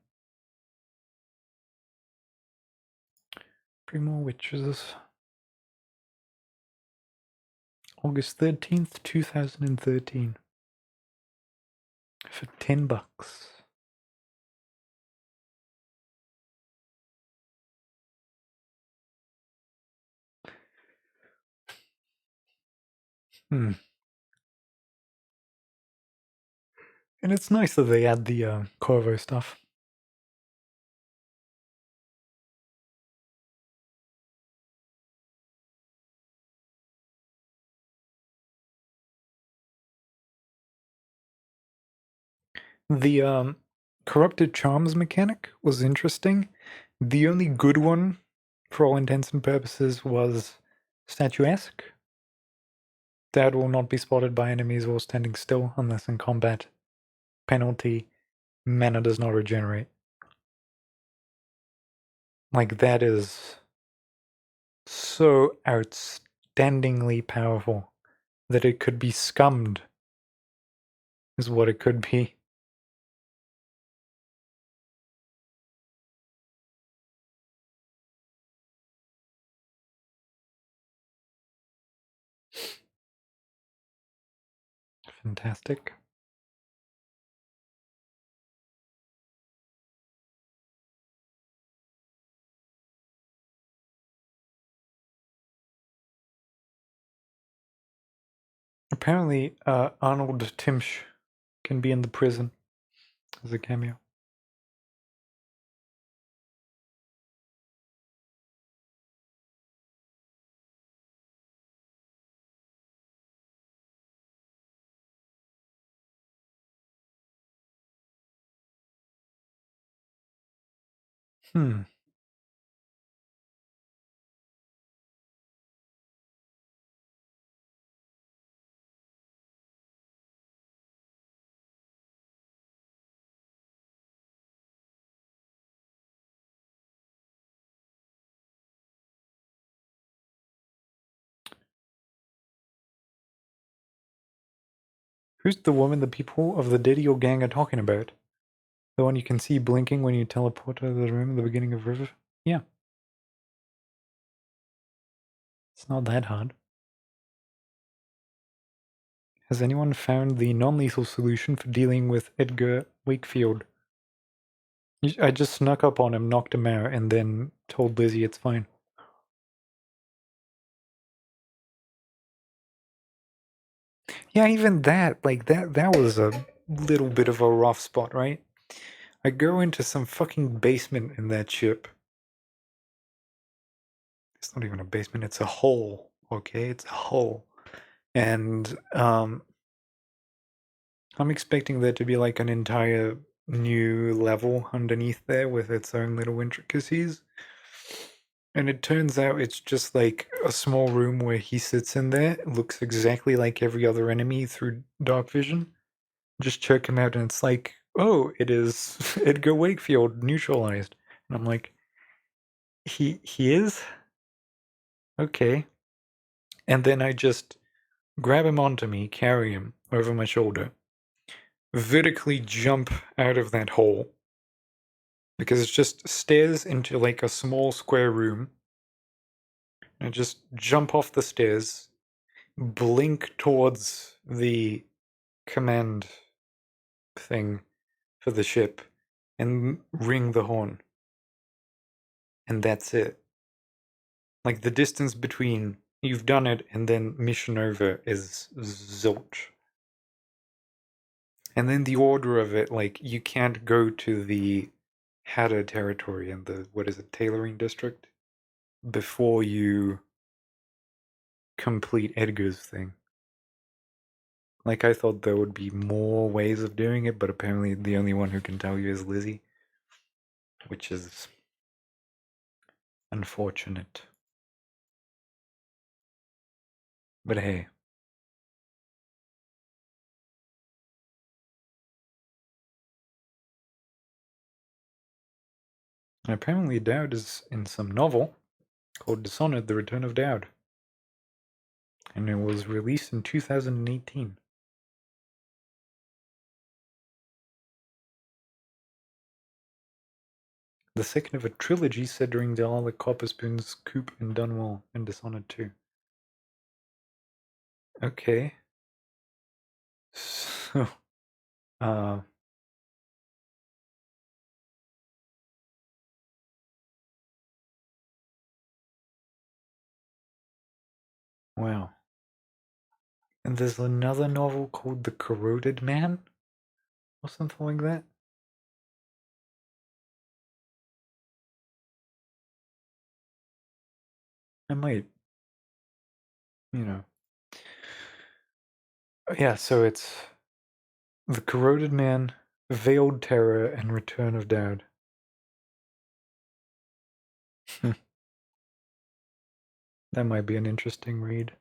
3 more witches. August 13th, 2013. For $10. And it's nice that they add the Corvo stuff. The corrupted charms mechanic was interesting. The only good one, for all intents and purposes, was statuesque. Dad will not be spotted by enemies while standing still unless in combat. Penalty, mana does not regenerate. Like, that is so outstandingly powerful that it could be scummed, is what it could be. Fantastic. Apparently, Arnold Timsh can be in the prison as a cameo. Who's the woman the people of the Didio gang are talking about? The one you can see blinking when you teleport out of the room at the beginning of River? Yeah. It's not that hard. Has anyone found the non-lethal solution for dealing with Edgar Wakefield? I just snuck up on him, knocked him out, and then told Lizzie it's fine. Yeah, even that, like, that was a little bit of a rough spot, right? I go into some fucking basement in that ship. It's not even a basement, it's a hole, okay? It's a hole. And, I'm expecting there to be, like, an entire new level underneath there with its own little intricacies. And it turns out it's just, like, a small room where he sits in there. It looks exactly like every other enemy through dark vision. Just check him out and it's like, oh, it is Edgar Wakefield neutralized. And I'm like, he is? Okay. And then I just grab him onto me, carry him over my shoulder, vertically jump out of that hole. Because it's just stairs into like a small square room. And I just jump off the stairs, blink towards the command thing for the ship, and ring the horn. And that's it. Like, the distance between you've done it and then mission over is zilch. And then the order of it, like, you can't go to the Hatter territory in the, what is it, tailoring district? Before you complete Edgar's thing. Like, I thought there would be more ways of doing it, but apparently the only one who can tell you is Lizzie. Which is unfortunate. But hey. And apparently Dowd is in some novel called Dishonored, The Return of Dowd. And it was released in 2018. The second of a trilogy set during Delilah Copperspoon's coup in Dunwall and Dishonored 2. Okay. So, wow. And there's another novel called The Corroded Man? Or something like that? I might, you know. Yeah, so it's The Corroded Man, Veiled Terror, and Return of Dowd. That might be an interesting read.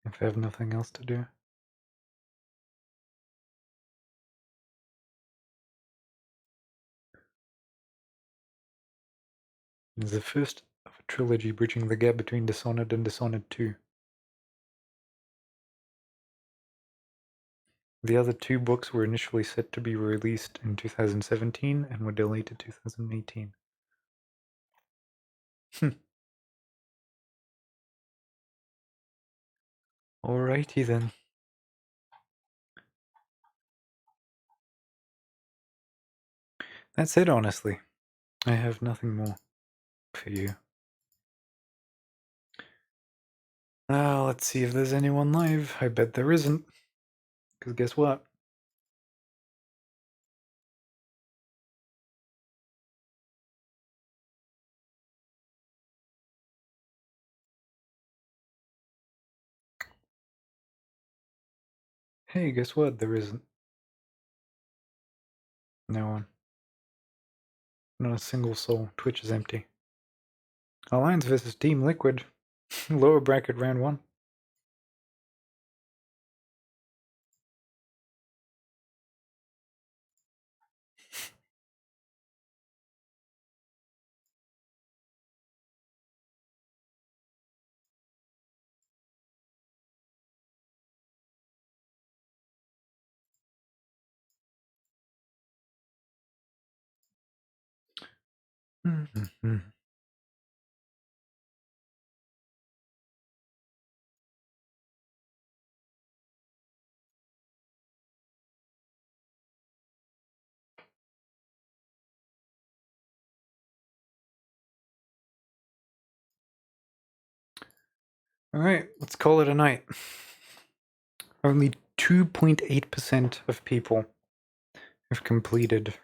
If I have nothing else to do. It's the first of a trilogy bridging the gap between Dishonored and Dishonored 2. The other two books were initially set to be released in 2017 and were delayed to 2018. Alrighty then. That's it, honestly. I have nothing more for you. Let's see if there's anyone live. I bet there isn't. Because guess what? Hey, guess what? There isn't. No one. Not a single soul. Twitch is empty. Alliance versus Team Liquid. Lower bracket round 1. Mm-hmm. Alright, let's call it a night. Only 2.8% of people have completed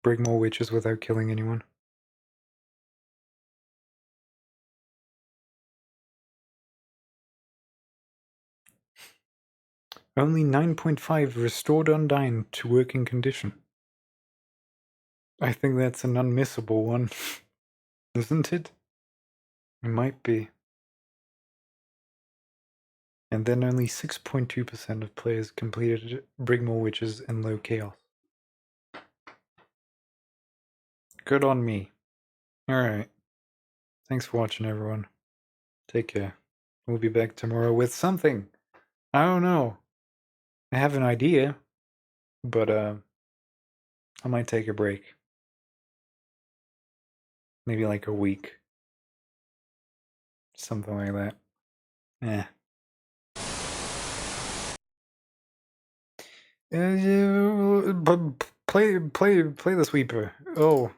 Brigmore Witches without killing anyone. Only 9.5 restored Undyne to working condition. I think that's an unmissable one, isn't it? It might be. And then only 6.2% of players completed Brigmore Witches in low chaos. Good on me. Alright. Thanks for watching, everyone. Take care. We'll be back tomorrow with something. I don't know. I have an idea, but I might take a break. Maybe like a week. Something like that. Eh. Play the sweeper. Oh.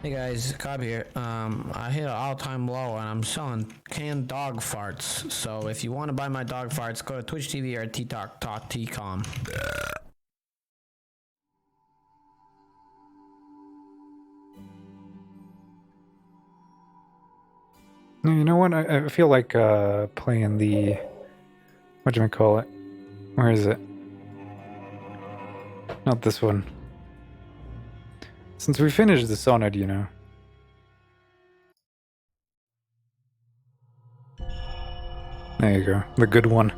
Hey guys, Cobb here. I hit an all-time low and I'm selling canned dog farts. So if you want to buy my dog farts, go to Twitch TV or TikTok.com. You know what? I feel like playing the... whatchamacallit? Where is it? Not this one. Since we finished Dishonored, you know. There you go. The good one.